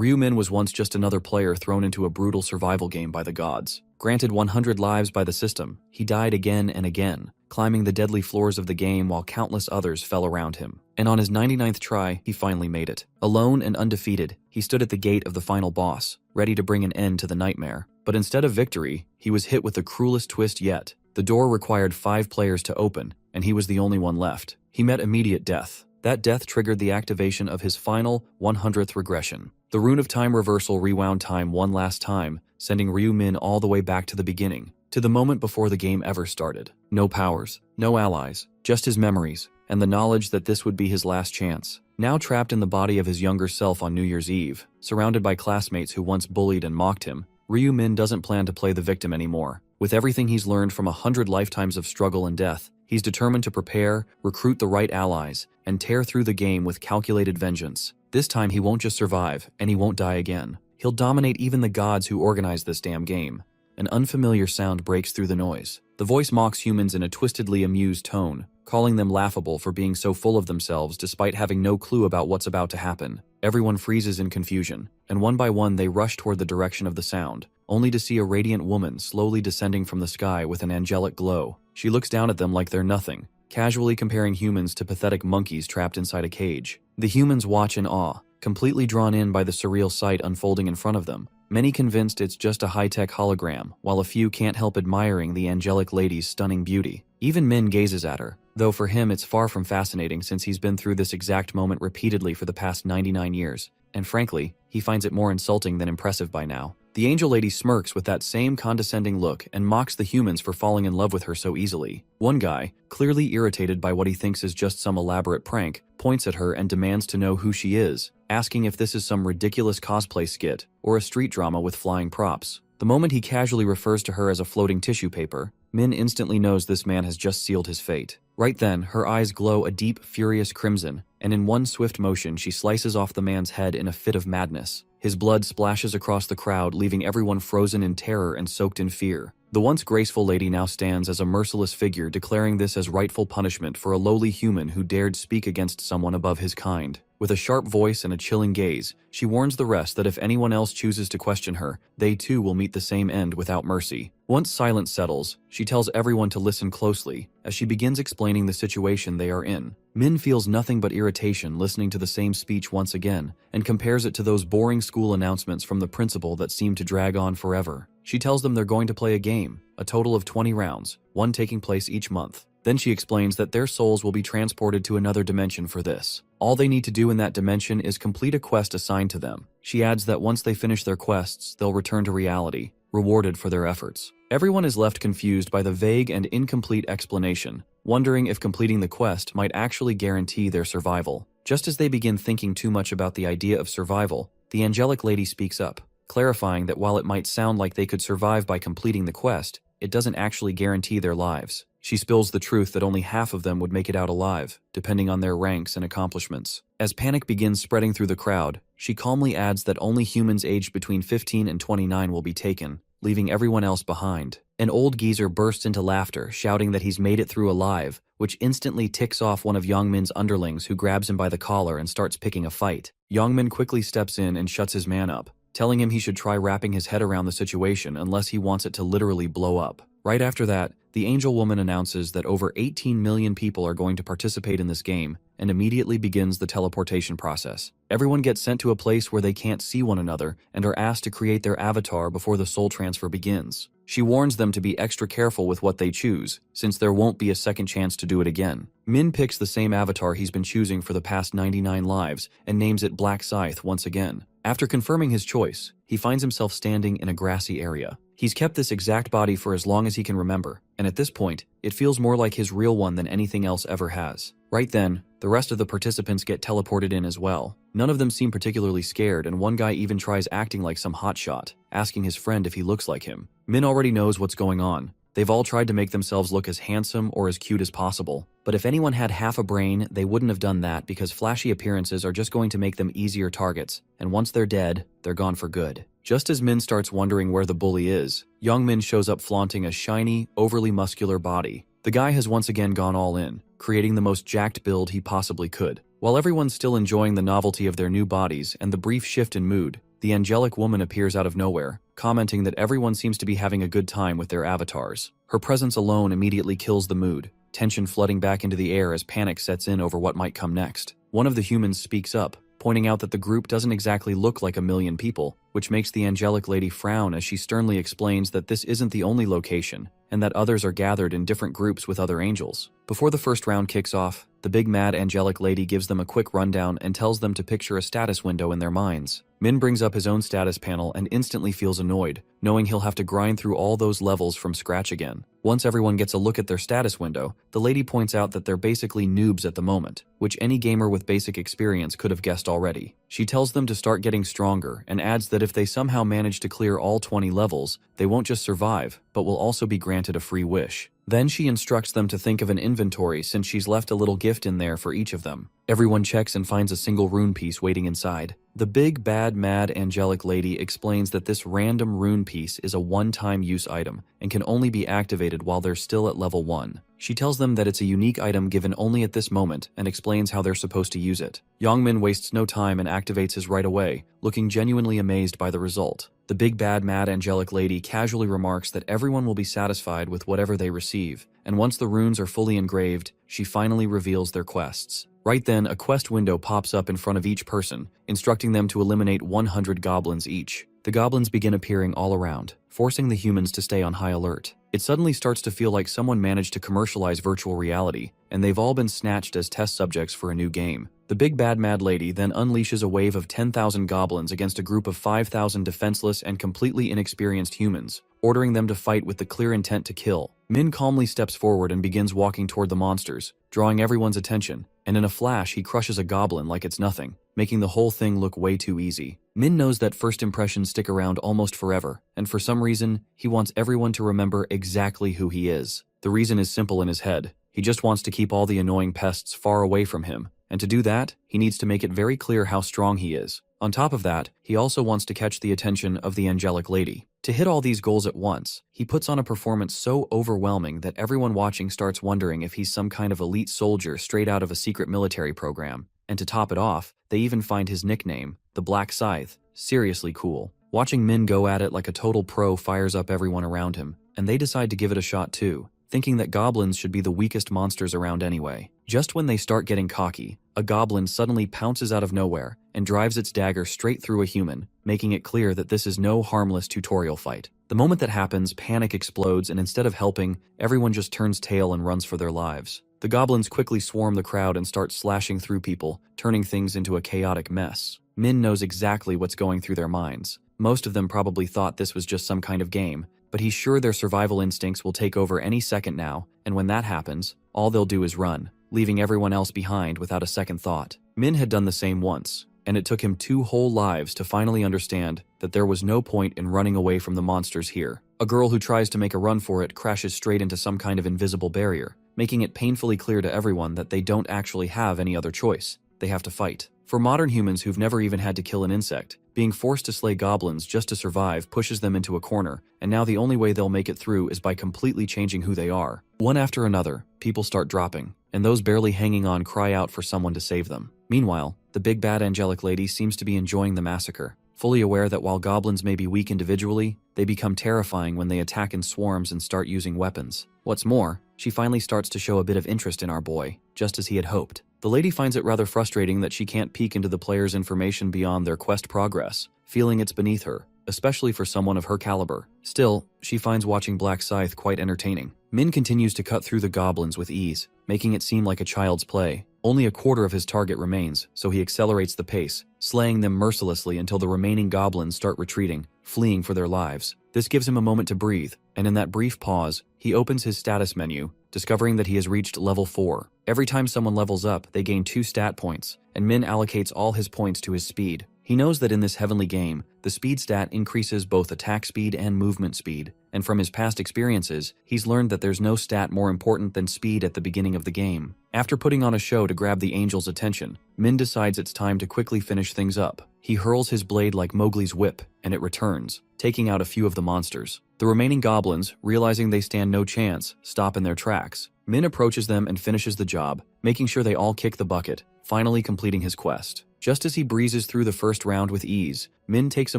Ryu-min was once just another player thrown into a brutal survival game by the gods. Granted 100 lives by the system, he died again and again, climbing the deadly floors of the game while countless others fell around him. And on his 99th try, he finally made it. Alone and undefeated, he stood at the gate of the final boss, ready to bring an end to the nightmare. But instead of victory, he was hit with the cruelest twist yet. The door required 5 players to open, and he was the only one left. He met immediate death. That death triggered the activation of his final 100th regression. The Rune of Time reversal rewound time one last time, sending Ryu-min all the way back to the beginning, to the moment before the game ever started. No powers, no allies, just his memories, and the knowledge that this would be his last chance. Now trapped in the body of his younger self on New Year's Eve, surrounded by classmates who once bullied and mocked him, Ryu-min doesn't plan to play the victim anymore. With everything he's learned from 100 lifetimes of struggle and death, he's determined to prepare, recruit the right allies, and tear through the game with calculated vengeance. This time he won't just survive, and he won't die again. He'll dominate even the gods who organized this damn game. An unfamiliar sound breaks through the noise. The voice mocks humans in a twistedly amused tone, calling them laughable for being so full of themselves despite having no clue about what's about to happen. Everyone freezes in confusion, and one by one they rush toward the direction of the sound, only to see a radiant woman slowly descending from the sky with an angelic glow. She looks down at them like they're nothing, casually comparing humans to pathetic monkeys trapped inside a cage. The humans watch in awe, completely drawn in by the surreal sight unfolding in front of them, many convinced it's just a high-tech hologram, while a few can't help admiring the angelic lady's stunning beauty. Even Min gazes at her, though for him it's far from fascinating since he's been through this exact moment repeatedly for the past 99 years, and frankly, he finds it more insulting than impressive by now. The angel lady smirks with that same condescending look and mocks the humans for falling in love with her so easily. One guy, clearly irritated by what he thinks is just some elaborate prank, points at her and demands to know who she is, asking if this is some ridiculous cosplay skit or a street drama with flying props. The moment he casually refers to her as a floating tissue paper, Min instantly knows this man has just sealed his fate. Right then, her eyes glow a deep, furious crimson, and in one swift motion she slices off the man's head in a fit of madness. His blood splashes across the crowd, leaving everyone frozen in terror and soaked in fear. The once graceful lady now stands as a merciless figure, declaring this as rightful punishment for a lowly human who dared speak against someone above his kind. With a sharp voice and a chilling gaze, she warns the rest that if anyone else chooses to question her, they too will meet the same end without mercy. Once silence settles, she tells everyone to listen closely, as she begins explaining the situation they are in. Min feels nothing but irritation listening to the same speech once again, and compares it to those boring school announcements from the principal that seem to drag on forever. She tells them they're going to play a game, a total of 20 rounds, one taking place each month. Then she explains that their souls will be transported to another dimension for this. All they need to do in that dimension is complete a quest assigned to them. She adds that once they finish their quests, they'll return to reality, rewarded for their efforts. Everyone is left confused by the vague and incomplete explanation, wondering if completing the quest might actually guarantee their survival. Just as they begin thinking too much about the idea of survival, the angelic lady speaks up, clarifying that while it might sound like they could survive by completing the quest, it doesn't actually guarantee their lives. She spills the truth that only half of them would make it out alive, depending on their ranks and accomplishments. As panic begins spreading through the crowd, she calmly adds that only humans aged between 15 and 29 will be taken, leaving everyone else behind. An old geezer bursts into laughter, shouting that he's made it through alive, which instantly ticks off one of Yongmin's underlings, who grabs him by the collar and starts picking a fight. Yongmin quickly steps in and shuts his man up, telling him he should try wrapping his head around the situation unless he wants it to literally blow up. Right after that, the angel woman announces that over 18 million people are going to participate in this game, and immediately begins the teleportation process. Everyone gets sent to a place where they can't see one another and are asked to create their avatar before the soul transfer begins. She warns them to be extra careful with what they choose, since there won't be a second chance to do it again. Min picks the same avatar he's been choosing for the past 99 lives and names it Black Scythe once again. After confirming his choice, he finds himself standing in a grassy area. He's kept this exact body for as long as he can remember, and at this point, it feels more like his real one than anything else ever has. Right then, the rest of the participants get teleported in as well. None of them seem particularly scared, and one guy even tries acting like some hotshot, asking his friend if he looks like him. Min already knows what's going on. They've all tried to make themselves look as handsome or as cute as possible, but if anyone had half a brain, they wouldn't have done that because flashy appearances are just going to make them easier targets, and once they're dead, they're gone for good. Just as Min starts wondering where the bully is, Yongmin shows up flaunting a shiny, overly muscular body. The guy has once again gone all in, creating the most jacked build he possibly could. While everyone's still enjoying the novelty of their new bodies and the brief shift in mood, the angelic woman appears out of nowhere, commenting that everyone seems to be having a good time with their avatars. Her presence alone immediately kills the mood, tension flooding back into the air as panic sets in over what might come next. One of the humans speaks up, pointing out that the group doesn't exactly look like a million people, which makes the angelic lady frown as she sternly explains that this isn't the only location, and that others are gathered in different groups with other angels. Before the first round kicks off, the big mad angelic lady gives them a quick rundown and tells them to picture a status window in their minds. Min brings up his own status panel and instantly feels annoyed, knowing he'll have to grind through all those levels from scratch again. Once everyone gets a look at their status window, the lady points out that they're basically noobs at the moment, which any gamer with basic experience could have guessed already. She tells them to start getting stronger and adds that if they somehow manage to clear all 20 levels, they won't just survive, but will also be granted a free wish. Then she instructs them to think of an inventory since she's left a little gift in there for each of them. Everyone checks and finds a single rune piece waiting inside. The big bad mad angelic lady explains that this random rune piece is a one-time use item and can only be activated while they're still at level 1. She tells them that it's a unique item given only at this moment and explains how they're supposed to use it. Yongmin wastes no time and activates his right away, looking genuinely amazed by the result. The big bad mad angelic lady casually remarks that everyone will be satisfied with whatever they receive, and once the runes are fully engraved, she finally reveals their quests. Right then, a quest window pops up in front of each person, instructing them to eliminate 100 goblins each. The goblins begin appearing all around, forcing the humans to stay on high alert. It suddenly starts to feel like someone managed to commercialize virtual reality, and they've all been snatched as test subjects for a new game. The big bad mad lady then unleashes a wave of 10,000 goblins against a group of 5,000 defenseless and completely inexperienced humans, ordering them to fight with the clear intent to kill. Min calmly steps forward and begins walking toward the monsters, drawing everyone's attention, and in a flash he crushes a goblin like it's nothing, making the whole thing look way too easy. Min knows that first impressions stick around almost forever, and for some reason, he wants everyone to remember exactly who he is. The reason is simple in his head. He just wants to keep all the annoying pests far away from him, and to do that, he needs to make it very clear how strong he is. On top of that, he also wants to catch the attention of the angelic lady. To hit all these goals at once, he puts on a performance so overwhelming that everyone watching starts wondering if he's some kind of elite soldier straight out of a secret military program. And to top it off, they even find his nickname, the Black Scythe, seriously cool. Watching Min go at it like a total pro fires up everyone around him, and they decide to give it a shot too, thinking that goblins should be the weakest monsters around anyway. Just when they start getting cocky, a goblin suddenly pounces out of nowhere and drives its dagger straight through a human, making it clear that this is no harmless tutorial fight. The moment that happens, panic explodes, and instead of helping, everyone just turns tail and runs for their lives. The goblins quickly swarm the crowd and start slashing through people, turning things into a chaotic mess. Min knows exactly what's going through their minds. Most of them probably thought this was just some kind of game, but he's sure their survival instincts will take over any second now, and when that happens, all they'll do is run, leaving everyone else behind without a second thought. Min had done the same once, and it took him 2 whole lives to finally understand that there was no point in running away from the monsters here. A girl who tries to make a run for it crashes straight into some kind of invisible barrier, making it painfully clear to everyone that they don't actually have any other choice. They have to fight. For modern humans who've never even had to kill an insect, being forced to slay goblins just to survive pushes them into a corner, and now the only way they'll make it through is by completely changing who they are. One after another, people start dropping, and those barely hanging on cry out for someone to save them. Meanwhile, the big bad angelic lady seems to be enjoying the massacre, fully aware that while goblins may be weak individually, they become terrifying when they attack in swarms and start using weapons. What's more, she finally starts to show a bit of interest in our boy, just as he had hoped. The lady finds it rather frustrating that she can't peek into the player's information beyond their quest progress, feeling it's beneath her, especially for someone of her caliber. Still, she finds watching Black Scythe quite entertaining. Min continues to cut through the goblins with ease, making it seem like a child's play. Only a quarter of his target remains, so he accelerates the pace, slaying them mercilessly until the remaining goblins start retreating, fleeing for their lives. This gives him a moment to breathe, and in that brief pause, he opens his status menu, discovering that he has reached level 4. Every time someone levels up, they gain 2 stat points, and Min allocates all his points to his speed. He knows that in this heavenly game, the speed stat increases both attack speed and movement speed, and from his past experiences, he's learned that there's no stat more important than speed at the beginning of the game. After putting on a show to grab the angel's attention, Min decides it's time to quickly finish things up. He hurls his blade like Mowgli's whip, and it returns, taking out a few of the monsters. The remaining goblins, realizing they stand no chance, stop in their tracks. Min approaches them and finishes the job, making sure they all kick the bucket, finally completing his quest. Just as he breezes through the first round with ease, Min takes a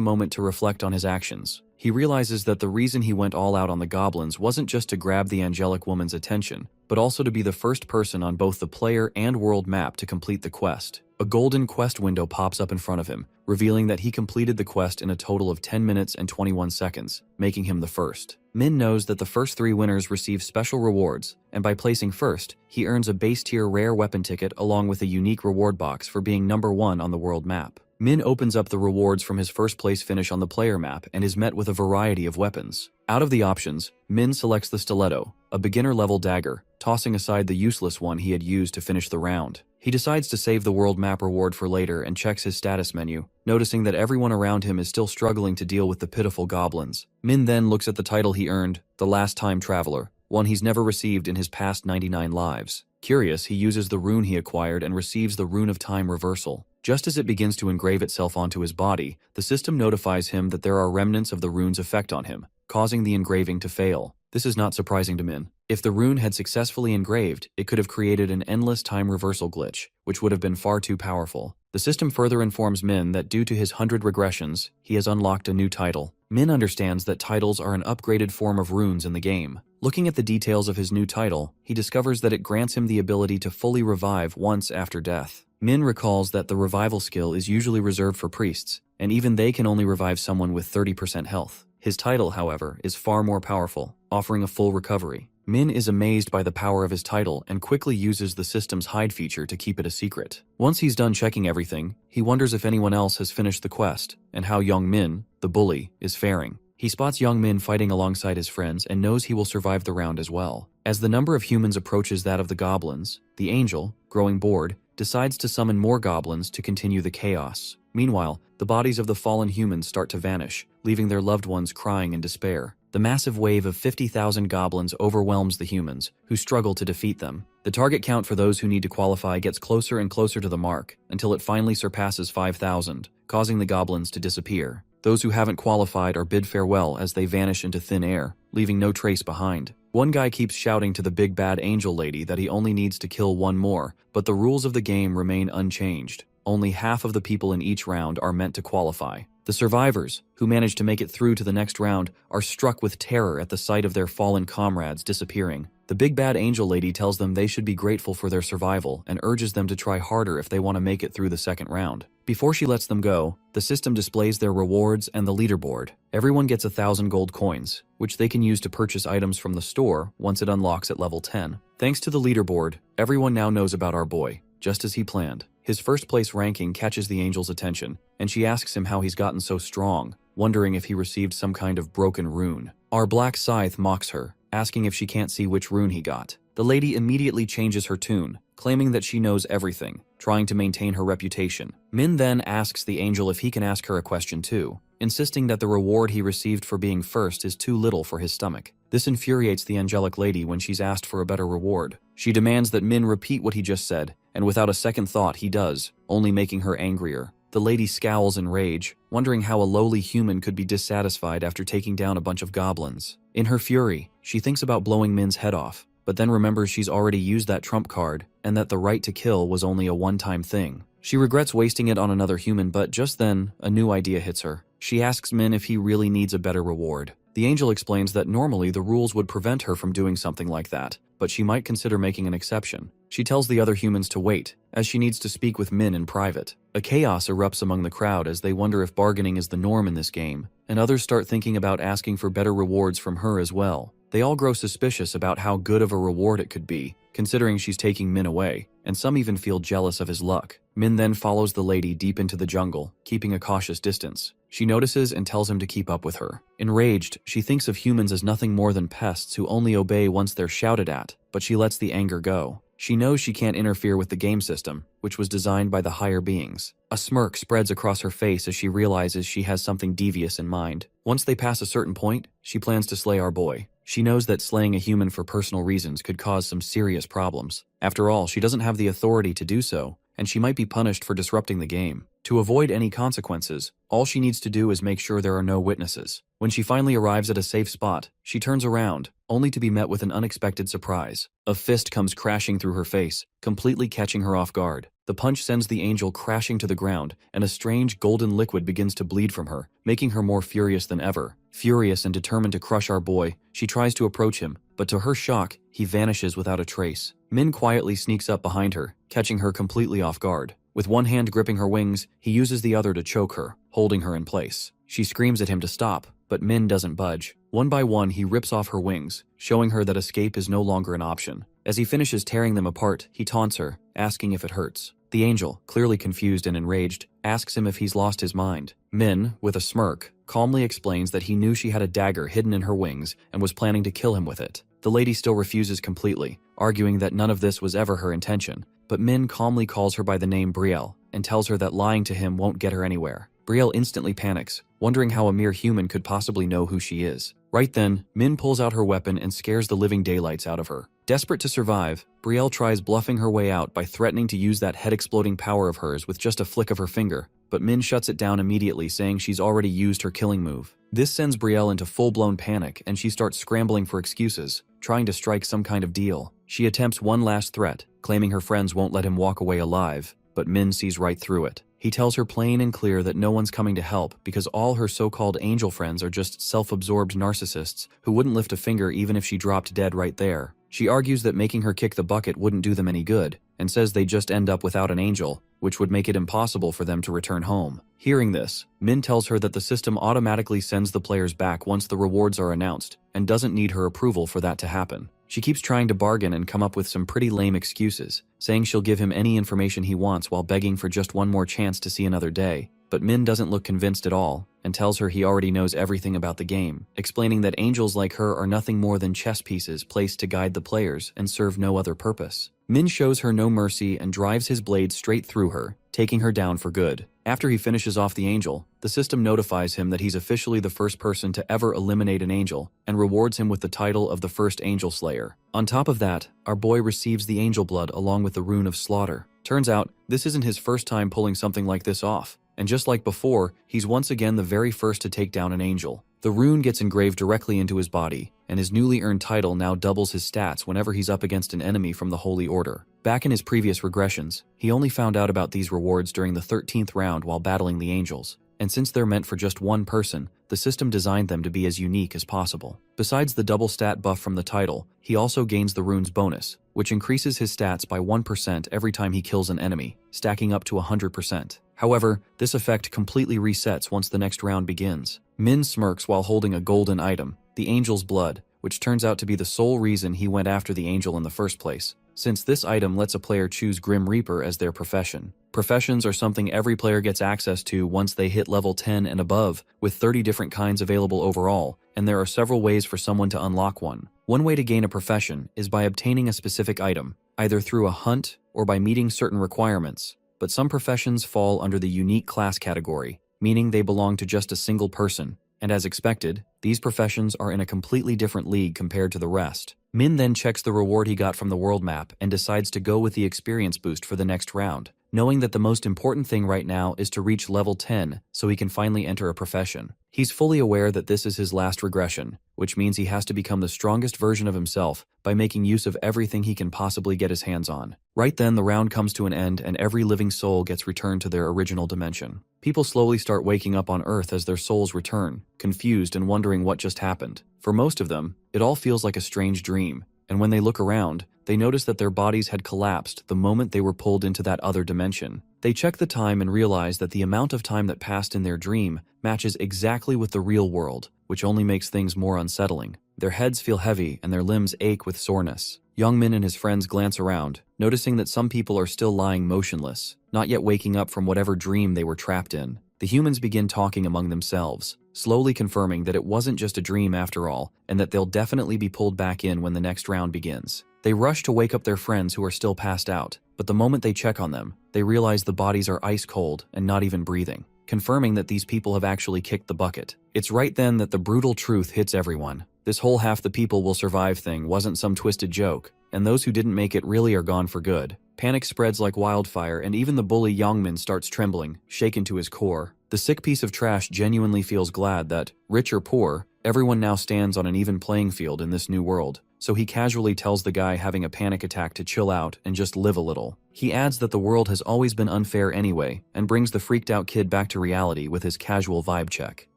moment to reflect on his actions. He realizes that the reason he went all out on the goblins wasn't just to grab the angelic woman's attention, but also to be the first person on both the player and world map to complete the quest. A golden quest window pops up in front of him, revealing that he completed the quest in a total of 10 minutes and 21 seconds, making him the first. Min knows that the first 3 winners receive special rewards, and by placing first, he earns a base-tier rare weapon ticket along with a unique reward box for being number 1 on the world map. Min opens up the rewards from his first-place finish on the player map and is met with a variety of weapons. Out of the options, Min selects the stiletto, a beginner-level dagger, tossing aside the useless one he had used to finish the round. He decides to save the world map reward for later and checks his status menu, noticing that everyone around him is still struggling to deal with the pitiful goblins. Min then looks at the title he earned, the Last Time Traveler, one he's never received in his past 99 lives. Curious, he uses the rune he acquired and receives the Rune of Time Reversal. Just as it begins to engrave itself onto his body, the system notifies him that there are remnants of the rune's effect on him, causing the engraving to fail. This is not surprising to Min. If the rune had successfully engraved, it could have created an endless time reversal glitch, which would have been far too powerful. The system further informs Min that due to his 100 regressions, he has unlocked a new title. Min understands that titles are an upgraded form of runes in the game. Looking at the details of his new title, he discovers that it grants him the ability to fully revive once after death. Min recalls that the revival skill is usually reserved for priests, and even they can only revive someone with 30% health. His title, however, is far more powerful, offering a full recovery. Min is amazed by the power of his title and quickly uses the system's hide feature to keep it a secret. Once he's done checking everything, he wonders if anyone else has finished the quest, and how young Min, the bully, is faring. He spots young Min fighting alongside his friends and knows he will survive the round as well. As the number of humans approaches that of the goblins, the angel, growing bored, decides to summon more goblins to continue the chaos. Meanwhile, the bodies of the fallen humans start to vanish, leaving their loved ones crying in despair. The massive wave of 50,000 goblins overwhelms the humans, who struggle to defeat them. The target count for those who need to qualify gets closer and closer to the mark, until it finally surpasses 5,000, causing the goblins to disappear. Those who haven't qualified are bid farewell as they vanish into thin air, leaving no trace behind. One guy keeps shouting to the big bad angel lady that he only needs to kill one more, but the rules of the game remain unchanged. Only half of the people in each round are meant to qualify. The survivors, who manage to make it through to the next round, are struck with terror at the sight of their fallen comrades disappearing. The big bad angel lady tells them they should be grateful for their survival and urges them to try harder if they want to make it through the second round. Before she lets them go, the system displays their rewards and the leaderboard. Everyone gets 1,000 gold coins, which they can use to purchase items from the store once it unlocks at level 10. Thanks to the leaderboard, everyone now knows about our boy, just as he planned. His first place ranking catches the angel's attention, and she asks him how he's gotten so strong, wondering if he received some kind of broken rune. Our black scythe mocks her, asking if she can't see which rune he got. The lady immediately changes her tune, claiming that she knows everything, trying to maintain her reputation. Min then asks the angel if he can ask her a question too, insisting that the reward he received for being first is too little for his stomach. This infuriates the angelic lady when she's asked for a better reward. She demands that Min repeat what he just said, and without a second thought he does, only making her angrier. The lady scowls in rage, wondering how a lowly human could be dissatisfied after taking down a bunch of goblins. In her fury, she thinks about blowing Min's head off, but then remembers she's already used that trump card, and that the right to kill was only a one-time thing. She regrets wasting it on another human, but just then, a new idea hits her. She asks Min if he really needs a better reward. The angel explains that normally the rules would prevent her from doing something like that, but she might consider making an exception. She tells the other humans to wait, as she needs to speak with Min in private. A chaos erupts among the crowd as they wonder if bargaining is the norm in this game, and others start thinking about asking for better rewards from her as well. They all grow suspicious about how good of a reward it could be, considering she's taking Min away, and some even feel jealous of his luck. Min then follows the lady deep into the jungle, keeping a cautious distance. She notices and tells him to keep up with her. Enraged, she thinks of humans as nothing more than pests who only obey once they're shouted at, but she lets the anger go. She knows she can't interfere with the game system, which was designed by the higher beings. A smirk spreads across her face as she realizes she has something devious in mind. Once they pass a certain point, she plans to slay our boy. She knows that slaying a human for personal reasons could cause some serious problems. After all, she doesn't have the authority to do so, and she might be punished for disrupting the game. To avoid any consequences, all she needs to do is make sure there are no witnesses. When she finally arrives at a safe spot, she turns around, only to be met with an unexpected surprise. A fist comes crashing through her face, completely catching her off guard. The punch sends the angel crashing to the ground, and a strange golden liquid begins to bleed from her, making her more furious than ever. Furious and determined to crush our boy, she tries to approach him, but to her shock, he vanishes without a trace. Min quietly sneaks up behind her, catching her completely off guard. With one hand gripping her wings, he uses the other to choke her, holding her in place. She screams at him to stop, but Min doesn't budge. One by one, he rips off her wings, showing her that escape is no longer an option. As he finishes tearing them apart, he taunts her, asking if it hurts. The angel, clearly confused and enraged, asks him if he's lost his mind. Min, with a smirk, calmly explains that he knew she had a dagger hidden in her wings and was planning to kill him with it. The lady still refuses completely, arguing that none of this was ever her intention, but Min calmly calls her by the name Brielle and tells her that lying to him won't get her anywhere. Brielle instantly panics, wondering how a mere human could possibly know who she is. Right then, Min pulls out her weapon and scares the living daylights out of her. Desperate to survive, Brielle tries bluffing her way out by threatening to use that head-exploding power of hers with just a flick of her finger, but Min shuts it down immediately, saying she's already used her killing move. This sends Brielle into full-blown panic, and she starts scrambling for excuses, trying to strike some kind of deal. She attempts one last threat, claiming her friends won't let him walk away alive, but Min sees right through it. He tells her plain and clear that no one's coming to help because all her so-called angel friends are just self-absorbed narcissists who wouldn't lift a finger even if she dropped dead right there. She argues that making her kick the bucket wouldn't do them any good, and says they just end up without an angel, which would make it impossible for them to return home. Hearing this, Min tells her that the system automatically sends the players back once the rewards are announced, and doesn't need her approval for that to happen. She keeps trying to bargain and come up with some pretty lame excuses, saying she'll give him any information he wants while begging for just one more chance to see another day. But Min doesn't look convinced at all, and tells her he already knows everything about the game, explaining that angels like her are nothing more than chess pieces placed to guide the players and serve no other purpose. Min shows her no mercy and drives his blade straight through her, taking her down for good. After he finishes off the angel, the system notifies him that he's officially the first person to ever eliminate an angel, and rewards him with the title of the first angel slayer. On top of that, our boy receives the angel blood along with the rune of slaughter. Turns out, this isn't his first time pulling something like this off, and just like before, he's once again the very first to take down an angel. The rune gets engraved directly into his body, and his newly earned title now doubles his stats whenever he's up against an enemy from the Holy Order. Back in his previous regressions, he only found out about these rewards during the 13th round while battling the angels, and since they're meant for just one person, the system designed them to be as unique as possible. Besides the double stat buff from the title, he also gains the rune's bonus, which increases his stats by 1% every time he kills an enemy, stacking up to 100%. However, this effect completely resets once the next round begins. Min smirks while holding a golden item, the angel's blood, which turns out to be the sole reason he went after the angel in the first place, since this item lets a player choose Grim Reaper as their profession. Professions are something every player gets access to once they hit level 10 and above, with 30 different kinds available overall, and there are several ways for someone to unlock one. One way to gain a profession is by obtaining a specific item, either through a hunt or by meeting certain requirements. But some professions fall under the unique class category, meaning they belong to just a single person, and as expected, these professions are in a completely different league compared to the rest. Min then checks the reward he got from the world map and decides to go with the experience boost for the next round, knowing that the most important thing right now is to reach level 10 so he can finally enter a profession. He's fully aware that this is his last regression, which means he has to become the strongest version of himself by making use of everything he can possibly get his hands on. Right then, the round comes to an end and every living soul gets returned to their original dimension. People slowly start waking up on Earth as their souls return, confused and wondering what just happened. For most of them, it all feels like a strange dream, and when they look around, they notice that their bodies had collapsed the moment they were pulled into that other dimension. They check the time and realize that the amount of time that passed in their dream matches exactly with the real world, which only makes things more unsettling. Their heads feel heavy and their limbs ache with soreness. Youngmin and his friends glance around, noticing that some people are still lying motionless, not yet waking up from whatever dream they were trapped in. The humans begin talking among themselves, slowly confirming that it wasn't just a dream after all, and that they'll definitely be pulled back in when the next round begins. They rush to wake up their friends who are still passed out, but the moment they check on them, they realize the bodies are ice cold and not even breathing, confirming that these people have actually kicked the bucket. It's right then that the brutal truth hits everyone. This whole half the people will survive thing wasn't some twisted joke, and those who didn't make it really are gone for good. Panic spreads like wildfire, and even the bully Youngmin starts trembling, shaken to his core. The sick piece of trash genuinely feels glad that, rich or poor, Everyone now stands on an even playing field in this new world, so he casually tells the guy having a panic attack to chill out and just live a little. He adds that the world has always been unfair anyway, and brings the freaked out kid back to reality with his casual vibe check.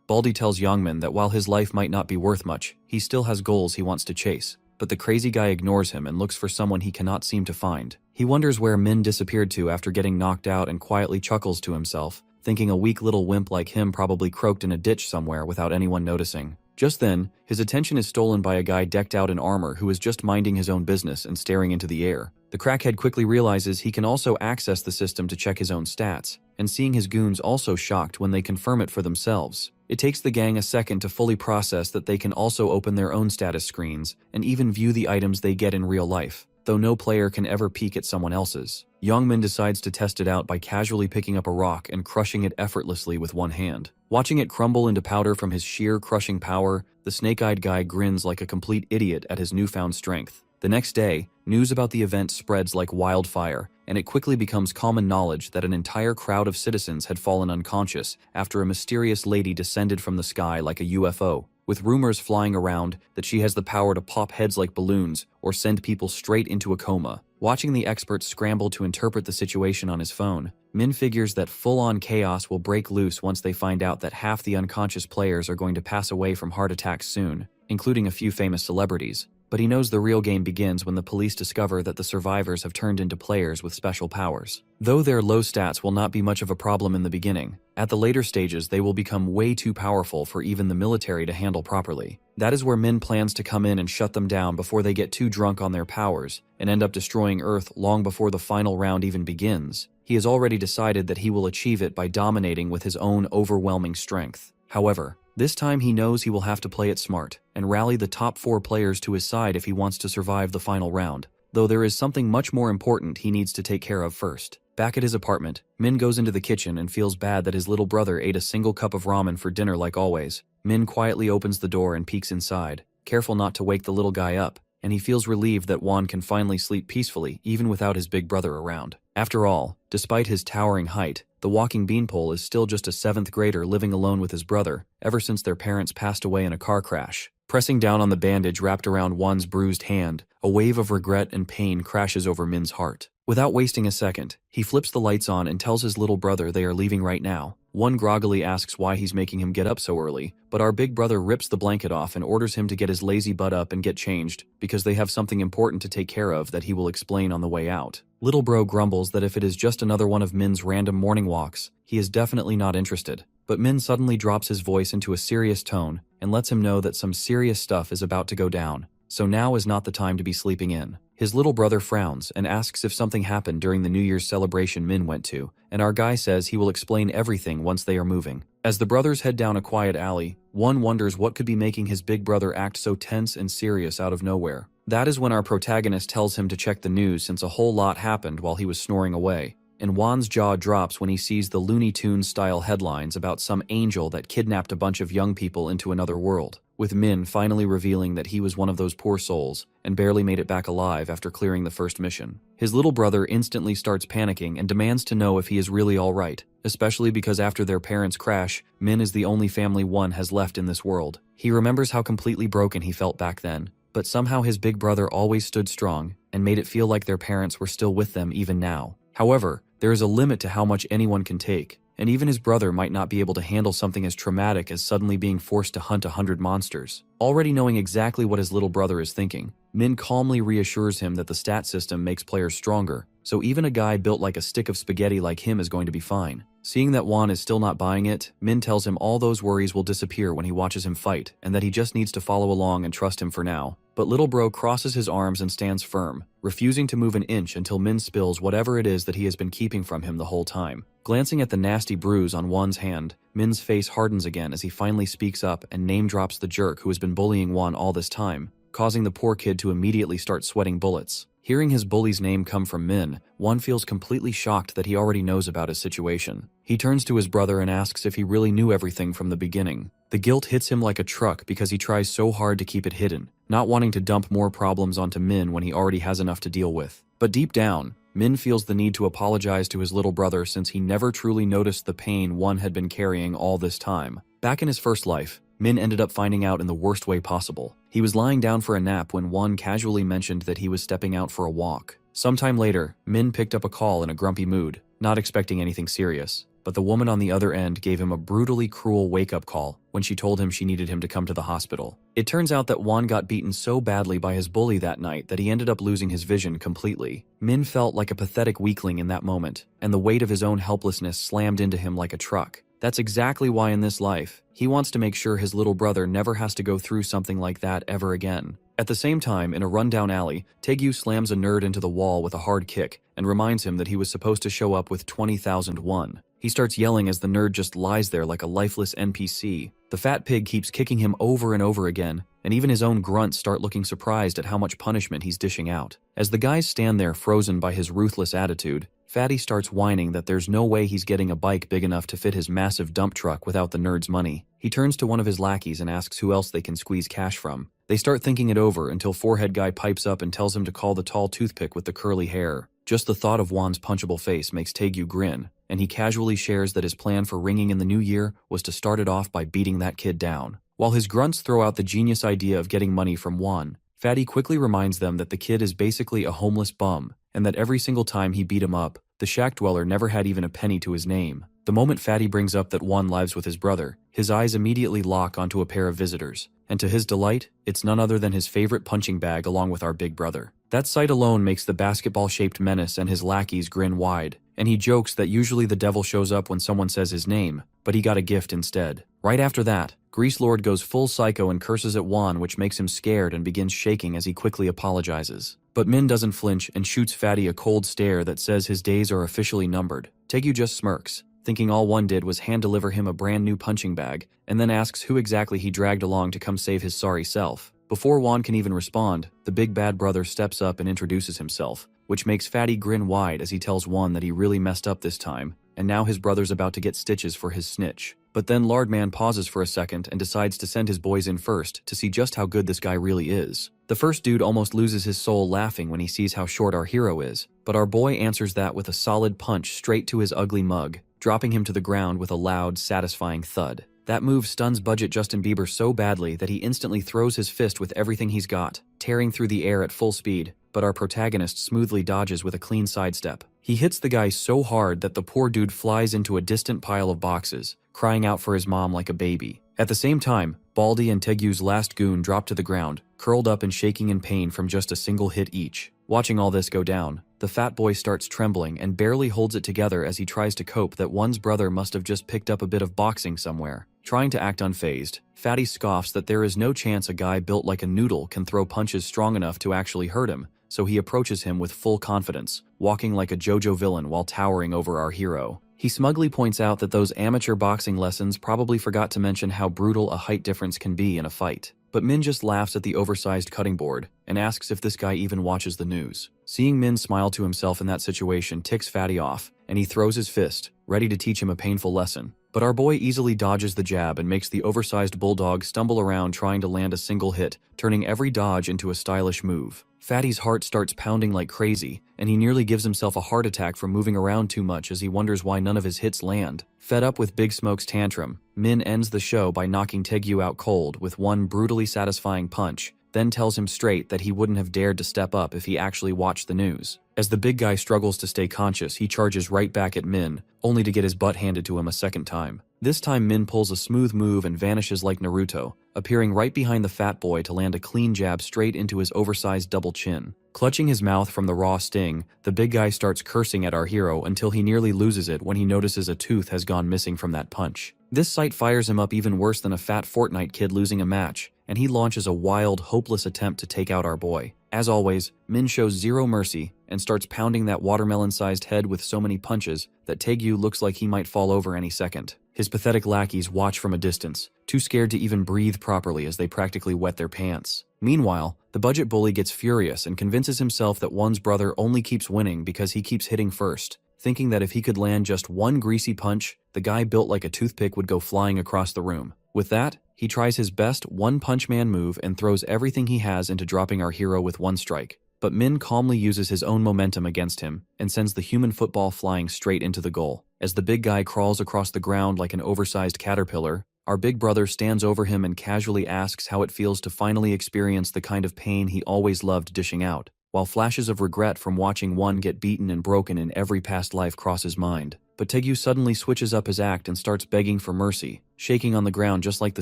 Baldy tells Youngmin that while his life might not be worth much, he still has goals he wants to chase. But the crazy guy ignores him and looks for someone he cannot seem to find. He wonders where Min disappeared to after getting knocked out and quietly chuckles to himself, thinking a weak little wimp like him probably croaked in a ditch somewhere without anyone noticing. Just then, his attention is stolen by a guy decked out in armor who is just minding his own business and staring into the air. The crackhead quickly realizes he can also access the system to check his own stats, and seeing his goons also shocked when they confirm it for themselves. It takes the gang a second to fully process that they can also open their own status screens and even view the items they get in real life, though no player can ever peek at someone else's. Youngmin decides to test it out by casually picking up a rock and crushing it effortlessly with one hand. Watching it crumble into powder from his sheer crushing power, the snake-eyed guy grins like a complete idiot at his newfound strength. The next day, news about the event spreads like wildfire, and it quickly becomes common knowledge that an entire crowd of citizens had fallen unconscious after a mysterious lady descended from the sky like a UFO, with rumors flying around that she has the power to pop heads like balloons or send people straight into a coma. Watching the experts scramble to interpret the situation on his phone, Min figures that full-on chaos will break loose once they find out that half the unconscious players are going to pass away from heart attacks soon, including a few famous celebrities. But he knows the real game begins when the police discover that the survivors have turned into players with special powers. Though their low stats will not be much of a problem in the beginning, at the later stages they will become way too powerful for even the military to handle properly. That is where Min plans to come in and shut them down before they get too drunk on their powers and end up destroying Earth long before the final round even begins. He has already decided that he will achieve it by dominating with his own overwhelming strength. However, this time he knows he will have to play it smart and rally the top 4 players to his side if he wants to survive the final round, though there is something much more important he needs to take care of first. Back at his apartment, Min goes into the kitchen and feels bad that his little brother ate a single cup of ramen for dinner like always. Min quietly opens the door and peeks inside, careful not to wake the little guy up, and he feels relieved that Juan can finally sleep peacefully even without his big brother around. After all, despite his towering height, the walking beanpole is still just a 7th grader living alone with his brother ever since their parents passed away in a car crash. Pressing down on the bandage wrapped around Juan's bruised hand, a wave of regret and pain crashes over Min's heart. Without wasting a second, he flips the lights on and tells his little brother they are leaving right now. One groggily asks why he's making him get up so early, but our big brother rips the blanket off and orders him to get his lazy butt up and get changed, because they have something important to take care of that he will explain on the way out. Little bro grumbles that if it is just another one of Min's random morning walks, he is definitely not interested. But Min suddenly drops his voice into a serious tone and lets him know that some serious stuff is about to go down, so now is not the time to be sleeping in. His little brother frowns and asks if something happened during the New Year's celebration Min went to, and our guy says he will explain everything once they are moving. As the brothers head down a quiet alley, one wonders what could be making his big brother act so tense and serious out of nowhere. That is when our protagonist tells him to check the news since a whole lot happened while he was snoring away, and Juan's jaw drops when he sees the Looney Tunes-style headlines about some angel that kidnapped a bunch of young people into another world, with Min finally revealing that he was one of those poor souls and barely made it back alive after clearing the first mission. His little brother instantly starts panicking and demands to know if he is really alright, especially because after their parents crash, Min is the only family One has left in this world. He remembers how completely broken he felt back then, but somehow his big brother always stood strong and made it feel like their parents were still with them even now. However, there is a limit to how much anyone can take, and even his brother might not be able to handle something as traumatic as suddenly being forced to hunt 100 monsters. Already knowing exactly what his little brother is thinking, Min calmly reassures him that the stat system makes players stronger, so even a guy built like a stick of spaghetti like him is going to be fine. Seeing that Juan is still not buying it, Min tells him all those worries will disappear when he watches him fight, and that he just needs to follow along and trust him for now. But little bro crosses his arms and stands firm, refusing to move an inch until Min spills whatever it is that he has been keeping from him the whole time. Glancing at the nasty bruise on Juan's hand, Min's face hardens again as he finally speaks up and name drops the jerk who has been bullying Juan all this time, causing the poor kid to immediately start sweating bullets. Hearing his bully's name come from Min, Juan feels completely shocked that he already knows about his situation. He turns to his brother and asks if he really knew everything from the beginning. The guilt hits him like a truck because he tries so hard to keep it hidden, not wanting to dump more problems onto Min when he already has enough to deal with. But deep down, Min feels the need to apologize to his little brother since he never truly noticed the pain Juan had been carrying all this time. Back in his first life, Min ended up finding out in the worst way possible. He was lying down for a nap when Won casually mentioned that he was stepping out for a walk. Sometime later, Min picked up a call in a grumpy mood, not expecting anything serious. But the woman on the other end gave him a brutally cruel wake-up call when she told him she needed him to come to the hospital. It turns out that Won got beaten so badly by his bully that night that he ended up losing his vision completely. Min felt like a pathetic weakling in that moment, and the weight of his own helplessness slammed into him like a truck. That's exactly why in this life, he wants to make sure his little brother never has to go through something like that ever again. At the same time, in a rundown alley, Taegyu slams a nerd into the wall with a hard kick and reminds him that he was supposed to show up with 20,000 won. He starts yelling as the nerd just lies there like a lifeless NPC. The fat pig keeps kicking him over and over again, and even his own grunts start looking surprised at how much punishment he's dishing out. As the guys stand there frozen by his ruthless attitude, Fatty starts whining that there's no way he's getting a bike big enough to fit his massive dump truck without the nerd's money. He turns to one of his lackeys and asks who else they can squeeze cash from. They start thinking it over until Forehead Guy pipes up and tells him to call the tall toothpick with the curly hair. Just the thought of Won's punchable face makes Taegyu grin, and he casually shares that his plan for ringing in the new year was to start it off by beating that kid down. While his grunts throw out the genius idea of getting money from Won, Fatty quickly reminds them that the kid is basically a homeless bum, and that every single time he beat him up, the shack dweller never had even a penny to his name. The moment Fatty brings up that Won lives with his brother, his eyes immediately lock onto a pair of visitors, and to his delight, it's none other than his favorite punching bag along with our big brother. That sight alone makes the basketball-shaped menace and his lackeys grin wide, and he jokes that usually the devil shows up when someone says his name, but he got a gift instead. Right after that, Grease Lord goes full psycho and curses at Won, which makes him scared and begins shaking as he quickly apologizes. But Min doesn't flinch and shoots Fatty a cold stare that says his days are officially numbered. Taegyu just smirks, thinking all Won did was hand-deliver him a brand new punching bag, and then asks who exactly he dragged along to come save his sorry self. Before Won can even respond, the big bad brother steps up and introduces himself, which makes Fatty grin wide as he tells Won that he really messed up this time, and now his brother's about to get stitches for his snitch. But then Lardman pauses for a second and decides to send his boys in first to see just how good this guy really is. The first dude almost loses his soul laughing when he sees how short our hero is, but our boy answers that with a solid punch straight to his ugly mug, dropping him to the ground with a loud, satisfying thud. That move stuns budget Justin Bieber so badly that he instantly throws his fist with everything he's got, tearing through the air at full speed, but our protagonist smoothly dodges with a clean sidestep. He hits the guy so hard that the poor dude flies into a distant pile of boxes, crying out for his mom like a baby. At the same time, Baldy and Taegyu's last goon drop to the ground, curled up and shaking in pain from just a single hit each. Watching all this go down, the fat boy starts trembling and barely holds it together as he tries to cope that Won's brother must have just picked up a bit of boxing somewhere. Trying to act unfazed, Fatty scoffs that there is no chance a guy built like a noodle can throw punches strong enough to actually hurt him, so he approaches him with full confidence, walking like a JoJo villain while towering over our hero. He smugly points out that those amateur boxing lessons probably forgot to mention how brutal a height difference can be in a fight. But Min just laughs at the oversized cutting board and asks if this guy even watches the news. Seeing Min smile to himself in that situation ticks Fatty off, and he throws his fist, ready to teach him a painful lesson. But our boy easily dodges the jab and makes the oversized bulldog stumble around trying to land a single hit, turning every dodge into a stylish move. Fatty's heart starts pounding like crazy, and he nearly gives himself a heart attack from moving around too much as he wonders why none of his hits land. Fed up with Big Smoke's tantrum, Min ends the show by knocking Taegyu out cold with one brutally satisfying punch, then tells him straight that he wouldn't have dared to step up if he actually watched the news. As the big guy struggles to stay conscious, he charges right back at Min, only to get his butt handed to him a second time. This time Min pulls a smooth move and vanishes like Naruto, appearing right behind the fat boy to land a clean jab straight into his oversized double chin. Clutching his mouth from the raw sting, the big guy starts cursing at our hero until he nearly loses it when he notices a tooth has gone missing from that punch. This sight fires him up even worse than a fat Fortnite kid losing a match, and he launches a wild, hopeless attempt to take out our boy. As always, Min shows zero mercy and starts pounding that watermelon-sized head with so many punches that Taegyu looks like he might fall over any second. His pathetic lackeys watch from a distance, too scared to even breathe properly as they practically wet their pants. Meanwhile, the budget bully gets furious and convinces himself that Won's brother only keeps winning because he keeps hitting first, thinking that if he could land just one greasy punch, the guy built like a toothpick would go flying across the room. With that, he tries his best one-punch-man move and throws everything he has into dropping our hero with one strike. But Min calmly uses his own momentum against him and sends the human football flying straight into the goal. As the big guy crawls across the ground like an oversized caterpillar, our big brother stands over him and casually asks how it feels to finally experience the kind of pain he always loved dishing out, while flashes of regret from watching one get beaten and broken in every past life cross his mind. But Taegyu suddenly switches up his act and starts begging for mercy, shaking on the ground just like the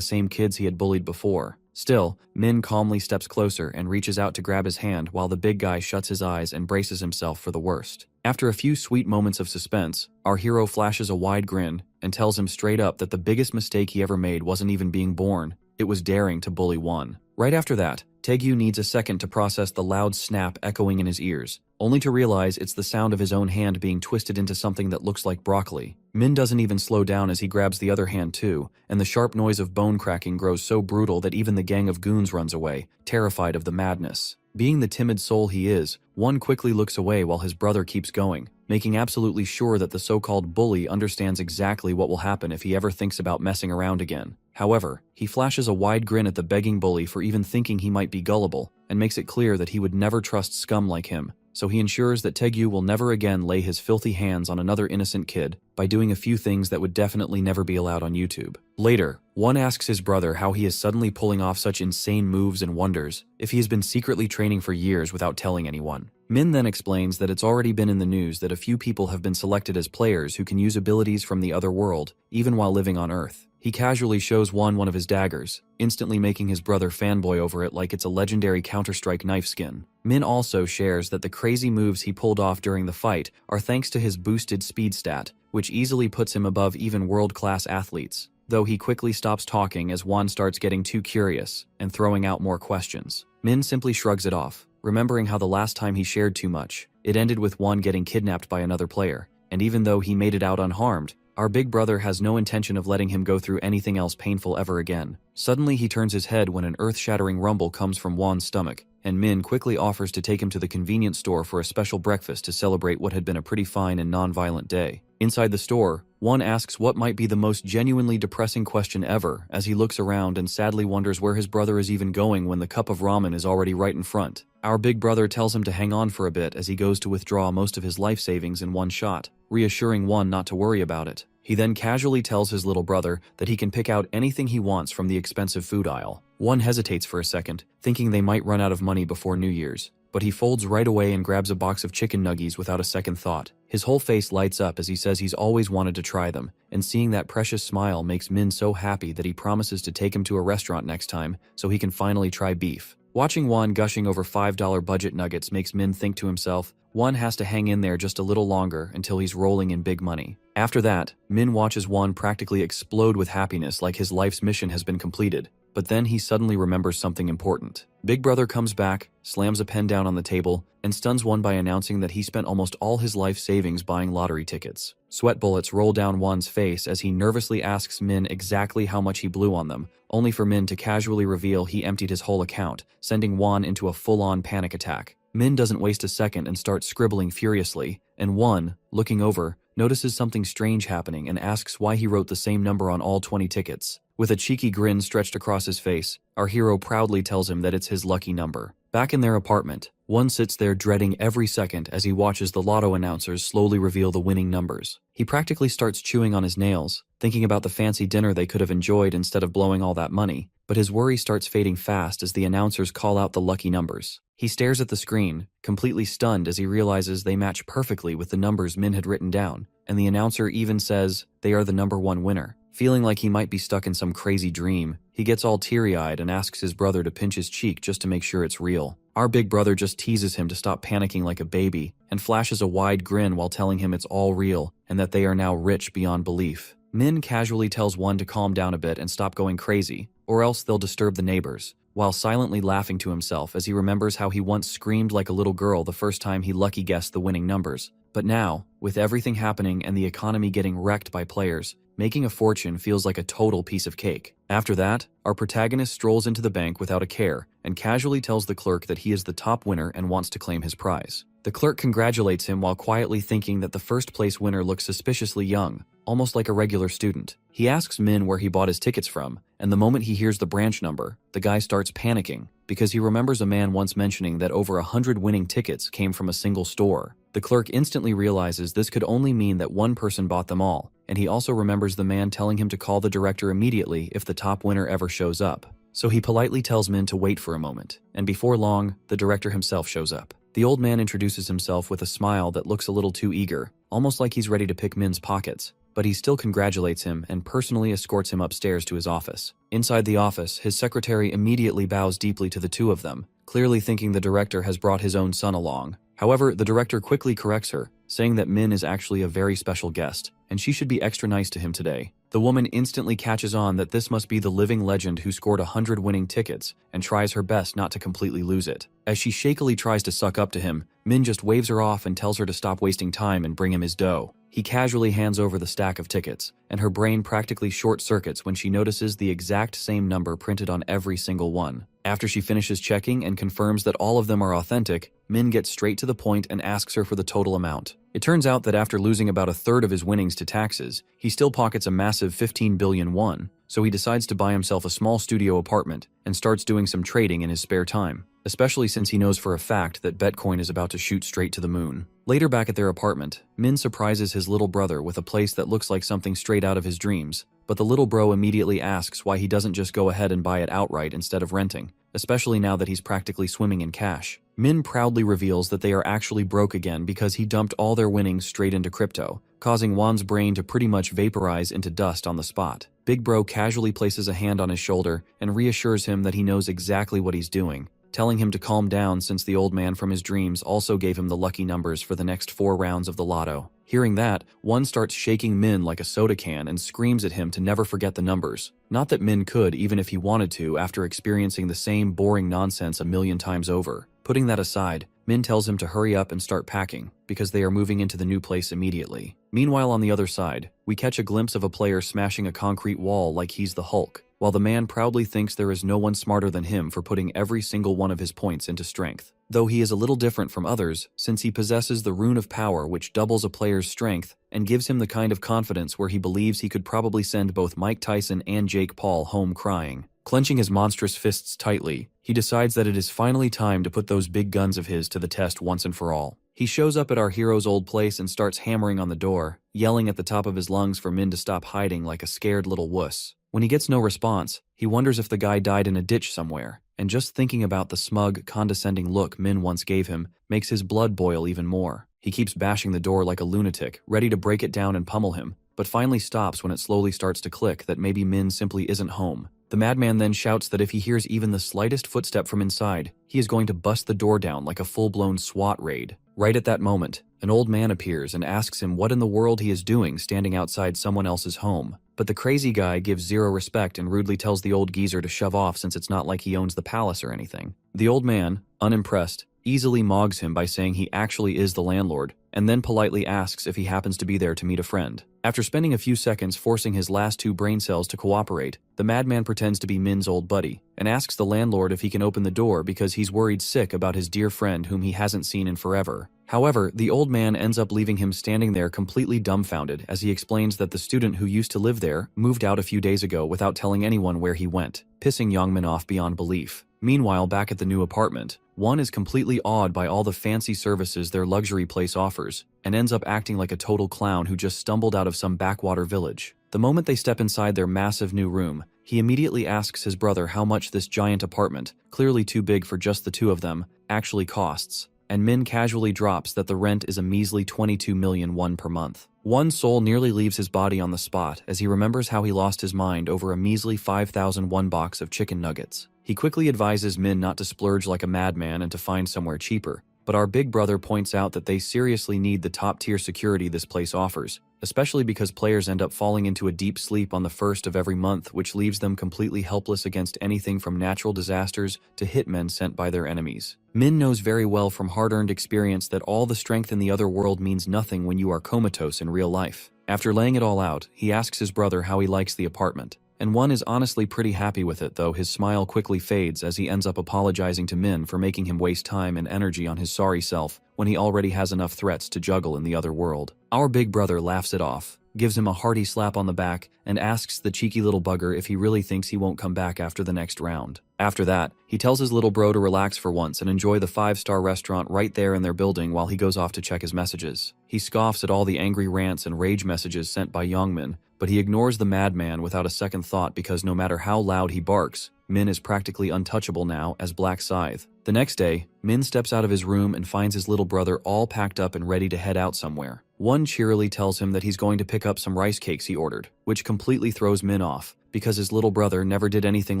same kids he had bullied before. Still, Min calmly steps closer and reaches out to grab his hand while the big guy shuts his eyes and braces himself for the worst. After a few sweet moments of suspense, our hero flashes a wide grin and tells him straight up that the biggest mistake he ever made wasn't even being born, it was daring to bully one. Right after that, Taegyu needs a second to process the loud snap echoing in his ears, only to realize it's the sound of his own hand being twisted into something that looks like broccoli. Min doesn't even slow down as he grabs the other hand too, and the sharp noise of bone cracking grows so brutal that even the gang of goons runs away, terrified of the madness. Being the timid soul he is, one quickly looks away while his brother keeps going, making absolutely sure that the so-called bully understands exactly what will happen if he ever thinks about messing around again. However, he flashes a wide grin at the begging bully for even thinking he might be gullible, and makes it clear that he would never trust scum like him, so he ensures that Taegyu will never again lay his filthy hands on another innocent kid by doing a few things that would definitely never be allowed on YouTube. Later, one asks his brother how he is suddenly pulling off such insane moves and wonders, if he has been secretly training for years without telling anyone. Min then explains that it's already been in the news that a few people have been selected as players who can use abilities from the other world, even while living on Earth. He casually shows one of his daggers, instantly making his brother fanboy over it like it's a legendary Counter-Strike knife skin. Min also shares that the crazy moves he pulled off during the fight are thanks to his boosted speed stat, which easily puts him above even world-class athletes, though he quickly stops talking as Juan starts getting too curious and throwing out more questions. Min simply shrugs it off, remembering how the last time he shared too much, it ended with Juan getting kidnapped by another player, and even though he made it out unharmed, our big brother has no intention of letting him go through anything else painful ever again. Suddenly he turns his head when an earth-shattering rumble comes from Juan's stomach, and Min quickly offers to take him to the convenience store for a special breakfast to celebrate what had been a pretty fine and non-violent day. Inside the store, Juan asks what might be the most genuinely depressing question ever as he looks around and sadly wonders where his brother is even going when the cup of ramen is already right in front. Our big brother tells him to hang on for a bit as he goes to withdraw most of his life savings in one shot, reassuring Juan not to worry about it. He then casually tells his little brother that he can pick out anything he wants from the expensive food aisle. Juan hesitates for a second, thinking they might run out of money before New Year's, but he folds right away and grabs a box of chicken nuggies without a second thought. His whole face lights up as he says he's always wanted to try them, and seeing that precious smile makes Min so happy that he promises to take him to a restaurant next time so he can finally try beef. Watching Juan gushing over $5 budget nuggets makes Min think to himself, Juan has to hang in there just a little longer until he's rolling in big money. After that, Min watches Juan practically explode with happiness like his life's mission has been completed. But then he suddenly remembers something important. Big Brother comes back, slams a pen down on the table, and stuns Juan by announcing that he spent almost all his life savings buying lottery tickets. Sweat bullets roll down Juan's face as he nervously asks Min exactly how much he blew on them, only for Min to casually reveal he emptied his whole account, sending Juan into a full-on panic attack. Min doesn't waste a second and starts scribbling furiously, and Juan, looking over, notices something strange happening and asks why he wrote the same number on all 20 tickets. With a cheeky grin stretched across his face, our hero proudly tells him that it's his lucky number. Back in their apartment, Juan sits there dreading every second as he watches the lotto announcers slowly reveal the winning numbers. He practically starts chewing on his nails, thinking about the fancy dinner they could have enjoyed instead of blowing all that money, but his worry starts fading fast as the announcers call out the lucky numbers. He stares at the screen, completely stunned as he realizes they match perfectly with the numbers Min had written down, and the announcer even says they are the #1 winner. Feeling like he might be stuck in some crazy dream, he gets all teary-eyed and asks his brother to pinch his cheek just to make sure it's real. Our big brother just teases him to stop panicking like a baby and flashes a wide grin while telling him it's all real and that they are now rich beyond belief. Min casually tells Juan to calm down a bit and stop going crazy, or else they'll disturb the neighbors, while silently laughing to himself as he remembers how he once screamed like a little girl the first time he lucky guessed the winning numbers. But now, with everything happening and the economy getting wrecked by players, making a fortune feels like a total piece of cake. After that, our protagonist strolls into the bank without a care and casually tells the clerk that he is the top winner and wants to claim his prize. The clerk congratulates him while quietly thinking that the first place winner looks suspiciously young, almost like a regular student. He asks Min where he bought his tickets from, and the moment he hears the branch number, the guy starts panicking because he remembers a man once mentioning that over 100 winning tickets came from a single store. The clerk instantly realizes this could only mean that one person bought them all, and he also remembers the man telling him to call the director immediately if the top winner ever shows up. So he politely tells Min to wait for a moment, and before long, the director himself shows up. The old man introduces himself with a smile that looks a little too eager, almost like he's ready to pick Min's pockets, but he still congratulates him and personally escorts him upstairs to his office. Inside the office, his secretary immediately bows deeply to the two of them, clearly thinking the director has brought his own son along. However, the director quickly corrects her, saying that Min is actually a very special guest, and she should be extra nice to him today. The woman instantly catches on that this must be the living legend who scored 100 winning tickets, and tries her best not to completely lose it. As she shakily tries to suck up to him, Min just waves her off and tells her to stop wasting time and bring him his dough. He casually hands over the stack of tickets, and her brain practically short-circuits when she notices the exact same number printed on every single one. After she finishes checking and confirms that all of them are authentic, Min gets straight to the point and asks her for the total amount. It turns out that after losing about a third of his winnings to taxes, he still pockets a massive 15 billion won, so he decides to buy himself a small studio apartment and starts doing some trading in his spare time, especially since he knows for a fact that Bitcoin is about to shoot straight to the moon. Later back at their apartment, Min surprises his little brother with a place that looks like something straight out of his dreams, but the little bro immediately asks why he doesn't just go ahead and buy it outright instead of renting, especially now that he's practically swimming in cash. Min proudly reveals that they are actually broke again because he dumped all their winnings straight into crypto, causing Juan's brain to pretty much vaporize into dust on the spot. Big Bro casually places a hand on his shoulder and reassures him that he knows exactly what he's doing, telling him to calm down since the old man from his dreams also gave him the lucky numbers for the next 4 rounds of the lotto. Hearing that, Juan starts shaking Min like a soda can and screams at him to never forget the numbers. Not that Min could even if he wanted to after experiencing the same boring nonsense a million times over. Putting that aside, Min tells him to hurry up and start packing, because they are moving into the new place immediately. Meanwhile, on the other side, we catch a glimpse of a player smashing a concrete wall like he's the Hulk, while the man proudly thinks there is no one smarter than him for putting every single one of his points into strength. Though he is a little different from others, since he possesses the Rune of Power which doubles a player's strength and gives him the kind of confidence where he believes he could probably send both Mike Tyson and Jake Paul home crying. Clenching his monstrous fists tightly, he decides that it is finally time to put those big guns of his to the test once and for all. He shows up at our hero's old place and starts hammering on the door, yelling at the top of his lungs for Min to stop hiding like a scared little wuss. When he gets no response, he wonders if the guy died in a ditch somewhere, and just thinking about the smug, condescending look Min once gave him makes his blood boil even more. He keeps bashing the door like a lunatic, ready to break it down and pummel him, but finally stops when it slowly starts to click that maybe Min simply isn't home. The madman then shouts that if he hears even the slightest footstep from inside, he is going to bust the door down like a full-blown SWAT raid. Right at that moment, an old man appears and asks him what in the world he is doing standing outside someone else's home. But the crazy guy gives zero respect and rudely tells the old geezer to shove off since it's not like he owns the palace or anything. The old man, unimpressed, easily mogs him by saying he actually is the landlord, and then politely asks if he happens to be there to meet a friend. After spending a few seconds forcing his last 2 brain cells to cooperate, the madman pretends to be Min's old buddy, and asks the landlord if he can open the door because he's worried sick about his dear friend whom he hasn't seen in forever. However, the old man ends up leaving him standing there completely dumbfounded as he explains that the student who used to live there moved out a few days ago without telling anyone where he went, pissing Youngmin off beyond belief. Meanwhile, back at the new apartment, Juan is completely awed by all the fancy services their luxury place offers, and ends up acting like a total clown who just stumbled out of some backwater village. The moment they step inside their massive new room, he immediately asks his brother how much this giant apartment, clearly too big for just the two of them, actually costs, and Min casually drops that the rent is a measly 22 million won per month. One's soul nearly leaves his body on the spot as he remembers how he lost his mind over a measly 5,000 won box of chicken nuggets. He quickly advises Min not to splurge like a madman and to find somewhere cheaper, but our big brother points out that they seriously need the top-tier security this place offers, especially because players end up falling into a deep sleep on the first of every month, which leaves them completely helpless against anything from natural disasters to hitmen sent by their enemies. Min knows very well from hard-earned experience that all the strength in the other world means nothing when you are comatose in real life. After laying it all out, he asks his brother how he likes the apartment, and One is honestly pretty happy with it, though his smile quickly fades as he ends up apologizing to Min for making him waste time and energy on his sorry self when he already has enough threats to juggle in the other world. Our big brother laughs it off, gives him a hearty slap on the back, and asks the cheeky little bugger if he really thinks he won't come back after the next round. After that, he tells his little bro to relax for once and enjoy the 5-star restaurant right there in their building while he goes off to check his messages. He scoffs at all the angry rants and rage messages sent by Youngmin, but he ignores the madman without a second thought because no matter how loud he barks, Min is practically untouchable now as Black Scythe. The next day, Min steps out of his room and finds his little brother all packed up and ready to head out somewhere. One cheerily tells him that he's going to pick up some rice cakes he ordered, which completely throws Min off, because his little brother never did anything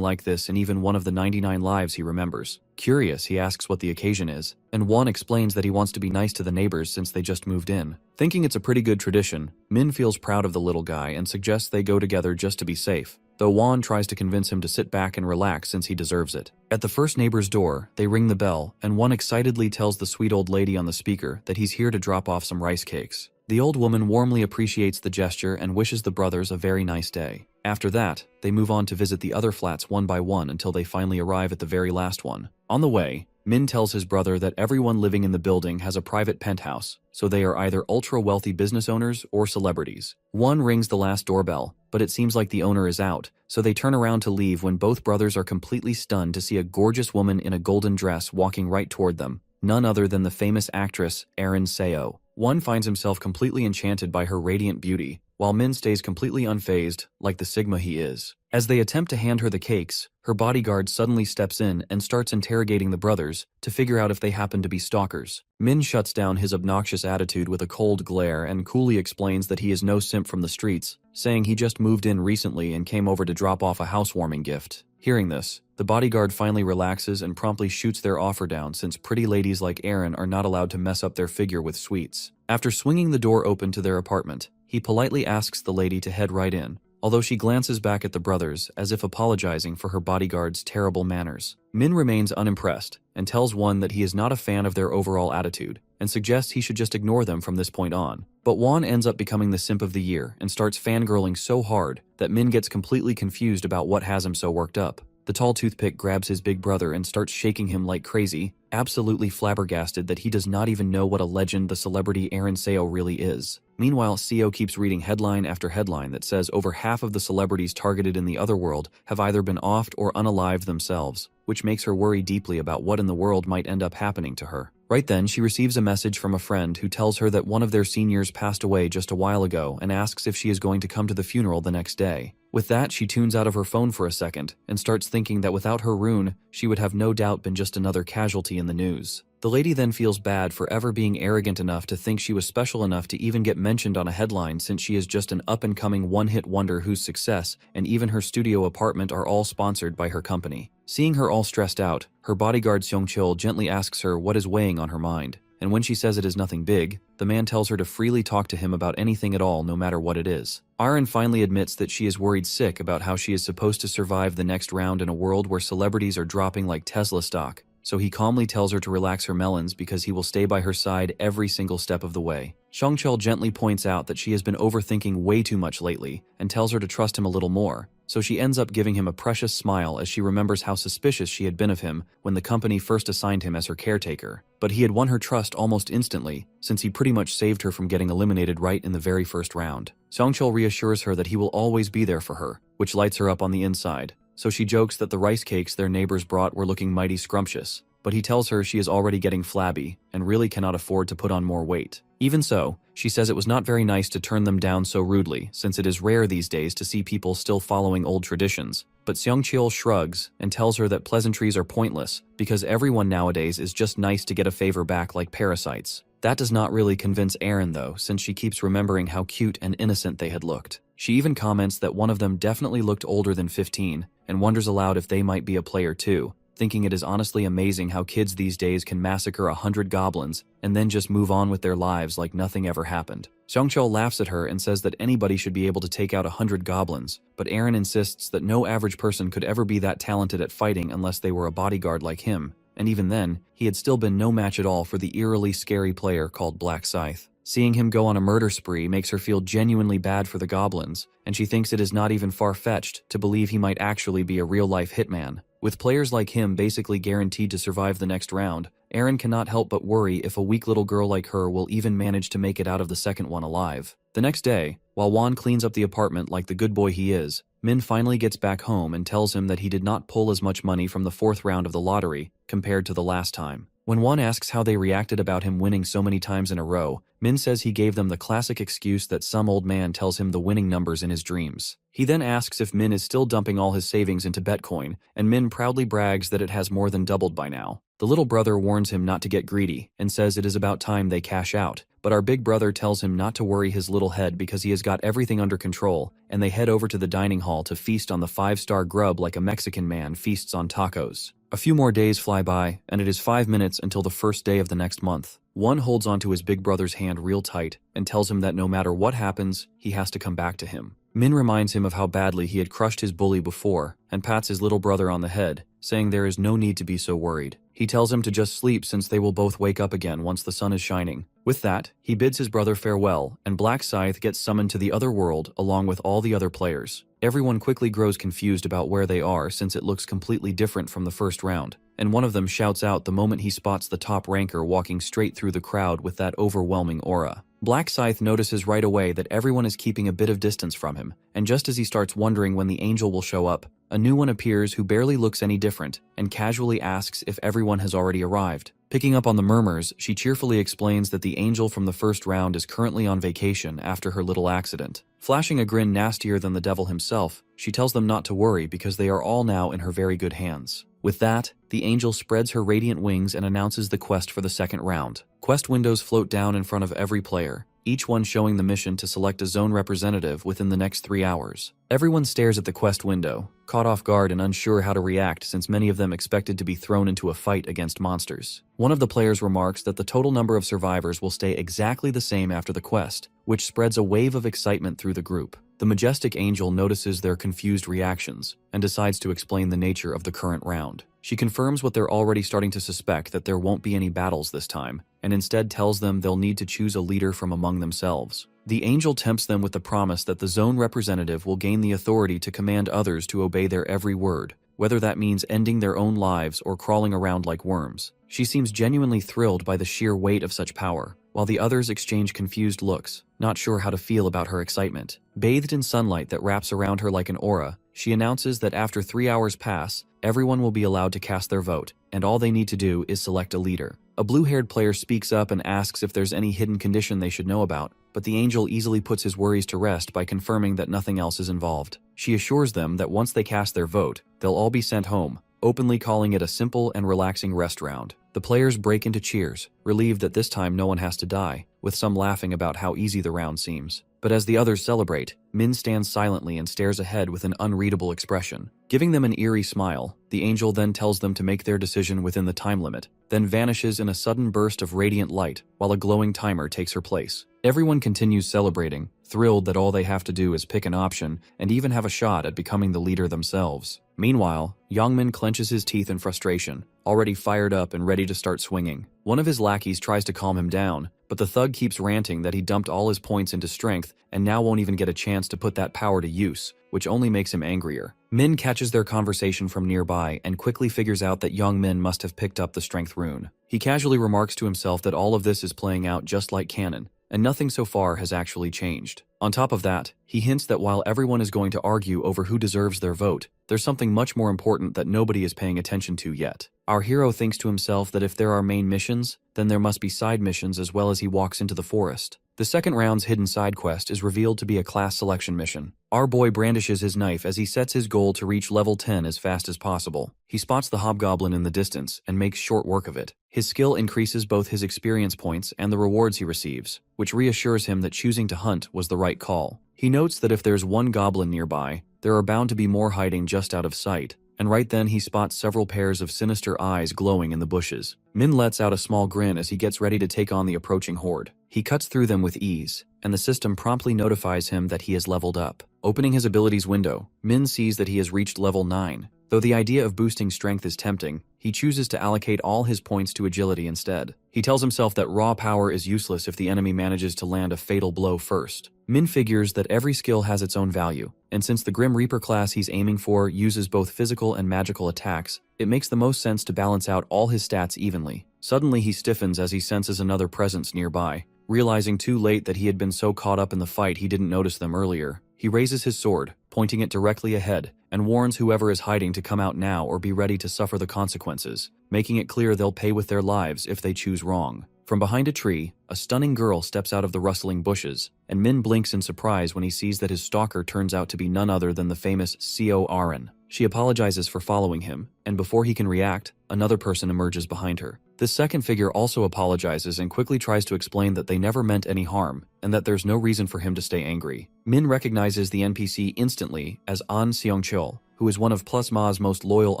like this in even one of the 99 lives he remembers. Curious, he asks what the occasion is, and Won explains that he wants to be nice to the neighbors since they just moved in. Thinking it's a pretty good tradition, Min feels proud of the little guy and suggests they go together just to be safe, though Won tries to convince him to sit back and relax since he deserves it. At the first neighbor's door, they ring the bell, and Won excitedly tells the sweet old lady on the speaker that he's here to drop off some rice cakes. The old woman warmly appreciates the gesture and wishes the brothers a very nice day. After that, they move on to visit the other flats one by one until they finally arrive at the very last one. On the way, Min tells his brother that everyone living in the building has a private penthouse, so they are either ultra-wealthy business owners or celebrities. One rings the last doorbell, but it seems like the owner is out, so they turn around to leave when both brothers are completely stunned to see a gorgeous woman in a golden dress walking right toward them, none other than the famous actress Erin Seo. One finds himself completely enchanted by her radiant beauty, while Min stays completely unfazed, like the Sigma he is. As they attempt to hand her the cakes, her bodyguard suddenly steps in and starts interrogating the brothers to figure out if they happen to be stalkers. Min shuts down his obnoxious attitude with a cold glare and coolly explains that he is no simp from the streets, saying he just moved in recently and came over to drop off a housewarming gift. Hearing this, the bodyguard finally relaxes and promptly shoots their offer down since pretty ladies like Erin are not allowed to mess up their figure with sweets. After swinging the door open to their apartment, he politely asks the lady to head right in, although she glances back at the brothers as if apologizing for her bodyguard's terrible manners. Min remains unimpressed and tells Won that he is not a fan of their overall attitude and suggests he should just ignore them from this point on. But Won ends up becoming the simp of the year and starts fangirling so hard that Min gets completely confused about what has him so worked up. The tall toothpick grabs his big brother and starts shaking him like crazy, absolutely flabbergasted that he does not even know what a legend the celebrity Erin Seo really is. Meanwhile, Seo keeps reading headline after headline that says over half of the celebrities targeted in the other world have either been offed or unalived themselves, which makes her worry deeply about what in the world might end up happening to her. Right then, she receives a message from a friend who tells her that one of their seniors passed away just a while ago and asks if she is going to come to the funeral the next day. With that, she tunes out of her phone for a second and starts thinking that without her rune, she would have no doubt been just another casualty in the news. The lady then feels bad for ever being arrogant enough to think she was special enough to even get mentioned on a headline since she is just an up-and-coming one-hit wonder whose success and even her studio apartment are all sponsored by her company. Seeing her all stressed out, her bodyguard Seong-chul gently asks her what is weighing on her mind, and when she says it is nothing big, the man tells her to freely talk to him about anything at all no matter what it is. Arin finally admits that she is worried sick about how she is supposed to survive the next round in a world where celebrities are dropping like Tesla stock, so he calmly tells her to relax her melons because he will stay by her side every single step of the way. Seong-chul gently points out that she has been overthinking way too much lately and tells her to trust him a little more, so she ends up giving him a precious smile as she remembers how suspicious she had been of him when the company first assigned him as her caretaker. But he had won her trust almost instantly, since he pretty much saved her from getting eliminated right in the very first round. Seong-chul reassures her that he will always be there for her, which lights her up on the inside. So she jokes that the rice cakes their neighbors brought were looking mighty scrumptious, but he tells her she is already getting flabby and really cannot afford to put on more weight. Even so, she says it was not very nice to turn them down so rudely, since it is rare these days to see people still following old traditions. But Seong-chul shrugs and tells her that pleasantries are pointless because everyone nowadays is just nice to get a favor back like parasites. That does not really convince Erin though, since she keeps remembering how cute and innocent they had looked. She even comments that one of them definitely looked older than 15 and wonders aloud if they might be a player too, thinking it is honestly amazing how kids these days can massacre 100 goblins and then just move on with their lives like nothing ever happened. Seong-chul laughs at her and says that anybody should be able to take out 100 goblins, but Erin insists that no average person could ever be that talented at fighting unless they were a bodyguard like him, and even then, he had still been no match at all for the eerily scary player called Black Scythe. Seeing him go on a murder spree makes her feel genuinely bad for the goblins, and she thinks it is not even far-fetched to believe he might actually be a real-life hitman. With players like him basically guaranteed to survive the next round, Erin cannot help but worry if a weak little girl like her will even manage to make it out of the second one alive. The next day, while Juan cleans up the apartment like the good boy he is, Min finally gets back home and tells him that he did not pull as much money from the 4th round of the lottery compared to the last time. When Juan asks how they reacted about him winning so many times in a row, Min says he gave them the classic excuse that some old man tells him the winning numbers in his dreams. He then asks if Min is still dumping all his savings into Bitcoin, and Min proudly brags that it has more than doubled by now. The little brother warns him not to get greedy and says it is about time they cash out, but our big brother tells him not to worry his little head because he has got everything under control, and they head over to the dining hall to feast on the 5-star grub like a Mexican man feasts on tacos. A few more days fly by, and it is 5 minutes until the first day of the next month. One holds onto his big brother's hand real tight and tells him that no matter what happens, he has to come back to him. Min reminds him of how badly he had crushed his bully before and pats his little brother on the head, saying there is no need to be so worried. He tells him to just sleep since they will both wake up again once the sun is shining. With that, he bids his brother farewell, and Black Scythe gets summoned to the other world along with all the other players. Everyone quickly grows confused about where they are since it looks completely different from the first round, and one of them shouts out the moment he spots the top ranker walking straight through the crowd with that overwhelming aura. Black Scythe notices right away that everyone is keeping a bit of distance from him, and just as he starts wondering when the angel will show up, a new one appears who barely looks any different and casually asks if everyone has already arrived. Picking up on the murmurs, she cheerfully explains that the angel from the first round is currently on vacation after her little accident. Flashing a grin nastier than the devil himself, she tells them not to worry because they are all now in her very good hands. With that, the angel spreads her radiant wings and announces the quest for the second round. Quest windows float down in front of every player, each one showing the mission to select a zone representative within the next 3 hours. Everyone stares at the quest window, caught off guard and unsure how to react since many of them expected to be thrown into a fight against monsters. One of the players remarks that the total number of survivors will stay exactly the same after the quest, which spreads a wave of excitement through the group. The majestic angel notices their confused reactions and decides to explain the nature of the current round. She confirms what they're already starting to suspect, that there won't be any battles this time, and instead tells them they'll need to choose a leader from among themselves. The angel tempts them with the promise that the zone representative will gain the authority to command others to obey their every word, whether that means ending their own lives or crawling around like worms. She seems genuinely thrilled by the sheer weight of such power, while the others exchange confused looks, not sure how to feel about her excitement. Bathed in sunlight that wraps around her like an aura, she announces that after 3 hours pass, everyone will be allowed to cast their vote, and all they need to do is select a leader. A blue-haired player speaks up and asks if there's any hidden condition they should know about, but the angel easily puts his worries to rest by confirming that nothing else is involved. She assures them that once they cast their vote, they'll all be sent home, openly calling it a simple and relaxing rest round. The players break into cheers, relieved that this time no one has to die, with some laughing about how easy the round seems. But as the others celebrate, Min stands silently and stares ahead with an unreadable expression. Giving them an eerie smile, the angel then tells them to make their decision within the time limit, then vanishes in a sudden burst of radiant light while a glowing timer takes her place. Everyone continues celebrating, thrilled that all they have to do is pick an option and even have a shot at becoming the leader themselves. Meanwhile, Yongmin clenches his teeth in frustration, already fired up and ready to start swinging. One of his lackeys tries to calm him down, but the thug keeps ranting that he dumped all his points into strength and now won't even get a chance to put that power to use, which only makes him angrier. Min catches their conversation from nearby and quickly figures out that Yongmin must have picked up the strength rune. He casually remarks to himself that all of this is playing out just like canon, and nothing so far has actually changed. On top of that, he hints that while everyone is going to argue over who deserves their vote, there's something much more important that nobody is paying attention to yet. Our hero thinks to himself that if there are main missions, then there must be side missions as well as he walks into the forest. The second round's hidden side quest is revealed to be a class selection mission. Our boy brandishes his knife as he sets his goal to reach level 10 as fast as possible. He spots the hobgoblin in the distance and makes short work of it. His skill increases both his experience points and the rewards he receives, which reassures him that choosing to hunt was the right call. He notes that if there's one goblin nearby, there are bound to be more hiding just out of sight, and right then he spots several pairs of sinister eyes glowing in the bushes. Min lets out a small grin as he gets ready to take on the approaching horde. He cuts through them with ease, and the system promptly notifies him that he has leveled up. Opening his abilities window, Min sees that he has reached level 9. Though the idea of boosting strength is tempting, he chooses to allocate all his points to agility instead. He tells himself that raw power is useless if the enemy manages to land a fatal blow first. Min figures that every skill has its own value, and since the Grim Reaper class he's aiming for uses both physical and magical attacks, it makes the most sense to balance out all his stats evenly. Suddenly he stiffens as he senses another presence nearby, Realizing too late that he had been so caught up in the fight he didn't notice them earlier, he raises his sword, pointing it directly ahead, and warns whoever is hiding to come out now or be ready to suffer the consequences, making it clear they'll pay with their lives if they choose wrong. From behind a tree, a stunning girl steps out of the rustling bushes, and Min blinks in surprise when he sees that his stalker turns out to be none other than the famous Co Aren. She apologizes for following him, and before he can react, another person emerges behind her. This second figure also apologizes and quickly tries to explain that they never meant any harm, and that there's no reason for him to stay angry. Min recognizes the NPC instantly as An Seong-chul, who is one of Plus Ma's most loyal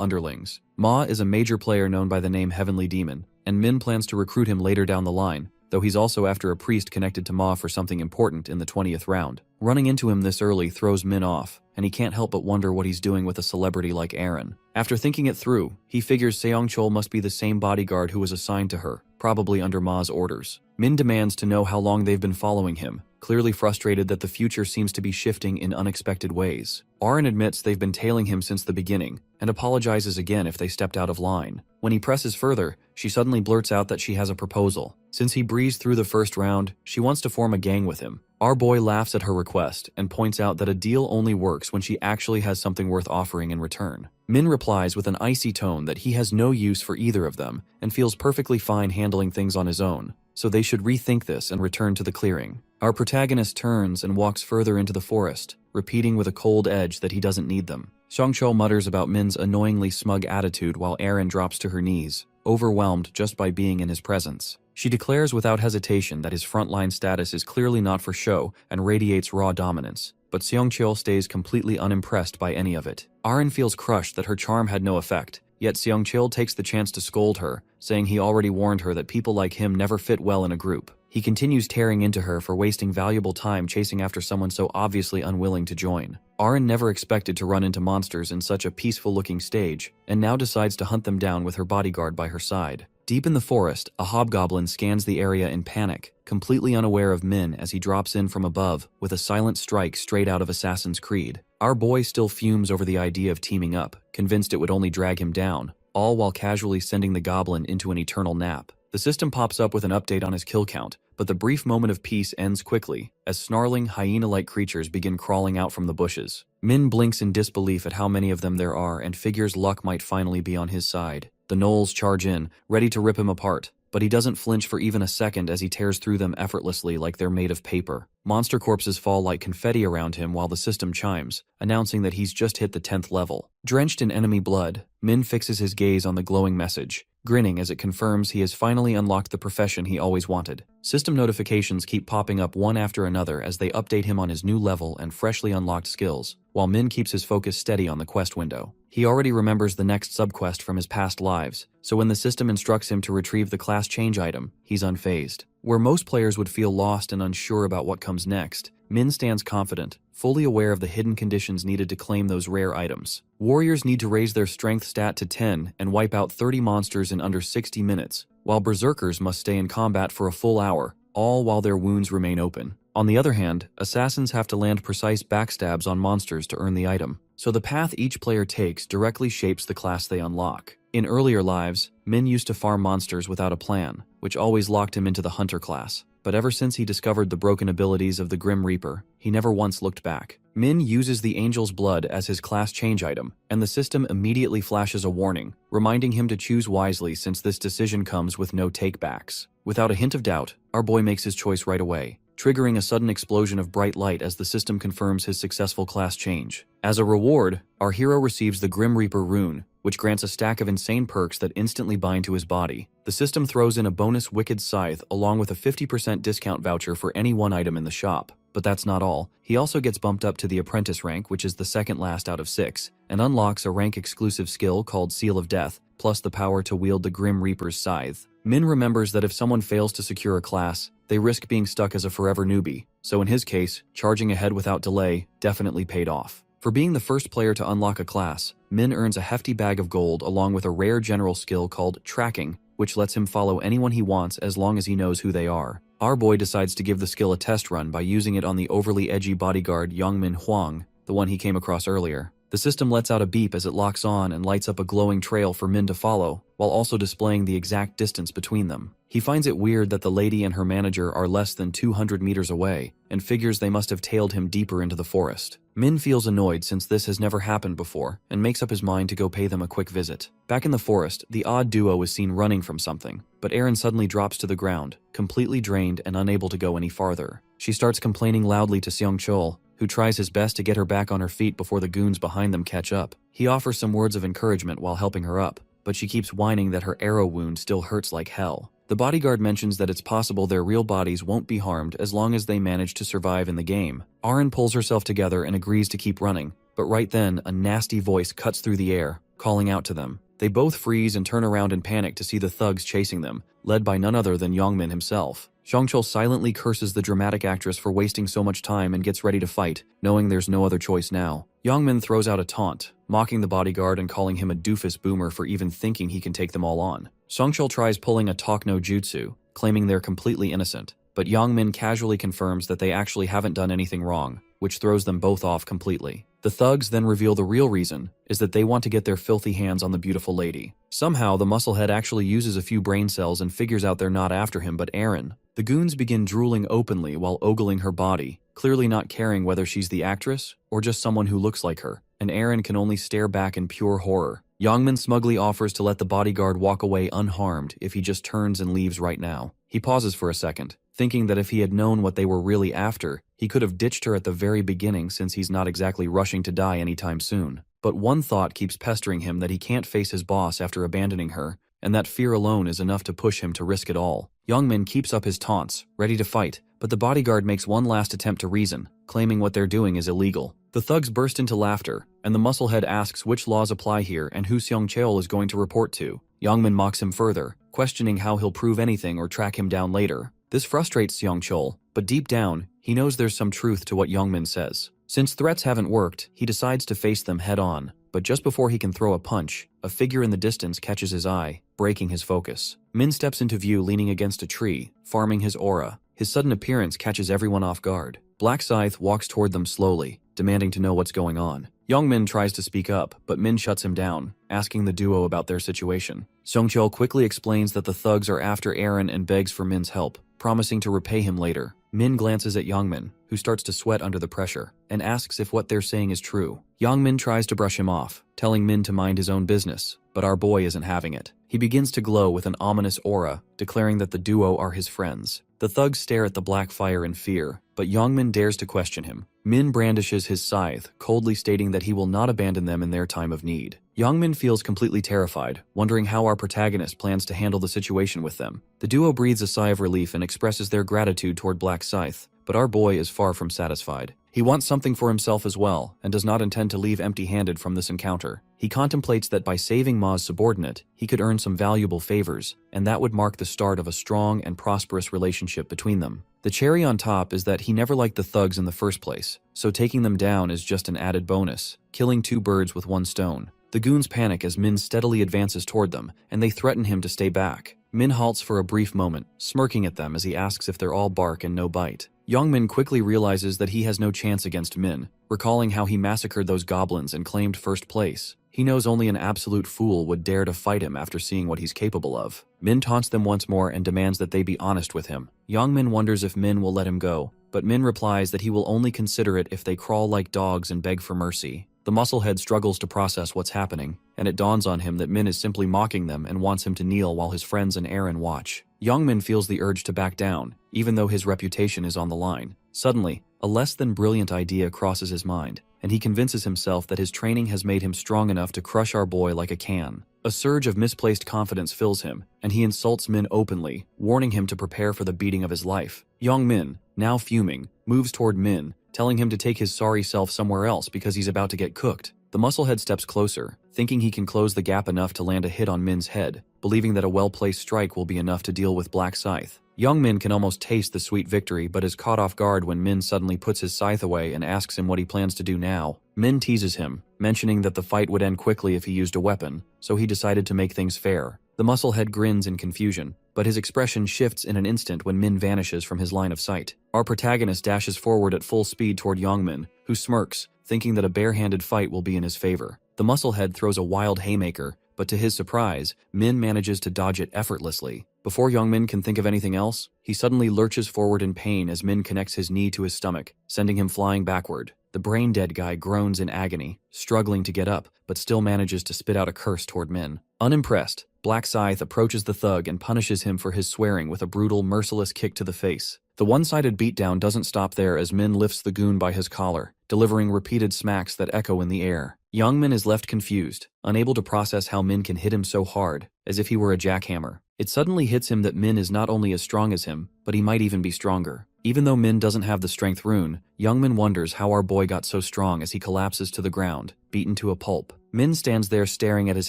underlings. Ma is a major player known by the name Heavenly Demon, and Min plans to recruit him later down the line, though he's also after a priest connected to Ma for something important in the 20th round. Running into him this early throws Min off, and he can't help but wonder what he's doing with a celebrity like Aaron. After thinking it through, he figures Seong-chul must be the same bodyguard who was assigned to her, probably under Ma's orders. Min demands to know how long they've been following him, clearly frustrated that the future seems to be shifting in unexpected ways. Aaron admits they've been tailing him since the beginning, and apologizes again if they stepped out of line. When he presses further, she suddenly blurts out that she has a proposal. Since he breezed through the first round, she wants to form a gang with him. Our boy laughs at her request and points out that a deal only works when she actually has something worth offering in return. Min replies with an icy tone that he has no use for either of them and feels perfectly fine handling things on his own, so they should rethink this and return to the clearing. Our protagonist turns and walks further into the forest, repeating with a cold edge that he doesn't need them. Seong-chul mutters about Min's annoyingly smug attitude while Aaron drops to her knees, overwhelmed just by being in his presence. She declares without hesitation that his frontline status is clearly not for show and radiates raw dominance, but Seong-chul stays completely unimpressed by any of it. Aaron feels crushed that her charm had no effect, yet Seong-chul takes the chance to scold her, saying he already warned her that people like him never fit well in a group. He continues tearing into her for wasting valuable time chasing after someone so obviously unwilling to join. Aaron never expected to run into monsters in such a peaceful-looking stage, and now decides to hunt them down with her bodyguard by her side. Deep in the forest, a hobgoblin scans the area in panic, completely unaware of Min as he drops in from above with a silent strike straight out of Assassin's Creed. Our boy still fumes over the idea of teaming up, convinced it would only drag him down, all while casually sending the goblin into an eternal nap. The system pops up with an update on his kill count, but the brief moment of peace ends quickly, as snarling, hyena-like creatures begin crawling out from the bushes. Min blinks in disbelief at how many of them there are and figures luck might finally be on his side. The gnolls charge in, ready to rip him apart, but he doesn't flinch for even a second as he tears through them effortlessly like they're made of paper. Monster corpses fall like confetti around him while the system chimes, announcing that he's just hit the 10th level. Drenched in enemy blood, Min fixes his gaze on the glowing message, grinning as it confirms he has finally unlocked the profession he always wanted. System notifications keep popping up one after another as they update him on his new level and freshly unlocked skills, while Min keeps his focus steady on the quest window. He already remembers the next subquest from his past lives, so when the system instructs him to retrieve the class change item, he's unfazed. Where most players would feel lost and unsure about what comes next, Min stands confident, fully aware of the hidden conditions needed to claim those rare items. Warriors need to raise their strength stat to 10 and wipe out 30 monsters in under 60 minutes, while berserkers must stay in combat for a full hour, all while their wounds remain open. On the other hand, assassins have to land precise backstabs on monsters to earn the item, so the path each player takes directly shapes the class they unlock. In earlier lives, Min used to farm monsters without a plan, which always locked him into the hunter class. But ever since he discovered the broken abilities of the Grim Reaper, he never once looked back. Min uses the Angel's Blood as his class change item, and the system immediately flashes a warning, reminding him to choose wisely since this decision comes with no takebacks. Without a hint of doubt, our boy makes his choice right away, triggering a sudden explosion of bright light as the system confirms his successful class change. As a reward, our hero receives the Grim Reaper rune, which grants a stack of insane perks that instantly bind to his body. The system throws in a bonus Wicked Scythe along with a 50% discount voucher for any one item in the shop. But that's not all. He also gets bumped up to the Apprentice rank, which is the second last out of 6, and unlocks a rank-exclusive skill called Seal of Death, plus the power to wield the Grim Reaper's scythe. Min remembers that if someone fails to secure a class, they risk being stuck as a forever newbie, so in his case, charging ahead without delay definitely paid off. For being the first player to unlock a class, Min earns a hefty bag of gold along with a rare general skill called Tracking, which lets him follow anyone he wants as long as he knows who they are. Our boy decides to give the skill a test run by using it on the overly edgy bodyguard Yongmin Huang, the one he came across earlier. The system lets out a beep as it locks on and lights up a glowing trail for Min to follow, while also displaying the exact distance between them. He finds it weird that the lady and her manager are less than 200 meters away, and figures they must have tailed him deeper into the forest. Min feels annoyed since this has never happened before, and makes up his mind to go pay them a quick visit. Back in the forest, the odd duo is seen running from something, but Aaron suddenly drops to the ground, completely drained and unable to go any farther. She starts complaining loudly to Seong-chol, who tries his best to get her back on her feet before the goons behind them catch up. He offers some words of encouragement while helping her up, but she keeps whining that her arrow wound still hurts like hell. The bodyguard mentions that it's possible their real bodies won't be harmed as long as they manage to survive in the game. Aaron pulls herself together and agrees to keep running, but right then, a nasty voice cuts through the air, calling out to them. They both freeze and turn around in panic to see the thugs chasing them, led by none other than Youngmin himself. Seong-chol silently curses the dramatic actress for wasting so much time and gets ready to fight, knowing there's no other choice now. Youngmin throws out a taunt, mocking the bodyguard and calling him a doofus boomer for even thinking he can take them all on. Seong-chol tries pulling a talk no jutsu, claiming they're completely innocent, but Youngmin casually confirms that they actually haven't done anything wrong, which throws them both off completely. The thugs then reveal the real reason is that they want to get their filthy hands on the beautiful lady. Somehow, the musclehead actually uses a few brain cells and figures out they're not after him but Aaron. The goons begin drooling openly while ogling her body, clearly not caring whether she's the actress or just someone who looks like her, and Aaron can only stare back in pure horror. Youngmin smugly offers to let the bodyguard walk away unharmed if he just turns and leaves right now. He pauses for a second, thinking that if he had known what they were really after, he could have ditched her at the very beginning since he's not exactly rushing to die anytime soon. But one thought keeps pestering him that he can't face his boss after abandoning her, and that fear alone is enough to push him to risk it all. Youngmin keeps up his taunts, ready to fight, but the bodyguard makes one last attempt to reason, claiming what they're doing is illegal. The thugs burst into laughter, and the musclehead asks which laws apply here and who Seong-chol is going to report to. Youngmin mocks him further, questioning how he'll prove anything or track him down later. This frustrates Seong-chol, but deep down, he knows there's some truth to what Youngmin says. Since threats haven't worked, he decides to face them head-on, but just before he can throw a punch, a figure in the distance catches his eye, breaking his focus. Min steps into view leaning against a tree, farming his aura. His sudden appearance catches everyone off guard. Black Scythe walks toward them slowly, demanding to know what's going on. Youngmin tries to speak up, but Min shuts him down, asking the duo about their situation. Seong-chol quickly explains that the thugs are after Aaron and begs for Min's help, promising to repay him later. Min glances at Youngmin, who starts to sweat under the pressure, and asks if what they're saying is true. Youngmin tries to brush him off, telling Min to mind his own business, but our boy isn't having it. He begins to glow with an ominous aura, declaring that the duo are his friends. The thugs stare at the black fire in fear, but Youngmin dares to question him. Min brandishes his scythe, coldly stating that he will not abandon them in their time of need. Youngmin feels completely terrified, wondering how our protagonist plans to handle the situation with them. The duo breathes a sigh of relief and expresses their gratitude toward Black Scythe, but our boy is far from satisfied. He wants something for himself as well, and does not intend to leave empty-handed from this encounter. He contemplates that by saving Ma's subordinate, he could earn some valuable favors, and that would mark the start of a strong and prosperous relationship between them. The cherry on top is that he never liked the thugs in the first place, so taking them down is just an added bonus, killing two birds with one stone. The goons panic as Min steadily advances toward them, and they threaten him to stay back. Min halts for a brief moment, smirking at them as he asks if they're all bark and no bite. Youngmin quickly realizes that he has no chance against Min, recalling how he massacred those goblins and claimed first place. He knows only an absolute fool would dare to fight him after seeing what he's capable of. Min taunts them once more and demands that they be honest with him. Youngmin wonders if Min will let him go, but Min replies that he will only consider it if they crawl like dogs and beg for mercy. The musclehead struggles to process what's happening, and it dawns on him that Min is simply mocking them and wants him to kneel while his friends and Aaron watch. Youngmin feels the urge to back down, even though his reputation is on the line. Suddenly, a less than brilliant idea crosses his mind, and he convinces himself that his training has made him strong enough to crush our boy like a can. A surge of misplaced confidence fills him, and he insults Min openly, warning him to prepare for the beating of his life. Youngmin, now fuming, moves toward Min, telling him to take his sorry self somewhere else because he's about to get cooked. The musclehead steps closer, thinking he can close the gap enough to land a hit on Min's head, believing that a well-placed strike will be enough to deal with Black Scythe. Youngmin can almost taste the sweet victory but is caught off guard when Min suddenly puts his scythe away and asks him what he plans to do now. Min teases him, mentioning that the fight would end quickly if he used a weapon, so he decided to make things fair. The musclehead grins in confusion, but his expression shifts in an instant when Min vanishes from his line of sight. Our protagonist dashes forward at full speed toward Youngmin, who smirks, thinking that a barehanded fight will be in his favor. The musclehead throws a wild haymaker, but to his surprise, Min manages to dodge it effortlessly. Before Youngmin can think of anything else, he suddenly lurches forward in pain as Min connects his knee to his stomach, sending him flying backward. The brain-dead guy groans in agony, struggling to get up, but still manages to spit out a curse toward Min. Unimpressed, Black Scythe approaches the thug and punishes him for his swearing with a brutal, merciless kick to the face. The one-sided beatdown doesn't stop there as Min lifts the goon by his collar, delivering repeated smacks that echo in the air. Youngmin is left confused, unable to process how Min can hit him so hard, as if he were a jackhammer. It suddenly hits him that Min is not only as strong as him, but he might even be stronger. Even though Min doesn't have the strength rune, Youngmin wonders how our boy got so strong as he collapses to the ground, beaten to a pulp. Min stands there staring at his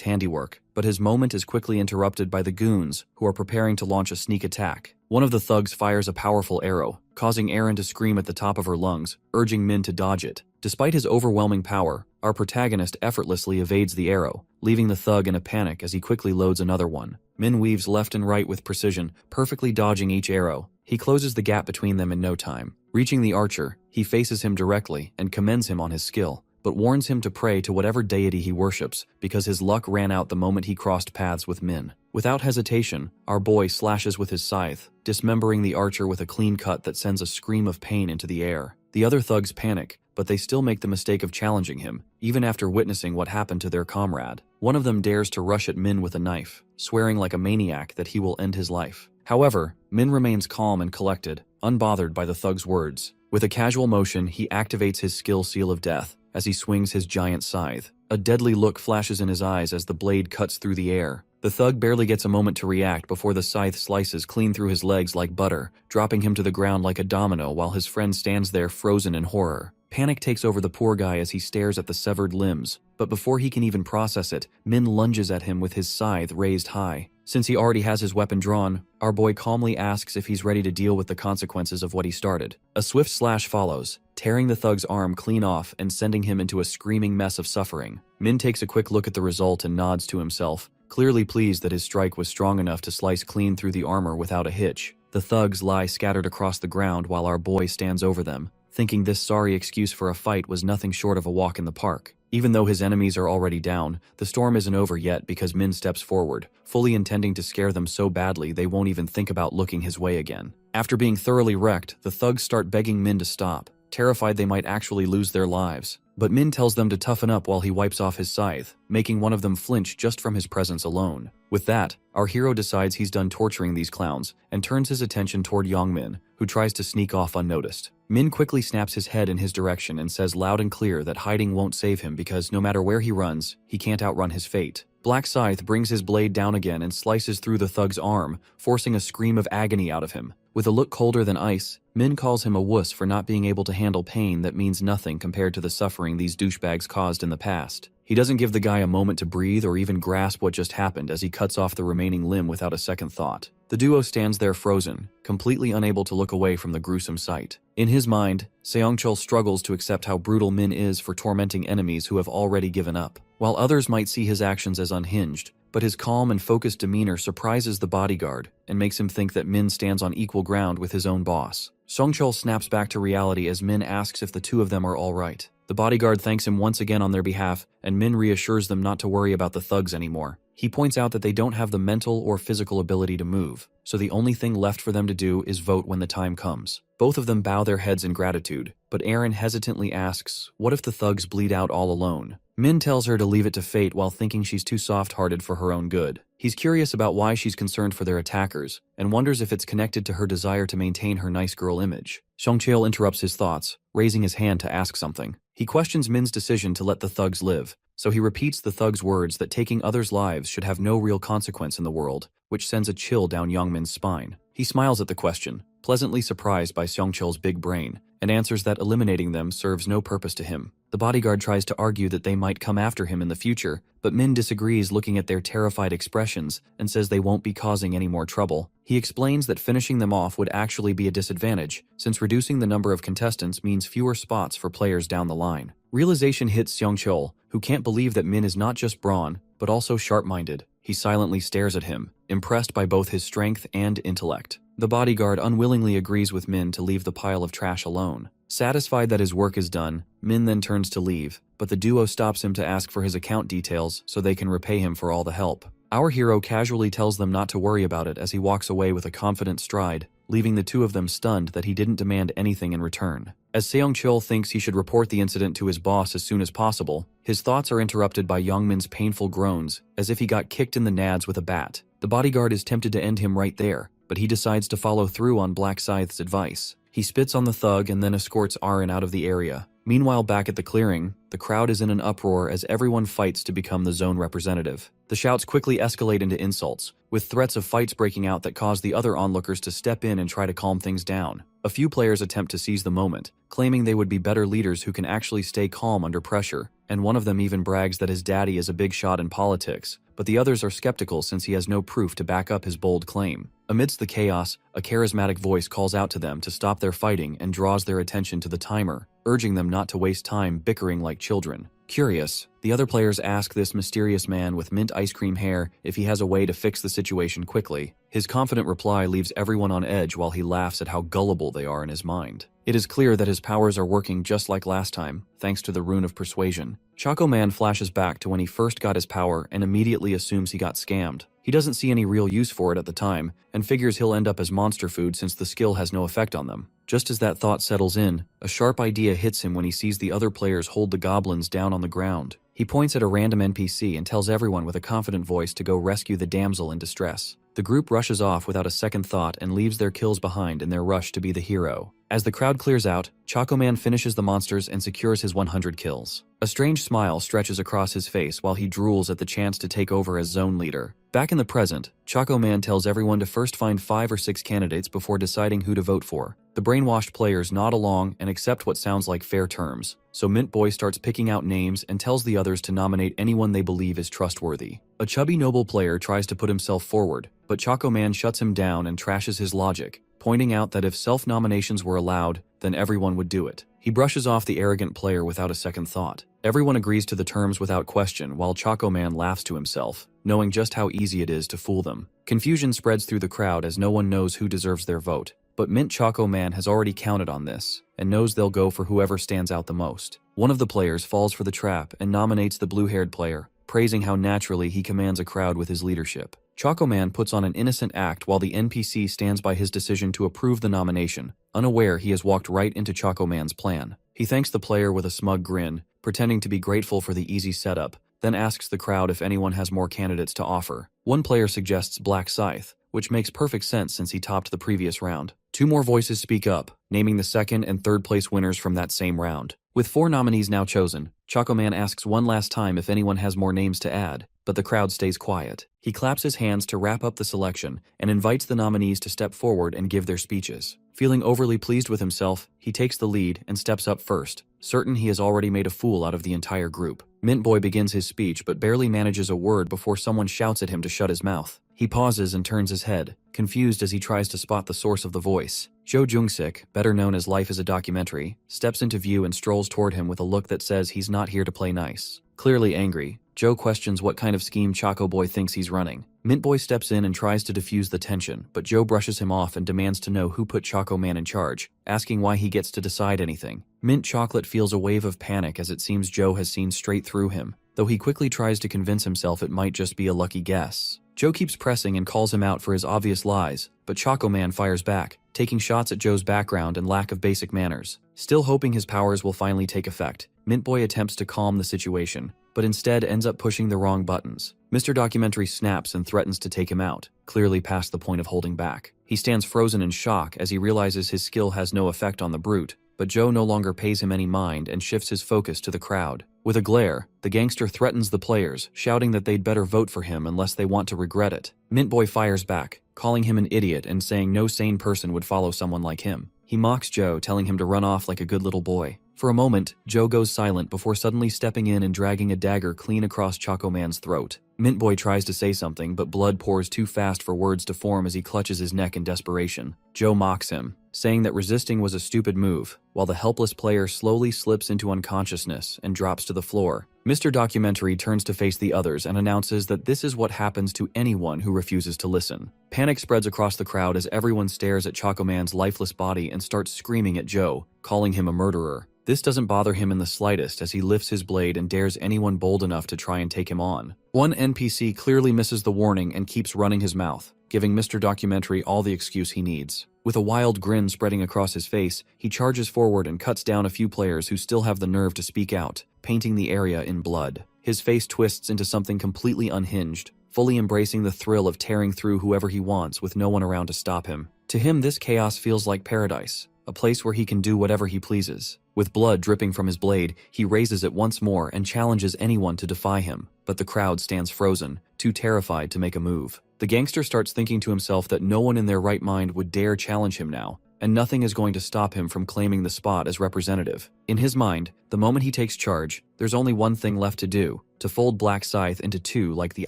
handiwork, but his moment is quickly interrupted by the goons, who are preparing to launch a sneak attack. One of the thugs fires a powerful arrow, causing Eren to scream at the top of her lungs, urging Min to dodge it. Despite his overwhelming power, our protagonist effortlessly evades the arrow, leaving the thug in a panic as he quickly loads another one. Min weaves left and right with precision, perfectly dodging each arrow. He closes the gap between them in no time. Reaching the archer, he faces him directly and commends him on his skill, but warns him to pray to whatever deity he worships because his luck ran out the moment he crossed paths with Min. Without hesitation, our boy slashes with his scythe, dismembering the archer with a clean cut that sends a scream of pain into the air. The other thugs panic, but they still make the mistake of challenging him, even after witnessing what happened to their comrade. One of them dares to rush at Min with a knife, swearing like a maniac that he will end his life. However, Min remains calm and collected, unbothered by the thug's words. With a casual motion, he activates his skill Seal of Death as he swings his giant scythe. A deadly look flashes in his eyes as the blade cuts through the air. The thug barely gets a moment to react before the scythe slices clean through his legs like butter, dropping him to the ground like a domino while his friend stands there frozen in horror. Panic takes over the poor guy as he stares at the severed limbs, but before he can even process it, Min lunges at him with his scythe raised high. Since he already has his weapon drawn, our boy calmly asks if he's ready to deal with the consequences of what he started. A swift slash follows, tearing the thug's arm clean off and sending him into a screaming mess of suffering. Min takes a quick look at the result and nods to himself, clearly pleased that his strike was strong enough to slice clean through the armor without a hitch. The thugs lie scattered across the ground while our boy stands over them, thinking this sorry excuse for a fight was nothing short of a walk in the park. Even though his enemies are already down, the storm isn't over yet because Min steps forward, fully intending to scare them so badly they won't even think about looking his way again. After being thoroughly wrecked, the thugs start begging Min to stop, terrified they might actually lose their lives. But Min tells them to toughen up while he wipes off his scythe, making one of them flinch just from his presence alone. With that, our hero decides he's done torturing these clowns and turns his attention toward Youngmin, who tries to sneak off unnoticed. Min quickly snaps his head in his direction and says loud and clear that hiding won't save him because no matter where he runs, he can't outrun his fate. Black Scythe brings his blade down again and slices through the thug's arm, forcing a scream of agony out of him. With a look colder than ice, Min calls him a wuss for not being able to handle pain that means nothing compared to the suffering these douchebags caused in the past. He doesn't give the guy a moment to breathe or even grasp what just happened as he cuts off the remaining limb without a second thought. The duo stands there frozen, completely unable to look away from the gruesome sight. In his mind, Seongchul struggles to accept how brutal Min is for tormenting enemies who have already given up. While others might see his actions as unhinged, but his calm and focused demeanor surprises the bodyguard and makes him think that Min stands on equal ground with his own boss. Seongchul snaps back to reality as Min asks if the two of them are all right. The bodyguard thanks him once again on their behalf, and Min reassures them not to worry about the thugs anymore. He points out that they don't have the mental or physical ability to move, so the only thing left for them to do is vote when the time comes. Both of them bow their heads in gratitude, but Eren hesitantly asks, what if the thugs bleed out all alone? Min tells her to leave it to fate while thinking she's too soft-hearted for her own good. He's curious about why she's concerned for their attackers, and wonders if it's connected to her desire to maintain her nice girl image. Seongchul interrupts his thoughts, raising his hand to ask something. He questions Min's decision to let the thugs live, so he repeats the thug's words that taking others' lives should have no real consequence in the world, which sends a chill down Youngmin's spine. He smiles at the question, pleasantly surprised by Seongchul's big brain, and answers that eliminating them serves no purpose to him. The bodyguard tries to argue that they might come after him in the future, but Min disagrees looking at their terrified expressions and says they won't be causing any more trouble. He explains that finishing them off would actually be a disadvantage, since reducing the number of contestants means fewer spots for players down the line. Realization hits Seongchul, who can't believe that Min is not just brawn, but also sharp-minded. He silently stares at him, impressed by both his strength and intellect. The bodyguard unwillingly agrees with Min to leave the pile of trash alone. Satisfied that his work is done, Min then turns to leave, but the duo stops him to ask for his account details so they can repay him for all the help. Our hero casually tells them not to worry about it as he walks away with a confident stride, leaving the two of them stunned that he didn't demand anything in return. As Seong-chul thinks he should report the incident to his boss as soon as possible, his thoughts are interrupted by Youngmin's painful groans, as if he got kicked in the nads with a bat. The bodyguard is tempted to end him right there, but he decides to follow through on Black Scythe's advice. He spits on the thug and then escorts Arin out of the area. Meanwhile, back at the clearing, the crowd is in an uproar as everyone fights to become the zone representative. The shouts quickly escalate into insults, with threats of fights breaking out that cause the other onlookers to step in and try to calm things down. A few players attempt to seize the moment, claiming they would be better leaders who can actually stay calm under pressure, and one of them even brags that his daddy is a big shot in politics, but the others are skeptical since he has no proof to back up his bold claim. Amidst the chaos, a charismatic voice calls out to them to stop their fighting and draws their attention to the timer, urging them not to waste time bickering like children. Curious, the other players ask this mysterious man with mint ice cream hair if he has a way to fix the situation quickly. His confident reply leaves everyone on edge while he laughs at how gullible they are in his mind. It is clear that his powers are working just like last time, thanks to the rune of persuasion. Choco Man flashes back to when he first got his power and immediately assumes he got scammed. He doesn't see any real use for it at the time, and figures he'll end up as monster food since the skill has no effect on them. Just as that thought settles in, a sharp idea hits him when he sees the other players hold the goblins down on the ground. He points at a random NPC and tells everyone with a confident voice to go rescue the damsel in distress. The group rushes off without a second thought and leaves their kills behind in their rush to be the hero. As the crowd clears out, Choco Man finishes the monsters and secures his 100 kills. A strange smile stretches across his face while he drools at the chance to take over as zone leader. Back in the present, Choco Man tells everyone to first find 5 or 6 candidates before deciding who to vote for. The brainwashed players nod along and accept what sounds like fair terms, so Mint Boy starts picking out names and tells the others to nominate anyone they believe is trustworthy. A chubby noble player tries to put himself forward, but Choco Man shuts him down and trashes his logic, pointing out that if self-nominations were allowed, then everyone would do it. He brushes off the arrogant player without a second thought. Everyone agrees to the terms without question while Choco Man laughs to himself, knowing just how easy it is to fool them. Confusion spreads through the crowd as no one knows who deserves their vote. But Mint Choco Man has already counted on this, and knows they'll go for whoever stands out the most. One of the players falls for the trap and nominates the blue-haired player, praising how naturally he commands a crowd with his leadership. Choco Man puts on an innocent act while the NPC stands by his decision to approve the nomination, unaware he has walked right into Choco Man's plan. He thanks the player with a smug grin, pretending to be grateful for the easy setup, then asks the crowd if anyone has more candidates to offer. One player suggests Black Scythe, which makes perfect sense since he topped the previous round. 2 more voices speak up, naming the second and third place winners from that same round. With 4 nominees now chosen, Choco Man asks one last time if anyone has more names to add, but the crowd stays quiet. He claps his hands to wrap up the selection and invites the nominees to step forward and give their speeches. Feeling overly pleased with himself, he takes the lead and steps up first, certain he has already made a fool out of the entire group. Mint Boy begins his speech but barely manages a word before someone shouts at him to shut his mouth. He pauses and turns his head, confused as he tries to spot the source of the voice. Jo Jung-sik, better known as Life as a Documentary, steps into view and strolls toward him with a look that says he's not here to play nice. Clearly angry, Joe questions what kind of scheme Choco Boy thinks he's running. Mint Boy steps in and tries to diffuse the tension, but Joe brushes him off and demands to know who put Choco Man in charge, asking why he gets to decide anything. Mint Chocolate feels a wave of panic as it seems Joe has seen straight through him, though he quickly tries to convince himself it might just be a lucky guess. Joe keeps pressing and calls him out for his obvious lies, but Choco Man fires back, taking shots at Joe's background and lack of basic manners. Still hoping his powers will finally take effect, Mint Boy attempts to calm the situation, but instead ends up pushing the wrong buttons. Mr. Documentary snaps and threatens to take him out, clearly past the point of holding back. He stands frozen in shock as he realizes his skill has no effect on the brute, but Joe no longer pays him any mind and shifts his focus to the crowd. With a glare, the gangster threatens the players, shouting that they'd better vote for him unless they want to regret it. Mint Boy fires back, calling him an idiot and saying no sane person would follow someone like him. He mocks Joe, telling him to run off like a good little boy. For a moment, Joe goes silent before suddenly stepping in and dragging a dagger clean across Choco Man's throat. Mint Boy tries to say something, but blood pours too fast for words to form as he clutches his neck in desperation. Joe mocks him, saying that resisting was a stupid move, while the helpless player slowly slips into unconsciousness and drops to the floor. Mr. Documentary turns to face the others and announces that this is what happens to anyone who refuses to listen. Panic spreads across the crowd as everyone stares at Choco Man's lifeless body and starts screaming at Joe, calling him a murderer. This doesn't bother him in the slightest as he lifts his blade and dares anyone bold enough to try and take him on. One NPC clearly misses the warning and keeps running his mouth, giving Mr. Documentary all the excuse he needs. With a wild grin spreading across his face, he charges forward and cuts down a few players who still have the nerve to speak out, painting the area in blood. His face twists into something completely unhinged, fully embracing the thrill of tearing through whoever he wants with no one around to stop him. To him, this chaos feels like paradise, a place where he can do whatever he pleases. With blood dripping from his blade, he raises it once more and challenges anyone to defy him, but the crowd stands frozen, too terrified to make a move. The gangster starts thinking to himself that no one in their right mind would dare challenge him now, and nothing is going to stop him from claiming the spot as representative. In his mind, the moment he takes charge, there's only one thing left to do: to fold Black Scythe into two like the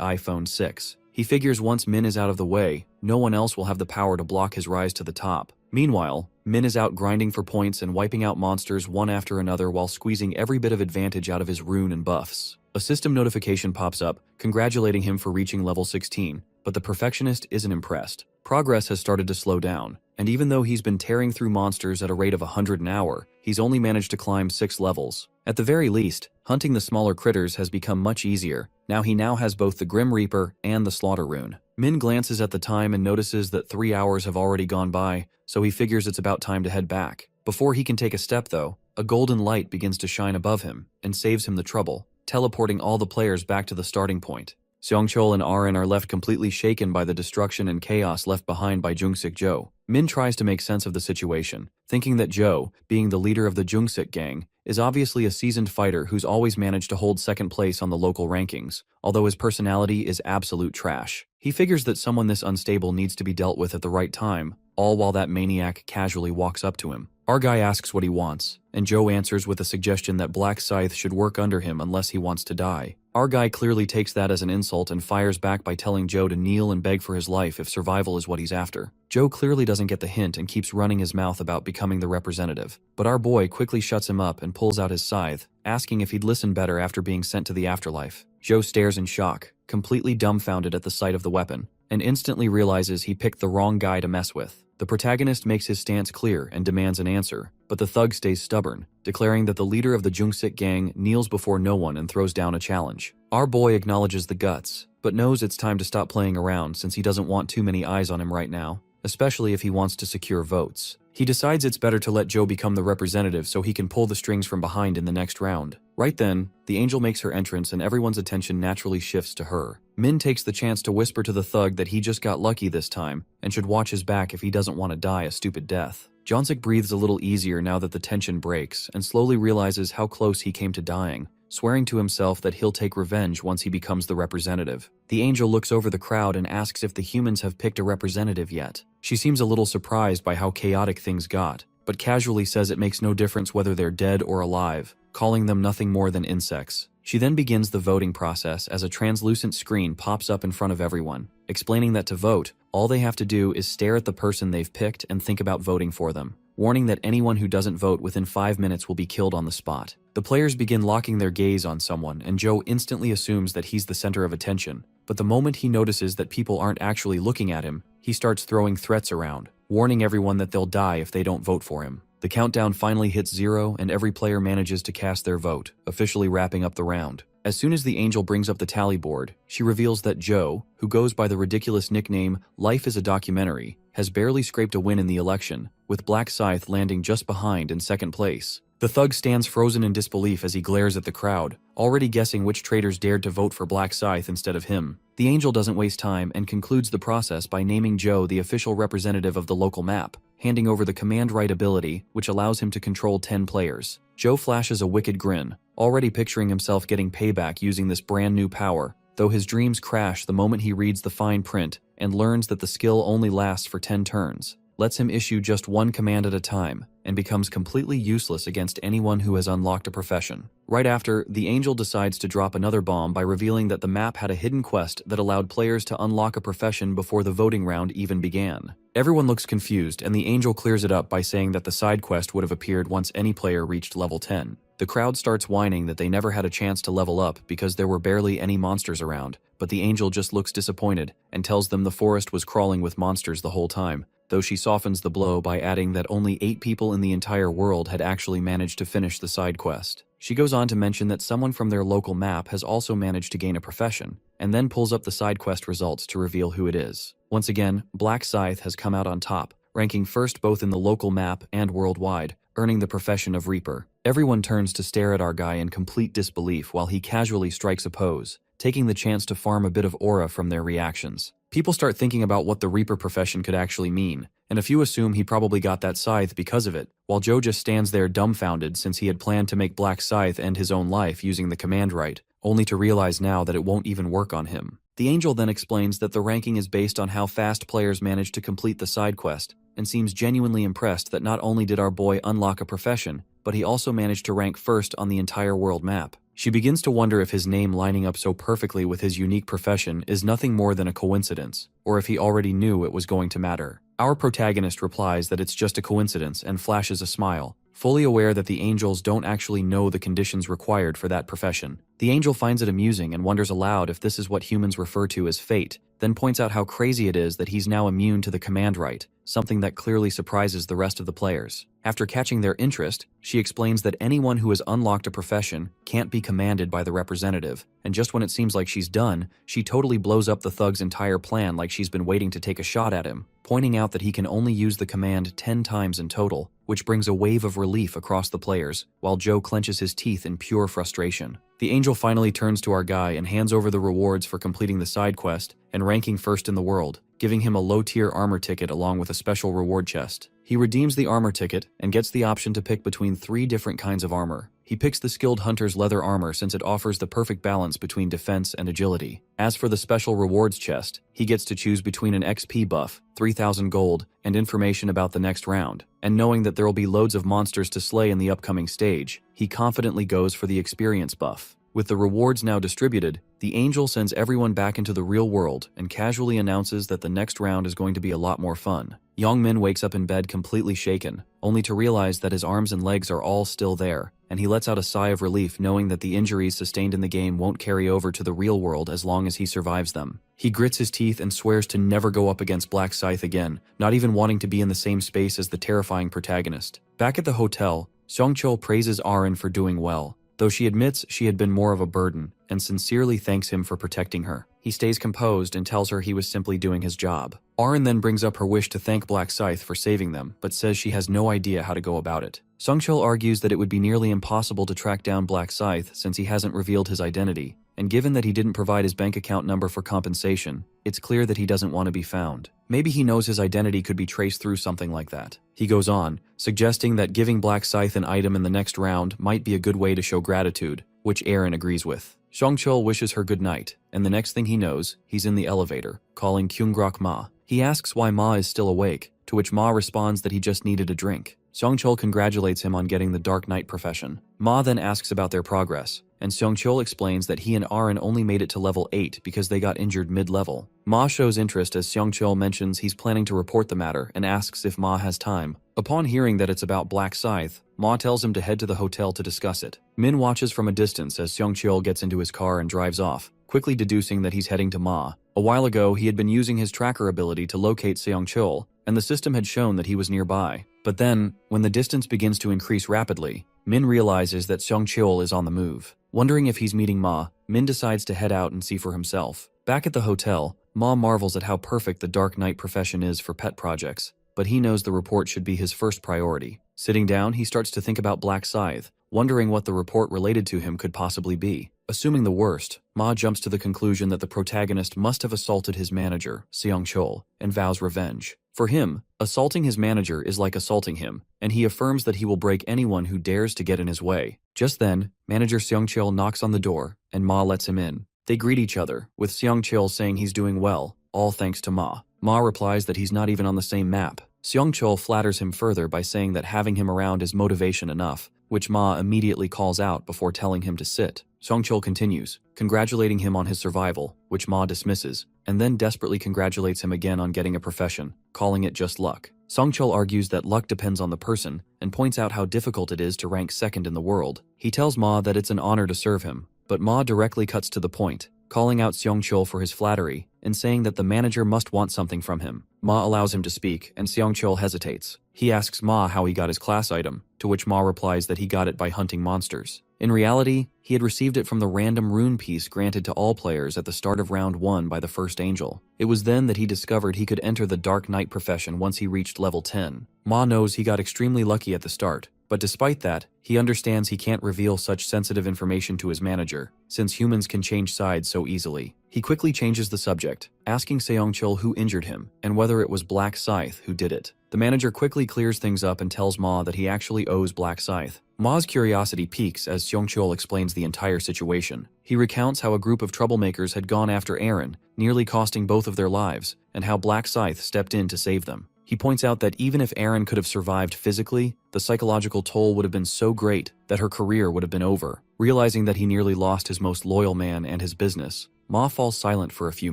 iPhone 6. He figures once Min is out of the way, no one else will have the power to block his rise to the top. Meanwhile, Min is out grinding for points and wiping out monsters one after another while squeezing every bit of advantage out of his rune and buffs. A system notification pops up, congratulating him for reaching level 16, but the perfectionist isn't impressed. Progress has started to slow down, and even though he's been tearing through monsters at a rate of 100 an hour, he's only managed to climb 6 levels. At the very least, hunting the smaller critters has become much easier. Now he has both the Grim Reaper and the Slaughter rune. Min glances at the time and notices that 3 hours have already gone by, so he figures it's about time to head back. Before he can take a step though, a golden light begins to shine above him and saves him the trouble, teleporting all the players back to the starting point. Seongchol and Arin are left completely shaken by the destruction and chaos left behind by Jungsik Joe. Min tries to make sense of the situation, thinking that Joe, being the leader of the Jungsik gang, is obviously a seasoned fighter who's always managed to hold second place on the local rankings, although his personality is absolute trash. He figures that someone this unstable needs to be dealt with at the right time, all while that maniac casually walks up to him. Our guy asks what he wants, and Joe answers with a suggestion that Black Scythe should work under him unless he wants to die. Our guy clearly takes that as an insult and fires back by telling Joe to kneel and beg for his life if survival is what he's after. Joe clearly doesn't get the hint and keeps running his mouth about becoming the representative, but our boy quickly shuts him up and pulls out his scythe, asking if he'd listen better after being sent to the afterlife. Joe stares in shock, completely dumbfounded at the sight of the weapon, and instantly realizes he picked the wrong guy to mess with. The protagonist makes his stance clear and demands an answer, but the thug stays stubborn, declaring that the leader of the Jungsik gang kneels before no one and throws down a challenge. Our boy acknowledges the guts, but knows it's time to stop playing around since he doesn't want too many eyes on him right now, especially if he wants to secure votes. He decides it's better to let Joe become the representative so he can pull the strings from behind in the next round. Right then, the angel makes her entrance and everyone's attention naturally shifts to her. Min takes the chance to whisper to the thug that he just got lucky this time and should watch his back if he doesn't want to die a stupid death. Jonsik breathes a little easier now that the tension breaks and slowly realizes how close he came to dying, swearing to himself that he'll take revenge once he becomes the representative. The angel looks over the crowd and asks if the humans have picked a representative yet. She seems a little surprised by how chaotic things got, but casually says it makes no difference whether they're dead or alive, calling them nothing more than insects. She then begins the voting process as a translucent screen pops up in front of everyone, explaining that to vote, all they have to do is stare at the person they've picked and think about voting for them, warning that anyone who doesn't vote within 5 minutes will be killed on the spot. The players begin locking their gaze on someone, and Joe instantly assumes that he's the center of attention. But the moment he notices that people aren't actually looking at him, he starts throwing threats around, warning everyone that they'll die if they don't vote for him. The countdown finally hits 0 and every player manages to cast their vote, officially wrapping up the round. As soon as the angel brings up the tally board, she reveals that Joe, who goes by the ridiculous nickname Life is a Documentary, has barely scraped a win in the election, with Black Scythe landing just behind in second place. The thug stands frozen in disbelief as he glares at the crowd, already guessing which traitors dared to vote for Black Scythe instead of him. The angel doesn't waste time and concludes the process by naming Joe the official representative of the local map, handing over the command right ability, which allows him to control 10 players. Joe flashes a wicked grin, already picturing himself getting payback using this brand new power, though his dreams crash the moment he reads the fine print and learns that the skill only lasts for 10 turns, lets him issue just one command at a time, and becomes completely useless against anyone who has unlocked a profession. Right after, the angel decides to drop another bomb by revealing that the map had a hidden quest that allowed players to unlock a profession before the voting round even began. Everyone looks confused, and the angel clears it up by saying that the side quest would have appeared once any player reached level 10. The crowd starts whining that they never had a chance to level up because there were barely any monsters around, but the angel just looks disappointed and tells them the forest was crawling with monsters the whole time, though she softens the blow by adding that only 8 people in the entire world had actually managed to finish the side quest. She goes on to mention that someone from their local map has also managed to gain a profession, and then pulls up the side quest results to reveal who it is. Once again, Black Scythe has come out on top, ranking first both in the local map and worldwide, earning the profession of Reaper. Everyone turns to stare at our guy in complete disbelief while he casually strikes a pose, taking the chance to farm a bit of aura from their reactions. People start thinking about what the Reaper profession could actually mean, and a few assume he probably got that scythe because of it, while Joe just stands there dumbfounded since he had planned to make Black Scythe end his own life using the command right, only to realize now that it won't even work on him. The angel then explains that the ranking is based on how fast players manage to complete the side quest, and seems genuinely impressed that not only did our boy unlock a profession, but he also managed to rank first on the entire world map. She begins to wonder if his name lining up so perfectly with his unique profession is nothing more than a coincidence, or if he already knew it was going to matter. Our protagonist replies that it's just a coincidence and flashes a smile, fully aware that the angels don't actually know the conditions required for that profession. The angel finds it amusing and wonders aloud if this is what humans refer to as fate, then points out how crazy it is that he's now immune to the command right, something that clearly surprises the rest of the players. After catching their interest, she explains that anyone who has unlocked a profession can't be commanded by the representative, and just when it seems like she's done, she totally blows up the thug's entire plan like she's been waiting to take a shot at him, pointing out that he can only use the command 10 times in total, which brings a wave of relief across the players, while Joe clenches his teeth in pure frustration. The angel finally turns to our guy and hands over the rewards for completing the side quest and ranking first in the world, giving him a low-tier armor ticket along with a special reward chest. He redeems the armor ticket and gets the option to pick between 3 different kinds of armor. He picks the Skilled Hunter's leather armor since it offers the perfect balance between defense and agility. As for the special rewards chest, he gets to choose between an XP buff, 3,000 gold, and information about the next round. And knowing that there will be loads of monsters to slay in the upcoming stage, he confidently goes for the experience buff. With the rewards now distributed, the angel sends everyone back into the real world and casually announces that the next round is going to be a lot more fun. Youngmin wakes up in bed completely shaken, only to realize that his arms and legs are all still there, and he lets out a sigh of relief knowing that the injuries sustained in the game won't carry over to the real world as long as he survives them. He grits his teeth and swears to never go up against Black Scythe again, not even wanting to be in the same space as the terrifying protagonist. Back at the hotel, Seongchul praises Arin for doing well, though she admits she had been more of a burden, and sincerely thanks him for protecting her. He stays composed and tells her he was simply doing his job. Arin then brings up her wish to thank Black Scythe for saving them, but says she has no idea how to go about it. Seongchul argues that it would be nearly impossible to track down Black Scythe since he hasn't revealed his identity, and given that he didn't provide his bank account number for compensation, it's clear that he doesn't want to be found. Maybe he knows his identity could be traced through something like that. He goes on, suggesting that giving Black Scythe an item in the next round might be a good way to show gratitude, which Arin agrees with. Seongchul wishes her good night, and the next thing he knows, he's in the elevator, calling Kyungrok Ma. He asks why Ma is still awake, to which Ma responds that he just needed a drink. Seongchul congratulates him on getting the Dark Knight profession. Ma then asks about their progress, and Seongchul explains that he and Arin only made it to level 8 because they got injured mid-level. Ma shows interest as Seongchul mentions he's planning to report the matter and asks if Ma has time. Upon hearing that it's about Black Scythe, Ma tells him to head to the hotel to discuss it. Min watches from a distance as Seongchul gets into his car and drives off, quickly deducing that he's heading to Ma. A while ago, he had been using his tracker ability to locate Seongchul, and the system had shown that he was nearby. But then, when the distance begins to increase rapidly, Min realizes that Seongchul is on the move. Wondering if he's meeting Ma, Min decides to head out and see for himself. Back at the hotel, Ma marvels at how perfect the Dark Knight profession is for pet projects, but he knows the report should be his first priority. Sitting down, he starts to think about Black Scythe, wondering what the report related to him could possibly be. Assuming the worst, Ma jumps to the conclusion that the protagonist must have assaulted his manager, Seongchul, and vows revenge. For him, assaulting his manager is like assaulting him, and he affirms that he will break anyone who dares to get in his way. Just then, manager Seongchul knocks on the door, and Ma lets him in. They greet each other, with Seongchul saying he's doing well, all thanks to Ma. Ma replies that he's not even on the same map, Seongchul flatters him further by saying that having him around is motivation enough, which Ma immediately calls out before telling him to sit. Seongchul continues, congratulating him on his survival, which Ma dismisses, and then desperately congratulates him again on getting a profession, calling it just luck. Seongchul argues that luck depends on the person and points out how difficult it is to rank second in the world. He tells Ma that it's an honor to serve him, but Ma directly cuts to the point, calling out Seongchul for his flattery and saying that the manager must want something from him. Ma allows him to speak, and Seongchul hesitates. He asks Ma how he got his class item, to which Ma replies that he got it by hunting monsters. In reality, he had received it from the random rune piece granted to all players at the start of round 1 by the first angel. It was then that he discovered he could enter the Dark Knight profession once he reached level 10. Ma knows he got extremely lucky at the start, but despite that, he understands he can't reveal such sensitive information to his manager, since humans can change sides so easily. He quickly changes the subject, asking Seongchul who injured him, and whether it was Black Scythe who did it. The manager quickly clears things up and tells Ma that he actually owes Black Scythe. Ma's curiosity peaks as Seongchul explains the entire situation. He recounts how a group of troublemakers had gone after Aaron, nearly costing both of their lives, and how Black Scythe stepped in to save them. He points out that even if Aaron could have survived physically, the psychological toll would have been so great that her career would have been over. Realizing that he nearly lost his most loyal man and his business, Ma falls silent for a few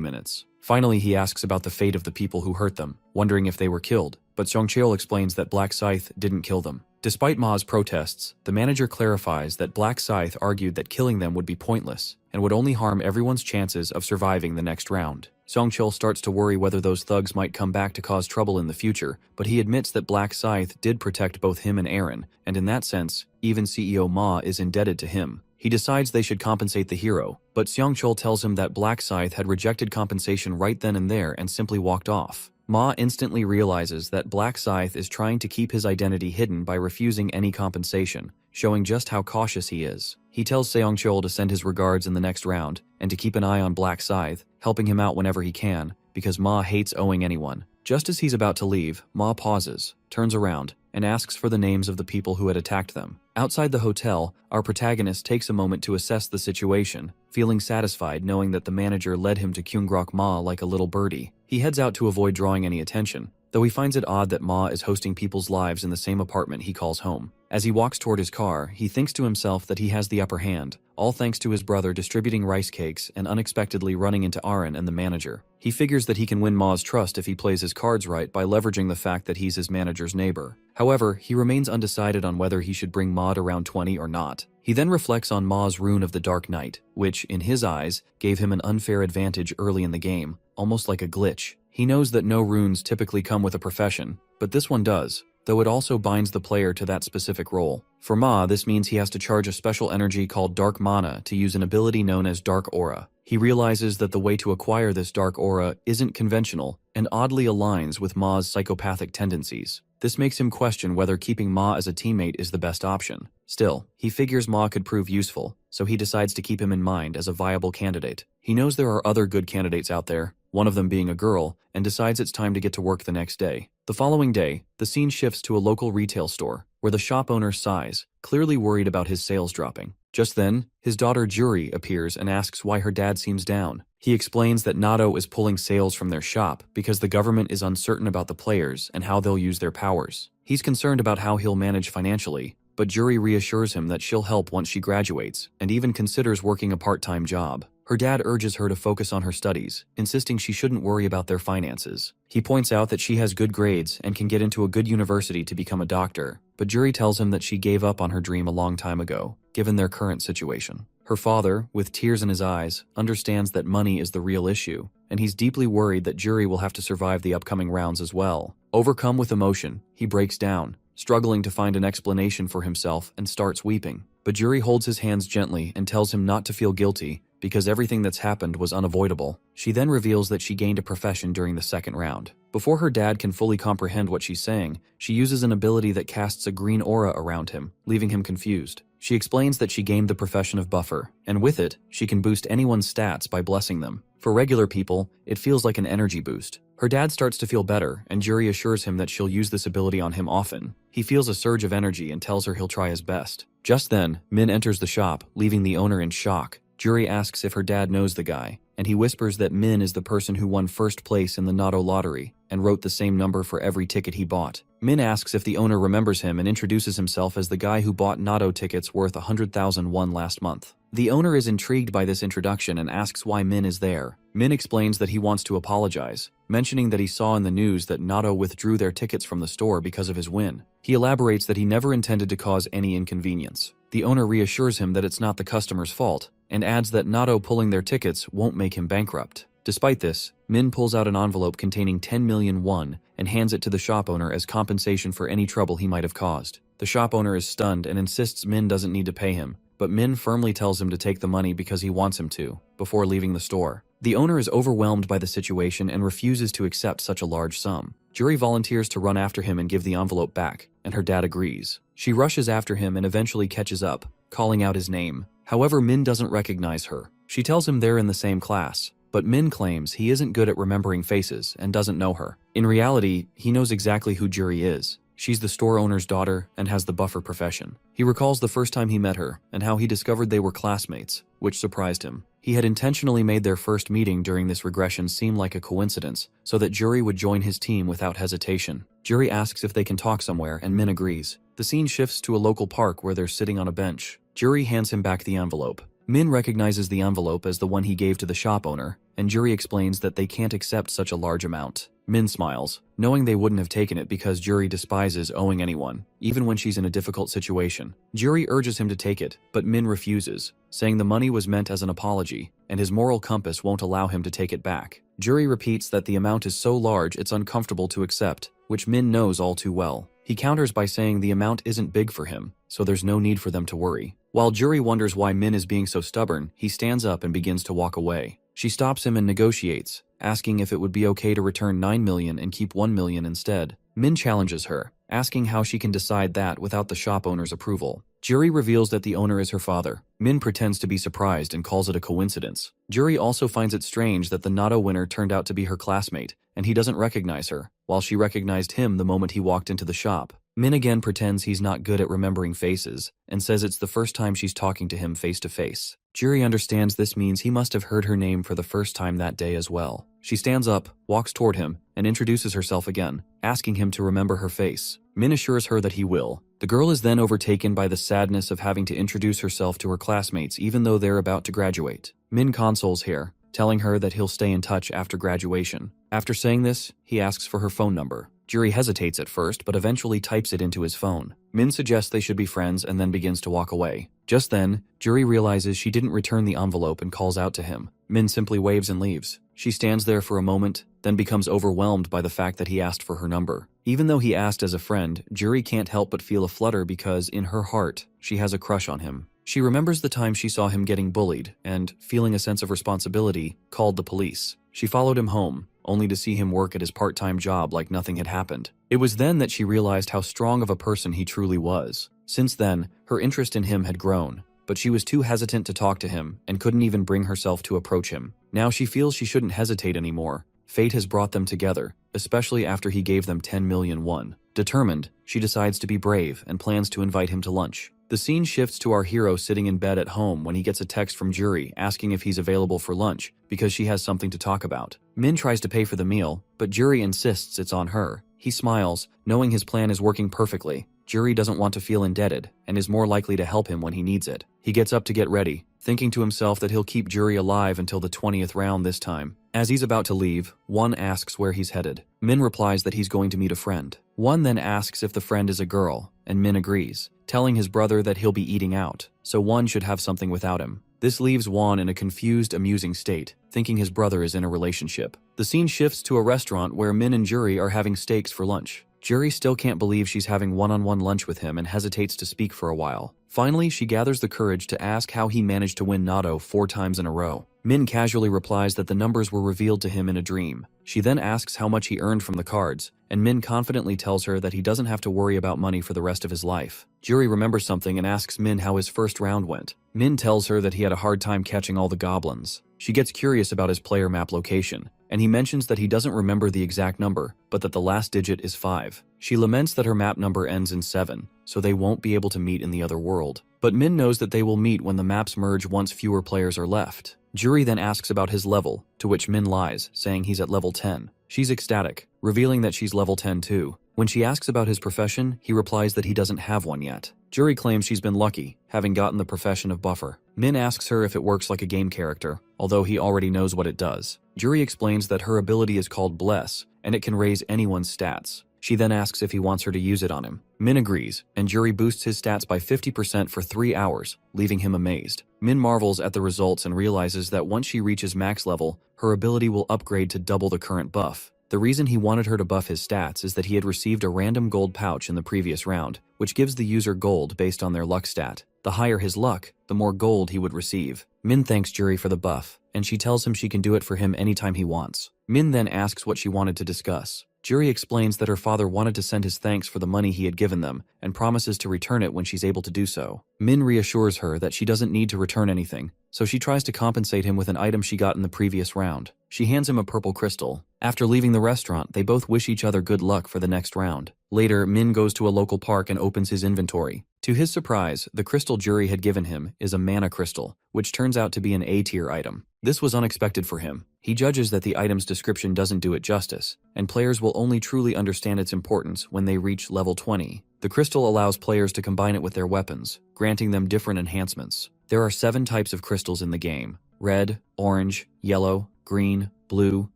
minutes. Finally, he asks about the fate of the people who hurt them, wondering if they were killed, but Seongchul explains that Black Scythe didn't kill them. Despite Ma's protests, the manager clarifies that Black Scythe argued that killing them would be pointless and would only harm everyone's chances of surviving the next round. Seongchul starts to worry whether those thugs might come back to cause trouble in the future, but he admits that Black Scythe did protect both him and Aaron, and in that sense, even CEO Ma is indebted to him. He decides they should compensate the hero, but Seongchul tells him that Black Scythe had rejected compensation right then and there and simply walked off. Ma instantly realizes that Black Scythe is trying to keep his identity hidden by refusing any compensation, showing just how cautious he is. He tells Seongchul to send his regards in the next round, and to keep an eye on Black Scythe, helping him out whenever he can, because Ma hates owing anyone. Just as he's about to leave, Ma pauses, turns around, and asks for the names of the people who had attacked them. Outside the hotel, our protagonist takes a moment to assess the situation, feeling satisfied knowing that the manager led him to Kyungrok Ma like a little birdie. He heads out to avoid drawing any attention, though he finds it odd that Ma is hosting people's lives in the same apartment he calls home. As he walks toward his car, he thinks to himself that he has the upper hand, all thanks to his brother distributing rice cakes and unexpectedly running into Aaron and the manager. He figures that he can win Ma's trust if he plays his cards right by leveraging the fact that he's his manager's neighbor. However, he remains undecided on whether he should bring Ma to round 20 or not. He then reflects on Ma's rune of the Dark Knight, which, in his eyes, gave him an unfair advantage early in the game, almost like a glitch. He knows that no runes typically come with a profession, but this one does, though it also binds the player to that specific role. For Ma, this means he has to charge a special energy called Dark Mana to use an ability known as Dark Aura. He realizes that the way to acquire this Dark Aura isn't conventional and oddly aligns with Ma's psychopathic tendencies. This makes him question whether keeping Ma as a teammate is the best option. Still, he figures Ma could prove useful, so he decides to keep him in mind as a viable candidate. He knows there are other good candidates out there, one of them being a girl, and decides it's time to get to work the next day. The following day, the scene shifts to a local retail store, where the shop owner sighs, clearly worried about his sales dropping. Just then, his daughter Juri appears and asks why her dad seems down. He explains that Nato is pulling sales from their shop because the government is uncertain about the players and how they'll use their powers. He's concerned about how he'll manage financially, but Juri reassures him that she'll help once she graduates, and even considers working a part-time job. Her dad urges her to focus on her studies, insisting she shouldn't worry about their finances. He points out that she has good grades and can get into a good university to become a doctor, but Juri tells him that she gave up on her dream a long time ago, given their current situation. Her father, with tears in his eyes, understands that money is the real issue, and he's deeply worried that Juri will have to survive the upcoming rounds as well. Overcome with emotion, he breaks down, struggling to find an explanation for himself, and starts weeping. But Juri holds his hands gently and tells him not to feel guilty, because everything that's happened was unavoidable. She then reveals that she gained a profession during the second round. Before her dad can fully comprehend what she's saying, she uses an ability that casts a green aura around him, leaving him confused. She explains that she gained the profession of buffer, and with it, she can boost anyone's stats by blessing them. For regular people, it feels like an energy boost. Her dad starts to feel better, and Juri assures him that she'll use this ability on him often. He feels a surge of energy and tells her he'll try his best. Just then, Min enters the shop, leaving the owner in shock. Juri asks if her dad knows the guy, and he whispers that Min is the person who won first place in the Natto lottery and wrote the same number for every ticket he bought. Min asks if the owner remembers him and introduces himself as the guy who bought Natto tickets worth 100,000 won last month. The owner is intrigued by this introduction and asks why Min is there. Min explains that he wants to apologize, mentioning that he saw in the news that Natto withdrew their tickets from the store because of his win. He elaborates that he never intended to cause any inconvenience. The owner reassures him that it's not the customer's fault, and adds that Natto pulling their tickets won't make him bankrupt. Despite this, Min pulls out an envelope containing 10 million won and hands it to the shop owner as compensation for any trouble he might have caused. The shop owner is stunned and insists Min doesn't need to pay him, but Min firmly tells him to take the money because he wants him to, before leaving the store. The owner is overwhelmed by the situation and refuses to accept such a large sum. Juri volunteers to run after him and give the envelope back, and her dad agrees. She rushes after him and eventually catches up, calling out his name. However, Min doesn't recognize her. She tells him they're in the same class, but Min claims he isn't good at remembering faces and doesn't know her. In reality, he knows exactly who Juri is. She's the store owner's daughter and has the buffer profession. He recalls the first time he met her and how he discovered they were classmates, which surprised him. He had intentionally made their first meeting during this regression seem like a coincidence so that Juri would join his team without hesitation. Juri asks if they can talk somewhere and Min agrees. The scene shifts to a local park where they're sitting on a bench. Juri hands him back the envelope. Min recognizes the envelope as the one he gave to the shop owner, and Juri explains that they can't accept such a large amount. Min smiles, knowing they wouldn't have taken it because Juri despises owing anyone, even when she's in a difficult situation. Juri urges him to take it, but Min refuses, saying the money was meant as an apology, and his moral compass won't allow him to take it back. Juri repeats that the amount is so large it's uncomfortable to accept, which Min knows all too well. He counters by saying the amount isn't big for him, so there's no need for them to worry. While Juri wonders why Min is being so stubborn, he stands up and begins to walk away. She stops him and negotiates, asking if it would be okay to return 9 million and keep 1 million instead. Min challenges her, asking how she can decide that without the shop owner's approval. Juri reveals that the owner is her father. Min pretends to be surprised and calls it a coincidence. Juri also finds it strange that the Natto winner turned out to be her classmate, and he doesn't recognize her, while she recognized him the moment he walked into the shop. Min again pretends he's not good at remembering faces, and says it's the first time she's talking to him face to face. Juri understands this means he must have heard her name for the first time that day as well. She stands up, walks toward him, and introduces herself again, asking him to remember her face. Min assures her that he will. The girl is then overtaken by the sadness of having to introduce herself to her classmates even though they're about to graduate. Min consoles her, telling her that he'll stay in touch after graduation. After saying this, he asks for her phone number. Juri hesitates at first, but eventually types it into his phone. Min suggests they should be friends and then begins to walk away. Just then, Juri realizes she didn't return the envelope and calls out to him. Min simply waves and leaves. She stands there for a moment, then becomes overwhelmed by the fact that he asked for her number. Even though he asked as a friend, Juri can't help but feel a flutter because, in her heart, she has a crush on him. She remembers the time she saw him getting bullied and, feeling a sense of responsibility, called the police. She followed him home, only to see him work at his part-time job like nothing had happened. It was then that she realized how strong of a person he truly was. Since then, her interest in him had grown, but she was too hesitant to talk to him and couldn't even bring herself to approach him. Now she feels she shouldn't hesitate anymore. Fate has brought them together, especially after he gave them 10 million won. Determined, she decides to be brave and plans to invite him to lunch. The scene shifts to our hero sitting in bed at home when he gets a text from Juri asking if he's available for lunch because she has something to talk about. Min tries to pay for the meal, but Juri insists it's on her. He smiles, knowing his plan is working perfectly. Juri doesn't want to feel indebted and is more likely to help him when he needs it. He gets up to get ready, thinking to himself that he'll keep Juri alive until the 20th round this time. As he's about to leave, Won asks where he's headed. Min replies that he's going to meet a friend. Won then asks if the friend is a girl, and Min agrees, telling his brother that he'll be eating out, so Won should have something without him. This leaves Won in a confused, amusing state, thinking his brother is in a relationship. The scene shifts to a restaurant where Min and Juri are having steaks for lunch. Juri still can't believe she's having one-on-one lunch with him and hesitates to speak for a while. Finally, she gathers the courage to ask how he managed to win Natto 4 times in a row. Min casually replies that the numbers were revealed to him in a dream. She then asks how much he earned from the cards, and Min confidently tells her that he doesn't have to worry about money for the rest of his life. Juri remembers something and asks Min how his first round went. Min tells her that he had a hard time catching all the goblins. She gets curious about his player map location, and he mentions that he doesn't remember the exact number, but that the last digit is 5. She laments that her map number ends in 7, so they won't be able to meet in the other world. But Min knows that they will meet when the maps merge once fewer players are left. Juri then asks about his level, to which Min lies, saying he's at level 10. She's ecstatic, revealing that she's level 10 too. When she asks about his profession, he replies that he doesn't have one yet. Juri claims she's been lucky, having gotten the profession of buffer. Min asks her if it works like a game character, although he already knows what it does. Juri explains that her ability is called Bless, and it can raise anyone's stats. She then asks if he wants her to use it on him. Min agrees, and Juri boosts his stats by 50% for 3 hours, leaving him amazed. Min marvels at the results and realizes that once she reaches max level, her ability will upgrade to double the current buff. The reason he wanted her to buff his stats is that he had received a random gold pouch in the previous round, which gives the user gold based on their luck stat. The higher his luck, the more gold he would receive. Min thanks Juri for the buff, and she tells him she can do it for him anytime he wants. Min then asks what she wanted to discuss. Juri explains that her father wanted to send his thanks for the money he had given them, and promises to return it when she's able to do so. Min reassures her that she doesn't need to return anything, so she tries to compensate him with an item she got in the previous round. She hands him a purple crystal. After leaving the restaurant, they both wish each other good luck for the next round. Later, Min goes to a local park and opens his inventory. To his surprise, the crystal Juri had given him is a mana crystal, which turns out to be an A-tier item. This was unexpected for him. He judges that the item's description doesn't do it justice, and players will only truly understand its importance when they reach level 20. The crystal allows players to combine it with their weapons, granting them different enhancements. There are 7 types of crystals in the game: red, orange, yellow, green, blue,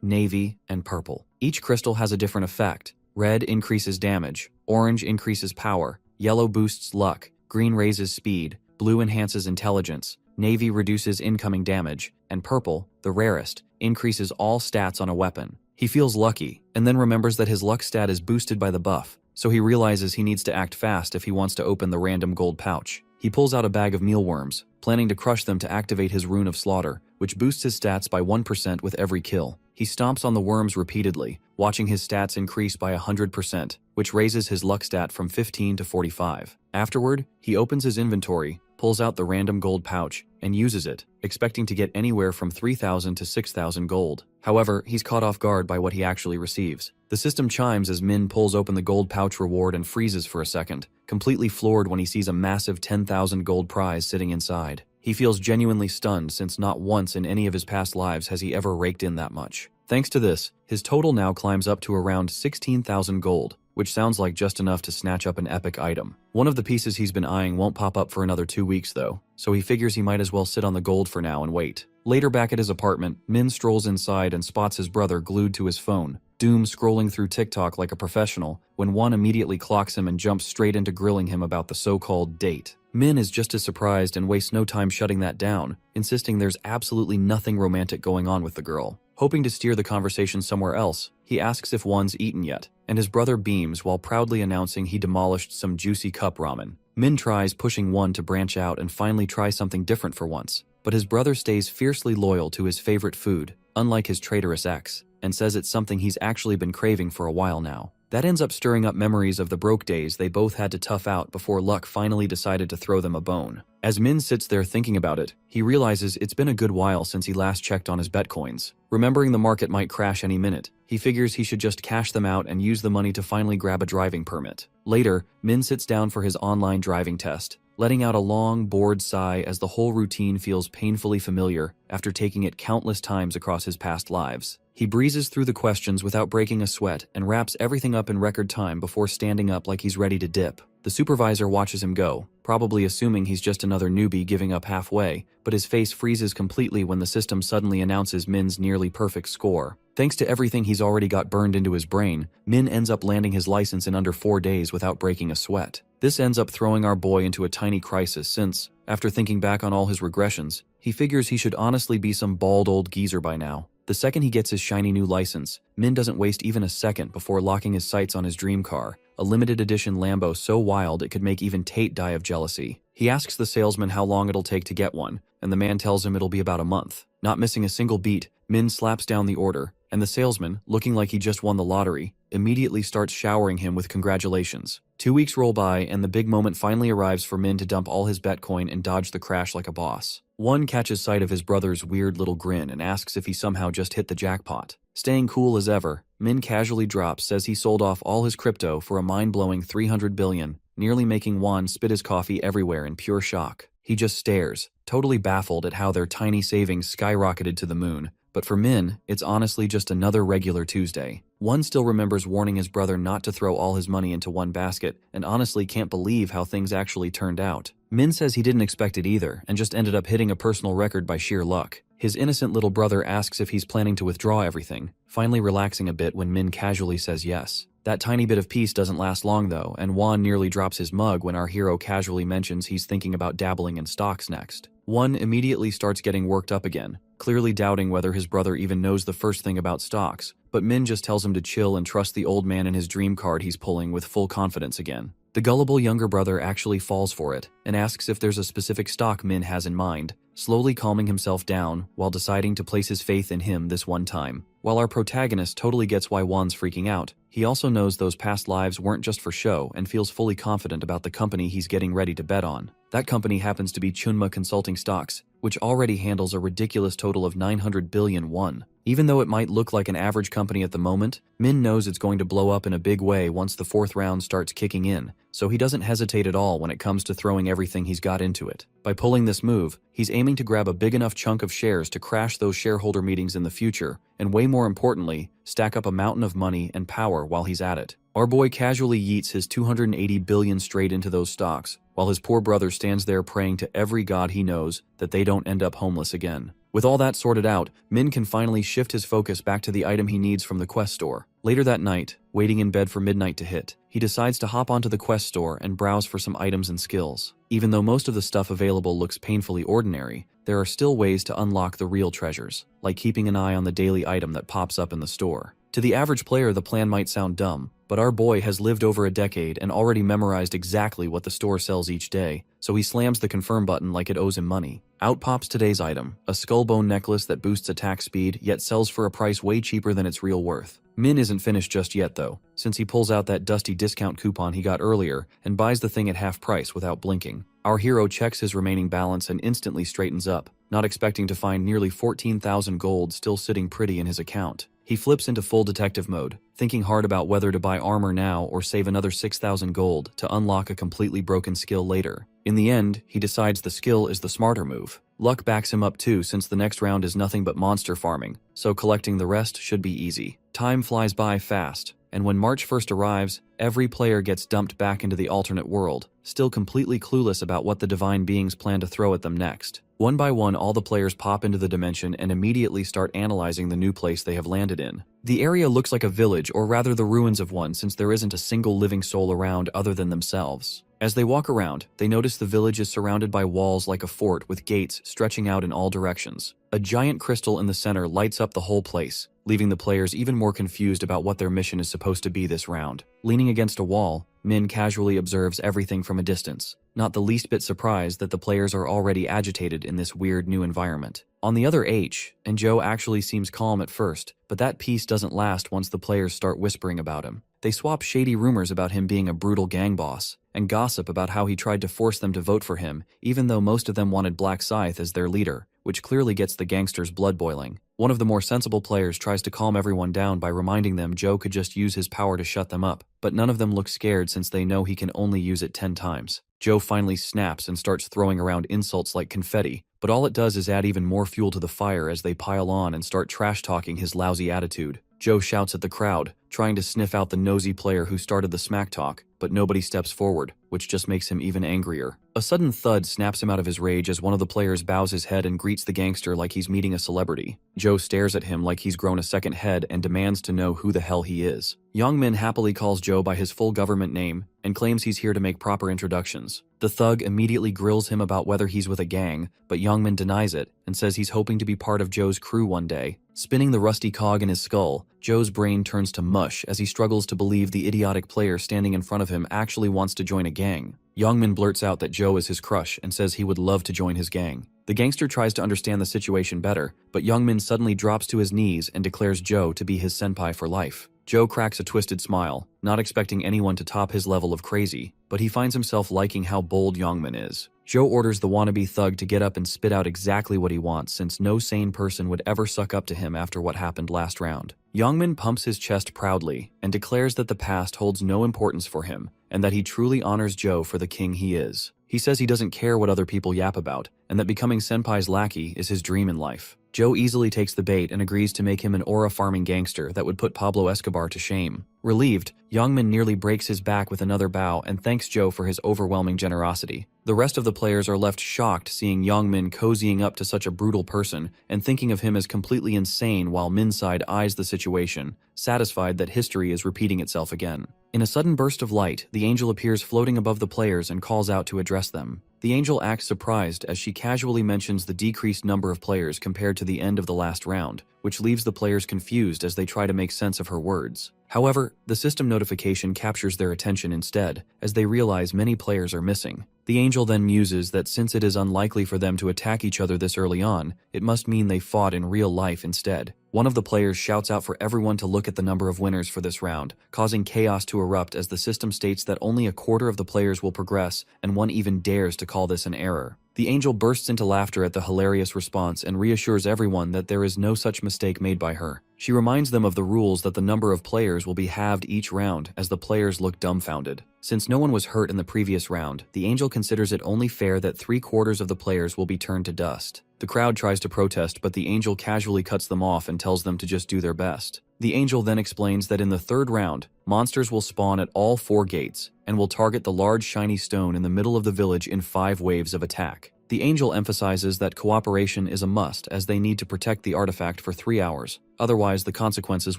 navy, and purple. Each crystal has a different effect. Red increases damage, orange increases power, yellow boosts luck, green raises speed, blue enhances intelligence, navy reduces incoming damage, and purple, the rarest, increases all stats on a weapon. He feels lucky, and then remembers that his luck stat is boosted by the buff, so he realizes he needs to act fast if he wants to open the random gold pouch. He pulls out a bag of mealworms, planning to crush them to activate his Rune of Slaughter, which boosts his stats by 1% with every kill. He stomps on the worms repeatedly, watching his stats increase by 100%, which raises his luck stat from 15 to 45. Afterward, he opens his inventory, pulls out the random gold pouch, and uses it, expecting to get anywhere from 3,000 to 6,000 gold. However, he's caught off guard by what he actually receives. The system chimes as Min pulls open the gold pouch reward and freezes for a second, completely floored when he sees a massive 10,000 gold prize sitting inside. He feels genuinely stunned since not once in any of his past lives has he ever raked in that much. Thanks to this, his total now climbs up to around 16,000 gold, which sounds like just enough to snatch up an epic item. One of the pieces he's been eyeing won't pop up for another 2 weeks though, so he figures he might as well sit on the gold for now and wait. Later back at his apartment, Min strolls inside and spots his brother glued to his phone, Doom scrolling through TikTok like a professional, when one immediately clocks him and jumps straight into grilling him about the so-called date. Min is just as surprised and wastes no time shutting that down, insisting there's absolutely nothing romantic going on with the girl. Hoping to steer the conversation somewhere else, he asks if one's eaten yet, and his brother beams while proudly announcing he demolished some juicy cup ramen. Min tries pushing one to branch out and finally try something different for once, but his brother stays fiercely loyal to his favorite food, unlike his traitorous ex, and says it's something he's actually been craving for a while now. That ends up stirring up memories of the broke days they both had to tough out before luck finally decided to throw them a bone. As Min sits there thinking about it, he realizes it's been a good while since he last checked on his Bitcoins. Remembering the market might crash any minute, he figures he should just cash them out and use the money to finally grab a driving permit. Later, Min sits down for his online driving test, letting out a long, bored sigh as the whole routine feels painfully familiar after taking it countless times across his past lives. He breezes through the questions without breaking a sweat and wraps everything up in record time before standing up like he's ready to dip. The supervisor watches him go, probably assuming he's just another newbie giving up halfway, but his face freezes completely when the system suddenly announces Min's nearly perfect score. Thanks to everything he's already got burned into his brain, Min ends up landing his license in under 4 days without breaking a sweat. This ends up throwing our boy into a tiny crisis since, after thinking back on all his regressions, he figures he should honestly be some bald old geezer by now. The second he gets his shiny new license, Min doesn't waste even a second before locking his sights on his dream car, a limited edition Lambo so wild it could make even Tate die of jealousy. He asks the salesman how long it'll take to get one, and the man tells him it'll be about a month. Not missing a single beat, Min slaps down the order, and the salesman, looking like he just won the lottery, immediately starts showering him with congratulations. 2 weeks roll by, and the big moment finally arrives for Min to dump all his Bitcoin and dodge the crash like a boss. Won catches sight of his brother's weird little grin and asks if he somehow just hit the jackpot. Staying cool as ever, Min casually drops says he sold off all his crypto for a mind-blowing 300 billion, nearly making Won spit his coffee everywhere in pure shock. He just stares, totally baffled at how their tiny savings skyrocketed to the moon. But for Min, it's honestly just another regular Tuesday. Won still remembers warning his brother not to throw all his money into one basket, and honestly can't believe how things actually turned out. Min says he didn't expect it either, and just ended up hitting a personal record by sheer luck. His innocent little brother asks if he's planning to withdraw everything, finally relaxing a bit when Min casually says yes. That tiny bit of peace doesn't last long though, and Won nearly drops his mug when our hero casually mentions he's thinking about dabbling in stocks next. Won immediately starts getting worked up again, clearly doubting whether his brother even knows the first thing about stocks, but Min just tells him to chill and trust the old man and his dream card he's pulling with full confidence again. The gullible younger brother actually falls for it, and asks if there's a specific stock Min has in mind, slowly calming himself down while deciding to place his faith in him this one time. While our protagonist totally gets why Won's freaking out, he also knows those past lives weren't just for show and feels fully confident about the company he's getting ready to bet on. That company happens to be Chunma Consulting Stocks, which already handles a ridiculous total of 900 billion won. Even though it might look like an average company at the moment, Min knows it's going to blow up in a big way once the fourth round starts kicking in, so he doesn't hesitate at all when it comes to throwing everything he's got into it. By pulling this move, he's aiming to grab a big enough chunk of shares to crash those shareholder meetings in the future, and way more importantly, stack up a mountain of money and power while he's at it. Our boy casually yeets his 280 billion straight into those stocks, while his poor brother stands there praying to every god he knows that they don't end up homeless again. With all that sorted out, Min can finally shift his focus back to the item he needs from the quest store. Later that night, waiting in bed for midnight to hit, he decides to hop onto the quest store and browse for some items and skills. Even though most of the stuff available looks painfully ordinary, there are still ways to unlock the real treasures, like keeping an eye on the daily item that pops up in the store. To the average player, the plan might sound dumb, but our boy has lived over a decade and already memorized exactly what the store sells each day, so he slams the confirm button like it owes him money. Out pops today's item, a skullbone necklace that boosts attack speed yet sells for a price way cheaper than its real worth. Min isn't finished just yet though, since he pulls out that dusty discount coupon he got earlier and buys the thing at half price without blinking. Our hero checks his remaining balance and instantly straightens up, not expecting to find nearly 14,000 gold still sitting pretty in his account. He flips into full detective mode, thinking hard about whether to buy armor now or save another 6,000 gold to unlock a completely broken skill later. In the end, he decides the skill is the smarter move. Luck backs him up too, since the next round is nothing but monster farming, so collecting the rest should be easy. Time flies by fast, and when March 1st arrives, every player gets dumped back into the alternate world, still completely clueless about what the divine beings plan to throw at them next. One by one, all the players pop into the dimension and immediately start analyzing the new place they have landed in. The area looks like a village, or rather the ruins of one, since there isn't a single living soul around other than themselves. As they walk around, they notice the village is surrounded by walls like a fort with gates stretching out in all directions. A giant crystal in the center lights up the whole place, leaving the players even more confused about what their mission is supposed to be this round. Leaning against a wall, Min casually observes everything from a distance, not the least bit surprised that the players are already agitated in this weird new environment. On the other H, and Joe actually seems calm at first, but that peace doesn't last once the players start whispering about him. They swap shady rumors about him being a brutal gang boss, and gossip about how he tried to force them to vote for him, even though most of them wanted Black Scythe as their leader, which clearly gets the gangsters' blood boiling. One of the more sensible players tries to calm everyone down by reminding them Joe could just use his power to shut them up, but none of them look scared since they know he can only use it 10 times. Joe finally snaps and starts throwing around insults like confetti, but all it does is add even more fuel to the fire as they pile on and start trash-talking his lousy attitude. Joe shouts at the crowd, trying to sniff out the nosy player who started the smack talk, but nobody steps forward, which just makes him even angrier. A sudden thud snaps him out of his rage as one of the players bows his head and greets the gangster like he's meeting a celebrity. Joe stares at him like he's grown a second head and demands to know who the hell he is. Youngmin happily calls Joe by his full government name and claims he's here to make proper introductions. The thug immediately grills him about whether he's with a gang, but Youngmin denies it and says he's hoping to be part of Joe's crew one day. Spinning the rusty cog in his skull, Joe's brain turns to mush as he struggles to believe the idiotic player standing in front of him actually wants to join a gang. Youngmin blurts out that Joe is his crush and says he would love to join his gang. The gangster tries to understand the situation better, but Youngmin suddenly drops to his knees and declares Joe to be his senpai for life. Joe cracks a twisted smile, not expecting anyone to top his level of crazy, but he finds himself liking how bold Youngmin is. Joe orders the wannabe thug to get up and spit out exactly what he wants, since no sane person would ever suck up to him after what happened last round. Youngmin pumps his chest proudly and declares that the past holds no importance for him and that he truly honors Joe for the king he is. He says he doesn't care what other people yap about and that becoming Senpai's lackey is his dream in life. Joe easily takes the bait and agrees to make him an aura-farming gangster that would put Pablo Escobar to shame. Relieved, Youngmin nearly breaks his back with another bow and thanks Joe for his overwhelming generosity. The rest of the players are left shocked seeing Youngmin cozying up to such a brutal person and thinking of him as completely insane, while Min's side eyes the situation, satisfied that history is repeating itself again. In a sudden burst of light, the angel appears floating above the players and calls out to address them. The angel acts surprised as she casually mentions the decreased number of players compared to the end of the last round, which leaves the players confused as they try to make sense of her words. However, the system notification captures their attention instead, as they realize many players are missing. The angel then muses that since it is unlikely for them to attack each other this early on, it must mean they fought in real life instead. One of the players shouts out for everyone to look at the number of winners for this round, causing chaos to erupt as the system states that only a quarter of the players will progress, and one even dares to call this an error. The angel bursts into laughter at the hilarious response and reassures everyone that there is no such mistake made by her. She reminds them of the rules that the number of players will be halved each round, as the players look dumbfounded. Since no one was hurt in the previous round, the angel considers it only fair that 3/4 of the players will be turned to dust. The crowd tries to protest, but the angel casually cuts them off and tells them to just do their best. The angel then explains that in the third round, monsters will spawn at all 4 gates and will target the large shiny stone in the middle of the village in 5 waves of attack. The angel emphasizes that cooperation is a must, as they need to protect the artifact for 3 hours, otherwise the consequences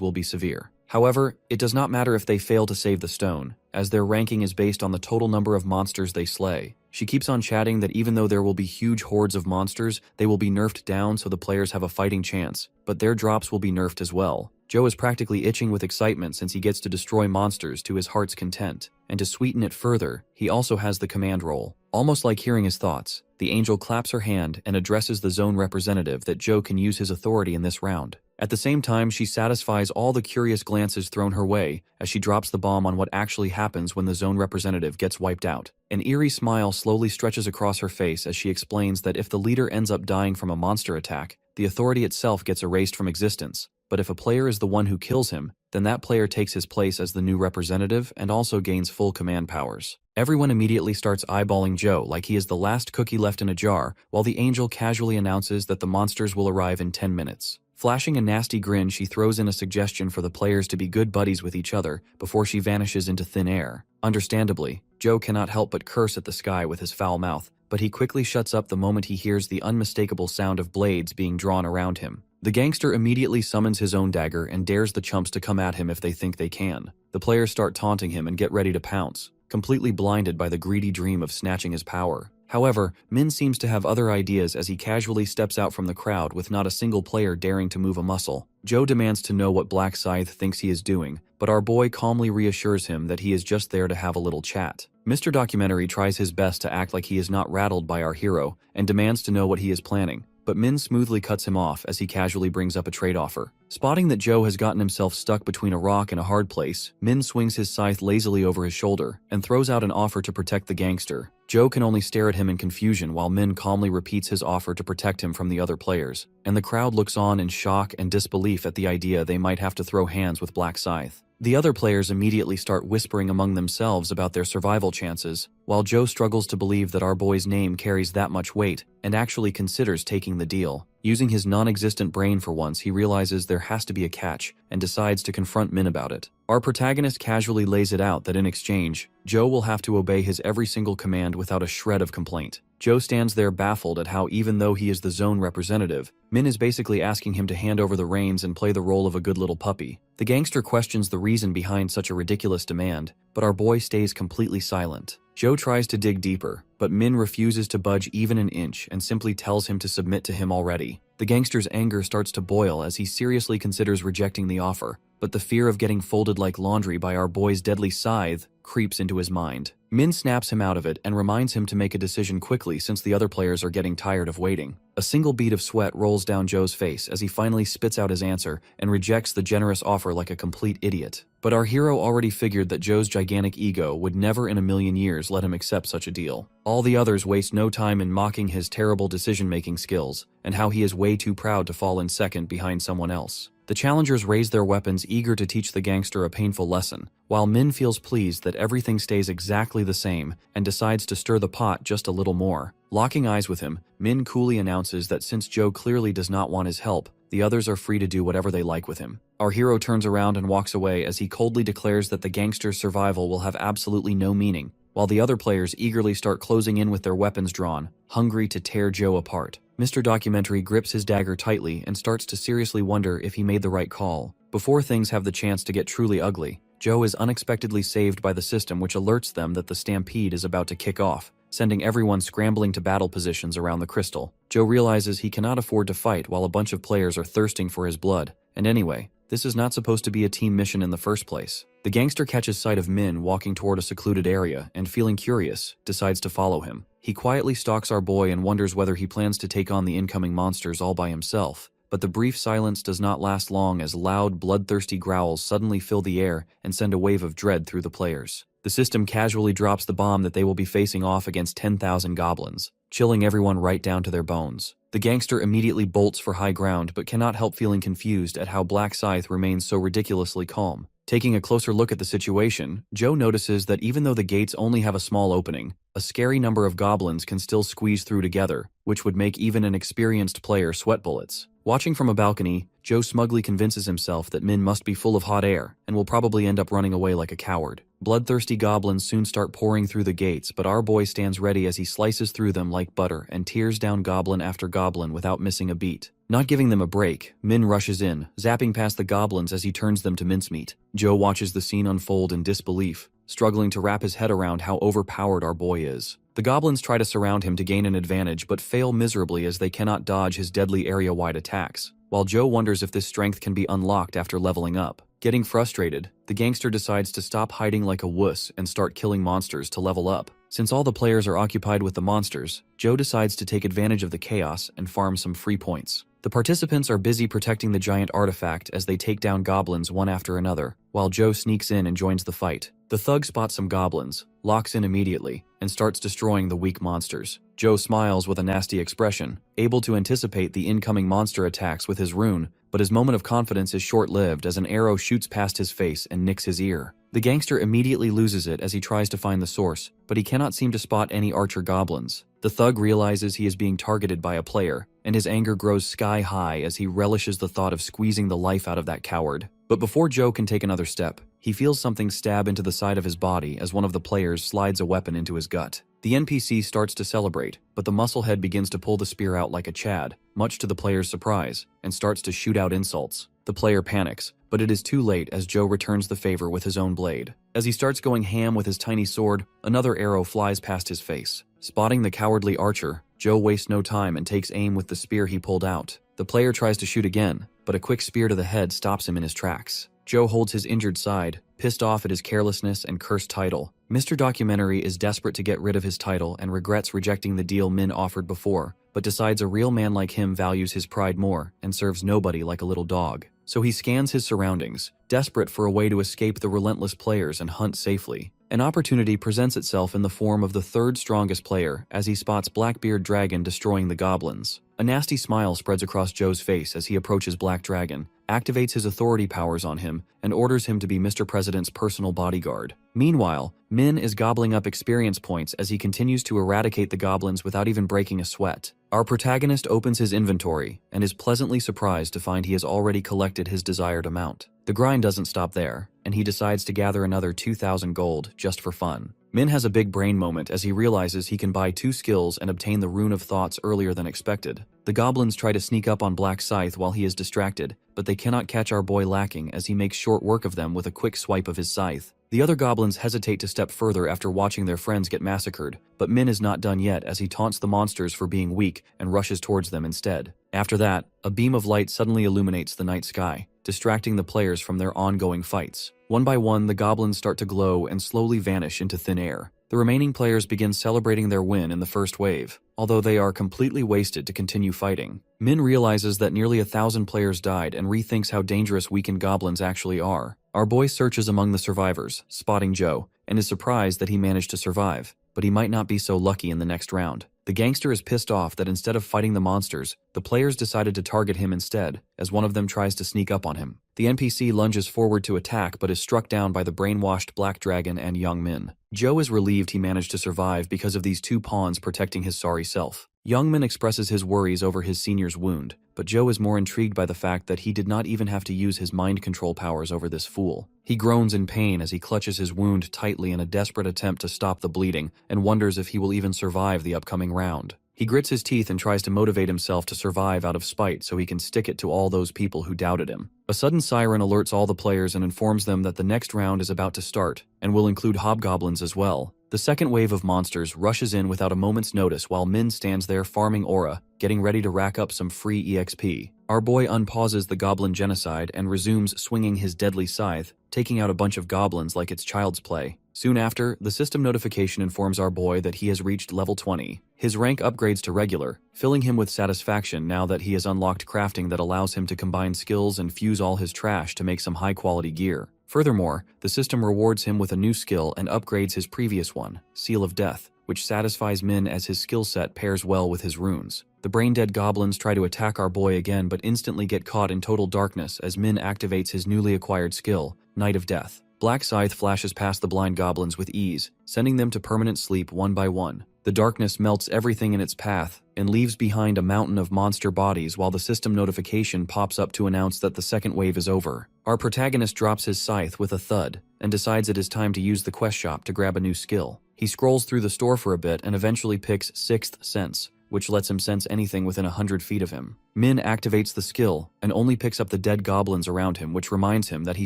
will be severe. However, it does not matter if they fail to save the stone, as their ranking is based on the total number of monsters they slay. She keeps on chatting that even though there will be huge hordes of monsters, they will be nerfed down so the players have a fighting chance, but their drops will be nerfed as well. Joe is practically itching with excitement since he gets to destroy monsters to his heart's content, and to sweeten it further, he also has the command role. Almost like hearing his thoughts, the angel claps her hand and addresses the zone representative that Joe can use his authority in this round. At the same time, she satisfies all the curious glances thrown her way as she drops the bomb on what actually happens when the zone representative gets wiped out. An eerie smile slowly stretches across her face as she explains that if the leader ends up dying from a monster attack, the authority itself gets erased from existence. But if a player is the one who kills him, then that player takes his place as the new representative and also gains full command powers. Everyone immediately starts eyeballing Joe like he is the last cookie left in a jar, while the angel casually announces that the monsters will arrive in 10 minutes. Flashing a nasty grin, she throws in a suggestion for the players to be good buddies with each other before she vanishes into thin air. Understandably, Joe cannot help but curse at the sky with his foul mouth, but he quickly shuts up the moment he hears the unmistakable sound of blades being drawn around him. The gangster immediately summons his own dagger and dares the chumps to come at him if they think they can. The players start taunting him and get ready to pounce, completely blinded by the greedy dream of snatching his power. However, Min seems to have other ideas as he casually steps out from the crowd with not a single player daring to move a muscle. Joe demands to know what Black Scythe thinks he is doing, but our boy calmly reassures him that he is just there to have a little chat. Mr. Documentary tries his best to act like he is not rattled by our hero and demands to know what he is planning, but Min smoothly cuts him off as he casually brings up a trade offer. Spotting that Joe has gotten himself stuck between a rock and a hard place, Min swings his scythe lazily over his shoulder and throws out an offer to protect the gangster. Joe can only stare at him in confusion while Min calmly repeats his offer to protect him from the other players, and the crowd looks on in shock and disbelief at the idea they might have to throw hands with Black Scythe. The other players immediately start whispering among themselves about their survival chances, while Joe struggles to believe that our boy's name carries that much weight and actually considers taking the deal. Using his non-existent brain for once, he realizes there has to be a catch and decides to confront Min about it. Our protagonist casually lays it out that in exchange, Joe will have to obey his every single command without a shred of complaint. Joe stands there baffled at how even though he is the zone representative, Min is basically asking him to hand over the reins and play the role of a good little puppy. The gangster questions the reason behind such a ridiculous demand, but our boy stays completely silent. Joe tries to dig deeper, but Min refuses to budge even an inch and simply tells him to submit to him already. The gangster's anger starts to boil as he seriously considers rejecting the offer, but the fear of getting folded like laundry by our boy's deadly scythe creeps into his mind. Min snaps him out of it and reminds him to make a decision quickly since the other players are getting tired of waiting. A single bead of sweat rolls down Joe's face as he finally spits out his answer and rejects the generous offer like a complete idiot. But our hero already figured that Joe's gigantic ego would never in a million years let him accept such a deal. All the others waste no time in mocking his terrible decision-making skills and how he is way too proud to fall in second behind someone else. The challengers raise their weapons, eager to teach the gangster a painful lesson, while Min feels pleased that everything stays exactly the same and decides to stir the pot just a little more. Locking eyes with him, Min coolly announces that since Joe clearly does not want his help, the others are free to do whatever they like with him. Our hero turns around and walks away as he coldly declares that the gangster's survival will have absolutely no meaning, while the other players eagerly start closing in with their weapons drawn, hungry to tear Joe apart. Mr. Documentary grips his dagger tightly and starts to seriously wonder if he made the right call. Before things have the chance to get truly ugly, Joe is unexpectedly saved by the system, which alerts them that the stampede is about to kick off, sending everyone scrambling to battle positions around the crystal. Joe realizes he cannot afford to fight while a bunch of players are thirsting for his blood, and anyway, this is not supposed to be a team mission in the first place. The gangster catches sight of Min walking toward a secluded area and, feeling curious, decides to follow him. He quietly stalks our boy and wonders whether he plans to take on the incoming monsters all by himself. But the brief silence does not last long as loud, bloodthirsty growls suddenly fill the air and send a wave of dread through the players. The system casually drops the bomb that they will be facing off against 10,000 goblins, chilling everyone right down to their bones. The gangster immediately bolts for high ground but cannot help feeling confused at how Black Scythe remains so ridiculously calm. Taking a closer look at the situation, Joe notices that even though the gates only have a small opening, a scary number of goblins can still squeeze through together, which would make even an experienced player sweat bullets. Watching from a balcony, Joe smugly convinces himself that Min must be full of hot air and will probably end up running away like a coward. Bloodthirsty goblins soon start pouring through the gates, but our boy stands ready as he slices through them like butter and tears down goblin after goblin without missing a beat. Not giving them a break, Min rushes in, zapping past the goblins as he turns them to mincemeat. Joe watches the scene unfold in disbelief, struggling to wrap his head around how overpowered our boy is. The goblins try to surround him to gain an advantage but fail miserably as they cannot dodge his deadly area-wide attacks, while Joe wonders if this strength can be unlocked after leveling up. Getting frustrated, the gangster decides to stop hiding like a wuss and start killing monsters to level up. Since all the players are occupied with the monsters, Joe decides to take advantage of the chaos and farm some free points. The participants are busy protecting the giant artifact as they take down goblins one after another, while Joe sneaks in and joins the fight. The thug spots some goblins, locks in immediately, and starts destroying the weak monsters. Joe smiles with a nasty expression, able to anticipate the incoming monster attacks with his rune, but his moment of confidence is short-lived as an arrow shoots past his face and nicks his ear. The gangster immediately loses it as he tries to find the source, but he cannot seem to spot any archer goblins. The thug realizes he is being targeted by a player, and his anger grows sky-high as he relishes the thought of squeezing the life out of that coward. But before Joe can take another step, he feels something stab into the side of his body as one of the players slides a weapon into his gut. The NPC starts to celebrate, but the musclehead begins to pull the spear out like a Chad, much to the player's surprise, and starts to shoot out insults. The player panics, but it is too late as Joe returns the favor with his own blade. As he starts going ham with his tiny sword, another arrow flies past his face. Spotting the cowardly archer, Joe wastes no time and takes aim with the spear he pulled out. The player tries to shoot again, but a quick spear to the head stops him in his tracks. Joe holds his injured side, pissed off at his carelessness and cursed title. Mr. Documentary is desperate to get rid of his title and regrets rejecting the deal Min offered before, but decides a real man like him values his pride more and serves nobody like a little dog. So he scans his surroundings, desperate for a way to escape the relentless players and hunt safely. An opportunity presents itself in the form of the third strongest player as he spots Blackbeard Dragon destroying the goblins. A nasty smile spreads across Joe's face as he approaches Black Dragon, activates his authority powers on him, and orders him to be Mr. President's personal bodyguard. Meanwhile, Min is gobbling up experience points as he continues to eradicate the goblins without even breaking a sweat. Our protagonist opens his inventory and is pleasantly surprised to find he has already collected his desired amount. The grind doesn't stop there, and he decides to gather another 2,000 gold just for fun. Min has a big brain moment as he realizes he can buy 2 skills and obtain the Rune of Thoughts earlier than expected. The goblins try to sneak up on Black Scythe while he is distracted, but they cannot catch our boy lacking as he makes short work of them with a quick swipe of his scythe. The other goblins hesitate to step further after watching their friends get massacred, but Min is not done yet as he taunts the monsters for being weak and rushes towards them instead. After that, a beam of light suddenly illuminates the night sky, distracting the players from their ongoing fights. One by one, the goblins start to glow and slowly vanish into thin air. The remaining players begin celebrating their win in the first wave, although they are completely wasted to continue fighting. Min realizes that nearly 1,000 players died and rethinks how dangerous weakened goblins actually are. Our boy searches among the survivors, spotting Joe, and is surprised that he managed to survive, but he might not be so lucky in the next round. The gangster is pissed off that instead of fighting the monsters, the players decided to target him instead, as one of them tries to sneak up on him. The NPC lunges forward to attack but is struck down by the brainwashed Black Dragon and Young Min. Joe is relieved he managed to survive because of these two pawns protecting his sorry self. Young Min expresses his worries over his senior's wound, but Joe is more intrigued by the fact that he did not even have to use his mind control powers over this fool. He groans in pain as he clutches his wound tightly in a desperate attempt to stop the bleeding and wonders if he will even survive the upcoming round. He grits his teeth and tries to motivate himself to survive out of spite so he can stick it to all those people who doubted him. A sudden siren alerts all the players and informs them that the next round is about to start, and will include hobgoblins as well. The second wave of monsters rushes in without a moment's notice while Min stands there farming aura, getting ready to rack up some free EXP. Our boy unpauses the goblin genocide and resumes swinging his deadly scythe, taking out a bunch of goblins like it's child's play. Soon after, the system notification informs our boy that he has reached level 20. His rank upgrades to regular, filling him with satisfaction now that he has unlocked crafting that allows him to combine skills and fuse all his trash to make some high-quality gear. Furthermore, the system rewards him with a new skill and upgrades his previous one, Seal of Death, which satisfies Min as his skill set pairs well with his runes. The brain-dead goblins try to attack our boy again but instantly get caught in total darkness as Min activates his newly acquired skill, Night of Death. Black Scythe flashes past the blind goblins with ease, sending them to permanent sleep one by one. The darkness melts everything in its path and leaves behind a mountain of monster bodies while the system notification pops up to announce that the second wave is over. Our protagonist drops his scythe with a thud and decides it is time to use the quest shop to grab a new skill. He scrolls through the store for a bit and eventually picks Sixth Sense, which lets him sense anything within 100 feet of him. Min activates the skill and only picks up the dead goblins around him, which reminds him that he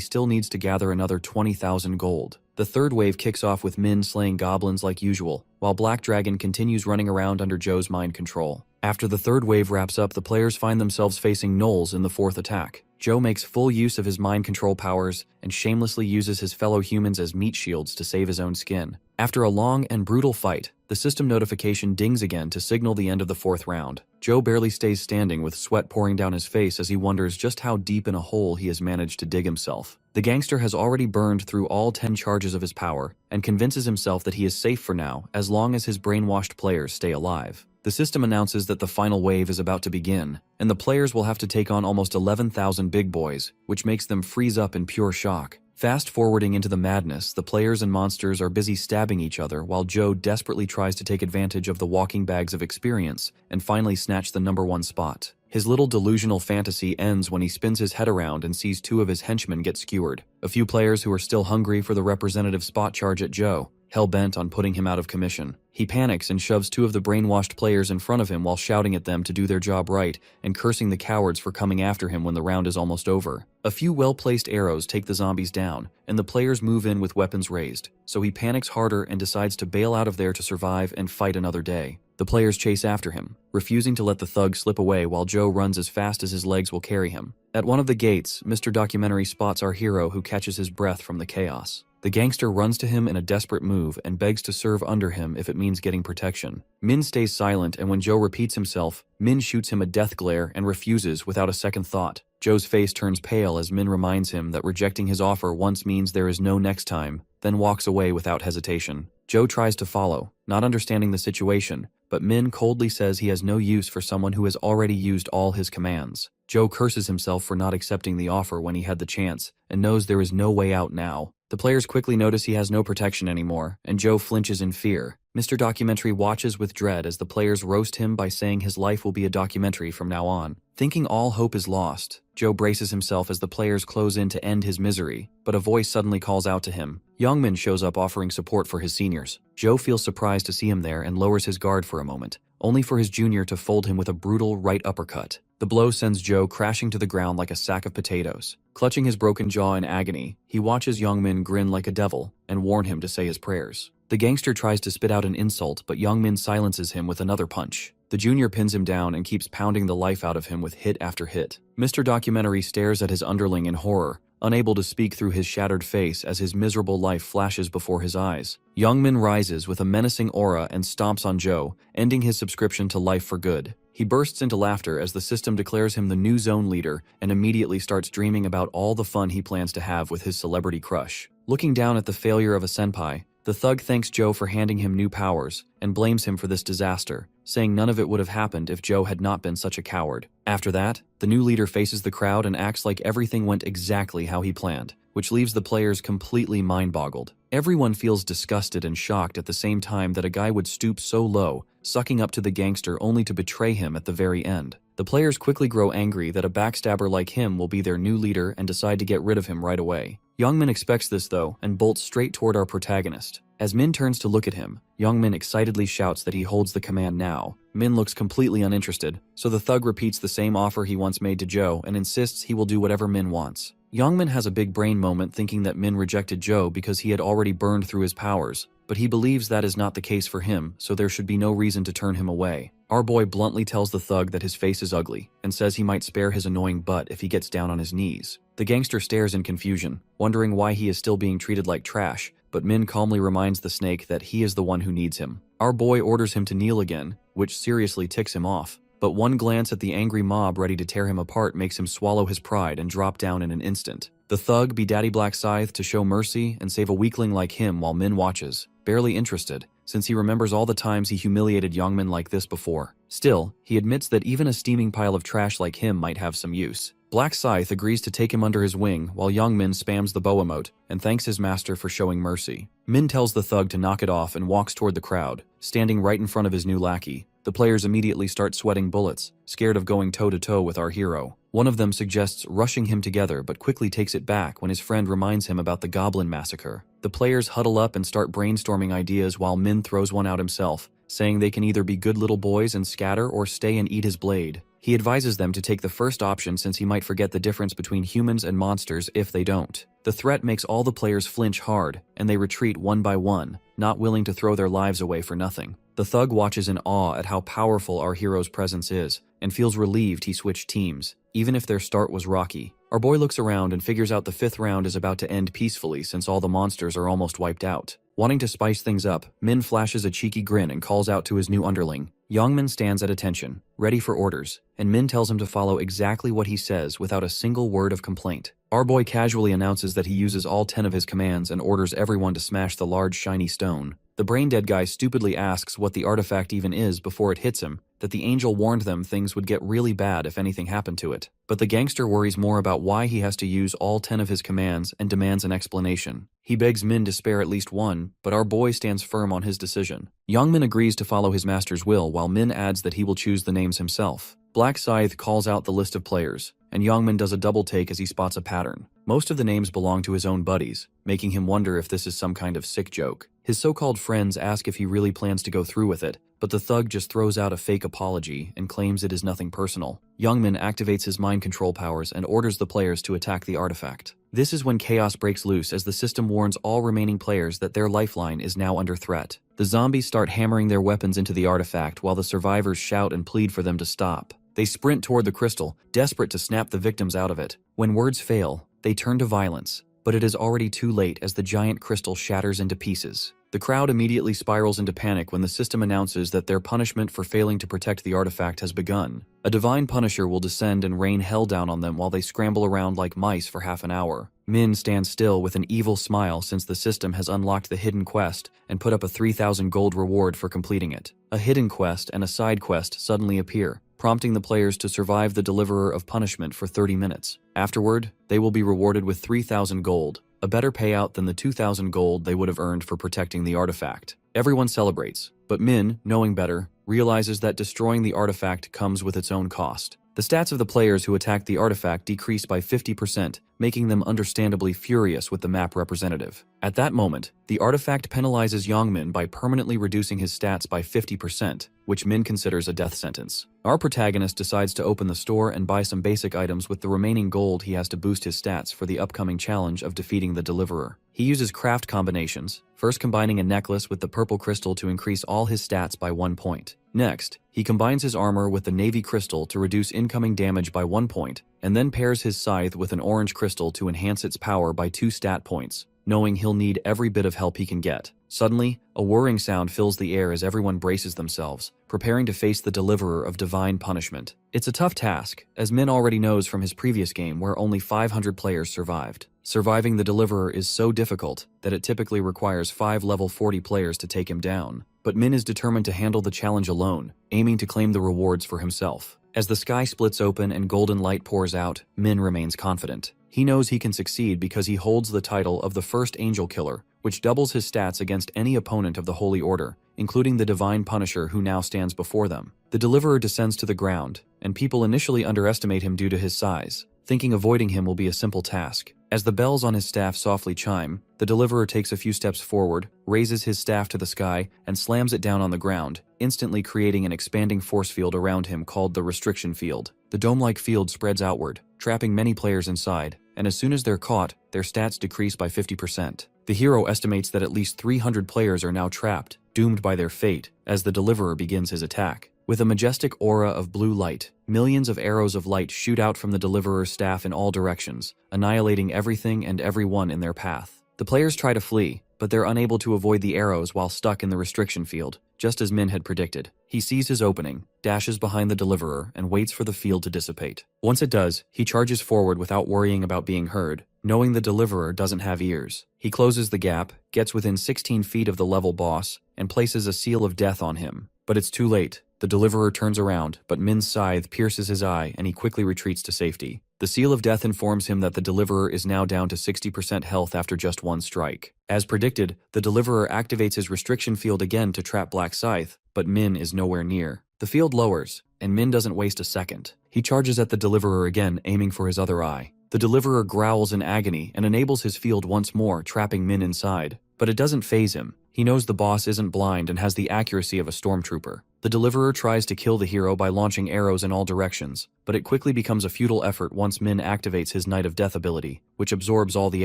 still needs to gather another 20,000 gold. The third wave kicks off with Min slaying goblins like usual, while Black Dragon continues running around under Joe's mind control. After the third wave wraps up, the players find themselves facing gnolls in the fourth attack. Joe makes full use of his mind control powers and shamelessly uses his fellow humans as meat shields to save his own skin. After a long and brutal fight, the system notification dings again to signal the end of the fourth round. Joe barely stays standing with sweat pouring down his face as he wonders just how deep in a hole he has managed to dig himself. The gangster has already burned through all 10 charges of his power and convinces himself that he is safe for now as long as his brainwashed players stay alive. The system announces that the final wave is about to begin, and the players will have to take on almost 11,000 big boys, which makes them freeze up in pure shock. Fast forwarding into the madness, the players and monsters are busy stabbing each other while Joe desperately tries to take advantage of the walking bags of experience and finally snatch the #1 spot. His little delusional fantasy ends when he spins his head around and sees 2 of his henchmen get skewered. A few players who are still hungry for the representative spot charge at Joe, hell-bent on putting him out of commission. He panics and shoves 2 of the brainwashed players in front of him while shouting at them to do their job right and cursing the cowards for coming after him when the round is almost over. A few well-placed arrows take the zombies down, and the players move in with weapons raised, so he panics harder and decides to bail out of there to survive and fight another day. The players chase after him, refusing to let the thug slip away while Joe runs as fast as his legs will carry him. At one of the gates, Mr. Documentary spots our hero who catches his breath from the chaos. The gangster runs to him in a desperate move and begs to serve under him if it means getting protection. Min stays silent, and when Joe repeats himself, Min shoots him a death glare and refuses without a second thought. Joe's face turns pale as Min reminds him that rejecting his offer once means there is no next time, then walks away without hesitation. Joe tries to follow, not understanding the situation, but Min coldly says he has no use for someone who has already used all his commands. Joe curses himself for not accepting the offer when he had the chance, and knows there is no way out now. The players quickly notice he has no protection anymore, and Joe flinches in fear. Mr. Documentary watches with dread as the players roast him by saying his life will be a documentary from now on. Thinking all hope is lost, Joe braces himself as the players close in to end his misery, but a voice suddenly calls out to him. Youngmin shows up offering support for his seniors. Joe feels surprised to see him there and lowers his guard for a moment, only for his junior to fold him with a brutal right uppercut. The blow sends Joe crashing to the ground like a sack of potatoes. Clutching his broken jaw in agony, he watches Youngmin grin like a devil and warn him to say his prayers. The gangster tries to spit out an insult, but Youngmin silences him with another punch. The junior pins him down and keeps pounding the life out of him with hit after hit. Mr. Documentary stares at his underling in horror, unable to speak through his shattered face as his miserable life flashes before his eyes. Youngmin rises with a menacing aura and stomps on Joe, ending his subscription to life for good. He bursts into laughter as the system declares him the new zone leader and immediately starts dreaming about all the fun he plans to have with his celebrity crush. Looking down at the failure of a senpai, the thug thanks Joe for handing him new powers and blames him for this disaster, saying none of it would have happened if Joe had not been such a coward. After that, the new leader faces the crowd and acts like everything went exactly how he planned, which leaves the players completely mind-boggled. Everyone feels disgusted and shocked at the same time that a guy would stoop so low, sucking up to the gangster only to betray him at the very end. The players quickly grow angry that a backstabber like him will be their new leader and decide to get rid of him right away. Youngmin expects this though and bolts straight toward our protagonist. As Min turns to look at him, Youngmin excitedly shouts that he holds the command now. Min looks completely uninterested, so the thug repeats the same offer he once made to Joe and insists he will do whatever Min wants. Youngmin has a big brain moment thinking that Min rejected Joe because he had already burned through his powers, but he believes that is not the case for him, so there should be no reason to turn him away. Our boy bluntly tells the thug that his face is ugly and says he might spare his annoying butt if he gets down on his knees. The gangster stares in confusion, wondering why he is still being treated like trash, but Min calmly reminds the snake that he is the one who needs him. Our boy orders him to kneel again, which seriously ticks him off. But one glance at the angry mob ready to tear him apart makes him swallow his pride and drop down in an instant. The thug be Daddy Black Scythe to show mercy and save a weakling like him while Min watches, barely interested, since he remembers all the times he humiliated Youngmin like this before. Still, he admits that even a steaming pile of trash like him might have some use. Black Scythe agrees to take him under his wing while Youngmin spams the bow emote and thanks his master for showing mercy. Min tells the thug to knock it off and walks toward the crowd, standing right in front of his new lackey. The players immediately start sweating bullets, scared of going toe-to-toe with our hero. One of them suggests rushing him together but quickly takes it back when his friend reminds him about the Goblin Massacre. The players huddle up and start brainstorming ideas while Min throws one out himself, saying they can either be good little boys and scatter or stay and eat his blade. He advises them to take the first option since he might forget the difference between humans and monsters if they don't. The threat makes all the players flinch hard, and they retreat one by one, not willing to throw their lives away for nothing. The thug watches in awe at how powerful our hero's presence is, and feels relieved he switched teams, even if their start was rocky. Our boy looks around and figures out the 5th round is about to end peacefully since all the monsters are almost wiped out. Wanting to spice things up, Min flashes a cheeky grin and calls out to his new underling. Youngmin stands at attention, ready for orders, and Min tells him to follow exactly what he says without a single word of complaint. Our boy casually announces that he uses all 10 of his commands and orders everyone to smash the large shiny stone. The brain-dead guy stupidly asks what the artifact even is before it hits him, that the angel warned them things would get really bad if anything happened to it. But the gangster worries more about why he has to use all 10 of his commands and demands an explanation. He begs Min to spare at least one, but our boy stands firm on his decision. Youngmin agrees to follow his master's will while Min adds that he will choose the names himself. Black Scythe calls out the list of players, and Youngmin does a double take as he spots a pattern. Most of the names belong to his own buddies, making him wonder if this is some kind of sick joke. His so-called friends ask if he really plans to go through with it, but the thug just throws out a fake apology and claims it is nothing personal. Youngmin activates his mind control powers and orders the players to attack the artifact. This is when chaos breaks loose as the system warns all remaining players that their lifeline is now under threat. The zombies start hammering their weapons into the artifact while the survivors shout and plead for them to stop. They sprint toward the crystal, desperate to snap the victims out of it. When words fail, they turn to violence, but it is already too late as the giant crystal shatters into pieces. The crowd immediately spirals into panic when the system announces that their punishment for failing to protect the artifact has begun. A divine punisher will descend and rain hell down on them while they scramble around like mice for half an hour. Min stands still with an evil smile since the system has unlocked the hidden quest and put up a 3,000 gold reward for completing it. A hidden quest and a side quest suddenly appear, prompting the players to survive the deliverer of punishment for 30 minutes. Afterward, they will be rewarded with 3,000 gold, a better payout than the 2,000 gold they would have earned for protecting the artifact. Everyone celebrates, but Min, knowing better, realizes that destroying the artifact comes with its own cost. The stats of the players who attacked the artifact decrease by 50%, making them understandably furious with the map representative. At that moment, the artifact penalizes Youngmin by permanently reducing his stats by 50%. which Min considers a death sentence. Our protagonist decides to open the store and buy some basic items with the remaining gold he has to boost his stats for the upcoming challenge of defeating the Deliverer. He uses craft combinations, first combining a necklace with the purple crystal to increase all his stats by 1 point. Next, he combines his armor with the navy crystal to reduce incoming damage by 1 point, and then pairs his scythe with an orange crystal to enhance its power by 2 stat points, knowing he'll need every bit of help he can get. Suddenly, a whirring sound fills the air as everyone braces themselves, preparing to face the Deliverer of Divine Punishment. It's a tough task, as Min already knows from his previous game where only 500 players survived. Surviving the Deliverer is so difficult that it typically requires 5 level 40 players to take him down. But Min is determined to handle the challenge alone, aiming to claim the rewards for himself. As the sky splits open and golden light pours out, Min remains confident. He knows he can succeed because he holds the title of the first angel killer, which doubles his stats against any opponent of the Holy Order, including the Divine Punisher who now stands before them. The Deliverer descends to the ground, and people initially underestimate him due to his size, thinking avoiding him will be a simple task. As the bells on his staff softly chime, the Deliverer takes a few steps forward, raises his staff to the sky, and slams it down on the ground, instantly creating an expanding force field around him called the Restriction Field. The dome-like field spreads outward, trapping many players inside, and as soon as they're caught, their stats decrease by 50%. The hero estimates that at least 300 players are now trapped, doomed by their fate, as the Deliverer begins his attack. With a majestic aura of blue light, millions of arrows of light shoot out from the Deliverer's staff in all directions, annihilating everything and everyone in their path. The players try to flee, but they're unable to avoid the arrows while stuck in the restriction field, just as Min had predicted. He sees his opening, dashes behind the Deliverer, and waits for the field to dissipate. Once it does, he charges forward without worrying about being heard, knowing the Deliverer doesn't have ears. He closes the gap, gets within 16 feet of the level boss, and places a seal of death on him. But it's too late. The Deliverer turns around, but Min's scythe pierces his eye and he quickly retreats to safety. The seal of death informs him that the Deliverer is now down to 60% health after just 1 strike. As predicted, the Deliverer activates his restriction field again to trap Black Scythe, but Min is nowhere near. The field lowers, and Min doesn't waste a second. He charges at the Deliverer again, aiming for his other eye. The Deliverer growls in agony and enables his field once more, trapping Min inside. But it doesn't faze him. He knows the boss isn't blind and has the accuracy of a stormtrooper. The Deliverer tries to kill the hero by launching arrows in all directions, but it quickly becomes a futile effort once Min activates his Knight of Death ability, which absorbs all the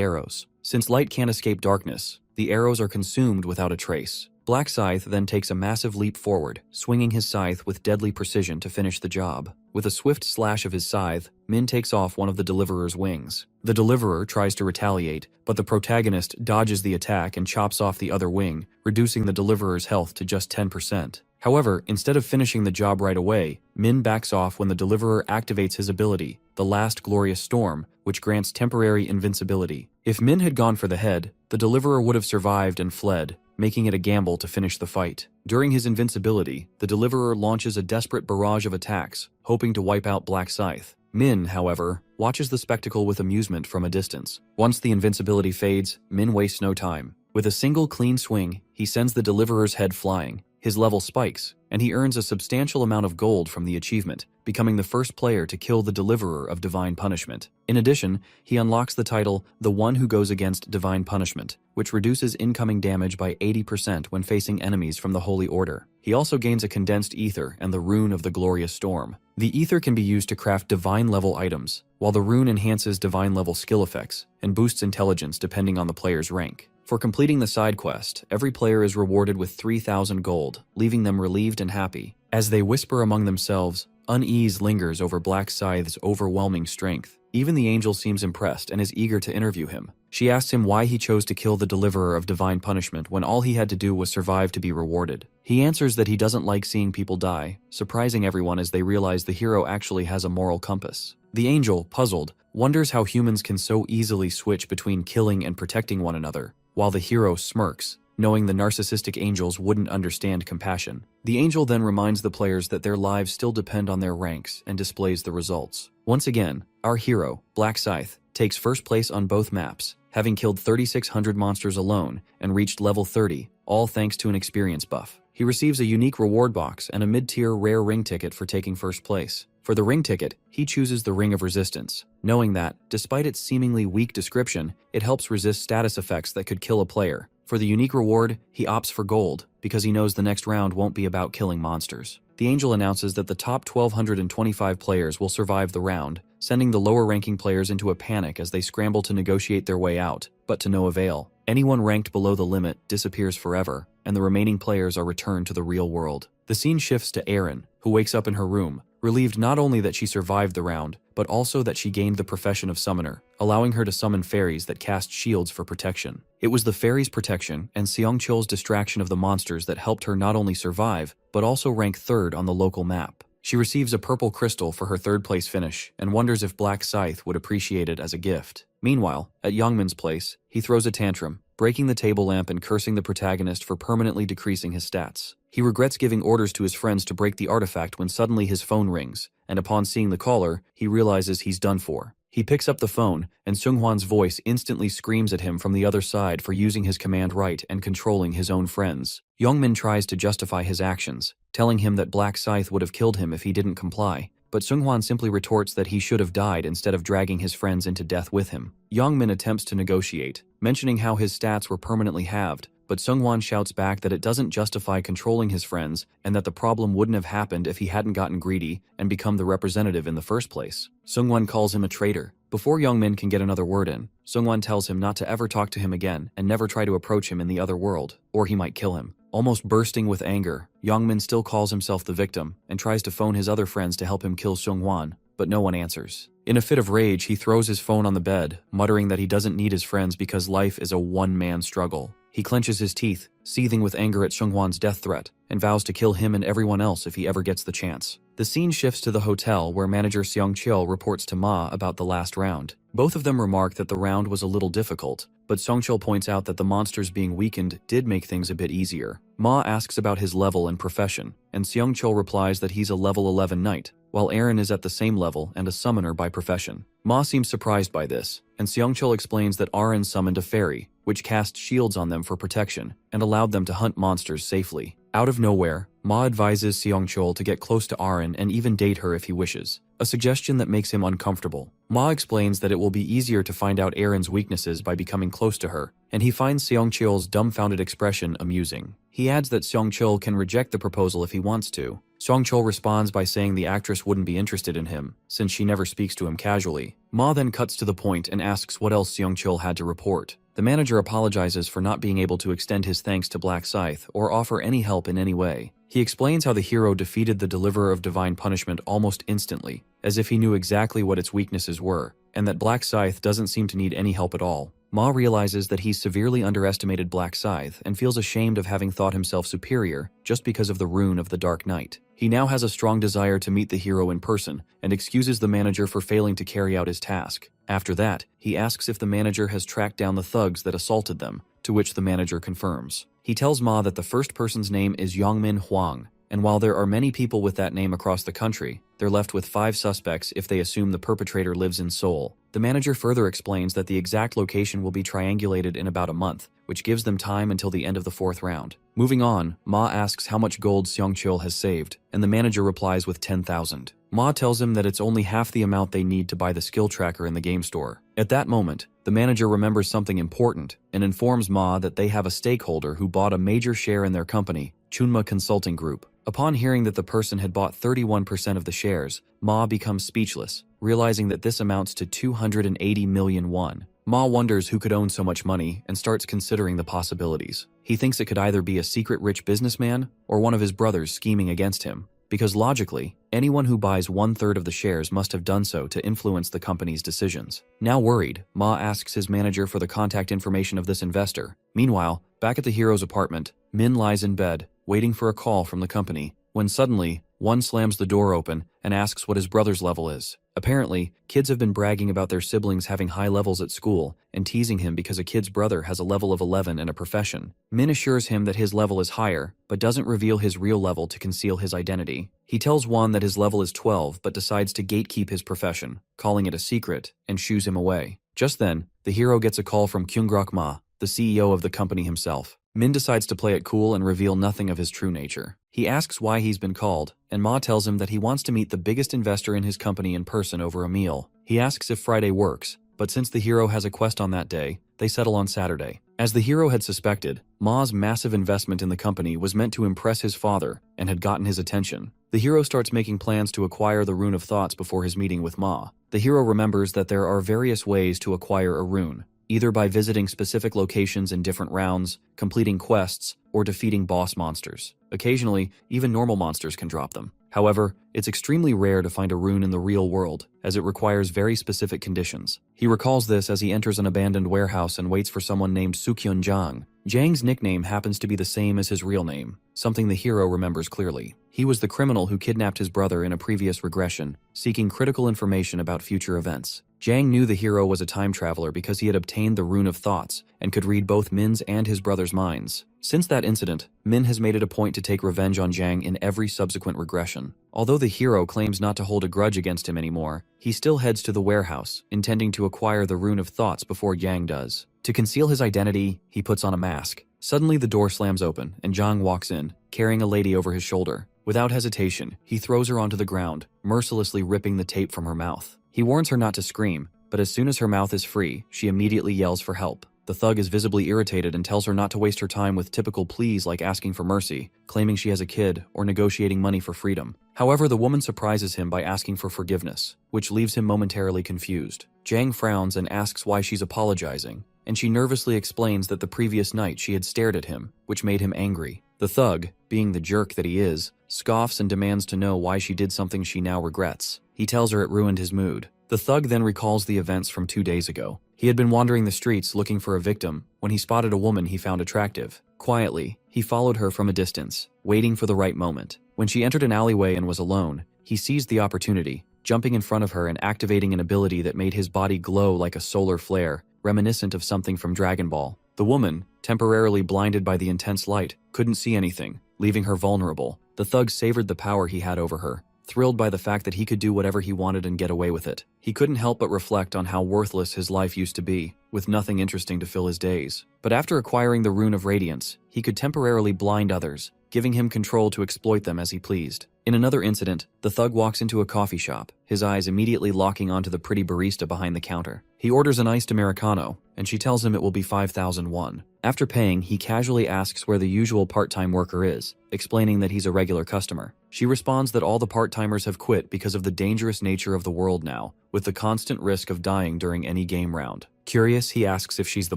arrows. Since light can't escape darkness, the arrows are consumed without a trace. Black Scythe then takes a massive leap forward, swinging his scythe with deadly precision to finish the job. With a swift slash of his scythe, Min takes off one of the Deliverer's wings. The Deliverer tries to retaliate, but the protagonist dodges the attack and chops off the other wing, reducing the Deliverer's health to just 10%. However, instead of finishing the job right away, Min backs off when the Deliverer activates his ability, the Last Glorious Storm, which grants temporary invincibility. If Min had gone for the head, the Deliverer would have survived and fled, making it a gamble to finish the fight. During his invincibility, the Deliverer launches a desperate barrage of attacks, hoping to wipe out Black Scythe. Min, however, watches the spectacle with amusement from a distance. Once the invincibility fades, Min wastes no time. With a single clean swing, he sends the Deliverer's head flying. His level spikes, and he earns a substantial amount of gold from the achievement, becoming the first player to kill the Deliverer of Divine Punishment. In addition, he unlocks the title, The One Who Goes Against Divine Punishment, which reduces incoming damage by 80% when facing enemies from the Holy Order. He also gains a condensed ether and the Rune of the Glorious Storm. The ether can be used to craft divine-level items, while the rune enhances divine-level skill effects and boosts intelligence depending on the player's rank. For completing the side quest, every player is rewarded with 3,000 gold, leaving them relieved and happy. As they whisper among themselves, unease lingers over Black Scythe's overwhelming strength. Even the angel seems impressed and is eager to interview him. She asks him why he chose to kill the Deliverer of Divine Punishment when all he had to do was survive to be rewarded. He answers that he doesn't like seeing people die, surprising everyone as they realize the hero actually has a moral compass. The angel, puzzled, wonders how humans can so easily switch between killing and protecting one another, while the hero smirks, knowing the narcissistic angels wouldn't understand compassion. The angel then reminds the players that their lives still depend on their ranks and displays the results. Once again, our hero, Black Scythe, takes first place on both maps, having killed 3,600 monsters alone and reached level 30, all thanks to an experience buff. He receives a unique reward box and a mid-tier rare ring ticket for taking first place. For the ring ticket, he chooses the Ring of Resistance, knowing that, despite its seemingly weak description, it helps resist status effects that could kill a player. For the unique reward, he opts for gold, because he knows the next round won't be about killing monsters. The angel announces that the top 1,225 players will survive the round, sending the lower-ranking players into a panic as they scramble to negotiate their way out, but to no avail. Anyone ranked below the limit disappears forever, and the remaining players are returned to the real world. The scene shifts to Erin, who wakes up in her room, relieved not only that she survived the round, but also that she gained the profession of summoner, allowing her to summon fairies that cast shields for protection. It was the fairies' protection and Seongcheol's distraction of the monsters that helped her not only survive, but also rank third on the local map. She receives a purple crystal for her third-place finish and wonders if Black Scythe would appreciate it as a gift. Meanwhile, at Youngmin's place, he throws a tantrum, breaking the table lamp and cursing the protagonist for permanently decreasing his stats. He regrets giving orders to his friends to break the artifact when suddenly his phone rings, and upon seeing the caller, he realizes he's done for. He picks up the phone, and Seonghwan's voice instantly screams at him from the other side for using his command right and controlling his own friends. Youngmin tries to justify his actions, telling him that Black Scythe would have killed him if he didn't comply, but Seonghwan simply retorts that he should have died instead of dragging his friends into death with him. Youngmin attempts to negotiate, mentioning how his stats were permanently halved, but Seonghwan shouts back that it doesn't justify controlling his friends and that the problem wouldn't have happened if he hadn't gotten greedy and become the representative in the first place. Seonghwan calls him a traitor. Before Youngmin can get another word in, Seonghwan tells him not to ever talk to him again and never try to approach him in the other world, or he might kill him. Almost bursting with anger, Youngmin still calls himself the victim and tries to phone his other friends to help him kill Seonghwan, but no one answers. In a fit of rage, he throws his phone on the bed, muttering that he doesn't need his friends because life is a one-man struggle. He clenches his teeth, seething with anger at Seonghwan's death threat, and vows to kill him and everyone else if he ever gets the chance. The scene shifts to the hotel where manager Seongcheol reports to Ma about the last round. Both of them remark that the round was a little difficult, but Seongcheol points out that the monsters being weakened did make things a bit easier. Ma asks about his level and profession, and Seongcheol replies that he's a level 11 knight, while Erin is at the same level and a summoner by profession. Ma seems surprised by this, and Seongcheol explains that Aaron summoned a fairy, which cast shields on them for protection, and allowed them to hunt monsters safely. Out of nowhere, Ma advises Seongcheol to get close to Aaron and even date her if he wishes, a suggestion that makes him uncomfortable. Ma explains that it will be easier to find out Aaron's weaknesses by becoming close to her, and he finds Seongcheol's dumbfounded expression amusing. He adds that Seongcheol can reject the proposal if he wants to. Seongcheol responds by saying the actress wouldn't be interested in him, since she never speaks to him casually. Ma then cuts to the point and asks what else Seongcheol had to report. The manager apologizes for not being able to extend his thanks to Black Scythe or offer any help in any way. He explains how the hero defeated the deliverer of divine punishment almost instantly, as if he knew exactly what its weaknesses were, and that Black Scythe doesn't seem to need any help at all. Ma realizes that he severely underestimated Black Scythe and feels ashamed of having thought himself superior just because of the rune of the Dark Knight. He now has a strong desire to meet the hero in person and excuses the manager for failing to carry out his task. After that, he asks if the manager has tracked down the thugs that assaulted them, to which the manager confirms. He tells Ma that the first person's name is Yongmin Hwang, and while there are many people with that name across the country, they're left with 5 suspects if they assume the perpetrator lives in Seoul. The manager further explains that the exact location will be triangulated in about a month, which gives them time until the end of the 4th round. Moving on, Ma asks how much gold Seongcheol has saved, and the manager replies with 10,000. Ma tells him that it's only half the amount they need to buy the skill tracker in the game store. At that moment, the manager remembers something important and informs Ma that they have a stakeholder who bought a major share in their company, Chunma Consulting Group. Upon hearing that the person had bought 31% of the shares, Ma becomes speechless, realizing that this amounts to 280 million won. Ma wonders who could own so much money and starts considering the possibilities. He thinks it could either be a secret rich businessman or one of his brothers scheming against him, because logically, anyone who buys 1/3 of the shares must have done so to influence the company's decisions. Now worried, Ma asks his manager for the contact information of this investor. Meanwhile, back at the hero's apartment, Min lies in bed, waiting for a call from the company, when suddenly, one slams the door open and asks what his brother's level is. Apparently, kids have been bragging about their siblings having high levels at school and teasing him because a kid's brother has a level of 11 and a profession. Min assures him that his level is higher, but doesn't reveal his real level to conceal his identity. He tells Won that his level is 12 but decides to gatekeep his profession, calling it a secret, and shoos him away. Just then, the hero gets a call from Kyungrok Ma, the CEO of the company himself. Min decides to play it cool and reveal nothing of his true nature. He asks why he's been called, and Ma tells him that he wants to meet the biggest investor in his company in person over a meal. He asks if Friday works, but since the hero has a quest on that day, they settle on Saturday. As the hero had suspected, Ma's massive investment in the company was meant to impress his father and had gotten his attention. The hero starts making plans to acquire the Rune of Thoughts before his meeting with Ma. The hero remembers that there are various ways to acquire a rune, either by visiting specific locations in different rounds, completing quests, or defeating boss monsters. Occasionally, even normal monsters can drop them. However, it's extremely rare to find a rune in the real world, as it requires very specific conditions. He recalls this as he enters an abandoned warehouse and waits for someone named Sukyun Jang. Jang's nickname happens to be the same as his real name, something the hero remembers clearly. He was the criminal who kidnapped his brother in a previous regression, seeking critical information about future events. Jang knew the hero was a time traveler because he had obtained the Rune of Thoughts and could read both Min's and his brother's minds. Since that incident, Min has made it a point to take revenge on Jang in every subsequent regression. Although the hero claims not to hold a grudge against him anymore, he still heads to the warehouse, intending to acquire the Rune of Thoughts before Jang does. To conceal his identity, he puts on a mask. Suddenly the door slams open and Jang walks in, carrying a lady over his shoulder. Without hesitation, he throws her onto the ground, mercilessly ripping the tape from her mouth. He warns her not to scream, but as soon as her mouth is free, she immediately yells for help. The thug is visibly irritated and tells her not to waste her time with typical pleas like asking for mercy, claiming she has a kid, or negotiating money for freedom. However, the woman surprises him by asking for forgiveness, which leaves him momentarily confused. Jang frowns and asks why she's apologizing, and she nervously explains that the previous night she had stared at him, which made him angry. The thug, being the jerk that he is, scoffs and demands to know why she did something she now regrets. He tells her it ruined his mood. The thug then recalls the events from 2 days ago. He had been wandering the streets looking for a victim when he spotted a woman he found attractive. Quietly, he followed her from a distance, waiting for the right moment. When she entered an alleyway and was alone, he seized the opportunity, jumping in front of her and activating an ability that made his body glow like a solar flare, reminiscent of something from Dragon Ball. The woman, temporarily blinded by the intense light, couldn't see anything, leaving her vulnerable. The thug savored the power he had over her, thrilled by the fact that he could do whatever he wanted and get away with it. He couldn't help but reflect on how worthless his life used to be, with nothing interesting to fill his days. But after acquiring the Rune of Radiance, he could temporarily blind others, giving him control to exploit them as he pleased. In another incident, the thug walks into a coffee shop, his eyes immediately locking onto the pretty barista behind the counter. He orders an iced Americano, and she tells him it will be 5,000 won. After paying, he casually asks where the usual part-time worker is, explaining that he's a regular customer. She responds that all the part-timers have quit because of the dangerous nature of the world now, with the constant risk of dying during any game round. Curious, he asks if she's the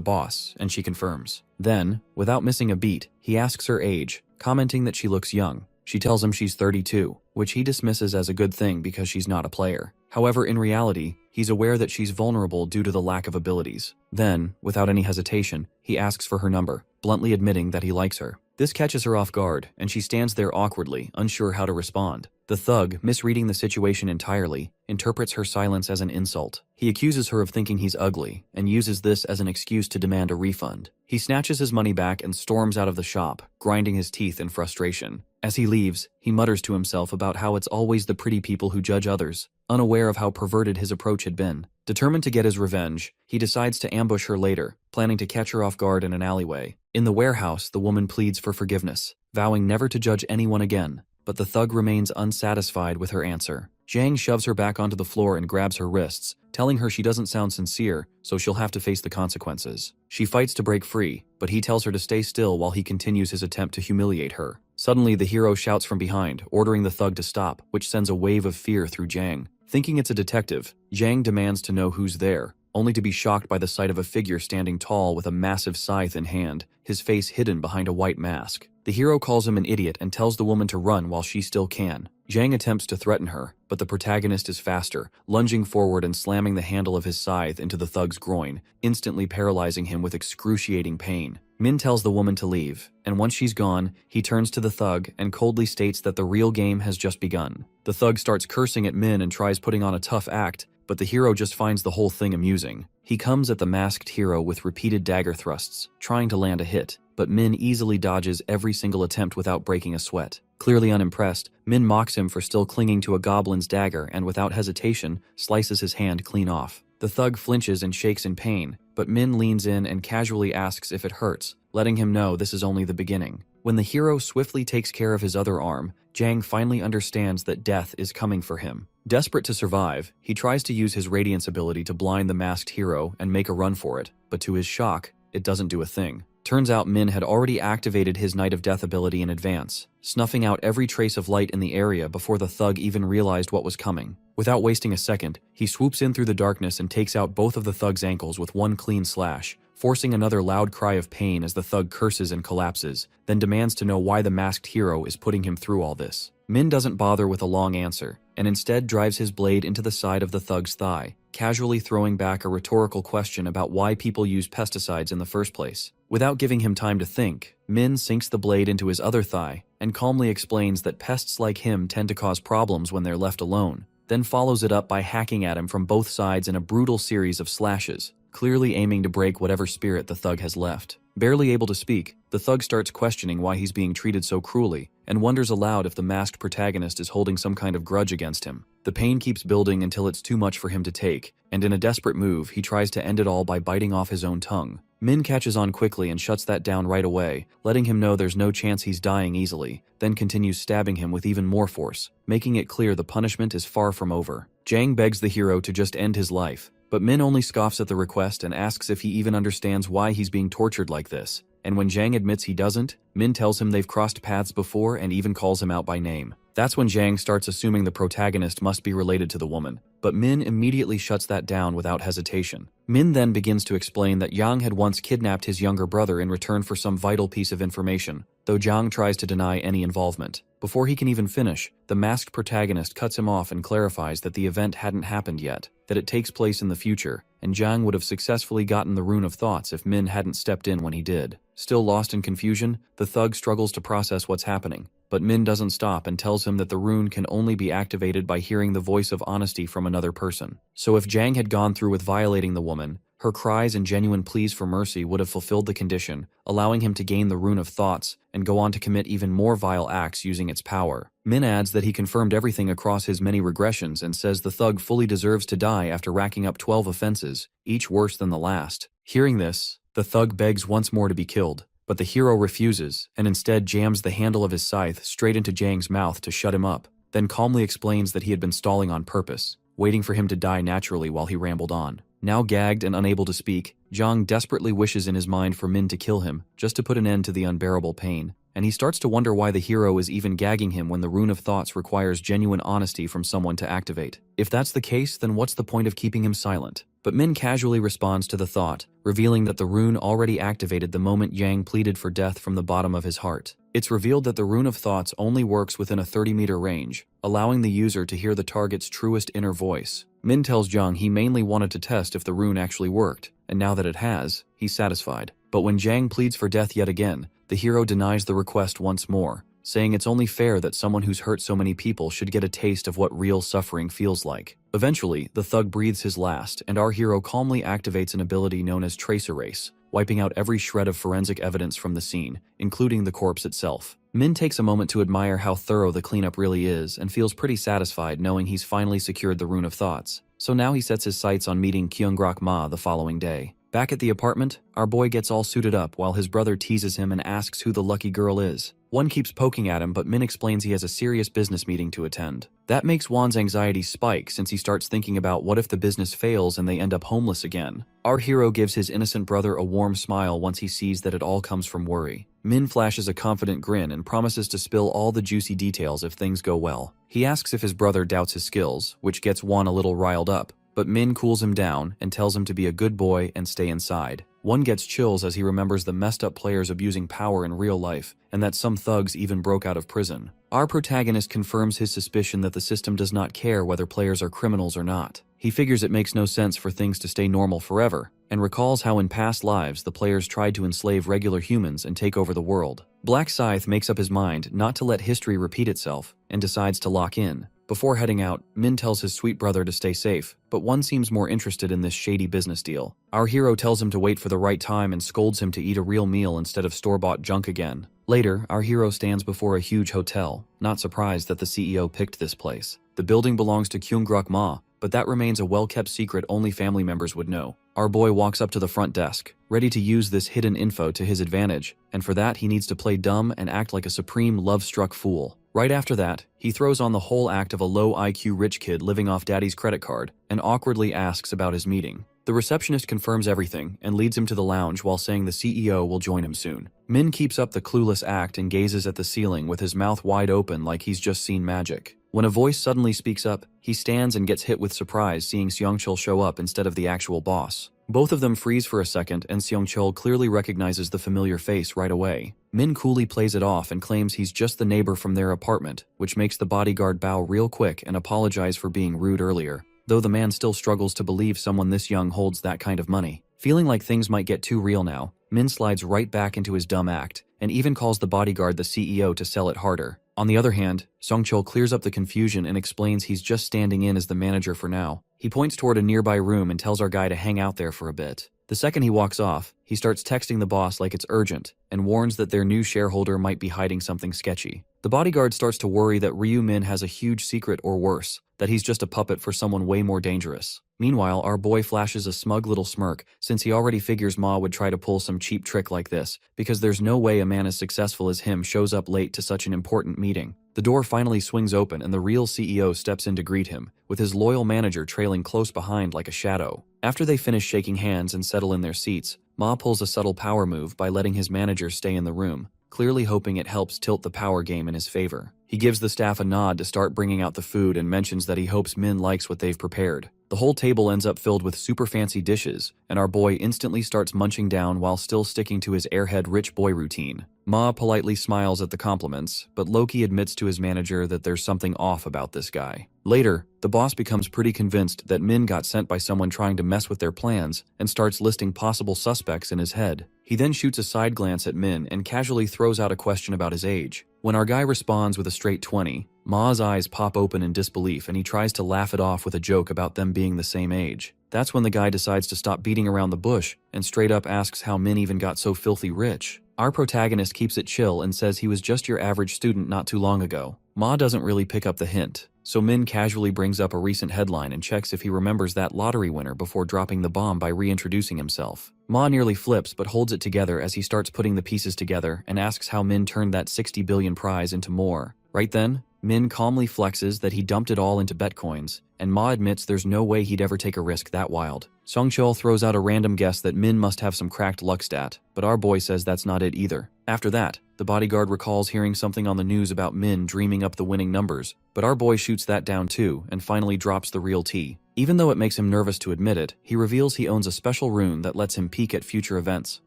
boss, and she confirms. Then, without missing a beat, he asks her age, commenting that she looks young. She tells him she's 32, which he dismisses as a good thing because she's not a player. However, in reality, he's aware that she's vulnerable due to the lack of abilities. Then, without any hesitation, he asks for her number, bluntly admitting that he likes her. This catches her off guard, and she stands there awkwardly, unsure how to respond. The thug, misreading the situation entirely, interprets her silence as an insult. He accuses her of thinking he's ugly, and uses this as an excuse to demand a refund. He snatches his money back and storms out of the shop, grinding his teeth in frustration. As he leaves, he mutters to himself about how it's always the pretty people who judge others, unaware of how perverted his approach had been. Determined to get his revenge, he decides to ambush her later, planning to catch her off guard in an alleyway. In the warehouse, the woman pleads for forgiveness, vowing never to judge anyone again, but the thug remains unsatisfied with her answer. Jang shoves her back onto the floor and grabs her wrists, telling her she doesn't sound sincere, so she'll have to face the consequences. She fights to break free, but he tells her to stay still while he continues his attempt to humiliate her. Suddenly, the hero shouts from behind, ordering the thug to stop, which sends a wave of fear through Jang. Thinking it's a detective, Jang demands to know who's there, only to be shocked by the sight of a figure standing tall with a massive scythe in hand, his face hidden behind a white mask. The hero calls him an idiot and tells the woman to run while she still can. Jang attempts to threaten her, but the protagonist is faster, lunging forward and slamming the handle of his scythe into the thug's groin, instantly paralyzing him with excruciating pain. Min tells the woman to leave, and once she's gone, he turns to the thug and coldly states that the real game has just begun. The thug starts cursing at Min and tries putting on a tough act, but the hero just finds the whole thing amusing. He comes at the masked hero with repeated dagger thrusts, trying to land a hit, but Min easily dodges every single attempt without breaking a sweat. Clearly unimpressed, Min mocks him for still clinging to a goblin's dagger and without hesitation, slices his hand clean off. The thug flinches and shakes in pain, but Min leans in and casually asks if it hurts, letting him know this is only the beginning. When the hero swiftly takes care of his other arm, Jang finally understands that death is coming for him. Desperate to survive, he tries to use his radiance ability to blind the masked hero and make a run for it, but to his shock, it doesn't do a thing. Turns out Min had already activated his Night of Death ability in advance, snuffing out every trace of light in the area before the thug even realized what was coming. Without wasting a second, he swoops in through the darkness and takes out both of the thug's ankles with one clean slash, forcing another loud cry of pain as the thug curses and collapses, then demands to know why the masked hero is putting him through all this. Min doesn't bother with a long answer, and instead drives his blade into the side of the thug's thigh, casually throwing back a rhetorical question about why people use pesticides in the first place. Without giving him time to think, Min sinks the blade into his other thigh and calmly explains that pests like him tend to cause problems when they're left alone, then follows it up by hacking at him from both sides in a brutal series of slashes, clearly aiming to break whatever spirit the thug has left. Barely able to speak, the thug starts questioning why he's being treated so cruelly, and wonders aloud if the masked protagonist is holding some kind of grudge against him. The pain keeps building until it's too much for him to take, and in a desperate move, he tries to end it all by biting off his own tongue. Min catches on quickly and shuts that down right away, letting him know there's no chance he's dying easily, then continues stabbing him with even more force, making it clear the punishment is far from over. Jang begs the hero to just end his life, but Min only scoffs at the request and asks if he even understands why he's being tortured like this. And when Jang admits he doesn't, Min tells him they've crossed paths before and even calls him out by name. That's when Jang starts assuming the protagonist must be related to the woman, but Min immediately shuts that down without hesitation. Min then begins to explain that Yang had once kidnapped his younger brother in return for some vital piece of information, though Jang tries to deny any involvement. Before he can even finish, the masked protagonist cuts him off and clarifies that the event hadn't happened yet, that it takes place in the future, and Jang would have successfully gotten the Rune of Thoughts if Min hadn't stepped in when he did. Still lost in confusion, the thug struggles to process what's happening, but Min doesn't stop and tells him that the rune can only be activated by hearing the voice of honesty from another person. So if Jang had gone through with violating the woman, her cries and genuine pleas for mercy would have fulfilled the condition, allowing him to gain the Rune of Thoughts and go on to commit even more vile acts using its power. Min adds that he confirmed everything across his many regressions and says the thug fully deserves to die after racking up 12 offenses, each worse than the last. Hearing this, the thug begs once more to be killed, but the hero refuses and instead jams the handle of his scythe straight into Jang's mouth to shut him up, then calmly explains that he had been stalling on purpose, waiting for him to die naturally while he rambled on. Now gagged and unable to speak, Jang desperately wishes in his mind for Min to kill him, just to put an end to the unbearable pain, and he starts to wonder why the hero is even gagging him when the Rune of Thoughts requires genuine honesty from someone to activate. If that's the case, then what's the point of keeping him silent? But Min casually responds to the thought, revealing that the rune already activated the moment Yang pleaded for death from the bottom of his heart. It's revealed that the Rune of Thoughts only works within a 30-meter range, allowing the user to hear the target's truest inner voice. Min tells Jang he mainly wanted to test if the rune actually worked, and now that it has, he's satisfied. But when Jang pleads for death yet again, the hero denies the request once more, saying it's only fair that someone who's hurt so many people should get a taste of what real suffering feels like. Eventually, the thug breathes his last, and our hero calmly activates an ability known as Trace Erase, wiping out every shred of forensic evidence from the scene, including the corpse itself. Min takes a moment to admire how thorough the cleanup really is and feels pretty satisfied knowing he's finally secured the Rune of Thoughts. So now he sets his sights on meeting Kyungrak Ma the following day. Back at the apartment, our boy gets all suited up while his brother teases him and asks who the lucky girl is. One keeps poking at him, but Min explains he has a serious business meeting to attend. That makes Wan's anxiety spike since he starts thinking about what if the business fails and they end up homeless again. Our hero gives his innocent brother a warm smile once he sees that it all comes from worry. Min flashes a confident grin and promises to spill all the juicy details if things go well. He asks if his brother doubts his skills, which gets Wan a little riled up, but Min cools him down and tells him to be a good boy and stay inside. One gets chills as he remembers the messed up players abusing power in real life, and that some thugs even broke out of prison. Our protagonist confirms his suspicion that the system does not care whether players are criminals or not. He figures it makes no sense for things to stay normal forever, and recalls how in past lives the players tried to enslave regular humans and take over the world. Black Scythe makes up his mind not to let history repeat itself, and decides to lock in. Before heading out, Min tells his sweet brother to stay safe, but one seems more interested in this shady business deal. Our hero tells him to wait for the right time and scolds him to eat a real meal instead of store-bought junk again. Later, our hero stands before a huge hotel, not surprised that the CEO picked this place. The building belongs to Kyungrak Ma, but that remains a well-kept secret only family members would know. Our boy walks up to the front desk, ready to use this hidden info to his advantage, and for that he needs to play dumb and act like a supreme love-struck fool. Right after that, he throws on the whole act of a low IQ rich kid living off daddy's credit card and awkwardly asks about his meeting. The receptionist confirms everything and leads him to the lounge while saying the CEO will join him soon. Min keeps up the clueless act and gazes at the ceiling with his mouth wide open like he's just seen magic. When a voice suddenly speaks up, he stands and gets hit with surprise seeing Seongchul show up instead of the actual boss. Both of them freeze for a second and Seongchul clearly recognizes the familiar face right away. Min coolly plays it off and claims he's just the neighbor from their apartment, which makes the bodyguard bow real quick and apologize for being rude earlier, though the man still struggles to believe someone this young holds that kind of money. Feeling like things might get too real now, Min slides right back into his dumb act, and even calls the bodyguard the CEO to sell it harder. On the other hand, Seongchul clears up the confusion and explains he's just standing in as the manager for now. He points toward a nearby room and tells our guy to hang out there for a bit. The second he walks off, he starts texting the boss like it's urgent, and warns that their new shareholder might be hiding something sketchy. The bodyguard starts to worry that Ryu Min has a huge secret or worse, that he's just a puppet for someone way more dangerous. Meanwhile, our boy flashes a smug little smirk since he already figures Ma would try to pull some cheap trick like this, because there's no way a man as successful as him shows up late to such an important meeting. The door finally swings open and the real CEO steps in to greet him, with his loyal manager trailing close behind like a shadow. After they finish shaking hands and settle in their seats, Ma pulls a subtle power move by letting his manager stay in the room, clearly hoping it helps tilt the power game in his favor. He gives the staff a nod to start bringing out the food and mentions that he hopes Min likes what they've prepared. The whole table ends up filled with super fancy dishes, and our boy instantly starts munching down while still sticking to his airhead rich boy routine. Ma politely smiles at the compliments, but Loki admits to his manager that there's something off about this guy. Later, the boss becomes pretty convinced that Min got sent by someone trying to mess with their plans and starts listing possible suspects in his head. He then shoots a side glance at Min and casually throws out a question about his age. When our guy responds with a straight 20, Ma's eyes pop open in disbelief and he tries to laugh it off with a joke about them being the same age. That's when the guy decides to stop beating around the bush and straight up asks how Min even got so filthy rich. Our protagonist keeps it chill and says he was just your average student not too long ago. Ma doesn't really pick up the hint, so Min casually brings up a recent headline and checks if he remembers that lottery winner before dropping the bomb by reintroducing himself. Ma nearly flips but holds it together as he starts putting the pieces together and asks how Min turned that 60 billion prize into more. Right then, Min calmly flexes that he dumped it all into Bitcoins, and Ma admits there's no way he'd ever take a risk that wild. Seongchul throws out a random guess that Min must have some cracked luck stat, but our boy says that's not it either. After that, the bodyguard recalls hearing something on the news about Min dreaming up the winning numbers, but our boy shoots that down too and finally drops the real tea. Even though it makes him nervous to admit it, he reveals he owns a special rune that lets him peek at future events,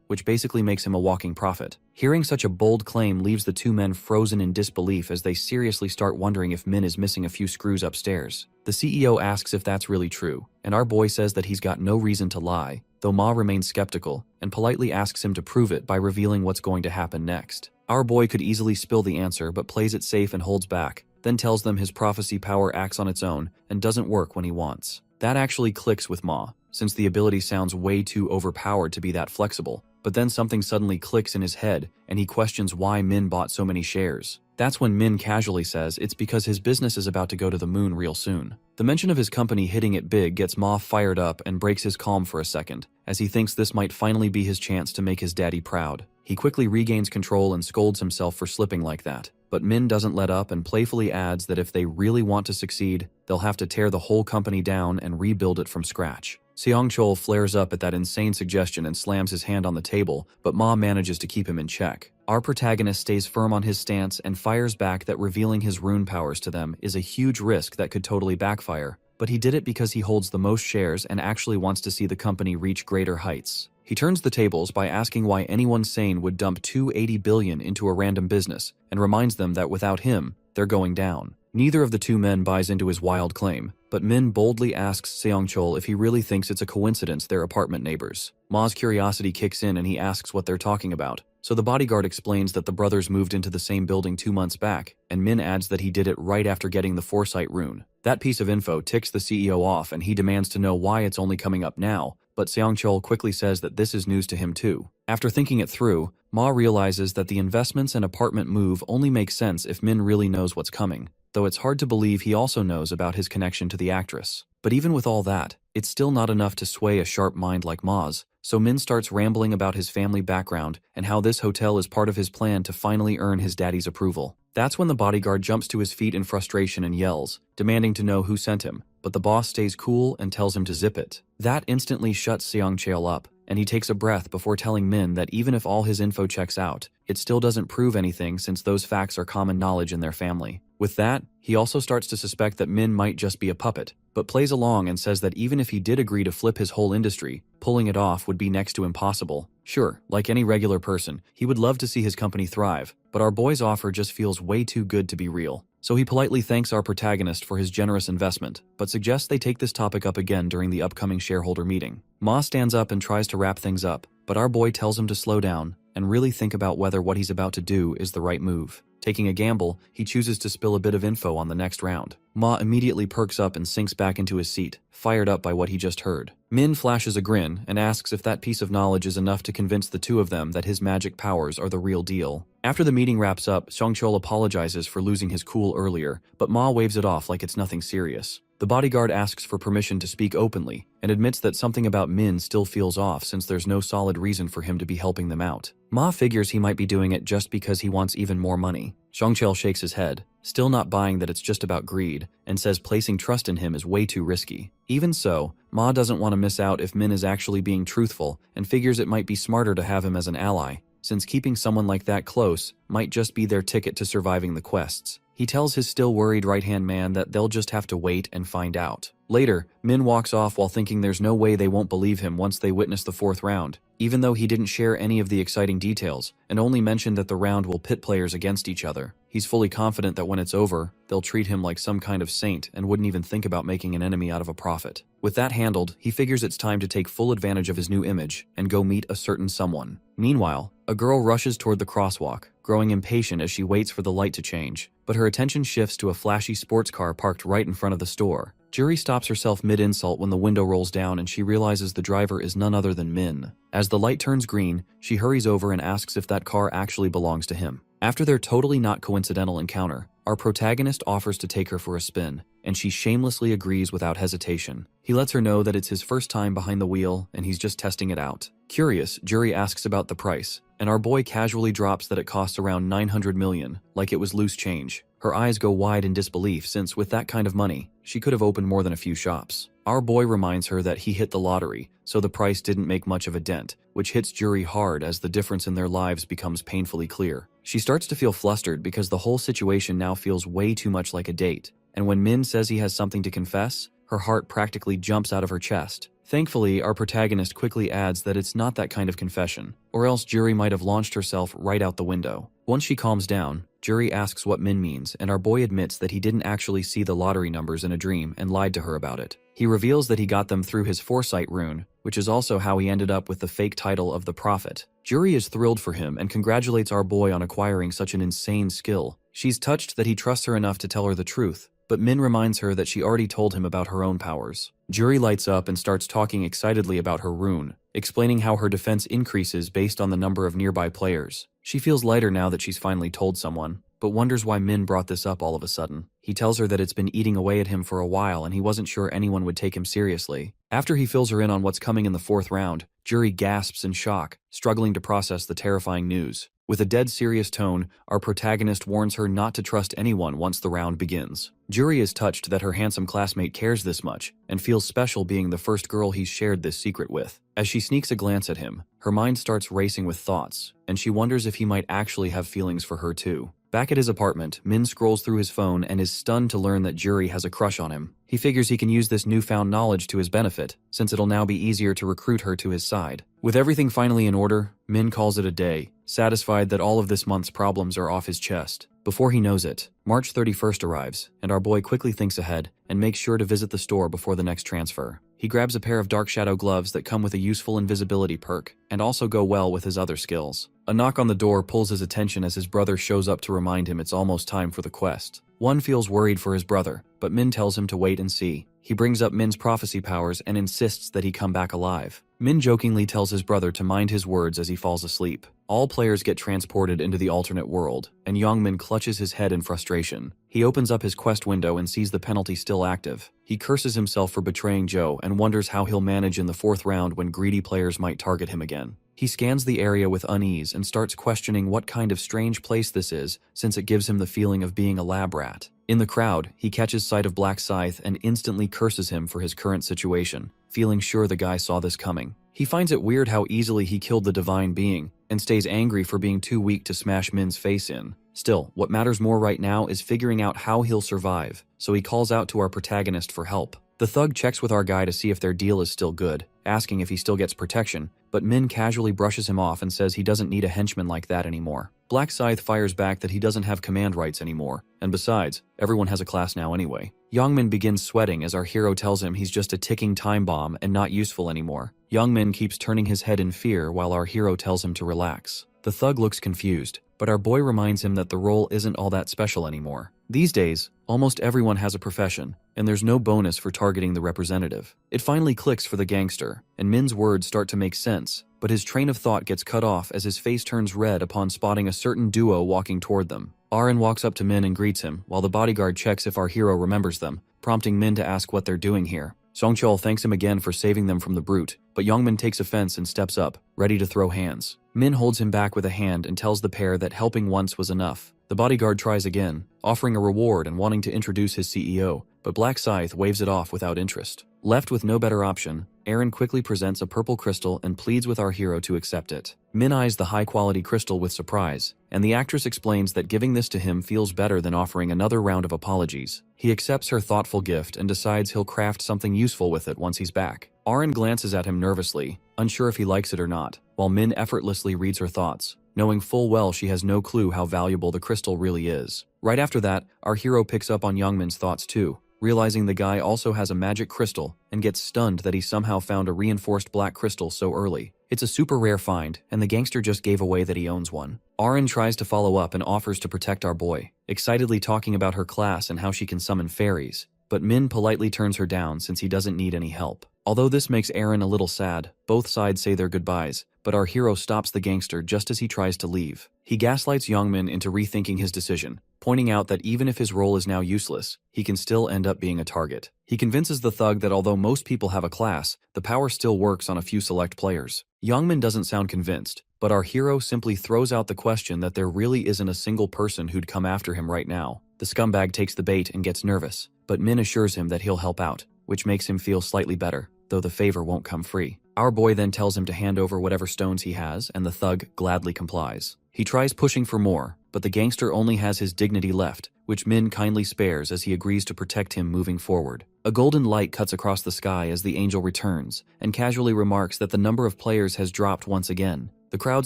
which basically makes him a walking prophet. Hearing such a bold claim leaves the two men frozen in disbelief as they seriously start wondering if Min is missing a few screws upstairs. The CEO asks if that's really true, and our boy says that he's got no reason to lie, though Ma remains skeptical and politely asks him to prove it by revealing what's going to happen next. Our boy could easily spill the answer but plays it safe and holds back, then tells them his prophecy power acts on its own and doesn't work when he wants. That actually clicks with Ma, since the ability sounds way too overpowered to be that flexible, but then something suddenly clicks in his head and he questions why Min bought so many shares. That's when Min casually says it's because his business is about to go to the moon real soon. The mention of his company hitting it big gets Ma fired up and breaks his calm for a second, as he thinks this might finally be his chance to make his daddy proud. He quickly regains control and scolds himself for slipping like that, but Min doesn't let up and playfully adds that if they really want to succeed, they'll have to tear the whole company down and rebuild it from scratch. Seongchul flares up at that insane suggestion and slams his hand on the table, but Ma manages to keep him in check. Our protagonist stays firm on his stance and fires back that revealing his rune powers to them is a huge risk that could totally backfire, but he did it because he holds the most shares and actually wants to see the company reach greater heights. He turns the tables by asking why anyone sane would dump $280 billion into a random business, and reminds them that without him, they're going down. Neither of the two men buys into his wild claim, but Min boldly asks Seongchul if he really thinks it's a coincidence they're apartment neighbors. Ma's curiosity kicks in and he asks what they're talking about, so the bodyguard explains that the brothers moved into the same building 2 months back, and Min adds that he did it right after getting the foresight rune. That piece of info ticks the CEO off and he demands to know why it's only coming up now, but Seongchul quickly says that this is news to him too. After thinking it through, Ma realizes that the investments and apartment move only make sense if Min really knows what's coming, though it's hard to believe he also knows about his connection to the actress. But even with all that, it's still not enough to sway a sharp mind like Ma's, so Min starts rambling about his family background and how this hotel is part of his plan to finally earn his daddy's approval. That's when the bodyguard jumps to his feet in frustration and yells, demanding to know who sent him, but the boss stays cool and tells him to zip it. That instantly shuts Seongcheol up, and he takes a breath before telling Min that even if all his info checks out, it still doesn't prove anything since those facts are common knowledge in their family. With that, he also starts to suspect that Min might just be a puppet, but plays along and says that even if he did agree to flip his whole industry, pulling it off would be next to impossible. Sure, like any regular person, he would love to see his company thrive, but our boy's offer just feels way too good to be real. So he politely thanks our protagonist for his generous investment, but suggests they take this topic up again during the upcoming shareholder meeting. Ma stands up and tries to wrap things up, but our boy tells him to slow down and really think about whether what he's about to do is the right move. Taking a gamble, he chooses to spill a bit of info on the next round. Ma immediately perks up and sinks back into his seat, fired up by what he just heard. Min flashes a grin and asks if that piece of knowledge is enough to convince the two of them that his magic powers are the real deal. After the meeting wraps up, Seongcheol apologizes for losing his cool earlier, but Ma waves it off like it's nothing serious. The bodyguard asks for permission to speak openly, and admits that something about Min still feels off since there's no solid reason for him to be helping them out. Ma figures he might be doing it just because he wants even more money. Seongcheol shakes his head, still not buying that it's just about greed, and says placing trust in him is way too risky. Even so, Ma doesn't want to miss out if Min is actually being truthful and figures it might be smarter to have him as an ally, since keeping someone like that close might just be their ticket to surviving the quests. He tells his still worried right-hand man that they'll just have to wait and find out. Later, Min walks off while thinking there's no way they won't believe him once they witness the fourth round, even though he didn't share any of the exciting details and only mentioned that the round will pit players against each other. He's fully confident that when it's over, they'll treat him like some kind of saint and wouldn't even think about making an enemy out of a prophet. With that handled, he figures it's time to take full advantage of his new image and go meet a certain someone. Meanwhile, a girl rushes toward the crosswalk, growing impatient as she waits for the light to change, but her attention shifts to a flashy sports car parked right in front of the store. Juri stops herself mid-insult when the window rolls down and she realizes the driver is none other than Min. As the light turns green, she hurries over and asks if that car actually belongs to him. After their totally not coincidental encounter, our protagonist offers to take her for a spin, and she shamelessly agrees without hesitation. He lets her know that it's his first time behind the wheel and he's just testing it out. Curious, Juri asks about the price, and our boy casually drops that it costs around 900 million, like it was loose change. Her eyes go wide in disbelief since with that kind of money, she could have opened more than a few shops. Our boy reminds her that he hit the lottery, so the price didn't make much of a dent, which hits Juri hard as the difference in their lives becomes painfully clear. She starts to feel flustered because the whole situation now feels way too much like a date, and when Min says he has something to confess, her heart practically jumps out of her chest. Thankfully, our protagonist quickly adds that it's not that kind of confession, or else Juri might have launched herself right out the window. Once she calms down, Juri asks what Min means, and our boy admits that he didn't actually see the lottery numbers in a dream and lied to her about it. He reveals that he got them through his foresight rune, which is also how he ended up with the fake title of the Prophet. Juri is thrilled for him and congratulates our boy on acquiring such an insane skill. She's touched that he trusts her enough to tell her the truth, but Min reminds her that she already told him about her own powers. Juri lights up and starts talking excitedly about her rune, explaining how her defense increases based on the number of nearby players. She feels lighter now that she's finally told someone, but wonders why Min brought this up all of a sudden. He tells her that it's been eating away at him for a while and he wasn't sure anyone would take him seriously. After he fills her in on what's coming in the fourth round, Juri gasps in shock, struggling to process the terrifying news. With a dead serious tone, our protagonist warns her not to trust anyone once the round begins. Juri is touched that her handsome classmate cares this much, and feels special being the first girl he's shared this secret with. As she sneaks a glance at him, her mind starts racing with thoughts, and she wonders if he might actually have feelings for her too. Back at his apartment, Min scrolls through his phone and is stunned to learn that Juri has a crush on him. He figures he can use this newfound knowledge to his benefit, since it'll now be easier to recruit her to his side. With everything finally in order, Min calls it a day, satisfied that all of this month's problems are off his chest. Before he knows it, March 31st arrives, and our boy quickly thinks ahead and makes sure to visit the store before the next transfer. He grabs a pair of dark shadow gloves that come with a useful invisibility perk, and also go well with his other skills. A knock on the door pulls his attention as his brother shows up to remind him it's almost time for the quest. One feels worried for his brother, but Min tells him to wait and see. He brings up Min's prophecy powers and insists that he come back alive. Min jokingly tells his brother to mind his words as he falls asleep. All players get transported into the alternate world, and Youngmin clutches his head in frustration. He opens up his quest window and sees the penalty still active. He curses himself for betraying Joe and wonders how he'll manage in the fourth round when greedy players might target him again. He scans the area with unease and starts questioning what kind of strange place this is, since it gives him the feeling of being a lab rat. In the crowd, he catches sight of Black Scythe and instantly curses him for his current situation, feeling sure the guy saw this coming. He finds it weird how easily he killed the divine being, and stays angry for being too weak to smash Min's face in. Still, what matters more right now is figuring out how he'll survive, so he calls out to our protagonist for help. The thug checks with our guy to see if their deal is still good, asking if he still gets protection, but Min casually brushes him off and says he doesn't need a henchman like that anymore. Black Scythe fires back that he doesn't have command rights anymore, and besides, everyone has a class now anyway. Youngmin begins sweating as our hero tells him he's just a ticking time bomb and not useful anymore. Youngmin keeps turning his head in fear while our hero tells him to relax. The thug looks confused, but our boy reminds him that the role isn't all that special anymore. These days, almost everyone has a profession, and there's no bonus for targeting the representative. It finally clicks for the gangster, and Min's words start to make sense, but his train of thought gets cut off as his face turns red upon spotting a certain duo walking toward them. Aaron walks up to Min and greets him, while the bodyguard checks if our hero remembers them, prompting Min to ask what they're doing here. Songchul thanks him again for saving them from the brute, but Youngmin takes offense and steps up, ready to throw hands. Min holds him back with a hand and tells the pair that helping once was enough. The bodyguard tries again, offering a reward and wanting to introduce his CEO, but Black Scythe waves it off without interest. Left with no better option, Aaron quickly presents a purple crystal and pleads with our hero to accept it. Min eyes the high-quality crystal with surprise, and the actress explains that giving this to him feels better than offering another round of apologies. He accepts her thoughtful gift and decides he'll craft something useful with it once he's back. Aaron glances at him nervously, unsure if he likes it or not, while Min effortlessly reads her thoughts, knowing full well she has no clue how valuable the crystal really is. Right after that, our hero picks up on Youngmin's thoughts too, realizing the guy also has a magic crystal, and gets stunned that he somehow found a reinforced black crystal so early. It's a super rare find, and the gangster just gave away that he owns one. Aaron tries to follow up and offers to protect our boy, excitedly talking about her class and how she can summon fairies, but Min politely turns her down since he doesn't need any help. Although this makes Aaron a little sad, both sides say their goodbyes, but our hero stops the gangster just as he tries to leave. He gaslights Youngmin into rethinking his decision, pointing out that even if his role is now useless, he can still end up being a target. He convinces the thug that although most people have a class, the power still works on a few select players. Youngmin doesn't sound convinced, but our hero simply throws out the question that there really isn't a single person who'd come after him right now. The scumbag takes the bait and gets nervous, but Min assures him that he'll help out, which makes him feel slightly better, though the favor won't come free. Our boy then tells him to hand over whatever stones he has, and the thug gladly complies. He tries pushing for more, but the gangster only has his dignity left, which Min kindly spares as he agrees to protect him moving forward. A golden light cuts across the sky as the angel returns, and casually remarks that the number of players has dropped once again. The crowd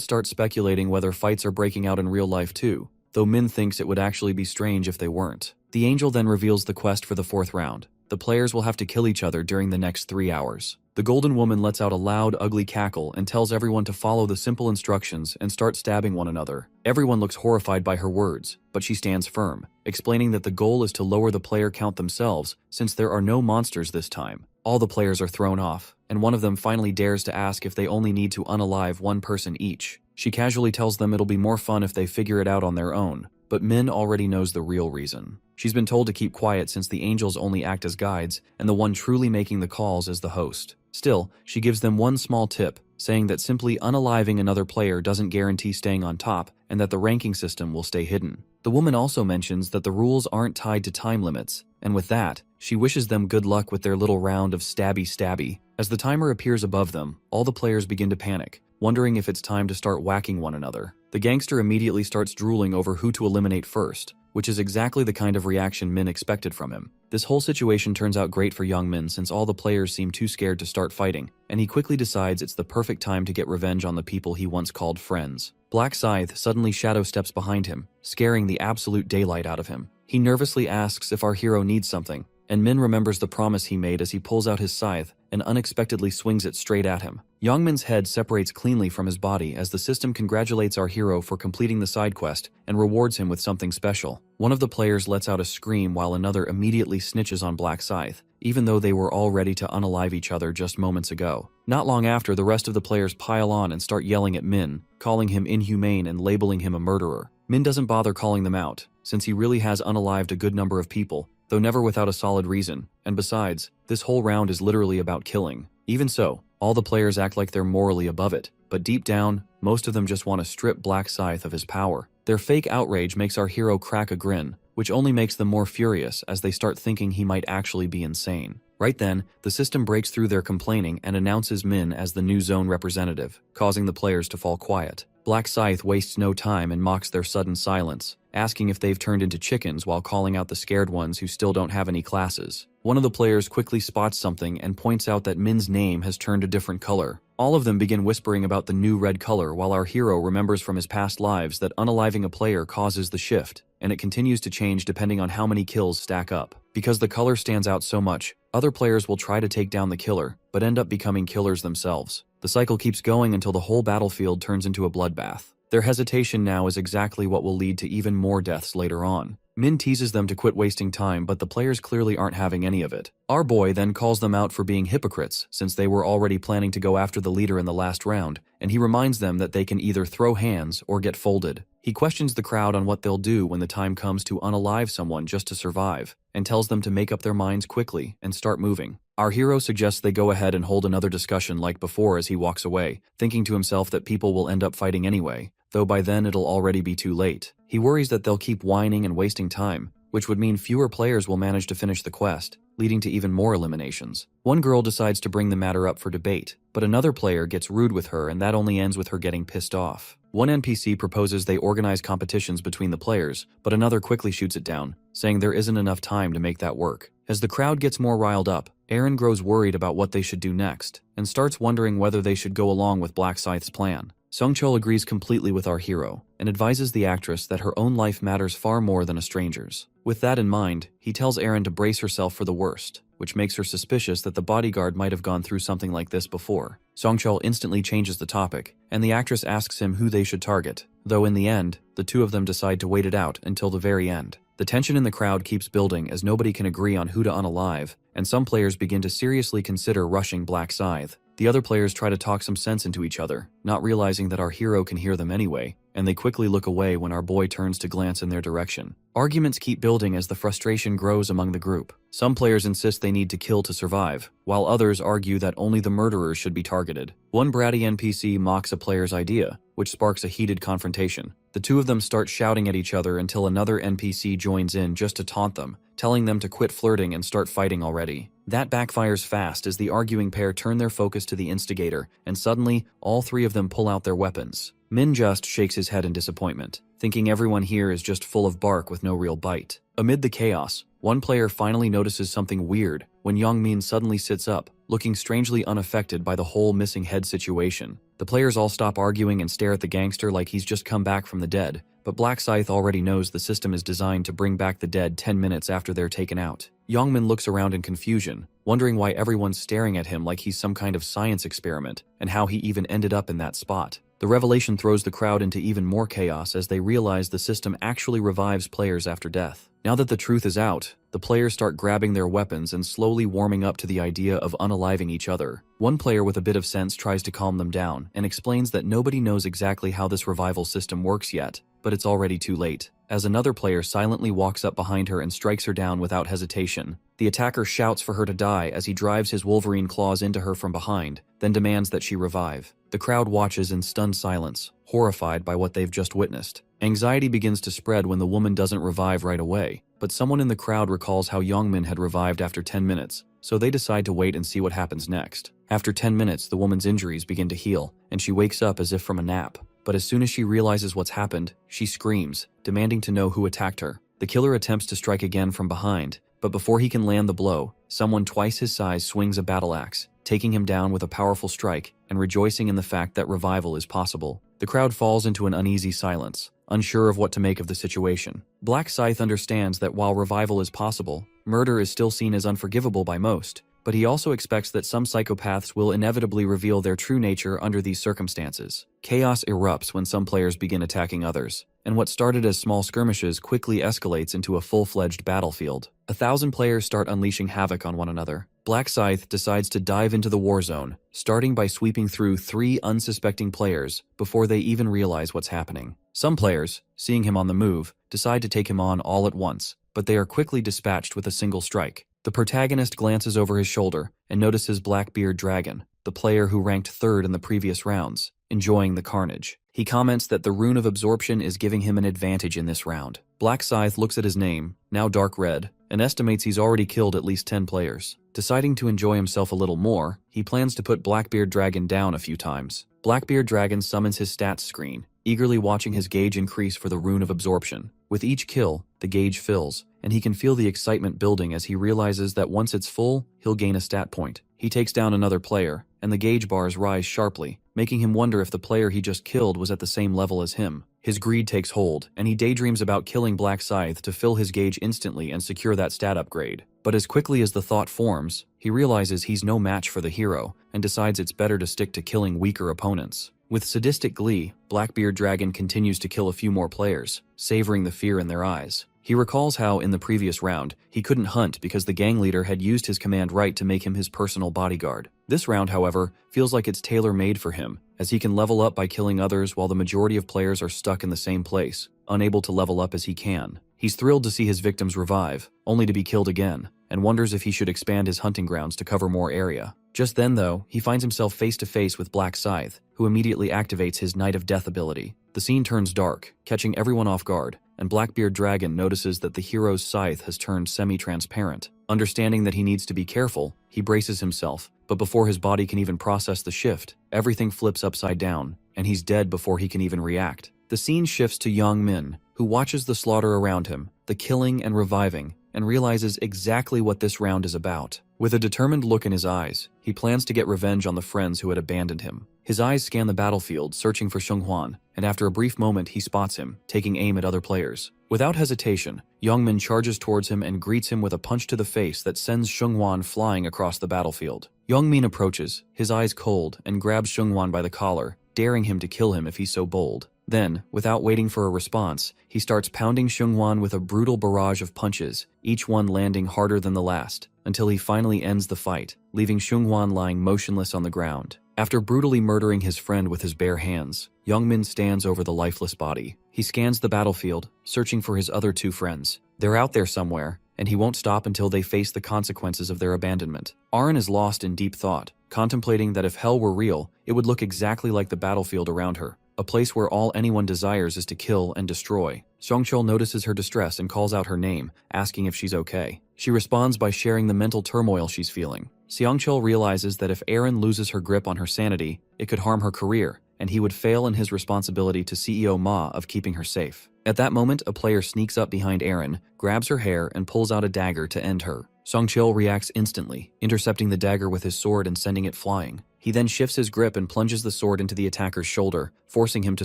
starts speculating whether fights are breaking out in real life too, though Min thinks it would actually be strange if they weren't. The angel then reveals the quest for the 4th round. The players will have to kill each other during the next 3 hours. The golden woman lets out a loud, ugly cackle and tells everyone to follow the simple instructions and start stabbing one another. Everyone looks horrified by her words, but she stands firm, explaining that the goal is to lower the player count themselves since there are no monsters this time. All the players are thrown off, and one of them finally dares to ask if they only need to unalive one person each. She casually tells them it'll be more fun if they figure it out on their own, but Min already knows the real reason. She's been told to keep quiet since the angels only act as guides, and the one truly making the calls is the host. Still, she gives them one small tip, saying that simply unaliving another player doesn't guarantee staying on top, and that the ranking system will stay hidden. The woman also mentions that the rules aren't tied to time limits, and with that, she wishes them good luck with their little round of stabby-stabby. As the timer appears above them, all the players begin to panic, wondering if it's time to start whacking one another. The gangster immediately starts drooling over who to eliminate first, which is exactly the kind of reaction Min expected from him. This whole situation turns out great for young Min since all the players seem too scared to start fighting, and he quickly decides it's the perfect time to get revenge on the people he once called friends. Black Scythe suddenly shadow steps behind him, scaring the absolute daylight out of him. He nervously asks if our hero needs something, and Min remembers the promise he made as he pulls out his scythe and unexpectedly swings it straight at him. Youngmin's head separates cleanly from his body as the system congratulates our hero for completing the side quest and rewards him with something special. One of the players lets out a scream while another immediately snitches on Black Scythe, even though they were all ready to unalive each other just moments ago. Not long after, the rest of the players pile on and start yelling at Min, calling him inhumane and labeling him a murderer. Min doesn't bother calling them out, since he really has unalived a good number of people, though never without a solid reason, and besides, this whole round is literally about killing. Even so, All the players act like they're morally above it, but deep down, most of them just want to strip Black Scythe of his power. Their fake outrage makes our hero crack a grin, which only makes them more furious as they start thinking he might actually be insane. Right then, the system breaks through their complaining and announces Min as the new zone representative, causing the players to fall quiet. Black Scythe wastes no time and mocks their sudden silence, asking if they've turned into chickens while calling out the scared ones who still don't have any classes. One of the players quickly spots something and points out that Min's name has turned a different color. All of them begin whispering about the new red color while our hero remembers from his past lives that unaliving a player causes the shift, and it continues to change depending on how many kills stack up. Because the color stands out so much, other players will try to take down the killer, but end up becoming killers themselves. The cycle keeps going until the whole battlefield turns into a bloodbath. Their hesitation now is exactly what will lead to even more deaths later on. Min teases them to quit wasting time, but the players clearly aren't having any of it. Our boy then calls them out for being hypocrites, since they were already planning to go after the leader in the last round, and he reminds them that they can either throw hands or get folded. He questions the crowd on what they'll do when the time comes to unalive someone just to survive, and tells them to make up their minds quickly and start moving. Our hero suggests they go ahead and hold another discussion like before as he walks away, thinking to himself that people will end up fighting anyway, though by then it'll already be too late. He worries that they'll keep whining and wasting time, which would mean fewer players will manage to finish the quest, leading to even more eliminations. One girl decides to bring the matter up for debate, but another player gets rude with her and that only ends with her getting pissed off. One NPC proposes they organize competitions between the players, but another quickly shoots it down, saying there isn't enough time to make that work. As the crowd gets more riled up, Aaron grows worried about what they should do next, and starts wondering whether they should go along with Black Scythe's plan. Sungchul agrees completely with our hero, and advises the actress that her own life matters far more than a stranger's. With that in mind, he tells Aaron to brace herself for the worst, which makes her suspicious that the bodyguard might have gone through something like this before. Songchul instantly changes the topic, and the actress asks him who they should target, though in the end, the two of them decide to wait it out until the very end. The tension in the crowd keeps building as nobody can agree on who to unalive, and some players begin to seriously consider rushing Black Scythe. The other players try to talk some sense into each other, not realizing that our hero can hear them anyway, and they quickly look away when our boy turns to glance in their direction. Arguments keep building as the frustration grows among the group. Some players insist they need to kill to survive, while others argue that only the murderers should be targeted. One bratty NPC mocks a player's idea, which sparks a heated confrontation. The two of them start shouting at each other until another NPC joins in just to taunt them, telling them to quit flirting and start fighting already. That backfires fast as the arguing pair turn their focus to the instigator, and suddenly, all three of them pull out their weapons. Min just shakes his head in disappointment, thinking everyone here is just full of bark with no real bite. Amid the chaos, one player finally notices something weird when Youngmin suddenly sits up, looking strangely unaffected by the whole missing head situation. The players all stop arguing and stare at the gangster like he's just come back from the dead, but Black Scythe already knows the system is designed to bring back the dead 10 minutes after they're taken out. Youngmin looks around in confusion, wondering why everyone's staring at him like he's some kind of science experiment, and how he even ended up in that spot. The revelation throws the crowd into even more chaos as they realize the system actually revives players after death. Now that the truth is out, the players start grabbing their weapons and slowly warming up to the idea of unaliving each other. One player with a bit of sense tries to calm them down and explains that nobody knows exactly how this revival system works yet, but it's already too late. As another player silently walks up behind her and strikes her down without hesitation, the attacker shouts for her to die as he drives his Wolverine claws into her from behind, then demands that she revive. The crowd watches in stunned silence, horrified by what they've just witnessed. Anxiety begins to spread when the woman doesn't revive right away, but someone in the crowd recalls how Youngmin had revived after 10 minutes, so they decide to wait and see what happens next. After 10 minutes, the woman's injuries begin to heal, and she wakes up as if from a nap. But as soon as she realizes what's happened, she screams, demanding to know who attacked her. The killer attempts to strike again from behind, but before he can land the blow, someone twice his size swings a battle axe, taking him down with a powerful strike and rejoicing in the fact that revival is possible. The crowd falls into an uneasy silence, unsure of what to make of the situation. Black Scythe understands that while revival is possible, murder is still seen as unforgivable by most, but he also expects that some psychopaths will inevitably reveal their true nature under these circumstances. Chaos erupts when some players begin attacking others, and what started as small skirmishes quickly escalates into a full-fledged battlefield. 1,000 players start unleashing havoc on one another. Black Scythe decides to dive into the war zone, starting by sweeping through 3 unsuspecting players before they even realize what's happening. Some players, seeing him on the move, decide to take him on all at once, but they are quickly dispatched with a single strike. The protagonist glances over his shoulder and notices Blackbeard Dragon, the player who ranked third in the previous rounds, enjoying the carnage. He comments that the rune of absorption is giving him an advantage in this round. Black Scythe looks at his name, now dark red, and estimates he's already killed at least 10 players. Deciding to enjoy himself a little more, he plans to put Blackbeard Dragon down a few times. Blackbeard Dragon summons his stats screen, eagerly watching his gauge increase for the rune of absorption. With each kill, the gauge fills, and he can feel the excitement building as he realizes that once it's full, he'll gain a stat point. He takes down another player, and the gauge bars rise sharply, making him wonder if the player he just killed was at the same level as him. His greed takes hold, and he daydreams about killing Black Scythe to fill his gauge instantly and secure that stat upgrade. But as quickly as the thought forms, he realizes he's no match for the hero, and decides it's better to stick to killing weaker opponents. With sadistic glee, Blackbeard Dragon continues to kill a few more players, savoring the fear in their eyes. He recalls how, in the previous round, he couldn't hunt because the gang leader had used his command right to make him his personal bodyguard. This round, however, feels like it's tailor-made for him, as he can level up by killing others while the majority of players are stuck in the same place, unable to level up as he can. He's thrilled to see his victims revive, only to be killed again, and wonders if he should expand his hunting grounds to cover more area. Just then, though, he finds himself face-to-face with Black Scythe, who immediately activates his Night of Death ability. The scene turns dark, catching everyone off guard, and Blackbeard Dragon notices that the hero's scythe has turned semi-transparent. Understanding that he needs to be careful, he braces himself, but before his body can even process the shift, everything flips upside down, and he's dead before he can even react. The scene shifts to Young Min, who watches the slaughter around him, the killing and reviving, and realizes exactly what this round is about. With a determined look in his eyes, he plans to get revenge on the friends who had abandoned him. His eyes scan the battlefield, searching for Shenghuan, and after a brief moment he spots him, taking aim at other players. Without hesitation, Youngmin charges towards him and greets him with a punch to the face that sends Shenghuan flying across the battlefield. Youngmin approaches, his eyes cold, and grabs Shenghuan by the collar, daring him to kill him if he's so bold. Then, without waiting for a response, he starts pounding Shenghuan with a brutal barrage of punches, each one landing harder than the last, until he finally ends the fight, leaving Shenghuan lying motionless on the ground. After brutally murdering his friend with his bare hands, Youngmin stands over the lifeless body. He scans the battlefield, searching for his other two friends. They're out there somewhere, and he won't stop until they face the consequences of their abandonment. Arin is lost in deep thought, contemplating that if hell were real, it would look exactly like the battlefield around her, a place where all anyone desires is to kill and destroy. Xiongchul notices her distress and calls out her name, asking if she's okay. She responds by sharing the mental turmoil she's feeling. Xiongchul realizes that if Arin loses her grip on her sanity, it could harm her career, and he would fail in his responsibility to CEO Ma of keeping her safe. At that moment, a player sneaks up behind Arin, grabs her hair, and pulls out a dagger to end her. Xiongchul reacts instantly, intercepting the dagger with his sword and sending it flying. He then shifts his grip and plunges the sword into the attacker's shoulder, forcing him to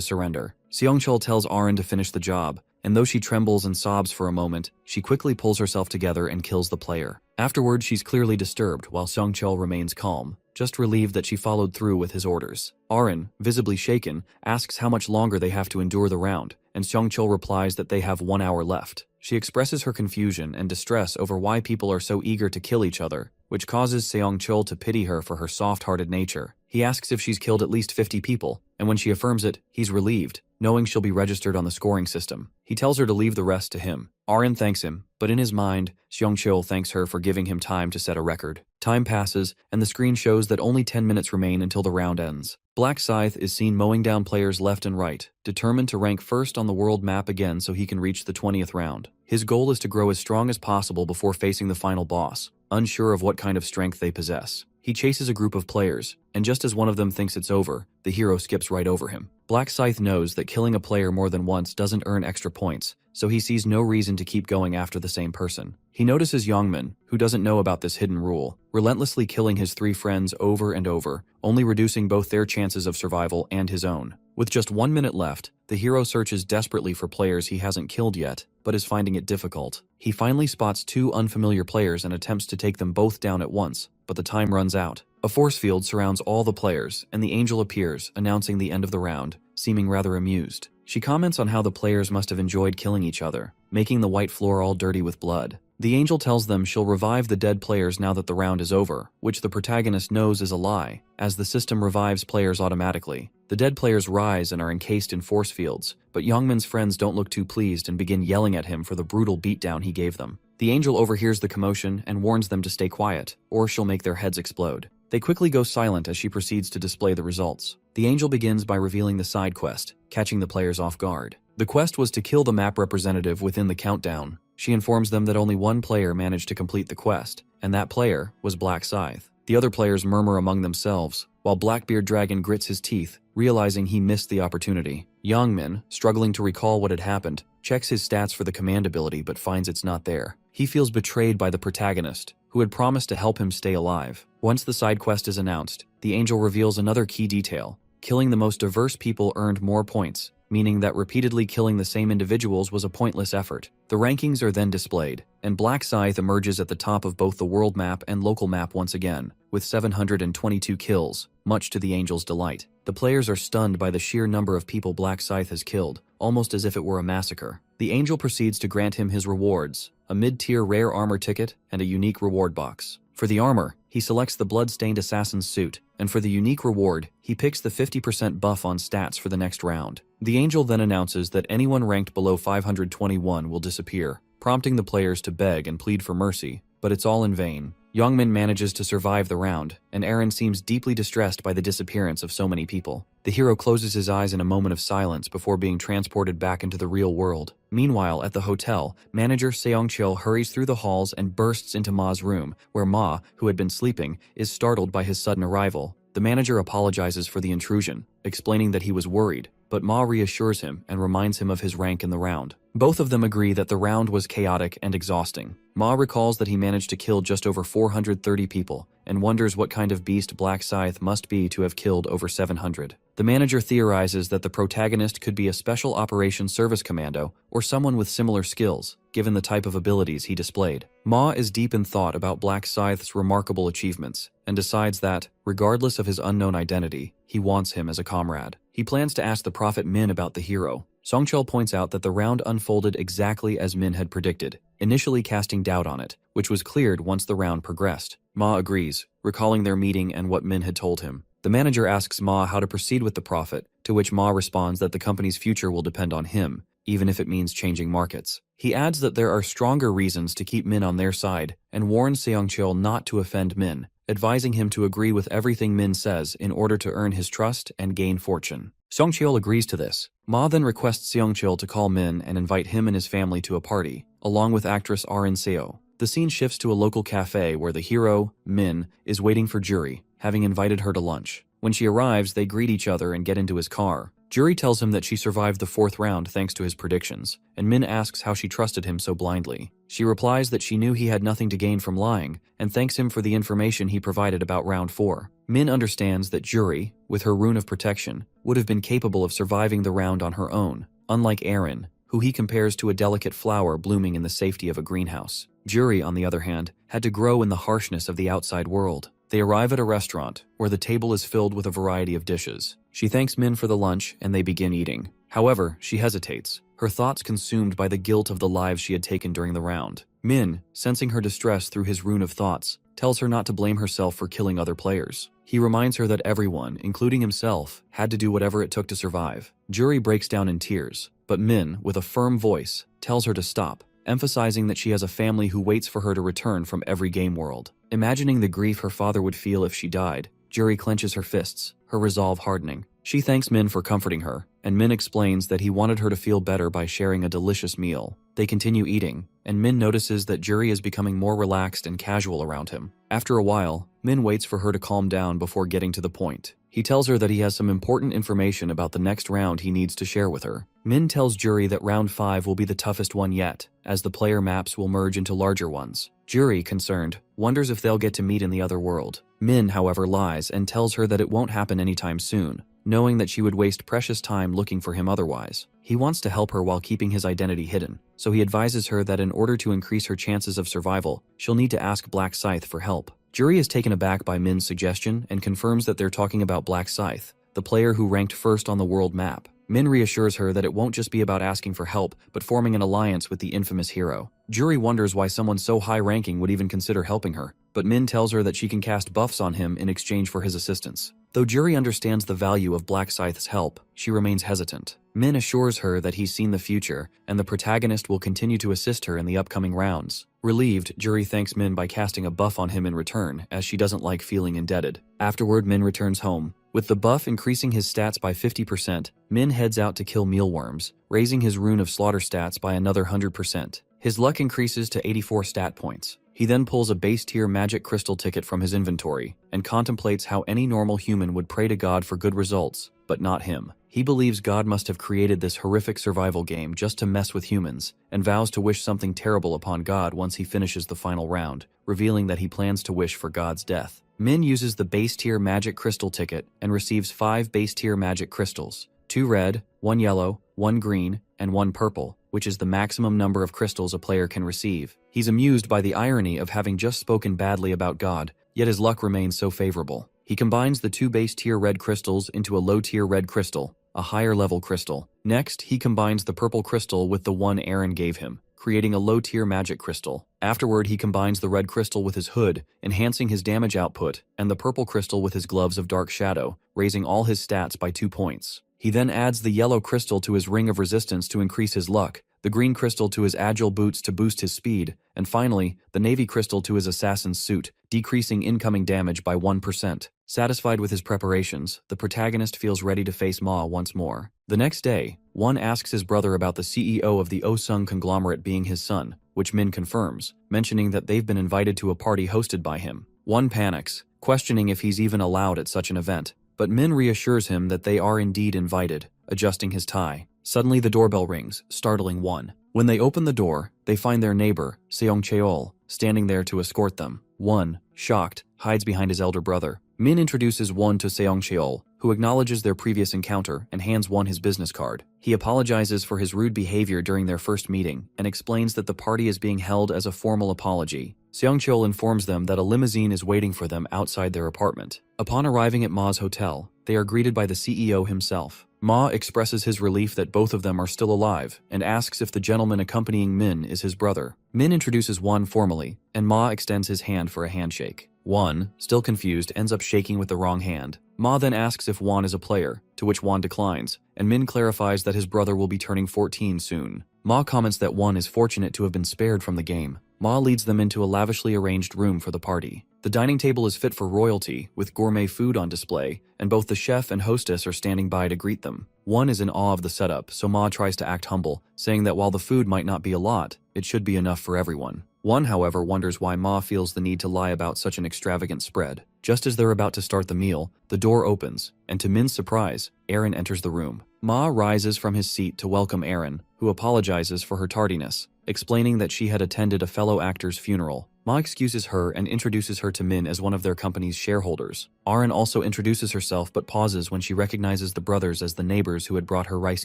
surrender. Xiongchul tells Arin to finish the job, and though she trembles and sobs for a moment, she quickly pulls herself together and kills the player. Afterward, she's clearly disturbed, while Xiongchul remains calm, just relieved that she followed through with his orders. Arin, visibly shaken, asks how much longer they have to endure the round, and Xiongchul replies that they have 1 hour left. She expresses her confusion and distress over why people are so eager to kill each other, which causes Xiongchul to pity her for her soft-hearted nature. He asks if she's killed at least 50 people, and when she affirms it, he's relieved, knowing she'll be registered on the scoring system. He tells her to leave the rest to him. Arin thanks him, but in his mind, Xiongchul thanks her for giving him time to set a record. Time passes, and the screen shows that only 10 minutes remain until the round ends. Black Scythe is seen mowing down players left and right, determined to rank first on the world map again so he can reach the 20th round. His goal is to grow as strong as possible before facing the final boss, unsure of what kind of strength they possess. He chases a group of players, and just as one of them thinks it's over, the hero skips right over him. Black Scythe knows that killing a player more than once doesn't earn extra points, so he sees no reason to keep going after the same person. He notices Youngmin, who doesn't know about this hidden rule, relentlessly killing his 3 friends over and over, only reducing both their chances of survival and his own. With just 1 minute left, the hero searches desperately for players he hasn't killed yet, but is finding it difficult. He finally spots 2 unfamiliar players and attempts to take them both down at once, but the time runs out. A force field surrounds all the players, and the angel appears, announcing the end of the round, seeming rather amused. She comments on how the players must have enjoyed killing each other, making the white floor all dirty with blood. The angel tells them she'll revive the dead players now that the round is over, which the protagonist knows is a lie, as the system revives players automatically. The dead players rise and are encased in force fields, but Youngmin's friends don't look too pleased and begin yelling at him for the brutal beatdown he gave them. The angel overhears the commotion and warns them to stay quiet, or she'll make their heads explode. They quickly go silent as she proceeds to display the results. The angel begins by revealing the side quest, catching the players off guard. The quest was to kill the map representative within the countdown. She informs them that only one player managed to complete the quest, and that player was Black Scythe. The other players murmur among themselves, while Blackbeard Dragon grits his teeth, realizing he missed the opportunity. Youngmin, struggling to recall what had happened, checks his stats for the command ability but finds it's not there. He feels betrayed by the protagonist, who had promised to help him stay alive. Once the side quest is announced, the angel reveals another key detail. Killing the most diverse people earned more points, meaning that repeatedly killing the same individuals was a pointless effort. The rankings are then displayed, and Black Scythe emerges at the top of both the world map and local map once again, with 722 kills, much to the angel's delight. The players are stunned by the sheer number of people Black Scythe has killed, almost as if it were a massacre. The angel proceeds to grant him his rewards, a mid-tier rare armor ticket and a unique reward box. For the armor, he selects the blood-stained assassin's suit, and for the unique reward, he picks the 50% buff on stats for the next round. The angel then announces that anyone ranked below 521 will disappear, prompting the players to beg and plead for mercy, but it's all in vain. Youngmin manages to survive the round, and Eren seems deeply distressed by the disappearance of so many people. The hero closes his eyes in a moment of silence before being transported back into the real world. Meanwhile, at the hotel, manager Seongcheol hurries through the halls and bursts into Ma's room, where Ma, who had been sleeping, is startled by his sudden arrival. The manager apologizes for the intrusion, explaining that he was worried, but Ma reassures him and reminds him of his rank in the round. Both of them agree that the round was chaotic and exhausting. Ma recalls that he managed to kill just over 430 people, and wonders what kind of beast Black Scythe must be to have killed over 700. The manager theorizes that the protagonist could be a Special Operations Service Commando or someone with similar skills, given the type of abilities he displayed. Ma is deep in thought about Black Scythe's remarkable achievements, and decides that, regardless of his unknown identity, he wants him as a comrade. He plans to ask the Prophet Min about the hero. Songcheol points out that the round unfolded exactly as Min had predicted, initially casting doubt on it, which was cleared once the round progressed. Ma agrees, recalling their meeting and what Min had told him. The manager asks Ma how to proceed with the Prophet, to which Ma responds that the company's future will depend on him, even if it means changing markets. He adds that there are stronger reasons to keep Min on their side, and warns Seongcheol not to offend Min, advising him to agree with everything Min says in order to earn his trust and gain fortune. Seongcheol agrees to this. Ma then requests Seongcheol to call Min and invite him and his family to a party, along with actress Arin Seo. The scene shifts to a local cafe where the hero, Min, is waiting for Juri, having invited her to lunch. When she arrives, they greet each other and get into his car. Juri tells him that she survived the 4th round thanks to his predictions, and Min asks how she trusted him so blindly. She replies that she knew he had nothing to gain from lying, and thanks him for the information he provided about round 4. Min understands that Juri, with her rune of protection, would have been capable of surviving the round on her own, unlike Eren, who he compares to a delicate flower blooming in the safety of a greenhouse. Juri, on the other hand, had to grow in the harshness of the outside world. They arrive at a restaurant, where the table is filled with a variety of dishes. She thanks Min for the lunch, and they begin eating. However, she hesitates, her thoughts consumed by the guilt of the lives she had taken during the round. Min, sensing her distress through his rune of thoughts, tells her not to blame herself for killing other players. He reminds her that everyone, including himself, had to do whatever it took to survive. Juri breaks down in tears, but Min, with a firm voice, tells her to stop, emphasizing that she has a family who waits for her to return from every game world. Imagining the grief her father would feel if she died, Juri clenches her fists, her resolve hardening. She thanks Min for comforting her, and Min explains that he wanted her to feel better by sharing a delicious meal. They continue eating, and Min notices that Juri is becoming more relaxed and casual around him. After a while, Min waits for her to calm down before getting to the point. He tells her that he has some important information about the next round he needs to share with her. Min tells Juri that round 5 will be the toughest one yet, as the player maps will merge into larger ones. Juri, concerned, wonders if they'll get to meet in the other world. Min, however, lies and tells her that it won't happen anytime soon, knowing that she would waste precious time looking for him otherwise. He wants to help her while keeping his identity hidden, so he advises her that in order to increase her chances of survival, she'll need to ask Black Scythe for help. Juri is taken aback by Min's suggestion and confirms that they're talking about Black Scythe, the player who ranked first on the world map. Min reassures her that it won't just be about asking for help, but forming an alliance with the infamous hero. Juri wonders why someone so high-ranking would even consider helping her, but Min tells her that she can cast buffs on him in exchange for his assistance. Though Juri understands the value of Black Scythe's help, she remains hesitant. Min assures her that he's seen the future, and the protagonist will continue to assist her in the upcoming rounds. Relieved, Juri thanks Min by casting a buff on him in return, as she doesn't like feeling indebted. Afterward, Min returns home. With the buff increasing his stats by 50%, Min heads out to kill mealworms, raising his rune of slaughter stats by another 100%. His luck increases to 84 stat points. He then pulls a base-tier magic crystal ticket from his inventory and contemplates how any normal human would pray to God for good results, but not him. He believes God must have created this horrific survival game just to mess with humans, and vows to wish something terrible upon God once he finishes the final round, revealing that he plans to wish for God's death. Min uses the base-tier magic crystal ticket and receives 5 base-tier magic crystals, 2 red, 1 yellow, 1 green, and 1 purple, which is the maximum number of crystals a player can receive. He's amused by the irony of having just spoken badly about God, yet his luck remains so favorable. He combines the 2 base-tier red crystals into a low-tier red crystal, a higher-level crystal. Next, he combines the purple crystal with the one Eren gave him, creating a low-tier magic crystal. Afterward, he combines the red crystal with his hood, enhancing his damage output, and the purple crystal with his gloves of dark shadow, raising all his stats by 2 points. He then adds the yellow crystal to his ring of resistance to increase his luck, the green crystal to his agile boots to boost his speed, and finally, the navy crystal to his assassin's suit, decreasing incoming damage by 1%. Satisfied with his preparations, the protagonist feels ready to face Ma once more. The next day, Won asks his brother about the CEO of the Osung conglomerate being his son, which Min confirms, mentioning that they've been invited to a party hosted by him. Won panics, questioning if he's even allowed at such an event, but Min reassures him that they are indeed invited, adjusting his tie. Suddenly the doorbell rings, startling Won. When they open the door, they find their neighbor, Seong Cheol, standing there to escort them. Won, shocked, hides behind his elder brother. Min introduces Won to Seong Cheol, who acknowledges their previous encounter and hands Won his business card. He apologizes for his rude behavior during their first meeting and explains that the party is being held as a formal apology. Seong Cheol informs them that a limousine is waiting for them outside their apartment. Upon arriving at Ma's hotel, they are greeted by the CEO himself. Ma expresses his relief that both of them are still alive and asks if the gentleman accompanying Min is his brother. Min introduces Won formally, and Ma extends his hand for a handshake. Won, still confused, ends up shaking with the wrong hand. Ma then asks if Won is a player, to which Won declines, and Min clarifies that his brother will be turning 14 soon. Ma comments that Won is fortunate to have been spared from the game. Ma leads them into a lavishly arranged room for the party. The dining table is fit for royalty, with gourmet food on display, and both the chef and hostess are standing by to greet them. Won is in awe of the setup, so Ma tries to act humble, saying that while the food might not be a lot, it should be enough for everyone. Won, however, wonders why Ma feels the need to lie about such an extravagant spread. Just as they're about to start the meal, the door opens, and to Min's surprise, Eren enters the room. Ma rises from his seat to welcome Eren, who apologizes for her tardiness, explaining that she had attended a fellow actor's funeral. Ma excuses her and introduces her to Min as one of their company's shareholders. Eren also introduces herself but pauses when she recognizes the brothers as the neighbors who had brought her rice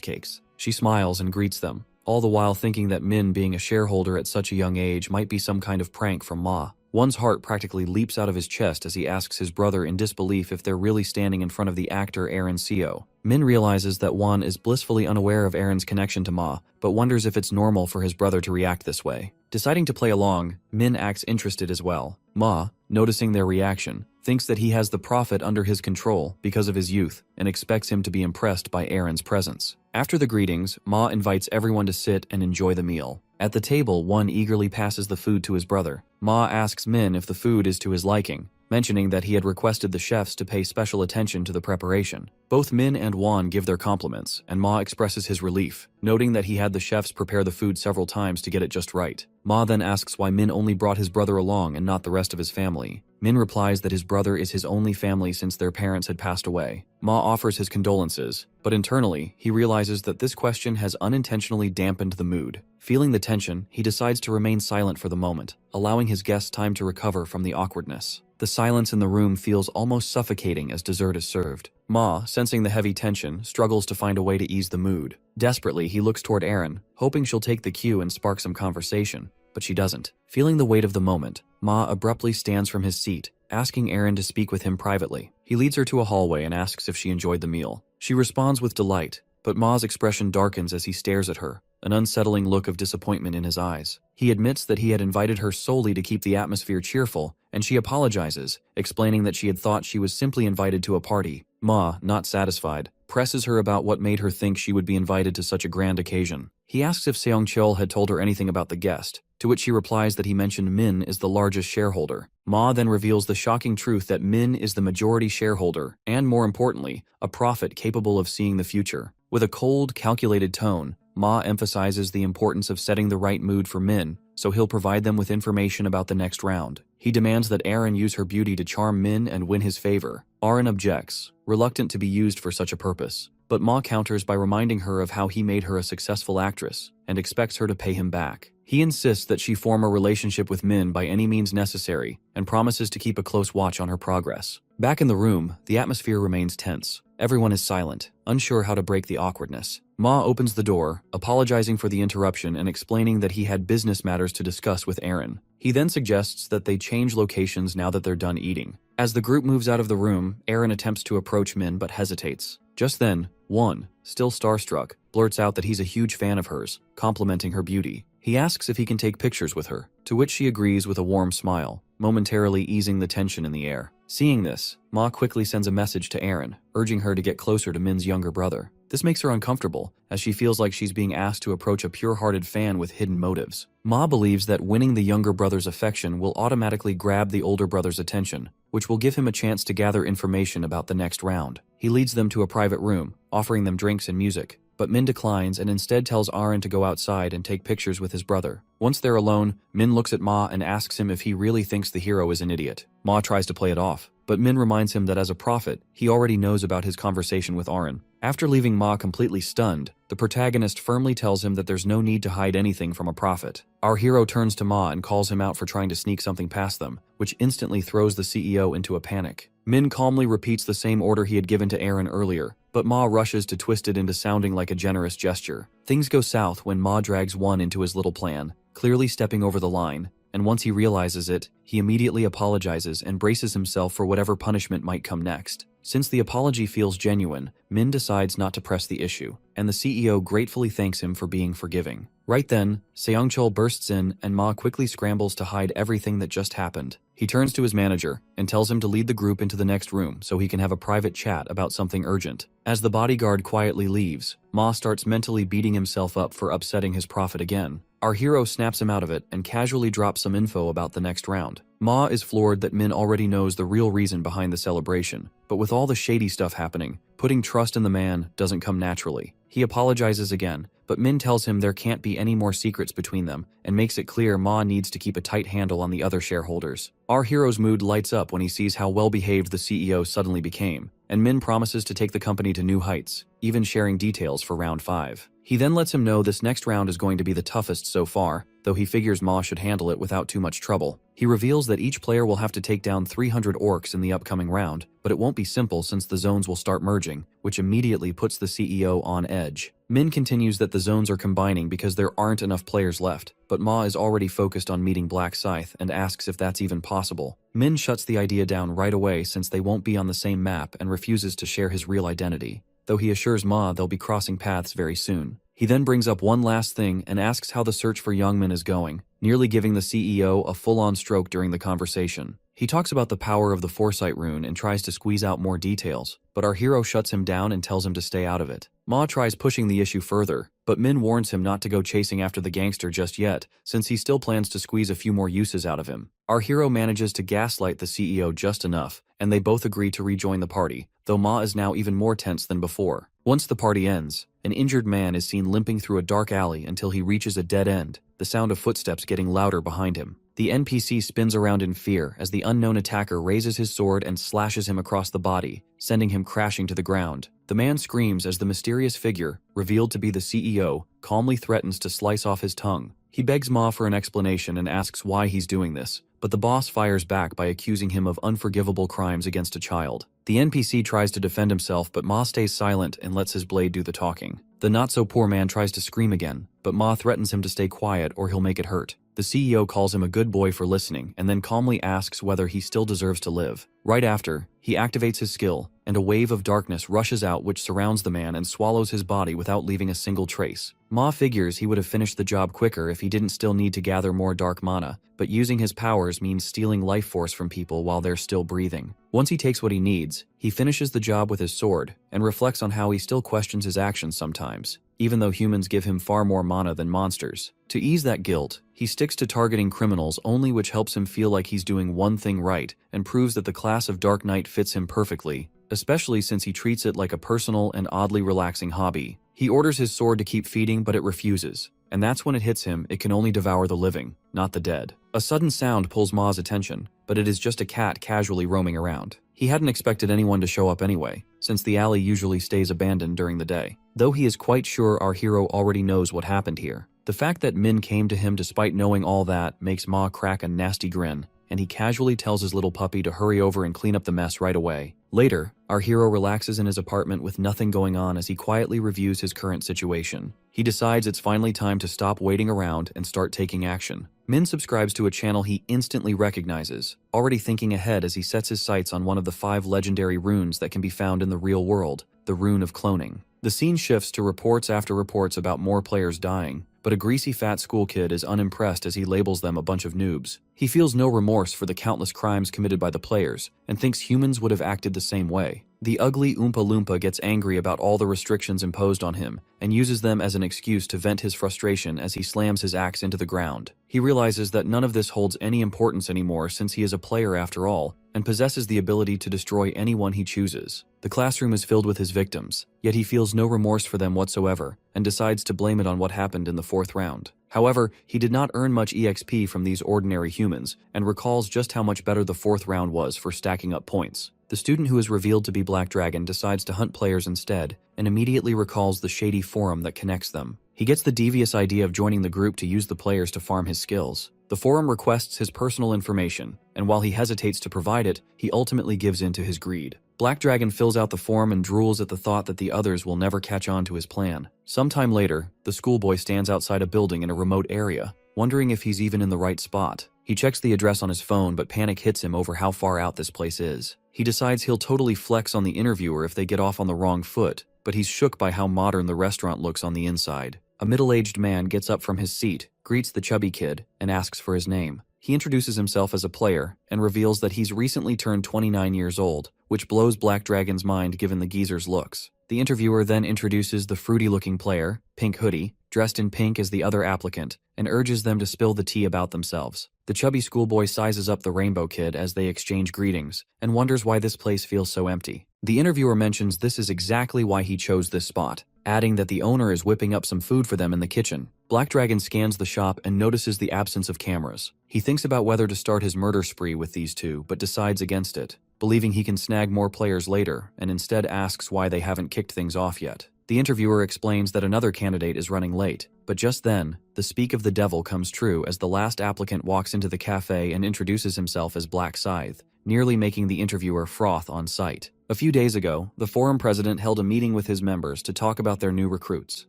cakes. She smiles and greets them, all the while thinking that Min being a shareholder at such a young age might be some kind of prank from Ma. One's heart practically leaps out of his chest as he asks his brother in disbelief if they're really standing in front of the actor Eren Seo. Min realizes that Won is blissfully unaware of Eren's connection to Ma, but wonders if it's normal for his brother to react this way. Deciding to play along, Min acts interested as well. Ma, noticing their reaction, thinks that he has the prophet under his control because of his youth and expects him to be impressed by Eren's presence. After the greetings, Ma invites everyone to sit and enjoy the meal. At the table, Won eagerly passes the food to his brother. Ma asks Min if the food is to his liking, mentioning that he had requested the chefs to pay special attention to the preparation. Both Min and Won give their compliments, and Ma expresses his relief, noting that he had the chefs prepare the food several times to get it just right. Ma then asks why Min only brought his brother along and not the rest of his family. Min replies that his brother is his only family since their parents had passed away. Ma offers his condolences, but internally, he realizes that this question has unintentionally dampened the mood. Feeling the tension, he decides to remain silent for the moment, allowing his guests time to recover from the awkwardness. The silence in the room feels almost suffocating as dessert is served. Ma, sensing the heavy tension, struggles to find a way to ease the mood. Desperately, he looks toward Eren, hoping she'll take the cue and spark some conversation, but she doesn't. Feeling the weight of the moment, Ma abruptly stands from his seat, asking Eren to speak with him privately. He leads her to a hallway and asks if she enjoyed the meal. She responds with delight, but Ma's expression darkens as he stares at her, an unsettling look of disappointment in his eyes. He admits that he had invited her solely to keep the atmosphere cheerful, and she apologizes, explaining that she had thought she was simply invited to a party. Ma, not satisfied, presses her about what made her think she would be invited to such a grand occasion. He asks if Seong-chul had told her anything about the guest, to which she replies that he mentioned Min is the largest shareholder. Ma then reveals the shocking truth that Min is the majority shareholder, and more importantly, a prophet capable of seeing the future. With a cold, calculated tone, Ma emphasizes the importance of setting the right mood for Min, so he'll provide them with information about the next round. He demands that Aaron use her beauty to charm Min and win his favor. Aaron objects, reluctant to be used for such a purpose. But Ma counters by reminding her of how he made her a successful actress, and expects her to pay him back. He insists that she form a relationship with Min by any means necessary, and promises to keep a close watch on her progress. Back in the room, the atmosphere remains tense. Everyone is silent, unsure how to break the awkwardness. Ma opens the door, apologizing for the interruption and explaining that he had business matters to discuss with Aaron. He then suggests that they change locations now that they're done eating. As the group moves out of the room, Aaron attempts to approach Min but hesitates. Just then, Won, still starstruck, blurts out that he's a huge fan of hers, complimenting her beauty. He asks if he can take pictures with her, to which she agrees with a warm smile, momentarily easing the tension in the air. Seeing this, Ma quickly sends a message to Aaron, urging her to get closer to Min's younger brother. This makes her uncomfortable, as she feels like she's being asked to approach a pure-hearted fan with hidden motives. Ma believes that winning the younger brother's affection will automatically grab the older brother's attention, which will give him a chance to gather information about the next round. He leads them to a private room, offering them drinks and music, but Min declines and instead tells Aaron to go outside and take pictures with his brother. Once they're alone, Min looks at Ma and asks him if he really thinks the hero is an idiot. Ma tries to play it off, but Min reminds him that as a prophet, he already knows about his conversation with Aaron. After leaving Ma completely stunned, the protagonist firmly tells him that there's no need to hide anything from a prophet. Our hero turns to Ma and calls him out for trying to sneak something past them, which instantly throws the CEO into a panic. Min calmly repeats the same order he had given to Aaron earlier, but Ma rushes to twist it into sounding like a generous gesture. Things go south when Ma drags Won into his little plan, clearly stepping over the line, and once he realizes it, he immediately apologizes and braces himself for whatever punishment might come next. Since the apology feels genuine, Min decides not to press the issue, and the CEO gratefully thanks him for being forgiving. Right then, Seong-chul bursts in and Ma quickly scrambles to hide everything that just happened. He turns to his manager and tells him to lead the group into the next room so he can have a private chat about something urgent. As the bodyguard quietly leaves, Ma starts mentally beating himself up for upsetting his prophet again. Our hero snaps him out of it and casually drops some info about the next round. Ma is floored that Min already knows the real reason behind the celebration, but with all the shady stuff happening, putting trust in the man doesn't come naturally. He apologizes again, but Min tells him there can't be any more secrets between them and makes it clear Ma needs to keep a tight handle on the other shareholders. Our hero's mood lights up when he sees how well-behaved the CEO suddenly became, and Min promises to take the company to new heights, even sharing details for round 5. He then lets him know this next round is going to be the toughest so far, though he figures Ma should handle it without too much trouble. He reveals that each player will have to take down 300 orcs in the upcoming round, but it won't be simple since the zones will start merging, which immediately puts the CEO on edge. Min continues that the zones are combining because there aren't enough players left, but Ma is already focused on meeting Black Scythe and asks if that's even possible. Min shuts the idea down right away since they won't be on the same map and refuses to share his real identity, though he assures Ma they'll be crossing paths very soon. He then brings up one last thing and asks how the search for Youngmin is going, nearly giving the CEO a full-on stroke during the conversation. He talks about the power of the Foresight rune and tries to squeeze out more details, but our hero shuts him down and tells him to stay out of it. Ma tries pushing the issue further, but Min warns him not to go chasing after the gangster just yet, since he still plans to squeeze a few more uses out of him. Our hero manages to gaslight the CEO just enough, and they both agree to rejoin the party, though Ma is now even more tense than before. Once the party ends, an injured man is seen limping through a dark alley until he reaches a dead end, the sound of footsteps getting louder behind him. The NPC spins around in fear as the unknown attacker raises his sword and slashes him across the body, sending him crashing to the ground. The man screams as the mysterious figure, revealed to be the CEO, calmly threatens to slice off his tongue. He begs Ma for an explanation and asks why he's doing this, but the boss fires back by accusing him of unforgivable crimes against a child. The NPC tries to defend himself, but Ma stays silent and lets his blade do the talking. The not-so-poor man tries to scream again, but Ma threatens him to stay quiet or he'll make it hurt. The CEO calls him a good boy for listening and then calmly asks whether he still deserves to live. Right after, he activates his skill, and a wave of darkness rushes out which surrounds the man and swallows his body without leaving a single trace. Ma figures he would have finished the job quicker if he didn't still need to gather more dark mana, but using his powers means stealing life force from people while they're still breathing. Once he takes what he needs, he finishes the job with his sword and reflects on how he still questions his actions sometimes, even though humans give him far more mana than monsters. To ease that guilt, he sticks to targeting criminals only, which helps him feel like he's doing one thing right and proves that the class of Dark Knight fits him perfectly, especially since he treats it like a personal and oddly relaxing hobby. He orders his sword to keep feeding, but it refuses, and that's when it hits him it can only devour the living, not the dead. A sudden sound pulls Ma's attention, but it is just a cat casually roaming around. He hadn't expected anyone to show up anyway, since the alley usually stays abandoned during the day. Though he is quite sure our hero already knows what happened here. The fact that Min came to him despite knowing all that makes Ma crack a nasty grin, and he casually tells his little puppy to hurry over and clean up the mess right away. Later, our hero relaxes in his apartment with nothing going on as he quietly reviews his current situation. He decides it's finally time to stop waiting around and start taking action. Min subscribes to a channel he instantly recognizes, already thinking ahead as he sets his sights on one of the 5 legendary runes that can be found in the real world, the rune of cloning. The scene shifts to reports after reports about more players dying, but a greasy fat school kid is unimpressed as he labels them a bunch of noobs. He feels no remorse for the countless crimes committed by the players, and thinks humans would have acted the same way. The ugly Oompa Loompa gets angry about all the restrictions imposed on him, and uses them as an excuse to vent his frustration as he slams his axe into the ground. He realizes that none of this holds any importance anymore since he is a player after all, and possesses the ability to destroy anyone he chooses. The classroom is filled with his victims, yet he feels no remorse for them whatsoever, and decides to blame it on what happened in the 4th round. However, he did not earn much EXP from these ordinary humans, and recalls just how much better the 4th round was for stacking up points. The student who is revealed to be Black Dragon decides to hunt players instead, and immediately recalls the shady forum that connects them. He gets the devious idea of joining the group to use the players to farm his skills. The forum requests his personal information, and while he hesitates to provide it, he ultimately gives in to his greed. Black Dragon fills out the form and drools at the thought that the others will never catch on to his plan. Sometime later, the schoolboy stands outside a building in a remote area, wondering if he's even in the right spot. He checks the address on his phone, but panic hits him over how far out this place is. He decides he'll totally flex on the interviewer if they get off on the wrong foot, but he's shook by how modern the restaurant looks on the inside. A middle-aged man gets up from his seat, greets the chubby kid, and asks for his name. He introduces himself as a player, and reveals that he's recently turned 29 years old, which blows Black Dragon's mind given the geezer's looks. The interviewer then introduces the fruity-looking player, Pink Hoodie, dressed in pink as the other applicant, and urges them to spill the tea about themselves. The chubby schoolboy sizes up the Rainbow Kid as they exchange greetings, and wonders why this place feels so empty. The interviewer mentions this is exactly why he chose this spot, adding that the owner is whipping up some food for them in the kitchen. Black Dragon scans the shop and notices the absence of cameras. He thinks about whether to start his murder spree with these two, but decides against it, believing he can snag more players later, and instead asks why they haven't kicked things off yet. The interviewer explains that another candidate is running late, but just then, the speak of the devil comes true as the last applicant walks into the cafe and introduces himself as Black Scythe, nearly making the interviewer froth on sight. A few days ago, the forum president held a meeting with his members to talk about their new recruits.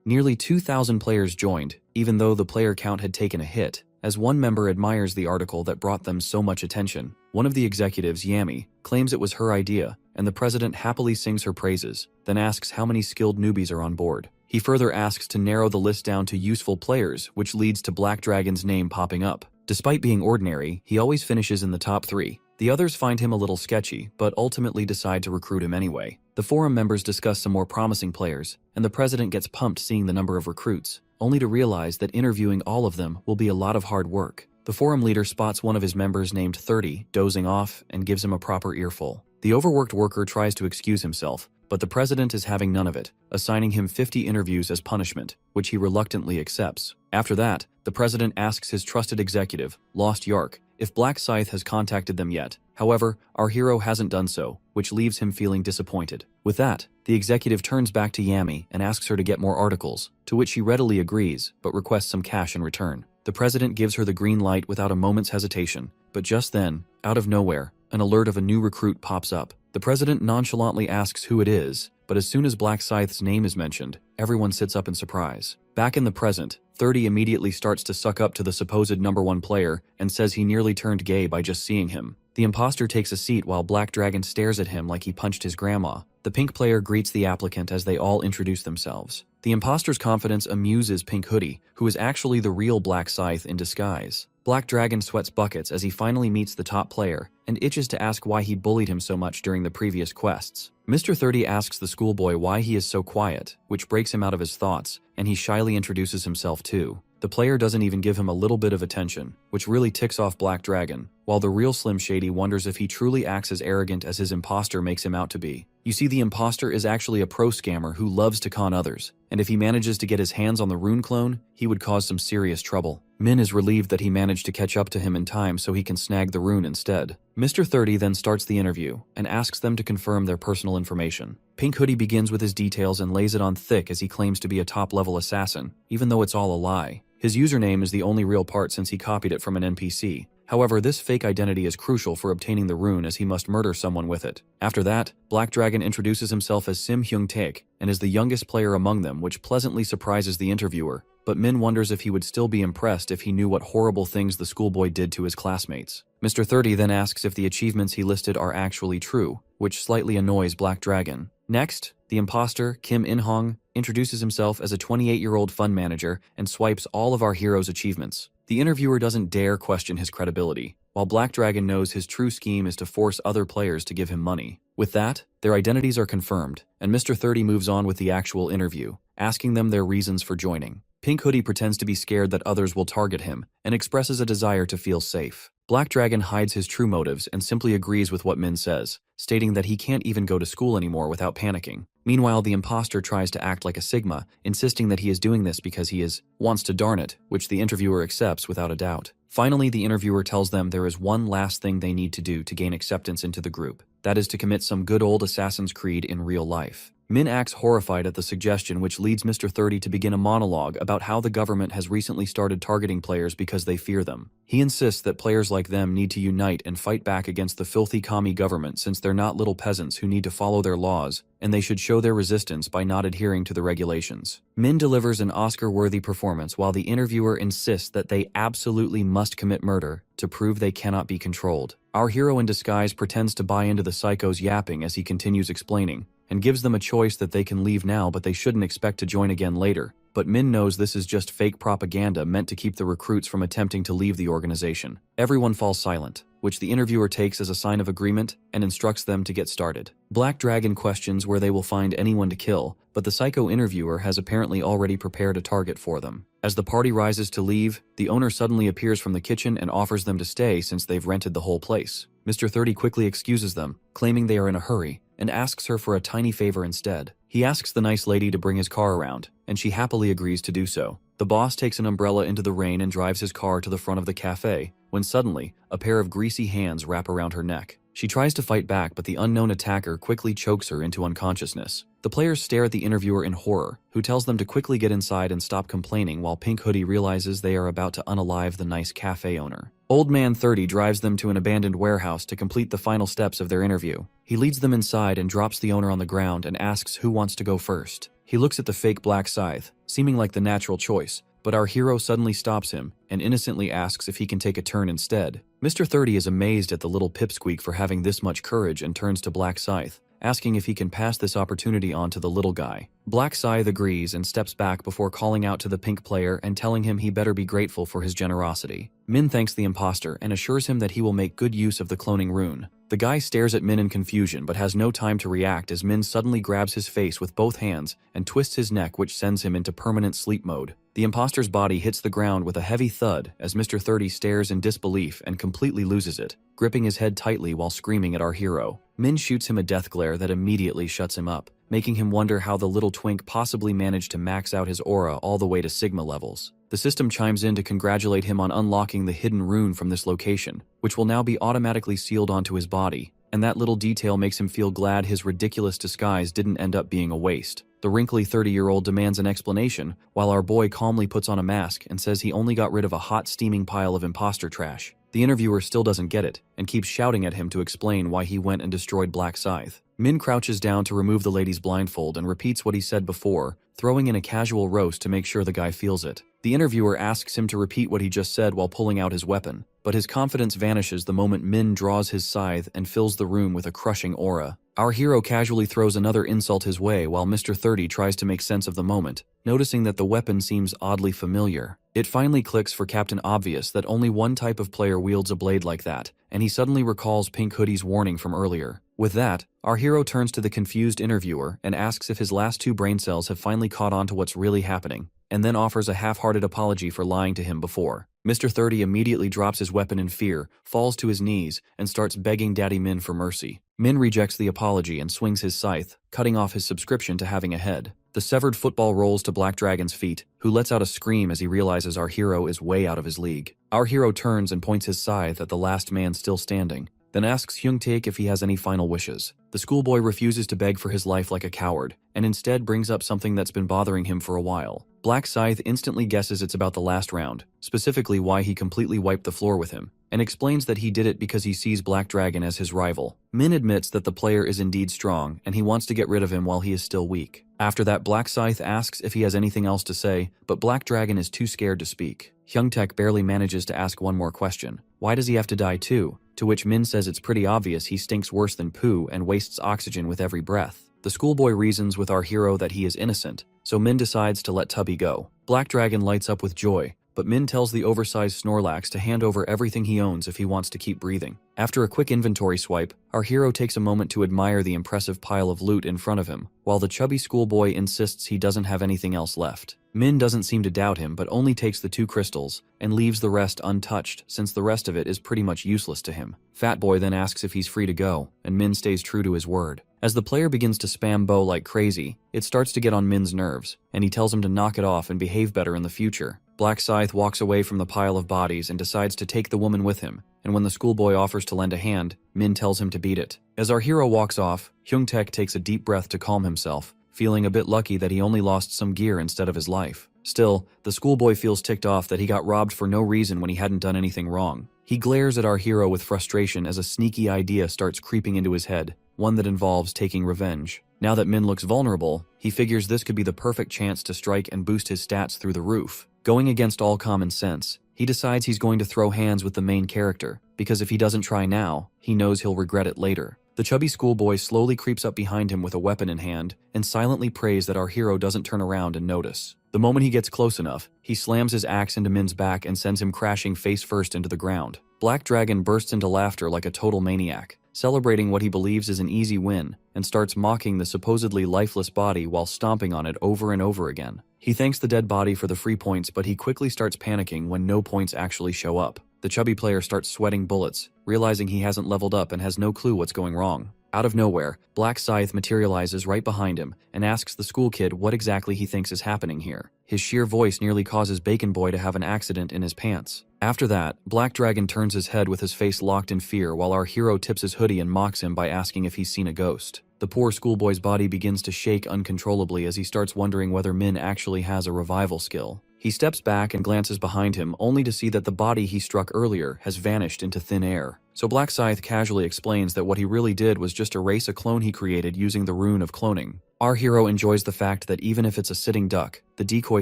Nearly 2,000 players joined, even though the player count had taken a hit, as one member admires the article that brought them so much attention. One of the executives, Yami, claims it was her idea, and the president happily sings her praises, then asks how many skilled newbies are on board. He further asks to narrow the list down to useful players, which leads to Black Dragon's name popping up. Despite being ordinary, he always finishes in the top 3. The others find him a little sketchy, but ultimately decide to recruit him anyway. The forum members discuss some more promising players, and the president gets pumped seeing the number of recruits, only to realize that interviewing all of them will be a lot of hard work. The forum leader spots one of his members named 30 dozing off and gives him a proper earful. The overworked worker tries to excuse himself, but the president is having none of it, assigning him 50 interviews as punishment, which he reluctantly accepts. After that, the president asks his trusted executive, Lost Yark, if Black Scythe has contacted them yet. However, our hero hasn't done so, which leaves him feeling disappointed. With that, the executive turns back to Yami and asks her to get more articles, to which she readily agrees, but requests some cash in return. The president gives her the green light without a moment's hesitation, but just then, out of nowhere, an alert of a new recruit pops up. The president nonchalantly asks who it is, but as soon as Black Scythe's name is mentioned, everyone sits up in surprise. Back in the present, 30 immediately starts to suck up to the supposed #1 player and says he nearly turned gay by just seeing him. The imposter takes a seat while Black Dragon stares at him like he punched his grandma. The pink player greets the applicant as they all introduce themselves. The imposter's confidence amuses Pink Hoodie, who is actually the real Black Scythe in disguise. Black Dragon sweats buckets as he finally meets the top player and itches to ask why he bullied him so much during the previous quests. Mr. 30 asks the schoolboy why he is so quiet, which breaks him out of his thoughts, and he shyly introduces himself too. The player doesn't even give him a little bit of attention, which really ticks off Black Dragon, while the real Slim Shady wonders if he truly acts as arrogant as his imposter makes him out to be. You see, the imposter is actually a pro scammer who loves to con others, and if he manages to get his hands on the rune clone, he would cause some serious trouble. Min is relieved that he managed to catch up to him in time so he can snag the rune instead. Mr. 30 then starts the interview and asks them to confirm their personal information. Pink Hoodie begins with his details and lays it on thick as he claims to be a top-level assassin, even though it's all a lie. His username is the only real part since he copied it from an NPC. However, this fake identity is crucial for obtaining the rune as he must murder someone with it. After that, Black Dragon introduces himself as Sim Hyung Taek and is the youngest player among them, which pleasantly surprises the interviewer. But Min wonders if he would still be impressed if he knew what horrible things the schoolboy did to his classmates. Mr. 30 then asks if the achievements he listed are actually true, which slightly annoys Black Dragon. Next, the imposter, Kim In-hong, introduces himself as a 28-year-old fund manager and swipes all of our hero's achievements. The interviewer doesn't dare question his credibility, while Black Dragon knows his true scheme is to force other players to give him money. With that, their identities are confirmed, and Mr. 30 moves on with the actual interview, asking them their reasons for joining. Pink Hoodie pretends to be scared that others will target him and expresses a desire to feel safe. Black Dragon hides his true motives and simply agrees with what Min says, stating that he can't even go to school anymore without panicking. Meanwhile, the imposter tries to act like a Sigma, insisting that he is doing this because he wants to darn it, which the interviewer accepts without a doubt. Finally, the interviewer tells them there is one last thing they need to do to gain acceptance into the group. That is to commit some good old Assassin's Creed in real life. Min acts horrified at the suggestion, which leads Mr. 30 to begin a monologue about how the government has recently started targeting players because they fear them. He insists that players like them need to unite and fight back against the filthy commie government since they're not little peasants who need to follow their laws, and they should show their resistance by not adhering to the regulations. Min delivers an Oscar-worthy performance while the interviewer insists that they absolutely must commit murder to prove they cannot be controlled. Our hero in disguise pretends to buy into the psycho's yapping as he continues explaining, and gives them a choice that they can leave now but they shouldn't expect to join again later. But Min knows this is just fake propaganda meant to keep the recruits from attempting to leave the organization. Everyone falls silent, which the interviewer takes as a sign of agreement and instructs them to get started. Black Dragon questions where they will find anyone to kill, but the psycho interviewer has apparently already prepared a target for them. As the party rises to leave, the owner suddenly appears from the kitchen and offers them to stay since they've rented the whole place. Mr. 30 quickly excuses them, claiming they are in a hurry, and asks her for a tiny favor instead. He asks the nice lady to bring his car around, and she happily agrees to do so. The boss takes an umbrella into the rain and drives his car to the front of the cafe, when suddenly, a pair of greasy hands wrap around her neck. She tries to fight back, but the unknown attacker quickly chokes her into unconsciousness. The players stare at the interviewer in horror, who tells them to quickly get inside and stop complaining while Pink Hoodie realizes they are about to unalive the nice cafe owner. Old Man 30 drives them to an abandoned warehouse to complete the final steps of their interview. He leads them inside and drops the owner on the ground and asks who wants to go first. He looks at the fake Black Scythe, seeming like the natural choice, but our hero suddenly stops him and innocently asks if he can take a turn instead. Mr. 30 is amazed at the little pipsqueak for having this much courage and turns to Black Scythe, asking if he can pass this opportunity on to the little guy. Black Scythe agrees and steps back before calling out to the pink player and telling him he better be grateful for his generosity. Min thanks the imposter and assures him that he will make good use of the cloning rune. The guy stares at Min in confusion but has no time to react as Min suddenly grabs his face with both hands and twists his neck, which sends him into permanent sleep mode. The imposter's body hits the ground with a heavy thud as Mr. 30 stares in disbelief and completely loses it, gripping his head tightly while screaming at our hero. Min shoots him a death glare that immediately shuts him up, making him wonder how the little twink possibly managed to max out his aura all the way to Sigma levels. The system chimes in to congratulate him on unlocking the hidden rune from this location, which will now be automatically sealed onto his body, and that little detail makes him feel glad his ridiculous disguise didn't end up being a waste. The wrinkly 30-year-old demands an explanation, while our boy calmly puts on a mask and says he only got rid of a hot steaming pile of imposter trash. The interviewer still doesn't get it, and keeps shouting at him to explain why he went and destroyed Black Scythe. Min crouches down to remove the lady's blindfold and repeats what he said before, throwing in a casual roast to make sure the guy feels it. The interviewer asks him to repeat what he just said while pulling out his weapon, but his confidence vanishes the moment Min draws his scythe and fills the room with a crushing aura. Our hero casually throws another insult his way while Mr. 30 tries to make sense of the moment, noticing that the weapon seems oddly familiar. It finally clicks for Captain Obvious that only one type of player wields a blade like that, and he suddenly recalls Pink Hoodie's warning from earlier. With that, our hero turns to the confused interviewer and asks if his last 2 brain cells have finally caught on to what's really happening, and then offers a half-hearted apology for lying to him before. Mr. 30 immediately drops his weapon in fear, falls to his knees, and starts begging Daddy Min for mercy. Min rejects the apology and swings his scythe, cutting off his subscription to having a head. The severed football rolls to Black Dragon's feet, who lets out a scream as he realizes our hero is way out of his league. Our hero turns and points his scythe at the last man still standing, then asks Hyung-taek if he has any final wishes. The schoolboy refuses to beg for his life like a coward, and instead brings up something that's been bothering him for a while. Black Scythe instantly guesses it's about the last round, specifically why he completely wiped the floor with him, and explains that he did it because he sees Black Dragon as his rival. Min admits that the player is indeed strong, and he wants to get rid of him while he is still weak. After that, Black Scythe asks if he has anything else to say, but Black Dragon is too scared to speak. Hyung-taek barely manages to ask one more question. Why does he have to die too? To which Min says it's pretty obvious he stinks worse than poo and wastes oxygen with every breath. The schoolboy reasons with our hero that he is innocent, so Min decides to let Tubby go. Black Dragon lights up with joy, but Min tells the oversized Snorlax to hand over everything he owns if he wants to keep breathing. After a quick inventory swipe, our hero takes a moment to admire the impressive pile of loot in front of him, while the chubby schoolboy insists he doesn't have anything else left. Min doesn't seem to doubt him, but only takes the 2 crystals, and leaves the rest untouched since the rest of it is pretty much useless to him. Fat Boy then asks if he's free to go, and Min stays true to his word. As the player begins to spam Bo like crazy, it starts to get on Min's nerves, and he tells him to knock it off and behave better in the future. Black Scythe walks away from the pile of bodies and decides to take the woman with him, and when the schoolboy offers to lend a hand, Min tells him to beat it. As our hero walks off, Hyung-taek takes a deep breath to calm himself, feeling a bit lucky that he only lost some gear instead of his life. Still, the schoolboy feels ticked off that he got robbed for no reason when he hadn't done anything wrong. He glares at our hero with frustration as a sneaky idea starts creeping into his head, one that involves taking revenge. Now that Min looks vulnerable, he figures this could be the perfect chance to strike and boost his stats through the roof. Going against all common sense, he decides he's going to throw hands with the main character, because if he doesn't try now, he knows he'll regret it later. The chubby schoolboy slowly creeps up behind him with a weapon in hand, and silently prays that our hero doesn't turn around and notice. The moment he gets close enough, he slams his axe into Min's back and sends him crashing face first into the ground. Black Dragon bursts into laughter like a total maniac, celebrating what he believes is an easy win, and starts mocking the supposedly lifeless body while stomping on it over and over again. He thanks the dead body for the free points, but he quickly starts panicking when no points actually show up. The chubby player starts sweating bullets, realizing he hasn't leveled up and has no clue what's going wrong. Out of nowhere, Black Scythe materializes right behind him and asks the school kid what exactly he thinks is happening here. His sheer voice nearly causes Bacon Boy to have an accident in his pants. After that, Black Dragon turns his head with his face locked in fear while our hero tips his hoodie and mocks him by asking if he's seen a ghost. The poor schoolboy's body begins to shake uncontrollably as he starts wondering whether Min actually has a revival skill. He steps back and glances behind him, only to see that the body he struck earlier has vanished into thin air. So Black Scythe casually explains that what he really did was just erase a clone he created using the rune of cloning. Our hero enjoys the fact that even if it's a sitting duck, the decoy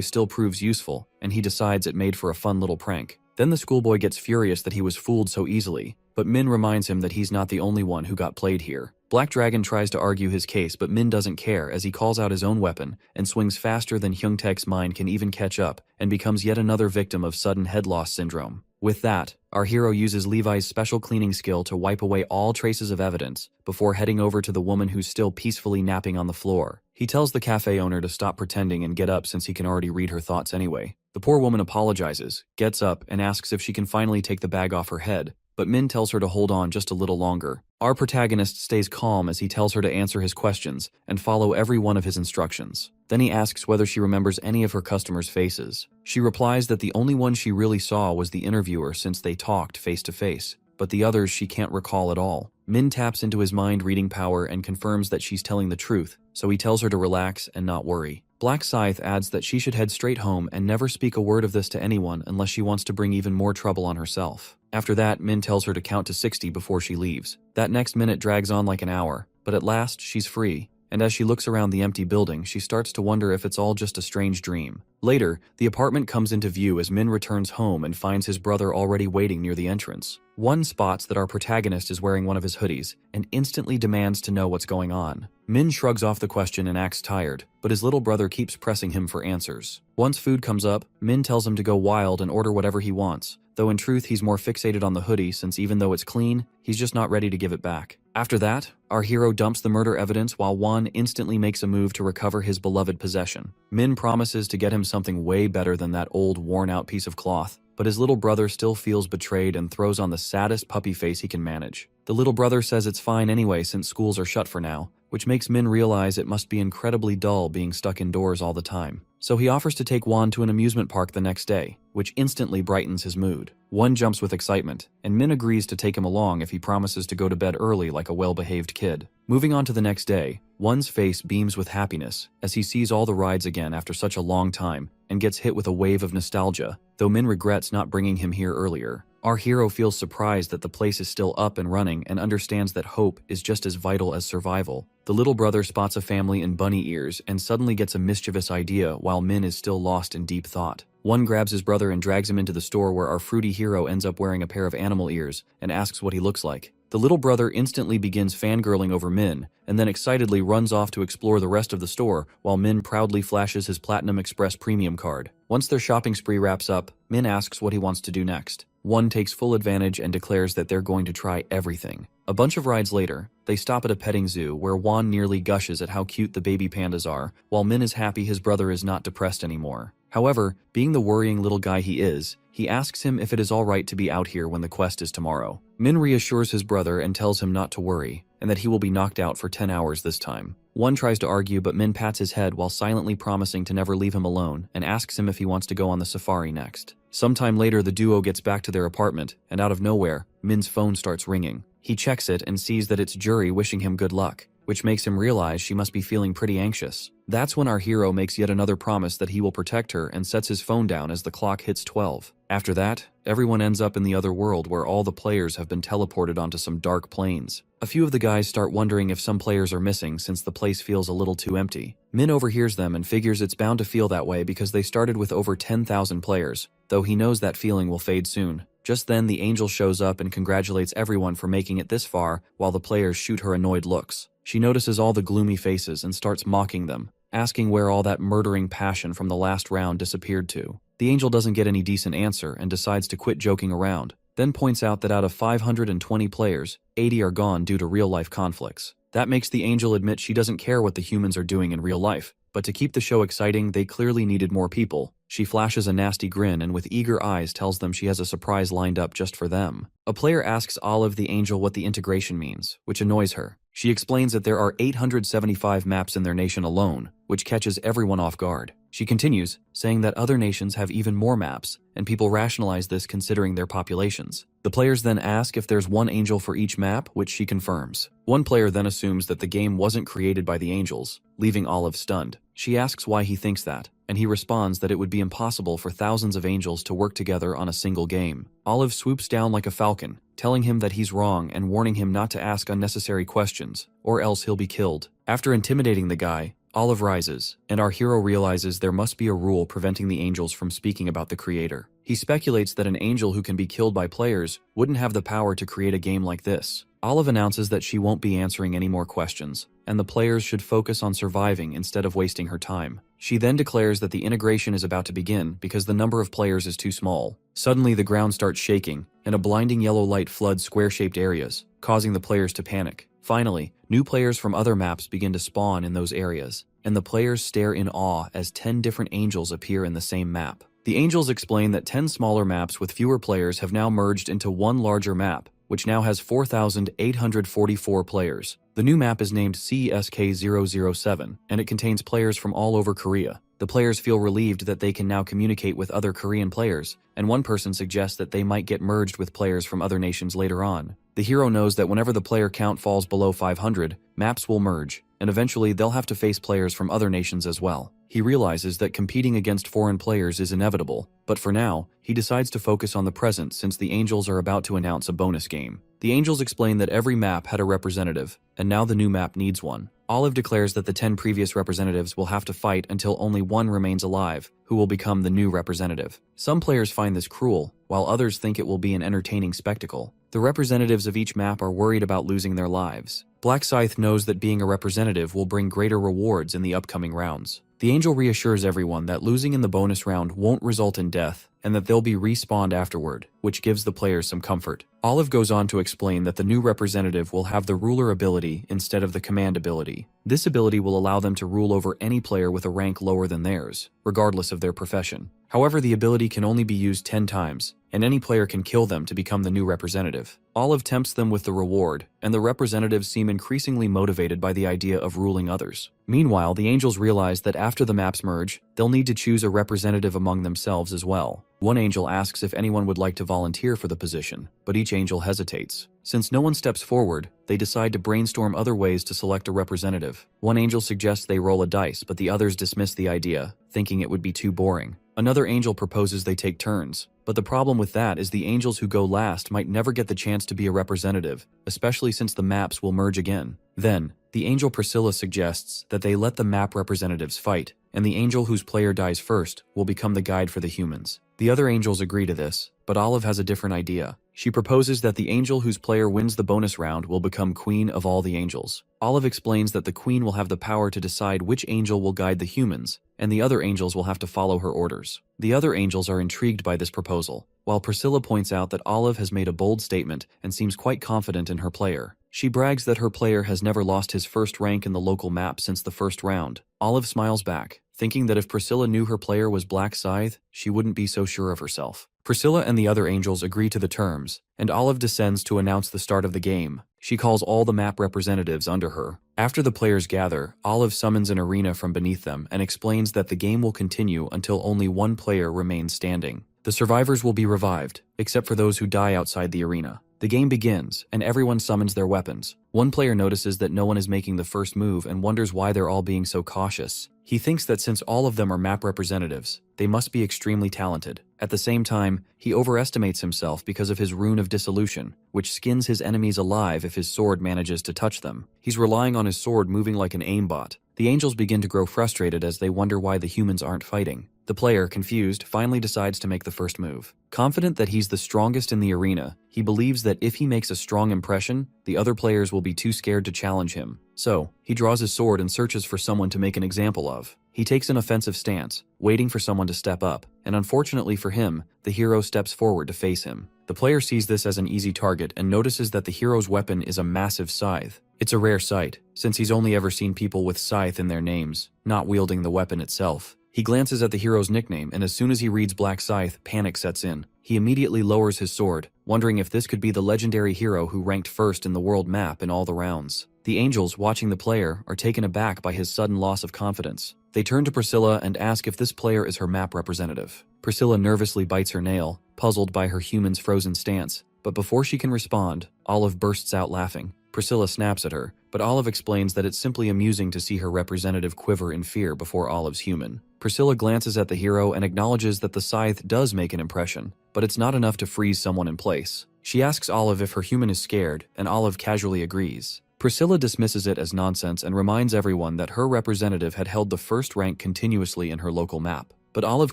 still proves useful, and he decides it made for a fun little prank. Then the schoolboy gets furious that he was fooled so easily, but Min reminds him that he's not the only one who got played here. Black Dragon tries to argue his case, but Min doesn't care as he calls out his own weapon and swings faster than Hyung-taek's mind can even catch up and becomes yet another victim of sudden head loss syndrome. With that, our hero uses Levi's special cleaning skill to wipe away all traces of evidence before heading over to the woman who's still peacefully napping on the floor. He tells the cafe owner to stop pretending and get up since he can already read her thoughts anyway. The poor woman apologizes, gets up, and asks if she can finally take the bag off her head, but Min tells her to hold on just a little longer. Our protagonist stays calm as he tells her to answer his questions and follow every one of his instructions. Then he asks whether she remembers any of her customers' faces. She replies that the only one she really saw was the interviewer since they talked face to face, but the others she can't recall at all. Min taps into his mind-reading power and confirms that she's telling the truth, so he tells her to relax and not worry. Black Scythe adds that she should head straight home and never speak a word of this to anyone unless she wants to bring even more trouble on herself. After that, Min tells her to count to 60 before she leaves. That next minute drags on like an hour, but at last, she's free. And as she looks around the empty building, she starts to wonder if it's all just a strange dream. Later, the apartment comes into view as Min returns home and finds his brother already waiting near the entrance. One spots that our protagonist is wearing one of his hoodies and instantly demands to know what's going on. Min shrugs off the question and acts tired, but his little brother keeps pressing him for answers. Once food comes up, Min tells him to go wild and order whatever he wants, though in truth he's more fixated on the hoodie since even though it's clean, he's just not ready to give it back. After that, our hero dumps the murder evidence while Wan instantly makes a move to recover his beloved possession. Min promises to get him something way better than that old worn-out piece of cloth, but his little brother still feels betrayed and throws on the saddest puppy face he can manage. The little brother says it's fine anyway since schools are shut for now, which makes Min realize it must be incredibly dull being stuck indoors all the time. So he offers to take Wan to an amusement park the next day, which instantly brightens his mood. Wan jumps with excitement, and Min agrees to take him along if he promises to go to bed early like a well-behaved kid. Moving on to the next day, Wan's face beams with happiness as he sees all the rides again after such a long time and gets hit with a wave of nostalgia, though Min regrets not bringing him here earlier. Our hero feels surprised that the place is still up and running and understands that hope is just as vital as survival. The little brother spots a family in bunny ears and suddenly gets a mischievous idea while Min is still lost in deep thought. One grabs his brother and drags him into the store where our fruity hero ends up wearing a pair of animal ears and asks what he looks like. The little brother instantly begins fangirling over Min and then excitedly runs off to explore the rest of the store while Min proudly flashes his Platinum Express premium card. Once their shopping spree wraps up, Min asks what he wants to do next. One takes full advantage and declares that they're going to try everything. A bunch of rides later, they stop at a petting zoo where Wan nearly gushes at how cute the baby pandas are, while Min is happy his brother is not depressed anymore. However, being the worrying little guy he is, he asks him if it is alright to be out here when the quest is tomorrow. Min reassures his brother and tells him not to worry, and that he will be knocked out for 10 hours this time. One tries to argue, but Min pats his head while silently promising to never leave him alone and asks him if he wants to go on the safari next. Sometime later, the duo gets back to their apartment, and out of nowhere, Min's phone starts ringing. He checks it and sees that it's Jury wishing him good luck, which makes him realize she must be feeling pretty anxious. That's when our hero makes yet another promise that he will protect her and sets his phone down as the clock hits 12. After that, everyone ends up in the other world where all the players have been teleported onto some dark planes. A few of the guys start wondering if some players are missing since the place feels a little too empty. Min overhears them and figures it's bound to feel that way because they started with over 10,000 players, though he knows that feeling will fade soon. Just then, the angel shows up and congratulates everyone for making it this far while the players shoot her annoyed looks. She notices all the gloomy faces and starts mocking them, asking where all that murdering passion from the last round disappeared to. The angel doesn't get any decent answer and decides to quit joking around, then points out that out of 520 players, 80 are gone due to real-life conflicts. That makes the angel admit she doesn't care what the humans are doing in real life, but to keep the show exciting, they clearly needed more people. She flashes a nasty grin and with eager eyes tells them she has a surprise lined up just for them. A player asks Olive the angel what the integration means, which annoys her. She explains that there are 875 maps in their nation alone, which catches everyone off guard. She continues, saying that other nations have even more maps, and people rationalize this considering their populations. The players then ask if there's one angel for each map, which she confirms. One player then assumes that the game wasn't created by the angels, leaving Olive stunned. She asks why he thinks that, and he responds that it would be impossible for thousands of angels to work together on a single game. Olive swoops down like a falcon, telling him that he's wrong and warning him not to ask unnecessary questions, or else he'll be killed. After intimidating the guy, Olive rises, and our hero realizes there must be a rule preventing the angels from speaking about the creator. He speculates that an angel who can be killed by players wouldn't have the power to create a game like this. Olive announces that she won't be answering any more questions, and the players should focus on surviving instead of wasting her time. She then declares that the integration is about to begin because the number of players is too small. Suddenly, the ground starts shaking, and a blinding yellow light floods square-shaped areas, causing the players to panic. Finally, new players from other maps begin to spawn in those areas, and the players stare in awe as 10 different angels appear in the same map. The angels explain that 10 smaller maps with fewer players have now merged into one larger map, which now has 4,844 players. The new map is named CSK007, and it contains players from all over Korea. The players feel relieved that they can now communicate with other Korean players, and one person suggests that they might get merged with players from other nations later on. The hero knows that whenever the player count falls below 500, maps will merge, and eventually they'll have to face players from other nations as well. He realizes that competing against foreign players is inevitable, but for now, he decides to focus on the present since the Angels are about to announce a bonus game. The Angels explain that every map had a representative, and now the new map needs one. Olive declares that the 10 previous representatives will have to fight until only one remains alive, who will become the new representative. Some players find this cruel, while others think it will be an entertaining spectacle. The representatives of each map are worried about losing their lives. Black Scythe knows that being a representative will bring greater rewards in the upcoming rounds. The Angel reassures everyone that losing in the bonus round won't result in death, and that they'll be respawned afterward, which gives the players some comfort. Olive goes on to explain that the new representative will have the ruler ability instead of the command ability. This ability will allow them to rule over any player with a rank lower than theirs, regardless of their profession. However, the ability can only be used 10 times, and any player can kill them to become the new representative. Olive tempts them with the reward, and the representatives seem increasingly motivated by the idea of ruling others. Meanwhile, the Angels realize that after the maps merge, they'll need to choose a representative among themselves as well. One Angel asks if anyone would like to volunteer for the position, but each Angel hesitates. Since no one steps forward, they decide to brainstorm other ways to select a representative. One Angel suggests they roll a dice, but the others dismiss the idea, thinking it would be too boring. Another Angel proposes they take turns, but the problem with that is the Angels who go last might never get the chance to be a representative, especially since the maps will merge again. Then, the Angel Priscilla suggests that they let the map representatives fight, and the Angel whose player dies first will become the guide for the humans. The other Angels agree to this, but Olive has a different idea. She proposes that the Angel whose player wins the bonus round will become Queen of all the Angels. Olive explains that the Queen will have the power to decide which Angel will guide the humans, and the other Angels will have to follow her orders. The other Angels are intrigued by this proposal, while Priscilla points out that Olive has made a bold statement and seems quite confident in her player. She brags that her player has never lost his first rank in the local map since the first round. Olive smiles back, thinking that if Priscilla knew her player was Black Scythe, she wouldn't be so sure of herself. Priscilla and the other Angels agree to the terms, and Olive descends to announce the start of the game. She calls all the map representatives under her. After the players gather, Olive summons an arena from beneath them and explains that the game will continue until only one player remains standing. The survivors will be revived, except for those who die outside the arena. The game begins, and everyone summons their weapons. One player notices that no one is making the first move and wonders why they're all being so cautious. He thinks that since all of them are map representatives, they must be extremely talented. At the same time, he overestimates himself because of his rune of dissolution, which skins his enemies alive if his sword manages to touch them. He's relying on his sword moving like an aimbot. The Angels begin to grow frustrated as they wonder why the humans aren't fighting. The player, confused, finally decides to make the first move. Confident that he's the strongest in the arena, he believes that if he makes a strong impression, the other players will be too scared to challenge him. So, he draws his sword and searches for someone to make an example of. He takes an offensive stance, waiting for someone to step up, and unfortunately for him, the hero steps forward to face him. The player sees this as an easy target and notices that the hero's weapon is a massive scythe. It's a rare sight, since he's only ever seen people with scythe in their names, not wielding the weapon itself. He glances at the hero's nickname, and as soon as he reads Black Scythe, panic sets in. He immediately lowers his sword, wondering if this could be the legendary hero who ranked first in the world map in all the rounds. The Angels, watching the player, are taken aback by his sudden loss of confidence. They turn to Priscilla and ask if this player is her map representative. Priscilla nervously bites her nail, puzzled by her human's frozen stance, but before she can respond, Olive bursts out laughing. Priscilla snaps at her, but Olive explains that it's simply amusing to see her representative quiver in fear before Olive's human. Priscilla glances at the hero and acknowledges that the scythe does make an impression, but it's not enough to freeze someone in place. She asks Olive if her human is scared, and Olive casually agrees. Priscilla dismisses it as nonsense and reminds everyone that her representative had held the first rank continuously in her local map. But Olive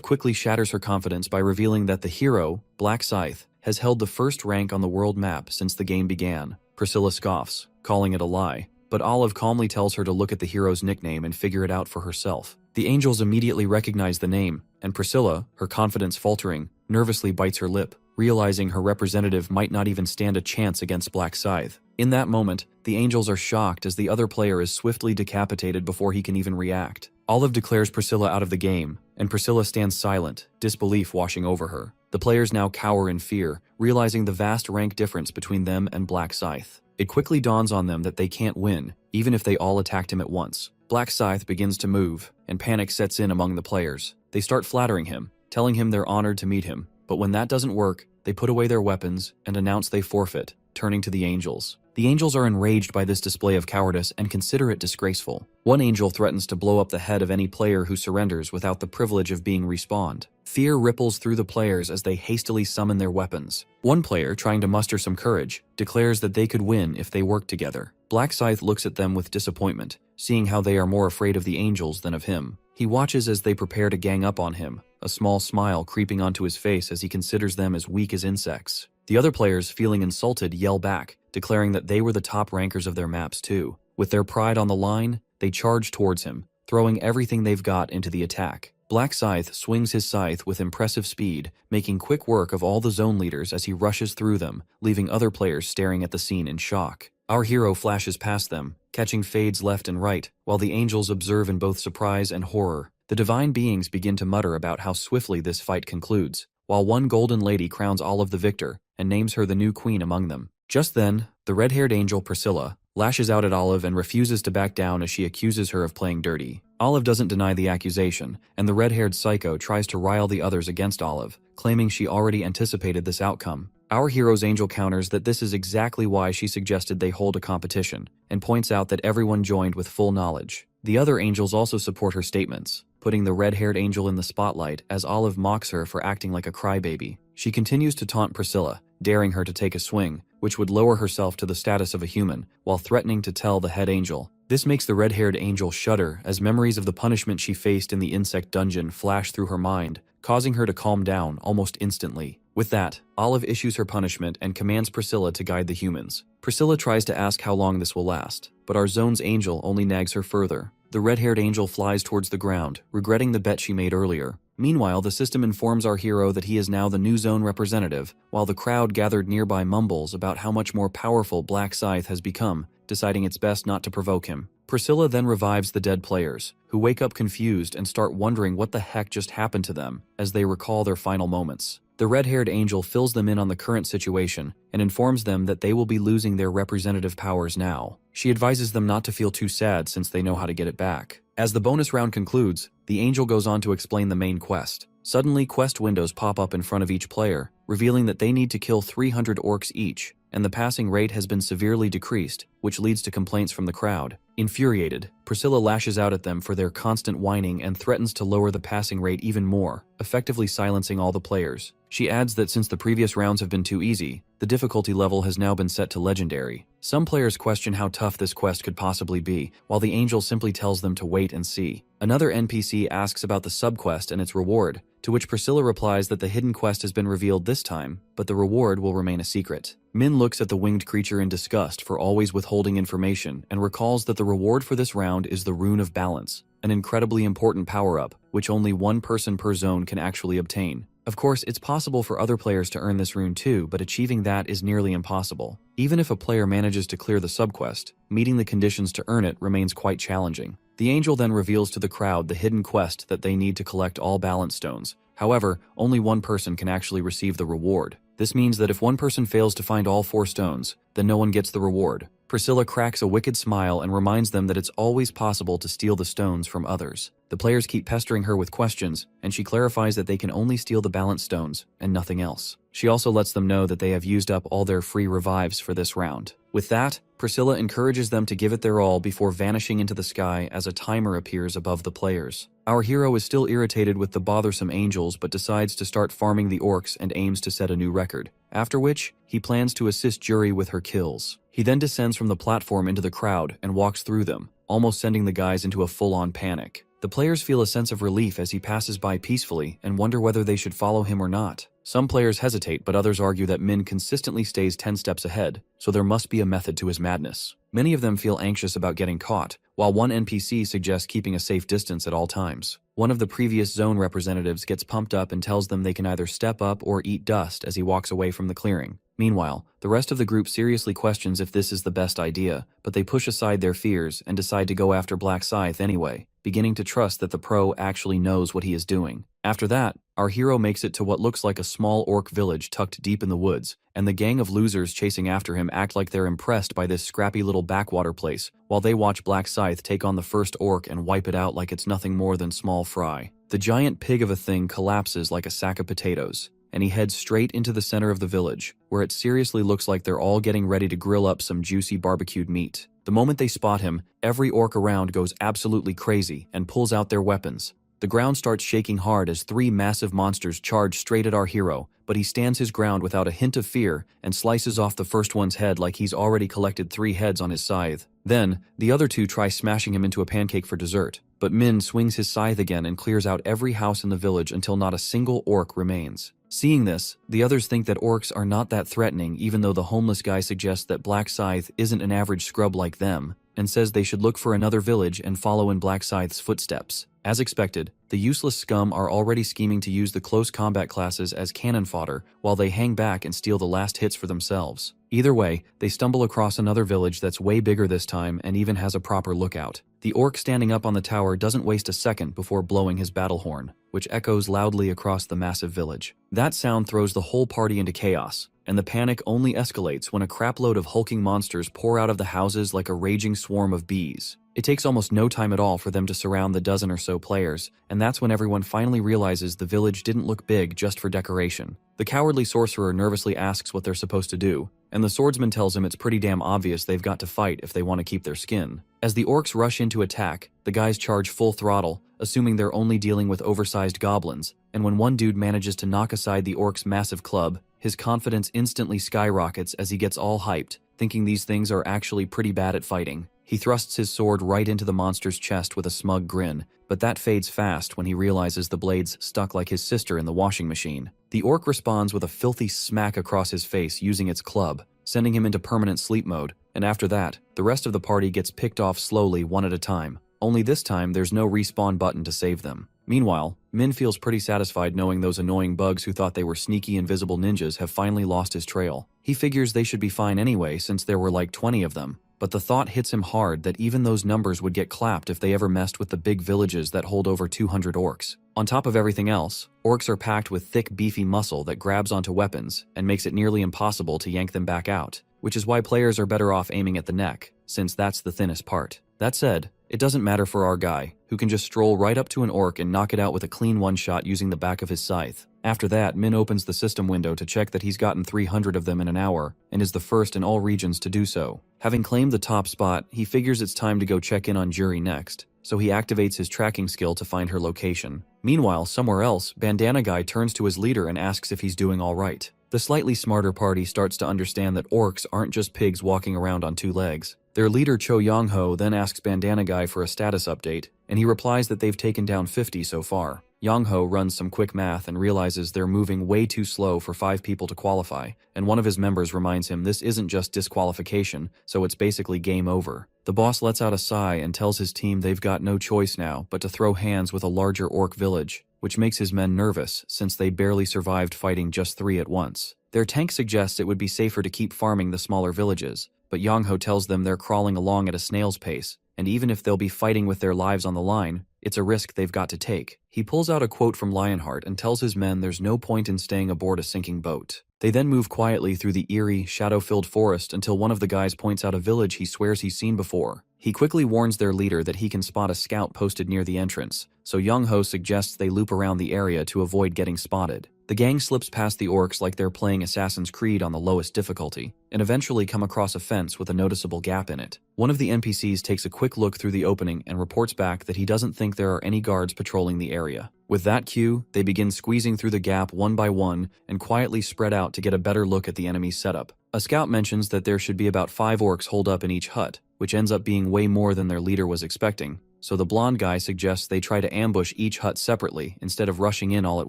quickly shatters her confidence by revealing that the hero, Black Scythe, has held the first rank on the world map since the game began. Priscilla scoffs, calling it a lie, but Olive calmly tells her to look at the hero's nickname and figure it out for herself. The Angels immediately recognize the name, and Priscilla, her confidence faltering, nervously bites her lip, realizing her representative might not even stand a chance against Black Scythe. In that moment, the Angels are shocked as the other player is swiftly decapitated before he can even react. Olive declares Priscilla out of the game, and Priscilla stands silent, disbelief washing over her. The players now cower in fear, realizing the vast rank difference between them and Black Scythe. It quickly dawns on them that they can't win, even if they all attacked him at once. Black Scythe begins to move, and panic sets in among the players. They start flattering him, telling him they're honored to meet him, but when that doesn't work, they put away their weapons and announce they forfeit. turning to the angels. The angels are enraged by this display of cowardice and consider it disgraceful. One angel threatens to blow up the head of any player who surrenders without the privilege of being respawned. Fear ripples through the players as they hastily summon their weapons. One player, trying to muster some courage, declares that they could win if they work together. Black Scythe looks at them with disappointment, seeing how they are more afraid of the angels than of him. He watches as they prepare to gang up on him, a small smile creeping onto his face as he considers them as weak as insects. The other players, feeling insulted, yell back, declaring that they were the top rankers of their maps too. With their pride on the line, they charge towards him, throwing everything they've got into the attack. Black Scythe swings his scythe with impressive speed, making quick work of all the zone leaders as he rushes through them, leaving other players staring at the scene in shock. Our hero flashes past them, catching fades left and right, while the angels observe in both surprise and horror. The divine beings begin to mutter about how swiftly this fight concludes, while one golden lady crowns Olive the victor and names her the new queen among them. Just then, the red-haired angel Priscilla lashes out at Olive and refuses to back down as she accuses her of playing dirty. Olive doesn't deny the accusation, and the red-haired psycho tries to rile the others against Olive, claiming she already anticipated this outcome. Our hero's angel counters that this is exactly why she suggested they hold a competition, and points out that everyone joined with full knowledge. The other angels also support her statements, putting the red-haired angel in the spotlight as Olive mocks her for acting like a crybaby. She continues to taunt Priscilla, daring her to take a swing, which would lower herself to the status of a human, while threatening to tell the head angel. This makes the red-haired angel shudder as memories of the punishment she faced in the insect dungeon flash through her mind, causing her to calm down almost instantly. With that, Olive issues her punishment and commands Priscilla to guide the humans. Priscilla tries to ask how long this will last, but our zone's angel only nags her further. The red-haired angel flies towards the ground, regretting the bet she made earlier. Meanwhile, the system informs our hero that he is now the new zone representative, while the crowd gathered nearby mumbles about how much more powerful Black Scythe has become, deciding it's best not to provoke him. Priscilla then revives the dead players, who wake up confused and start wondering what the heck just happened to them as they recall their final moments. The red-haired angel fills them in on the current situation and informs them that they will be losing their representative powers now. She advises them not to feel too sad since they know how to get it back. As the bonus round concludes, the angel goes on to explain the main quest. Suddenly, quest windows pop up in front of each player, revealing that they need to kill 300 orcs each, and the passing rate has been severely decreased, which leads to complaints from the crowd. Infuriated, Priscilla lashes out at them for their constant whining and threatens to lower the passing rate even more, effectively silencing all the players. She adds that since the previous rounds have been too easy, the difficulty level has now been set to legendary. Some players question how tough this quest could possibly be, while the angel simply tells them to wait and see. Another NPC asks about the subquest and its reward, to which Priscilla replies that the hidden quest has been revealed this time, but the reward will remain a secret. Min looks at the winged creature in disgust for always withholding information and recalls that the reward for this round is the Rune of Balance, an incredibly important power-up, which only one person per zone can actually obtain. Of course, it's possible for other players to earn this rune too, but achieving that is nearly impossible. Even if a player manages to clear the subquest, meeting the conditions to earn it remains quite challenging. The angel then reveals to the crowd the hidden quest that they need to collect all balance stones. However, only one person can actually receive the reward. This means that if one person fails to find all 4 stones, then no one gets the reward. Priscilla cracks a wicked smile and reminds them that it's always possible to steal the stones from others. The players keep pestering her with questions, and she clarifies that they can only steal the balance stones and nothing else. She also lets them know that they have used up all their free revives for this round. With that, Priscilla encourages them to give it their all before vanishing into the sky as a timer appears above the players. Our hero is still irritated with the bothersome angels but decides to start farming the orcs and aims to set a new record, after which he plans to assist Jury with her kills. He then descends from the platform into the crowd and walks through them, almost sending the guys into a full-on panic. The players feel a sense of relief as he passes by peacefully and wonder whether they should follow him or not. Some players hesitate, but others argue that Min consistently stays 10 steps ahead, so there must be a method to his madness. Many of them feel anxious about getting caught, while one NPC suggests keeping a safe distance at all times. One of the previous zone representatives gets pumped up and tells them they can either step up or eat dust as he walks away from the clearing. Meanwhile, the rest of the group seriously questions if this is the best idea, but they push aside their fears and decide to go after Black Scythe anyway, beginning to trust that the pro actually knows what he is doing. After that, our hero makes it to what looks like a small orc village tucked deep in the woods, and the gang of losers chasing after him act like they're impressed by this scrappy little backwater place, while they watch Black Scythe take on the first orc and wipe it out like it's nothing more than small fry. The giant pig of a thing collapses like a sack of potatoes, and he heads straight into the center of the village, where it seriously looks like they're all getting ready to grill up some juicy barbecued meat. The moment they spot him, every orc around goes absolutely crazy and pulls out their weapons. The ground starts shaking hard as 3 massive monsters charge straight at our hero, but he stands his ground without a hint of fear and slices off the first one's head like he's already collected 3 heads on his scythe. Then, the other 2 try smashing him into a pancake for dessert, but Min swings his scythe again and clears out every house in the village until not a single orc remains. Seeing this, the others think that orcs are not that threatening, even though the homeless guy suggests that Black Scythe isn't an average scrub like them, and says they should look for another village and follow in Black Scythe's footsteps. As expected, the useless scum are already scheming to use the close combat classes as cannon fodder while they hang back and steal the last hits for themselves. Either way, they stumble across another village that's way bigger this time and even has a proper lookout. The orc standing up on the tower doesn't waste a second before blowing his battle horn, which echoes loudly across the massive village. That sound throws the whole party into chaos, and the panic only escalates when a crapload of hulking monsters pour out of the houses like a raging swarm of bees. It takes almost no time at all for them to surround the dozen or so players, and that's when everyone finally realizes the village didn't look big just for decoration. The cowardly sorcerer nervously asks what they're supposed to do, and the swordsman tells him it's pretty damn obvious they've got to fight if they want to keep their skin. As the orcs rush in to attack, the guys charge full throttle, assuming they're only dealing with oversized goblins, and when one dude manages to knock aside the orc's massive club, his confidence instantly skyrockets as he gets all hyped, thinking these things are actually pretty bad at fighting. He thrusts his sword right into the monster's chest with a smug grin, but that fades fast when he realizes the blade's stuck like his sister in the washing machine. The orc responds with a filthy smack across his face using its club, sending him into permanent sleep mode, and after that, the rest of the party gets picked off slowly one at a time. Only this time there's no respawn button to save them. Meanwhile, Min feels pretty satisfied knowing those annoying bugs who thought they were sneaky invisible ninjas have finally lost his trail. He figures they should be fine anyway since there were like 20 of them. But the thought hits him hard that even those numbers would get clapped if they ever messed with the big villages that hold over 200 orcs. On top of everything else, orcs are packed with thick, beefy muscle that grabs onto weapons and makes it nearly impossible to yank them back out, which is why players are better off aiming at the neck, since that's the thinnest part. That said, it doesn't matter for our guy, who can just stroll right up to an orc and knock it out with a clean one-shot using the back of his scythe. After that, Min opens the system window to check that he's gotten 300 of them in an hour, and is the first in all regions to do so. Having claimed the top spot, he figures it's time to go check in on Jury next, so he activates his tracking skill to find her location. Meanwhile, somewhere else, Bandana Guy turns to his leader and asks if he's doing alright. The slightly smarter party starts to understand that orcs aren't just pigs walking around on 2 legs. Their leader Cho Yong-ho then asks Bandana Guy for a status update, and he replies that they've taken down 50 so far. Yong-ho runs some quick math and realizes they're moving way too slow for 5 people to qualify, and one of his members reminds him this isn't just disqualification, so it's basically game over. The boss lets out a sigh and tells his team they've got no choice now but to throw hands with a larger orc village, which makes his men nervous since they barely survived fighting just 3 at once. Their tank suggests it would be safer to keep farming the smaller villages, but Yong-ho tells them they're crawling along at a snail's pace, and even if they'll be fighting with their lives on the line, it's a risk they've got to take. He pulls out a quote from Lionheart and tells his men there's no point in staying aboard a sinking boat. They then move quietly through the eerie, shadow-filled forest until one of the guys points out a village he swears he's seen before. He quickly warns their leader that he can spot a scout posted near the entrance, so Young-ho suggests they loop around the area to avoid getting spotted. The gang slips past the orcs like they're playing Assassin's Creed on the lowest difficulty, and eventually come across a fence with a noticeable gap in it. One of the NPCs takes a quick look through the opening and reports back that he doesn't think there are any guards patrolling the area. With that cue, they begin squeezing through the gap one by one and quietly spread out to get a better look at the enemy's setup. A scout mentions that there should be about 5 orcs holed up in each hut, which ends up being way more than their leader was expecting, so the blonde guy suggests they try to ambush each hut separately instead of rushing in all at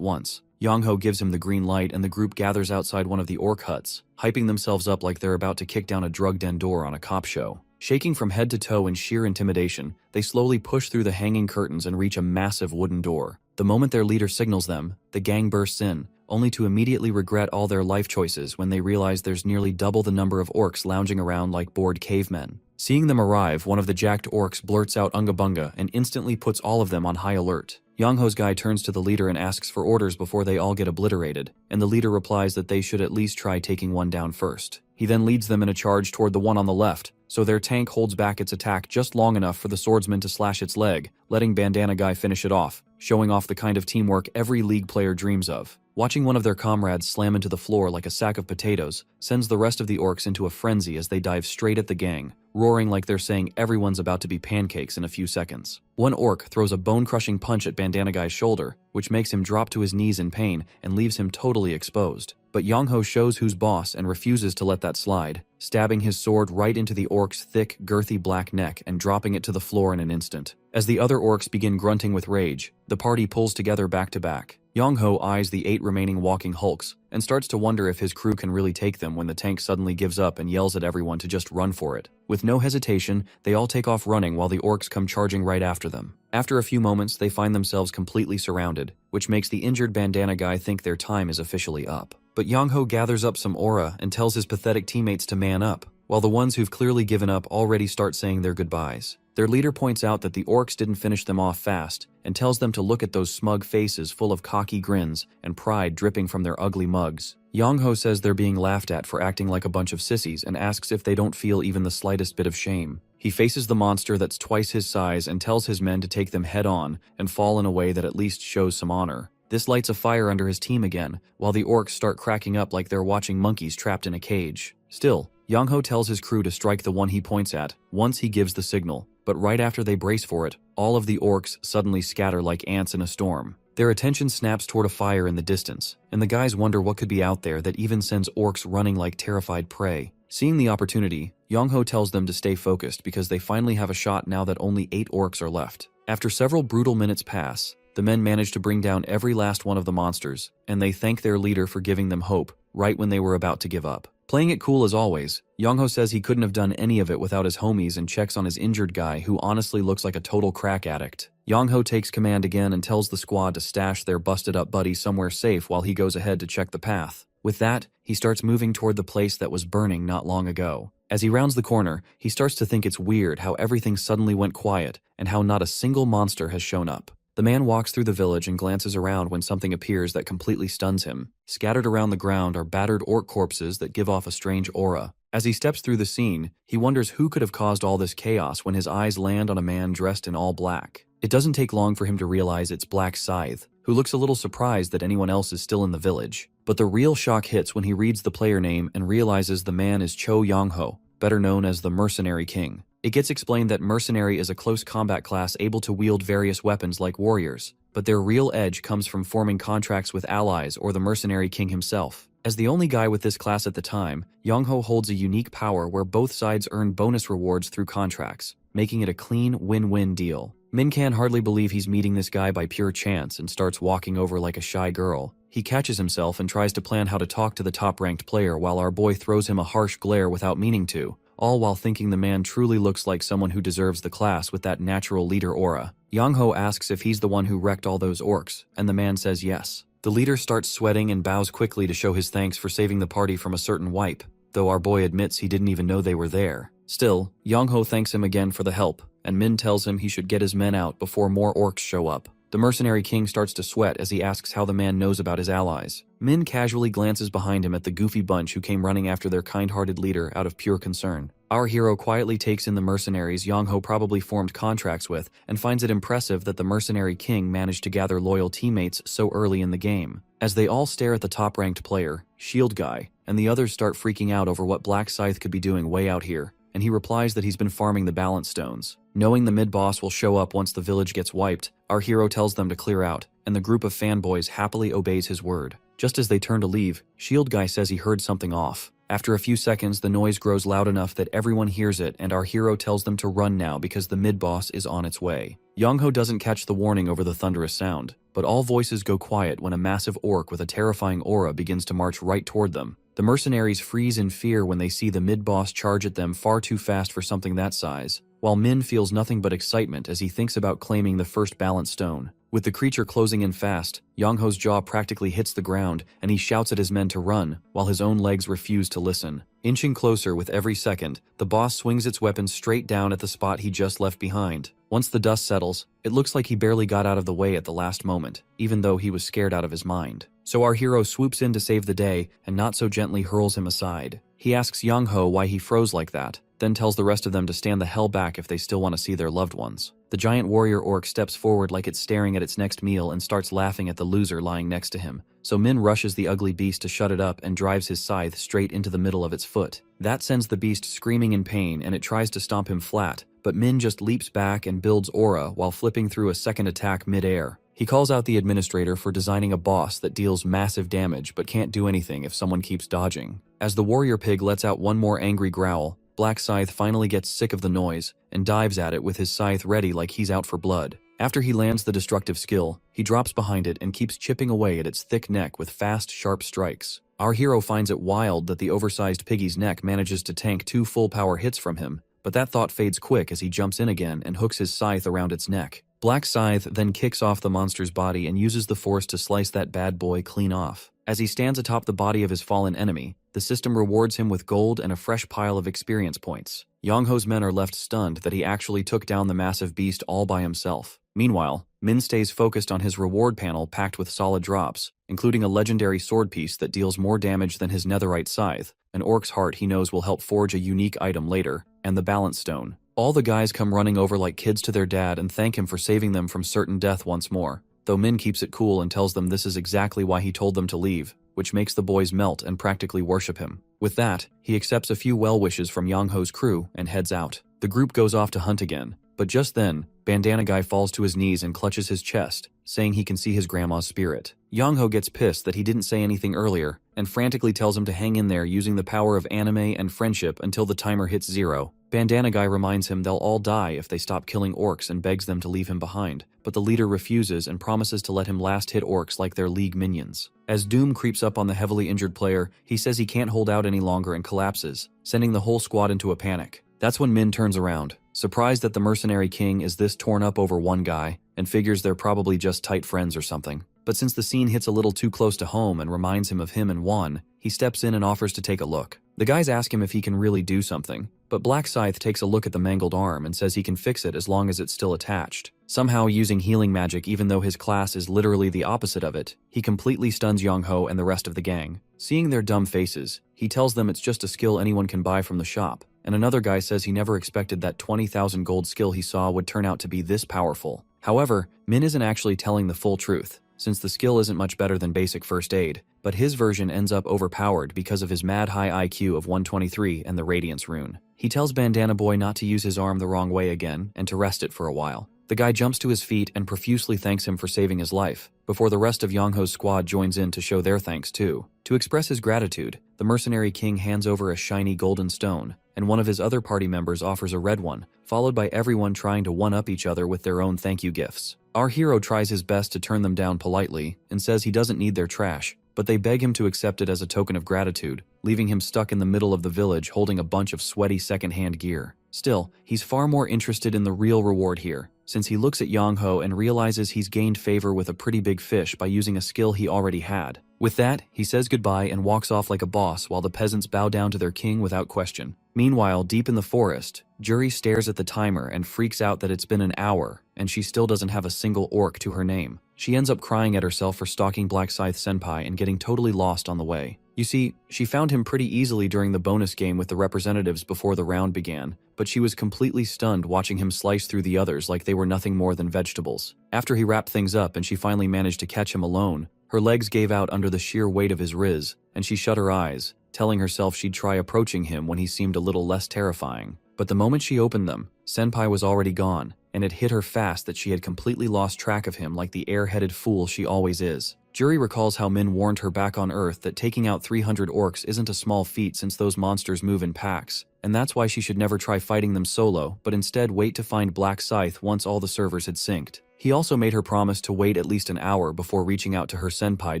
once. Yong-ho gives him the green light and the group gathers outside one of the orc huts, hyping themselves up like they're about to kick down a drug den door on a cop show. Shaking from head to toe in sheer intimidation, they slowly push through the hanging curtains and reach a massive wooden door. The moment their leader signals them, the gang bursts in, only to immediately regret all their life choices when they realize there's nearly double the number of orcs lounging around like bored cavemen. Seeing them arrive, one of the jacked orcs blurts out Unga Bunga and instantly puts all of them on high alert. Yong-ho's guy turns to the leader and asks for orders before they all get obliterated, and the leader replies that they should at least try taking one down first. He then leads them in a charge toward the one on the left, so their tank holds back its attack just long enough for the swordsman to slash its leg, letting Bandana Guy finish it off, showing off the kind of teamwork every League player dreams of. Watching one of their comrades slam into the floor like a sack of potatoes sends the rest of the orcs into a frenzy as they dive straight at the gang, roaring like they're saying everyone's about to be pancakes in a few seconds. One orc throws a bone-crushing punch at Bandana Guy's shoulder, which makes him drop to his knees in pain and leaves him totally exposed. But Yongho shows who's boss and refuses to let that slide, stabbing his sword right into the orc's thick, girthy black neck and dropping it to the floor in an instant. As the other orcs begin grunting with rage, the party pulls together back to back. Yongho eyes the 8 remaining walking hulks and starts to wonder if his crew can really take them when the tank suddenly gives up and yells at everyone to just run for it. With no hesitation, they all take off running while the orcs come charging right after them. After a few moments, they find themselves completely surrounded, which makes the injured Bandana Guy think their time is officially up. But Yongho gathers up some aura and tells his pathetic teammates to man up, while the ones who've clearly given up already start saying their goodbyes. Their leader points out that the orcs didn't finish them off fast and tells them to look at those smug faces full of cocky grins and pride dripping from their ugly mugs. Yongho says they're being laughed at for acting like a bunch of sissies and asks if they don't feel even the slightest bit of shame. He faces the monster that's twice his size and tells his men to take them head on and fall in a way that at least shows some honor. This lights a fire under his team again, while the orcs start cracking up like they're watching monkeys trapped in a cage. Still, Yongho tells his crew to strike the one he points at once he gives the signal, but right after they brace for it, all of the orcs suddenly scatter like ants in a storm. Their attention snaps toward a fire in the distance, and the guys wonder what could be out there that even sends orcs running like terrified prey. Seeing the opportunity, Yongho tells them to stay focused because they finally have a shot now that only 8 orcs are left. After several brutal minutes pass, the men manage to bring down every last one of the monsters, and they thank their leader for giving them hope right when they were about to give up. Playing it cool as always, Yongho says he couldn't have done any of it without his homies and checks on his injured guy who honestly looks like a total crack addict. Yongho takes command again and tells the squad to stash their busted up buddy somewhere safe while he goes ahead to check the path. With that, he starts moving toward the place that was burning not long ago. As he rounds the corner, he starts to think it's weird how everything suddenly went quiet and how not a single monster has shown up. The man walks through the village and glances around when something appears that completely stuns him. Scattered around the ground are battered orc corpses that give off a strange aura. As he steps through the scene, he wonders who could have caused all this chaos when his eyes land on a man dressed in all black. It doesn't take long for him to realize it's Black Scythe, who looks a little surprised that anyone else is still in the village. But the real shock hits when he reads the player name and realizes the man is Cho Yongho, better known as the Mercenary King. It gets explained that Mercenary is a close combat class able to wield various weapons like warriors, but their real edge comes from forming contracts with allies or the Mercenary King himself. As the only guy with this class at the time, Yongho holds a unique power where both sides earn bonus rewards through contracts, making it a clean win-win deal. Min can hardly believe he's meeting this guy by pure chance and starts walking over like a shy girl. He catches himself and tries to plan how to talk to the top-ranked player while our boy throws him a harsh glare without meaning to, all while thinking the man truly looks like someone who deserves the class with that natural leader aura. Yongho asks if he's the one who wrecked all those orcs, and the man says yes. The leader starts sweating and bows quickly to show his thanks for saving the party from a certain wipe, though our boy admits he didn't even know they were there. Still, Yongho thanks him again for the help, and Min tells him he should get his men out before more orcs show up. The Mercenary King starts to sweat as he asks how the man knows about his allies. Min casually glances behind him at the goofy bunch who came running after their kind-hearted leader out of pure concern. Our hero quietly takes in the mercenaries Yongho probably formed contracts with and finds it impressive that the Mercenary King managed to gather loyal teammates so early in the game. As they all stare at the top-ranked player, Shield Guy, and the others start freaking out over what Black Scythe could be doing way out here, and he replies that he's been farming the balance stones. Knowing the mid-boss will show up once the village gets wiped, our hero tells them to clear out, and the group of fanboys happily obeys his word. Just as they turn to leave, Shield Guy says he heard something off. After a few seconds, the noise grows loud enough that everyone hears it, and our hero tells them to run now because the mid-boss is on its way. Yongho doesn't catch the warning over the thunderous sound, but all voices go quiet when a massive orc with a terrifying aura begins to march right toward them. The mercenaries freeze in fear when they see the mid-boss charge at them far too fast for something that size, while Min feels nothing but excitement as he thinks about claiming the first balance stone. With the creature closing in fast, Yongho's jaw practically hits the ground, and he shouts at his men to run, while his own legs refuse to listen. Inching closer with every second, the boss swings its weapon straight down at the spot he just left behind. Once the dust settles, it looks like he barely got out of the way at the last moment, even though he was scared out of his mind. So our hero swoops in to save the day and not so gently hurls him aside. He asks Yang-ho why he froze like that, then tells the rest of them to stand the hell back if they still want to see their loved ones. The giant warrior orc steps forward like it's staring at its next meal and starts laughing at the loser lying next to him. So Min rushes the ugly beast to shut it up and drives his scythe straight into the middle of its foot. That sends the beast screaming in pain and it tries to stomp him flat, but Min just leaps back and builds aura while flipping through a second attack mid-air. He calls out the administrator for designing a boss that deals massive damage but can't do anything if someone keeps dodging. As the warrior pig lets out one more angry growl, Black Scythe finally gets sick of the noise and dives at it with his scythe ready like he's out for blood. After he lands the destructive skill, he drops behind it and keeps chipping away at its thick neck with fast, sharp strikes. Our hero finds it wild that the oversized piggy's neck manages to tank 2 full-power hits from him, but that thought fades quick as he jumps in again and hooks his scythe around its neck. Black Scythe then kicks off the monster's body and uses the force to slice that bad boy clean off. As he stands atop the body of his fallen enemy, the system rewards him with gold and a fresh pile of experience points. Yang-ho's men are left stunned that he actually took down the massive beast all by himself. Meanwhile, Min stays focused on his reward panel packed with solid drops, including a legendary sword piece that deals more damage than his netherite scythe, an orc's heart he knows will help forge a unique item later, and the balance stone. All the guys come running over like kids to their dad and thank him for saving them from certain death once more, though Min keeps it cool and tells them this is exactly why he told them to leave, which makes the boys melt and practically worship him. With that, he accepts a few well wishes from Yang-ho's crew and heads out. The group goes off to hunt again, but just then, Bandana Guy falls to his knees and clutches his chest, saying he can see his grandma's spirit. Yang-ho gets pissed that he didn't say anything earlier, and frantically tells him to hang in there using the power of anime and friendship until the timer hits 0. Bandana Guy reminds him they'll all die if they stop killing orcs and begs them to leave him behind, but the leader refuses and promises to let him last hit orcs like their league minions. As Doom creeps up on the heavily injured player, he says he can't hold out any longer and collapses, sending the whole squad into a panic. That's when Min turns around, surprised that the mercenary king is this torn up over one guy, and figures they're probably just tight friends or something. But since the scene hits a little too close to home and reminds him of him and Juan, he steps in and offers to take a look. The guys ask him if he can really do something, but Black Scythe takes a look at the mangled arm and says he can fix it as long as it's still attached. Somehow using healing magic even though his class is literally the opposite of it, he completely stuns Yang-ho and the rest of the gang. Seeing their dumb faces, he tells them it's just a skill anyone can buy from the shop, and another guy says he never expected that 20,000 gold skill he saw would turn out to be this powerful. However, Min isn't actually telling the full truth, since the skill isn't much better than basic first aid, but his version ends up overpowered because of his mad high IQ of 123 and the Radiance rune. He tells Bandana Boy not to use his arm the wrong way again and to rest it for a while. The guy jumps to his feet and profusely thanks him for saving his life, before the rest of Yang-ho's squad joins in to show their thanks too. To express his gratitude, the mercenary king hands over a shiny golden stone, and one of his other party members offers a red one, followed by everyone trying to one-up each other with their own thank you gifts. Our hero tries his best to turn them down politely and says he doesn't need their trash, but they beg him to accept it as a token of gratitude, leaving him stuck in the middle of the village holding a bunch of sweaty second-hand gear. Still, he's far more interested in the real reward here, since he looks at Yang-ho and realizes he's gained favor with a pretty big fish by using a skill he already had. With that, he says goodbye and walks off like a boss while the peasants bow down to their king without question. Meanwhile, deep in the forest, Juri stares at the timer and freaks out that it's been an hour, and she still doesn't have a single orc to her name. She ends up crying at herself for stalking Black Scythe Senpai and getting totally lost on the way. You see, she found him pretty easily during the bonus game with the representatives before the round began, but she was completely stunned watching him slice through the others like they were nothing more than vegetables. After he wrapped things up and she finally managed to catch him alone, her legs gave out under the sheer weight of his riz, and she shut her eyes, telling herself she'd try approaching him when he seemed a little less terrifying. But the moment she opened them, Senpai was already gone, and it hit her fast that she had completely lost track of him like the air-headed fool she always is. Juri recalls how Min warned her back on Earth that taking out 300 orcs isn't a small feat since those monsters move in packs, and that's why she should never try fighting them solo, but instead wait to find Black Scythe once all the servers had synced. He also made her promise to wait at least an hour before reaching out to her senpai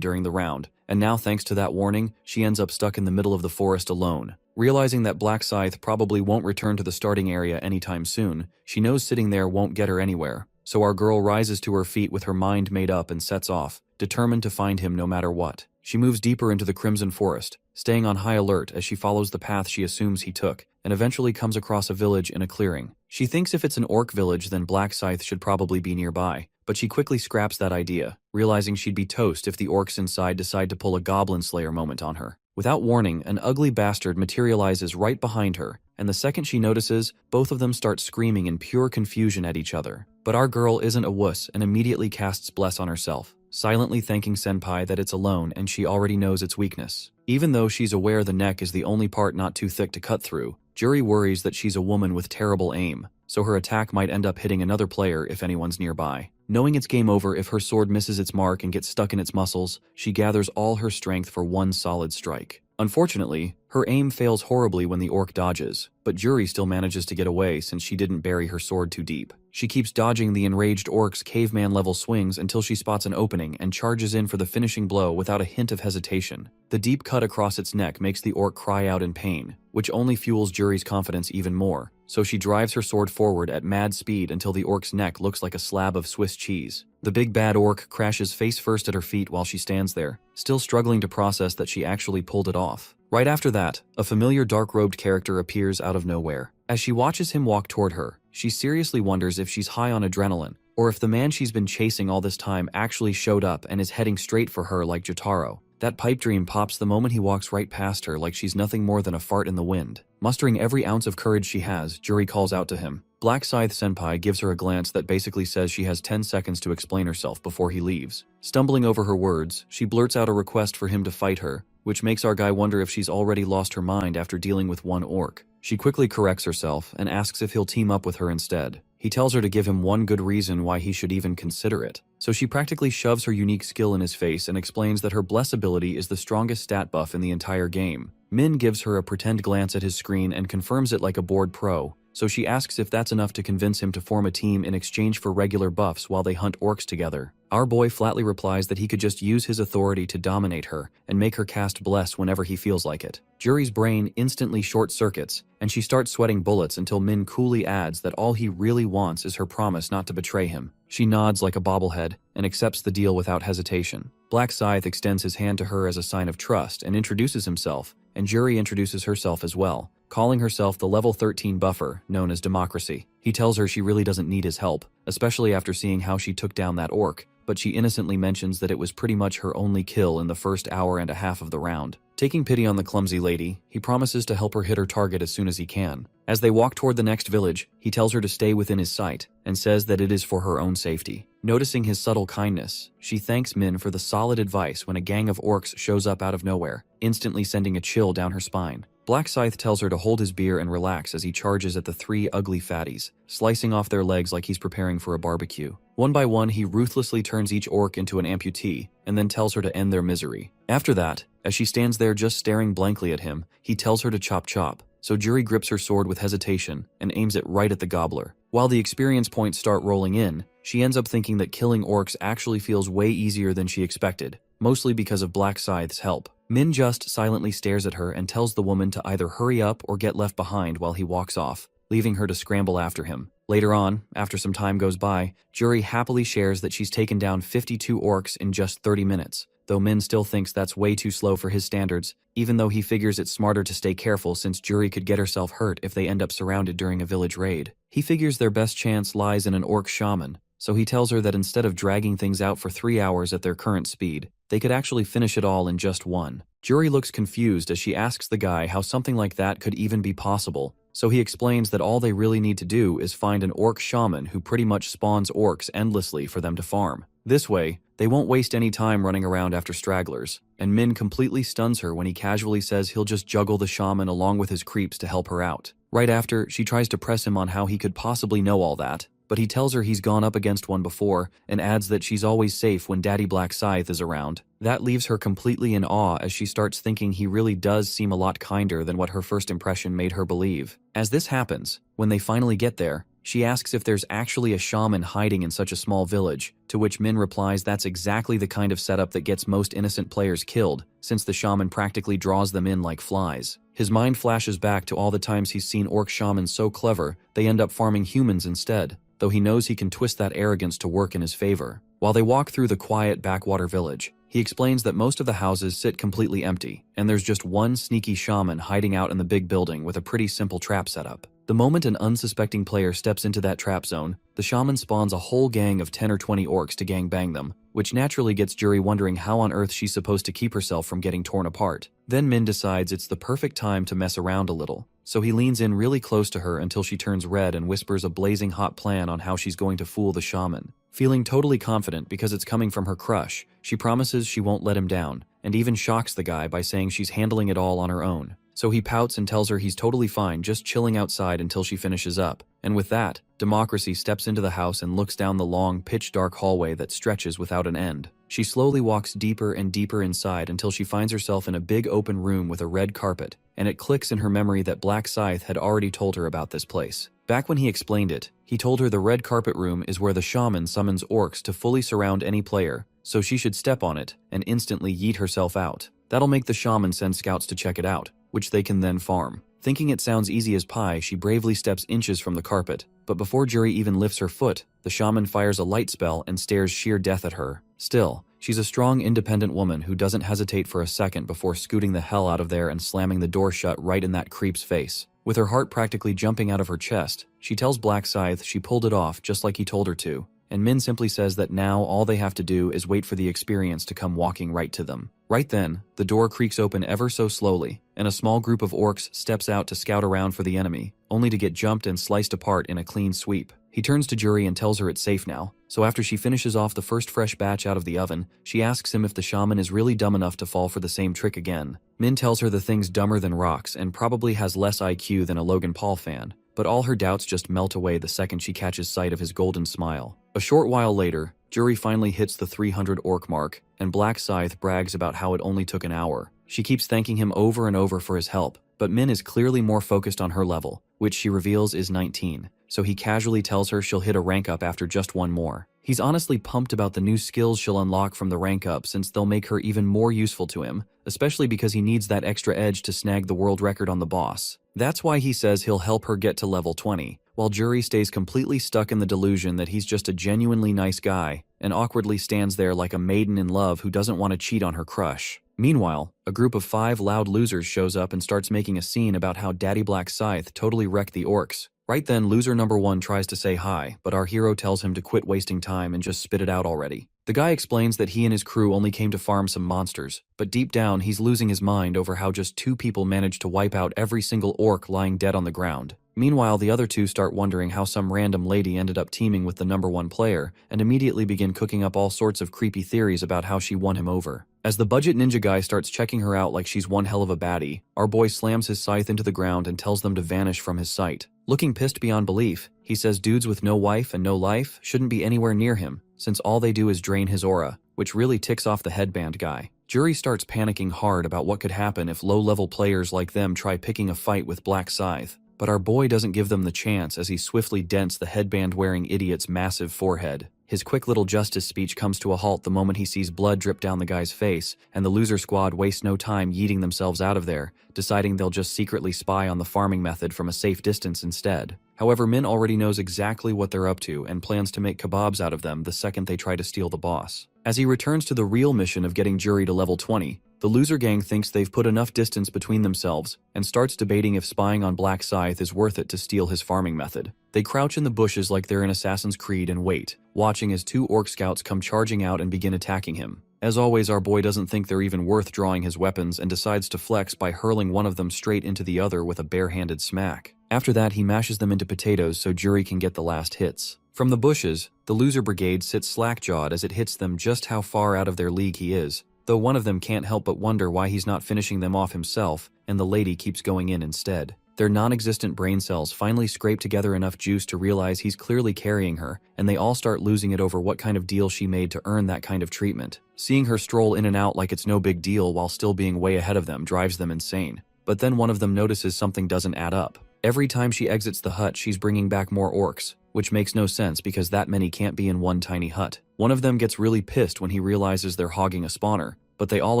during the round, and now thanks to that warning, she ends up stuck in the middle of the forest alone. Realizing that Black Scythe probably won't return to the starting area anytime soon, she knows sitting there won't get her anywhere, so our girl rises to her feet with her mind made up and sets off, determined to find him no matter what. She moves deeper into the Crimson Forest, staying on high alert as she follows the path she assumes he took, and eventually comes across a village in a clearing. She thinks if it's an orc village then Black Scythe should probably be nearby, but she quickly scraps that idea, realizing she'd be toast if the orcs inside decide to pull a Goblin Slayer moment on her. Without warning, an ugly bastard materializes right behind her, and the second she notices, both of them start screaming in pure confusion at each other. But our girl isn't a wuss and immediately casts Bless on herself, silently thanking Senpai that it's alone and she already knows its weakness. Even though she's aware the neck is the only part not too thick to cut through, Juri worries that she's a woman with terrible aim, so her attack might end up hitting another player if anyone's nearby. Knowing it's game over if her sword misses its mark and gets stuck in its muscles, she gathers all her strength for one solid strike. Unfortunately, her aim fails horribly when the orc dodges, but Juri still manages to get away since she didn't bury her sword too deep. She keeps dodging the enraged orc's caveman-level swings until she spots an opening and charges in for the finishing blow without a hint of hesitation. The deep cut across its neck makes the orc cry out in pain, which only fuels Juri's confidence even more, so she drives her sword forward at mad speed until the orc's neck looks like a slab of Swiss cheese. The big bad orc crashes face first at her feet while she stands there, still struggling to process that she actually pulled it off. Right after that, a familiar dark-robed character appears out of nowhere. As she watches him walk toward her, she seriously wonders if she's high on adrenaline, or if the man she's been chasing all this time actually showed up and is heading straight for her like Jotaro. That pipe dream pops the moment he walks right past her like she's nothing more than a fart in the wind. Mustering every ounce of courage she has, Juri calls out to him. Black Scythe Senpai gives her a glance that basically says she has 10 seconds to explain herself before he leaves. Stumbling over her words, she blurts out a request for him to fight her, which makes our guy wonder if she's already lost her mind after dealing with one orc. She quickly corrects herself and asks if he'll team up with her instead. He tells her to give him one good reason why he should even consider it. So she practically shoves her unique skill in his face and explains that her Bless ability is the strongest stat buff in the entire game. Min gives her a pretend glance at his screen and confirms it like a bored pro, so she asks if that's enough to convince him to form a team in exchange for regular buffs while they hunt orcs together. Our boy flatly replies that he could just use his authority to dominate her and make her cast Bless whenever he feels like it. Juri's brain instantly short-circuits, and she starts sweating bullets until Min coolly adds that all he really wants is her promise not to betray him. She nods like a bobblehead and accepts the deal without hesitation. Black Scythe extends his hand to her as a sign of trust and introduces himself, and Juri introduces herself as well, calling herself the level 13 buffer, known as Democracy. He tells her she really doesn't need his help, especially after seeing how she took down that orc, but she innocently mentions that it was pretty much her only kill in the first hour and a half of the round. Taking pity on the clumsy lady, he promises to help her hit her target as soon as he can. As they walk toward the next village, he tells her to stay within his sight, and says that it is for her own safety. Noticing his subtle kindness, she thanks Min for the solid advice when a gang of orcs shows up out of nowhere, instantly sending a chill down her spine. Black Scythe tells her to hold his beer and relax as he charges at the three ugly fatties, slicing off their legs like he's preparing for a barbecue. One by one, he ruthlessly turns each orc into an amputee, and then tells her to end their misery. After that, as she stands there just staring blankly at him, he tells her to chop, so Juri grips her sword with hesitation and aims it right at the gobbler. While the experience points start rolling in, she ends up thinking that killing orcs actually feels way easier than she expected, mostly because of Black Scythe's help. Min just silently stares at her and tells the woman to either hurry up or get left behind while he walks off, leaving her to scramble after him. Later on, after some time goes by, Juri happily shares that she's taken down 52 orcs in just 30 minutes, though Min still thinks that's way too slow for his standards, even though he figures it's smarter to stay careful since Juri could get herself hurt if they end up surrounded during a village raid. He figures their best chance lies in an orc shaman, so he tells her that instead of dragging things out for 3 hours at their current speed, they could actually finish it all in just one. Juri looks confused as she asks the guy how something like that could even be possible, so he explains that all they really need to do is find an orc shaman who pretty much spawns orcs endlessly for them to farm. This way, they won't waste any time running around after stragglers, and Min completely stuns her when he casually says he'll just juggle the shaman along with his creeps to help her out. Right after, she tries to press him on how he could possibly know all that, but he tells her he's gone up against one before and adds that she's always safe when Daddy Black Scythe is around. That leaves her completely in awe as she starts thinking he really does seem a lot kinder than what her first impression made her believe. As this happens, when they finally get there, she asks if there's actually a shaman hiding in such a small village, to which Min replies that's exactly the kind of setup that gets most innocent players killed, since the shaman practically draws them in like flies. His mind flashes back to all the times he's seen orc shamans so clever, they end up farming humans instead, though he knows he can twist that arrogance to work in his favor. While they walk through the quiet backwater village, he explains that most of the houses sit completely empty, and there's just one sneaky shaman hiding out in the big building with a pretty simple trap setup. The moment an unsuspecting player steps into that trap zone, the shaman spawns a whole gang of 10 or 20 orcs to gangbang them, which naturally gets Juri wondering how on earth she's supposed to keep herself from getting torn apart. Then Min decides it's the perfect time to mess around a little, so he leans in really close to her until she turns red and whispers a blazing hot plan on how she's going to fool the shaman. Feeling totally confident because it's coming from her crush, she promises she won't let him down, and even shocks the guy by saying she's handling it all on her own. So he pouts and tells her he's totally fine just chilling outside until she finishes up. And with that, Democracy steps into the house and looks down the long, pitch-dark hallway that stretches without an end. She slowly walks deeper and deeper inside until she finds herself in a big open room with a red carpet, and it clicks in her memory that Black Scythe had already told her about this place. Back when he explained it, he told her the red carpet room is where the shaman summons orcs to fully surround any player, so she should step on it and instantly yeet herself out. That'll make the shaman send scouts to check it out, which they can then farm. Thinking it sounds easy as pie, she bravely steps inches from the carpet, but before Juri even lifts her foot, the shaman fires a light spell and stares sheer death at her. Still, she's a strong, independent woman who doesn't hesitate for a second before scooting the hell out of there and slamming the door shut right in that creep's face. With her heart practically jumping out of her chest, she tells Black Scythe she pulled it off just like he told her to, and Min simply says that now all they have to do is wait for the experience to come walking right to them. Right then, the door creaks open ever so slowly, and a small group of orcs steps out to scout around for the enemy, only to get jumped and sliced apart in a clean sweep. He turns to Juri and tells her it's safe now, so after she finishes off the first fresh batch out of the oven, she asks him if the shaman is really dumb enough to fall for the same trick again. Min tells her the thing's dumber than rocks and probably has less IQ than a Logan Paul fan, but all her doubts just melt away the second she catches sight of his golden smile. A short while later, Juri finally hits the 300 orc mark, and Black Scythe brags about how it only took an hour. She keeps thanking him over and over for his help, but Min is clearly more focused on her level, which she reveals is 19, so he casually tells her she'll hit a rank up after just one more. He's honestly pumped about the new skills she'll unlock from the rank up since they'll make her even more useful to him, especially because he needs that extra edge to snag the world record on the boss. That's why he says he'll help her get to level 20, while Juri stays completely stuck in the delusion that he's just a genuinely nice guy, and awkwardly stands there like a maiden in love who doesn't want to cheat on her crush. Meanwhile, a group of 5 loud losers shows up and starts making a scene about how Daddy Black Scythe totally wrecked the orcs. Right then, loser number 1 tries to say hi, but our hero tells him to quit wasting time and just spit it out already. The guy explains that he and his crew only came to farm some monsters, but deep down he's losing his mind over how just 2 people managed to wipe out every single orc lying dead on the ground. Meanwhile, the other 2 start wondering how some random lady ended up teaming with the number 1 player, and immediately begin cooking up all sorts of creepy theories about how she won him over. As the budget ninja guy starts checking her out like she's one hell of a baddie, our boy slams his scythe into the ground and tells them to vanish from his sight. Looking pissed beyond belief, he says dudes with no wife and no life shouldn't be anywhere near him, since all they do is drain his aura, which really ticks off the headband guy. Juri starts panicking hard about what could happen if low-level players like them try picking a fight with Black Scythe, but our boy doesn't give them the chance as he swiftly dents the headband-wearing idiot's massive forehead. His quick little justice speech comes to a halt the moment he sees blood drip down the guy's face, and the loser squad wastes no time yeeting themselves out of there, deciding they'll just secretly spy on the farming method from a safe distance instead. However, Min already knows exactly what they're up to and plans to make kebabs out of them the second they try to steal the boss. As he returns to the real mission of getting Juri to level 20, the loser gang thinks they've put enough distance between themselves and starts debating if spying on Black Scythe is worth it to steal his farming method. They crouch in the bushes like they're in Assassin's Creed and wait, watching as 2 orc scouts come charging out and begin attacking him. As always, our boy doesn't think they're even worth drawing his weapons and decides to flex by hurling one of them straight into the other with a barehanded smack. After that, he mashes them into potatoes so Juri can get the last hits. From the bushes, the loser brigade sits slack-jawed as it hits them just how far out of their league he is, though one of them can't help but wonder why he's not finishing them off himself, and the lady keeps going in instead. Their non-existent brain cells finally scrape together enough juice to realize he's clearly carrying her, and they all start losing it over what kind of deal she made to earn that kind of treatment. Seeing her stroll in and out like it's no big deal while still being way ahead of them drives them insane. But then one of them notices something doesn't add up. Every time she exits the hut, she's bringing back more orcs, which makes no sense because that many can't be in one tiny hut. One of them gets really pissed when he realizes they're hogging a spawner, but they all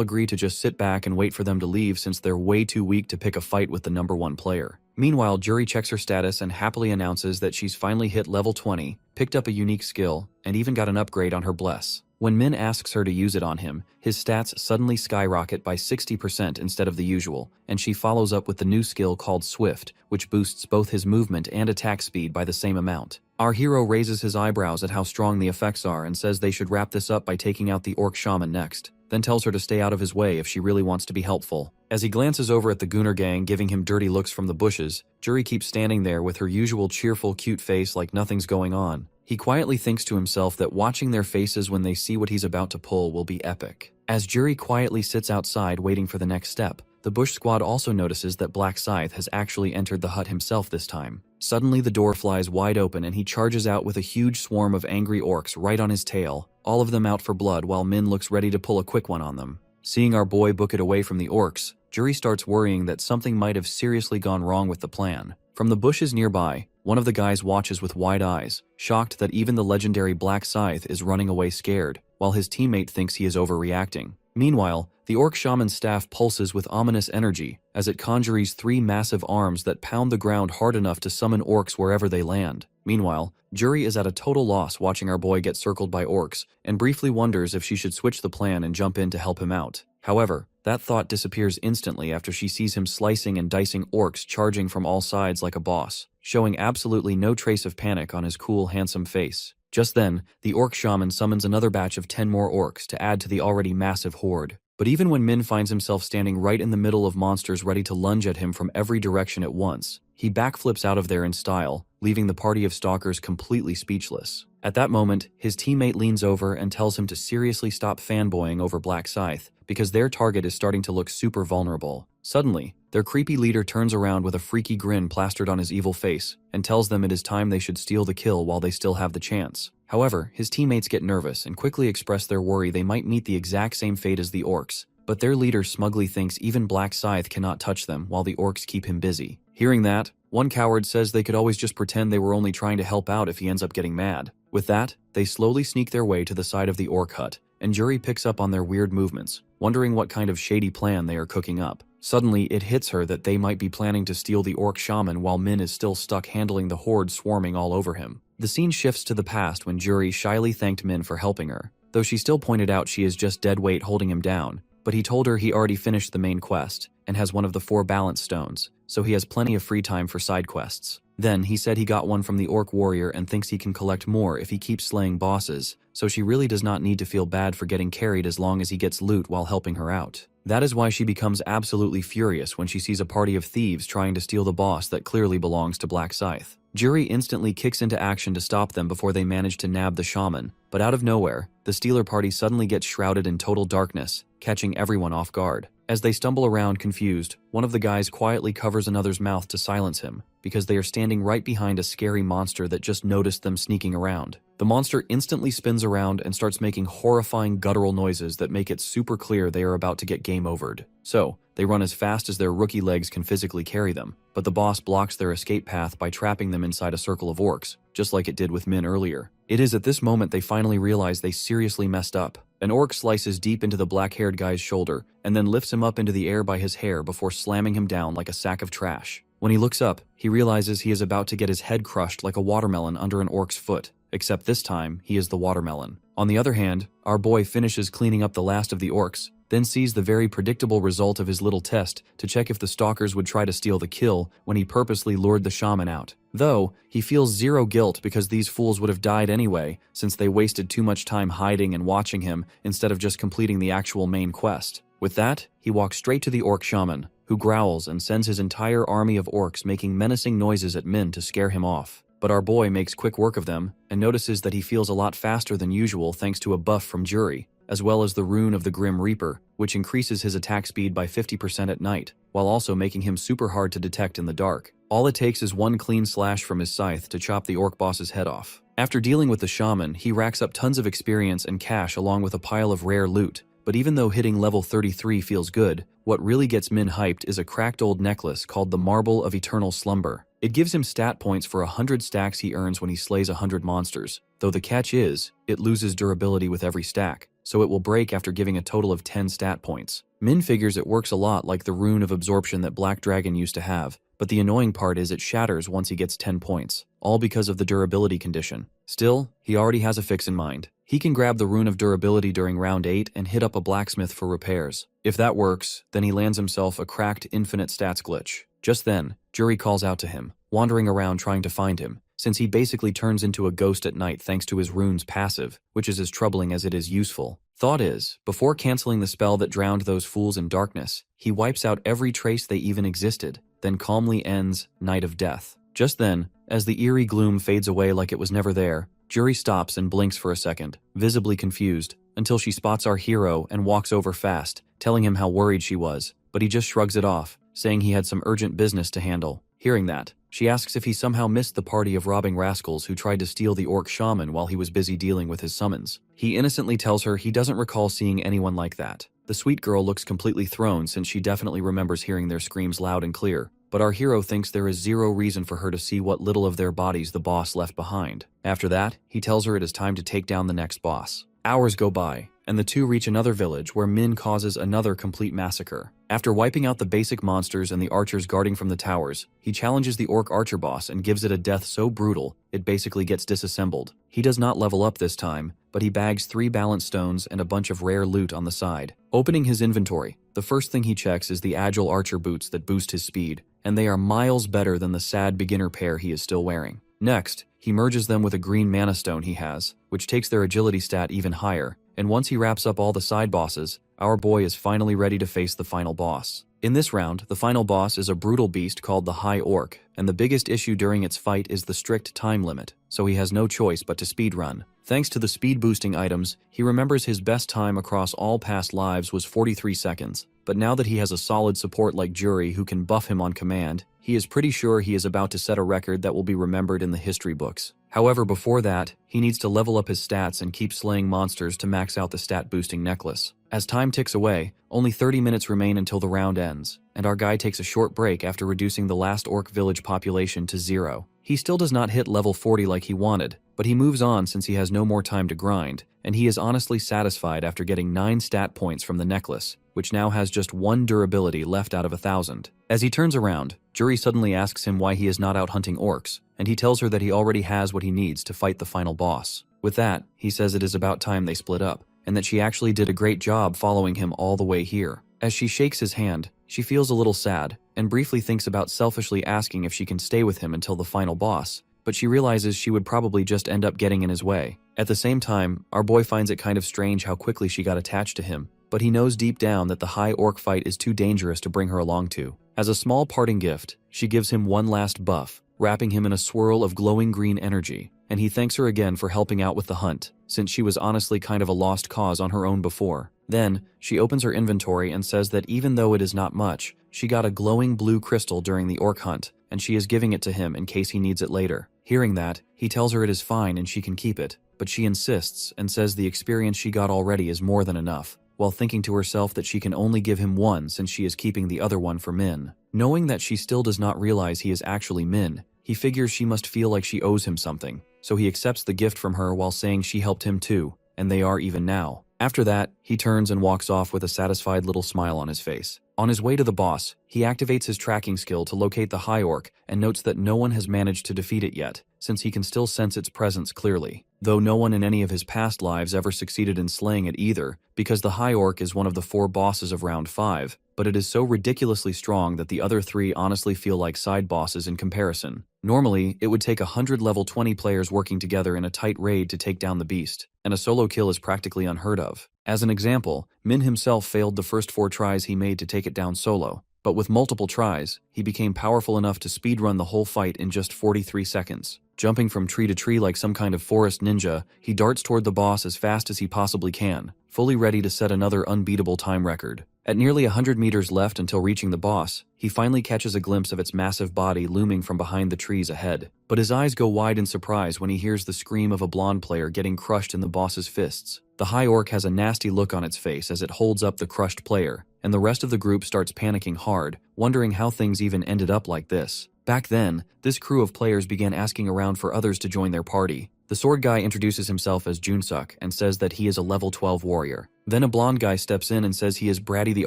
agree to just sit back and wait for them to leave since they're way too weak to pick a fight with the number 1 player. Meanwhile, Juri checks her status and happily announces that she's finally hit level 20, picked up a unique skill, and even got an upgrade on her bless. When Min asks her to use it on him, his stats suddenly skyrocket by 60% instead of the usual, and she follows up with the new skill called Swift, which boosts both his movement and attack speed by the same amount. Our hero raises his eyebrows at how strong the effects are and says they should wrap this up by taking out the orc shaman next, then tells her to stay out of his way if she really wants to be helpful. As he glances over at the Gunner gang giving him dirty looks from the bushes, Juri keeps standing there with her usual cheerful cute face like nothing's going on. He quietly thinks to himself that watching their faces when they see what he's about to pull will be epic. As Juri quietly sits outside waiting for the next step, the Bush Squad also notices that Black Scythe has actually entered the hut himself this time. Suddenly the door flies wide open and he charges out with a huge swarm of angry orcs right on his tail, all of them out for blood while Min looks ready to pull a quick one on them. Seeing our boy book it away from the orcs, Juri starts worrying that something might have seriously gone wrong with the plan. From the bushes nearby, one of the guys watches with wide eyes, shocked that even the legendary Black Scythe is running away scared, while his teammate thinks he is overreacting. Meanwhile, the orc shaman's staff pulses with ominous energy as it conjures 3 massive arms that pound the ground hard enough to summon orcs wherever they land. Meanwhile, Juri is at a total loss watching our boy get circled by orcs and briefly wonders if she should switch the plan and jump in to help him out. However, that thought disappears instantly after she sees him slicing and dicing orcs charging from all sides like a boss, showing absolutely no trace of panic on his cool, handsome face. Just then, the orc shaman summons another batch of 10 more orcs to add to the already massive horde. But even when Min finds himself standing right in the middle of monsters ready to lunge at him from every direction at once, he backflips out of there in style, leaving the party of stalkers completely speechless. At that moment, his teammate leans over and tells him to seriously stop fanboying over Black Scythe, because their target is starting to look super vulnerable. Suddenly, their creepy leader turns around with a freaky grin plastered on his evil face, and tells them it is time they should steal the kill while they still have the chance. However, his teammates get nervous and quickly express their worry they might meet the exact same fate as the orcs, but their leader smugly thinks even Black Scythe cannot touch them while the orcs keep him busy. Hearing that, one coward says they could always just pretend they were only trying to help out if he ends up getting mad. With that, they slowly sneak their way to the side of the orc hut, and Juri picks up on their weird movements, wondering what kind of shady plan they are cooking up. Suddenly, it hits her that they might be planning to steal the orc shaman while Min is still stuck handling the horde swarming all over him. The scene shifts to the past when Juri shyly thanked Min for helping her, though she still pointed out she is just dead weight holding him down, but he told her he already finished the main quest and has one of the 4 balance stones, so he has plenty of free time for side quests. Then he said he got one from the orc warrior and thinks he can collect more if he keeps slaying bosses, so she really does not need to feel bad for getting carried as long as he gets loot while helping her out. That is why she becomes absolutely furious when she sees a party of thieves trying to steal the boss that clearly belongs to Black Scythe. Juri instantly kicks into action to stop them before they manage to nab the shaman, but out of nowhere, the stealer party suddenly gets shrouded in total darkness, catching everyone off guard. As they stumble around confused, one of the guys quietly covers another's mouth to silence him, because they are standing right behind a scary monster that just noticed them sneaking around. The monster instantly spins around and starts making horrifying guttural noises that make it super clear they are about to get game overed. So, they run as fast as their rookie legs can physically carry them, but the boss blocks their escape path by trapping them inside a circle of orcs, just like it did with Min earlier. It is at this moment they finally realize they seriously messed up. An orc slices deep into the black-haired guy's shoulder and then lifts him up into the air by his hair before slamming him down like a sack of trash. When he looks up, he realizes he is about to get his head crushed like a watermelon under an orc's foot, except this time he is the watermelon. On the other hand, our boy finishes cleaning up the last of the orcs, then sees the very predictable result of his little test to check if the stalkers would try to steal the kill when he purposely lured the shaman out. Though, he feels zero guilt because these fools would have died anyway, since they wasted too much time hiding and watching him instead of just completing the actual main quest. With that, he walks straight to the orc shaman, who growls and sends his entire army of orcs making menacing noises at Min to scare him off. But our boy makes quick work of them and notices that he feels a lot faster than usual thanks to a buff from Juri, as well as the rune of the Grim Reaper, which increases his attack speed by 50% at night, while also making him super hard to detect in the dark. All it takes is one clean slash from his scythe to chop the orc boss's head off. After dealing with the shaman, he racks up tons of experience and cash along with a pile of rare loot, but even though hitting level 33 feels good, what really gets Min hyped is a cracked old necklace called the Marble of Eternal Slumber. It gives him stat points for 100 stacks he earns when he slays 100 monsters, though the catch is, it loses durability with every stack, so it will break after giving a total of 10 stat points. Min figures it works a lot like the rune of absorption that Black Dragon used to have, but the annoying part is it shatters once he gets 10 points, all because of the durability condition. Still, he already has a fix in mind. He can grab the Rune of Durability during round 8 and hit up a blacksmith for repairs. If that works, then he lands himself a cracked infinite stats glitch. Just then, Juri calls out to him, wandering around trying to find him, since he basically turns into a ghost at night thanks to his rune's passive, which is as troubling as it is useful. Thought is, before canceling the spell that drowned those fools in darkness, he wipes out every trace they even existed, then calmly ends Night of Death. Just then, as the eerie gloom fades away like it was never there, Juri stops and blinks for a second, visibly confused, until she spots our hero and walks over fast, telling him how worried she was, but he just shrugs it off, saying he had some urgent business to handle. Hearing that, she asks if he somehow missed the party of robbing rascals who tried to steal the orc shaman while he was busy dealing with his summons. He innocently tells her he doesn't recall seeing anyone like that. The sweet girl looks completely thrown since she definitely remembers hearing their screams loud and clear, but our hero thinks there is zero reason for her to see what little of their bodies the boss left behind. After that, he tells her it is time to take down the next boss. Hours go by, and the two reach another village where Min causes another complete massacre. After wiping out the basic monsters and the archers guarding from the towers, he challenges the orc archer boss and gives it a death so brutal, it basically gets disassembled. He does not level up this time, but he bags 3 balance stones and a bunch of rare loot on the side. Opening his inventory, the first thing he checks is the agile archer boots that boost his speed, and they are miles better than the sad beginner pair he is still wearing. Next, he merges them with a green mana stone he has, which takes their agility stat even higher, and once he wraps up all the side bosses, our boy is finally ready to face the final boss. In this round, the final boss is a brutal beast called the High Orc, and the biggest issue during its fight is the strict time limit, so he has no choice but to speedrun. Thanks to the speed boosting items, he remembers his best time across all past lives was 43 seconds, but now that he has a solid support like Juri who can buff him on command, he is pretty sure he is about to set a record that will be remembered in the history books. However, before that, he needs to level up his stats and keep slaying monsters to max out the stat-boosting necklace. As time ticks away, only 30 minutes remain until the round ends, and our guy takes a short break after reducing the last orc village population to 0. He still does not hit level 40 like he wanted, but he moves on since he has no more time to grind, and he is honestly satisfied after getting 9 stat points from the necklace, which now has just 1 durability left out of 1,000. As he turns around, Juri suddenly asks him why he is not out hunting orcs, and he tells her that he already has what he needs to fight the final boss. With that, he says it is about time they split up, and that she actually did a great job following him all the way here. As she shakes his hand, she feels a little sad, and briefly thinks about selfishly asking if she can stay with him until the final boss, but she realizes she would probably just end up getting in his way. At the same time, our boy finds it kind of strange how quickly she got attached to him, but he knows deep down that the High Orc fight is too dangerous to bring her along to. As a small parting gift, she gives him one last buff, wrapping him in a swirl of glowing green energy, and he thanks her again for helping out with the hunt, since she was honestly kind of a lost cause on her own before. Then, she opens her inventory and says that even though it is not much, she got a glowing blue crystal during the orc hunt, and she is giving it to him in case he needs it later. Hearing that, he tells her it is fine and she can keep it, but she insists and says the experience she got already is more than enough, while thinking to herself that she can only give him one since she is keeping the other one for Min. Knowing that she still does not realize he is actually Min, he figures she must feel like she owes him something, so he accepts the gift from her while saying she helped him too, and they are even now. After that, he turns and walks off with a satisfied little smile on his face. On his way to the boss, he activates his tracking skill to locate the High Orc and notes that no one has managed to defeat it yet, since he can still sense its presence clearly. Though no one in any of his past lives ever succeeded in slaying it either, because the High Orc is one of the 4 bosses of round 5, but it is so ridiculously strong that the other 3 honestly feel like side bosses in comparison. Normally, it would take 100 level 20 players working together in a tight raid to take down the beast, and a solo kill is practically unheard of. As an example, Min himself failed the first 4 tries he made to take it down solo, but with multiple tries, he became powerful enough to speedrun the whole fight in just 43 seconds. Jumping from tree to tree like some kind of forest ninja, he darts toward the boss as fast as he possibly can, fully ready to set another unbeatable time record. At nearly 100 meters left until reaching the boss, he finally catches a glimpse of its massive body looming from behind the trees ahead. But his eyes go wide in surprise when he hears the scream of a blonde player getting crushed in the boss's fists. The High Orc has a nasty look on its face as it holds up the crushed player, and the rest of the group starts panicking hard, wondering how things even ended up like this. Back then, this crew of players began asking around for others to join their party. The sword guy introduces himself as Junsuk and says that he is a level 12 warrior. Then a blonde guy steps in and says he is Braddy the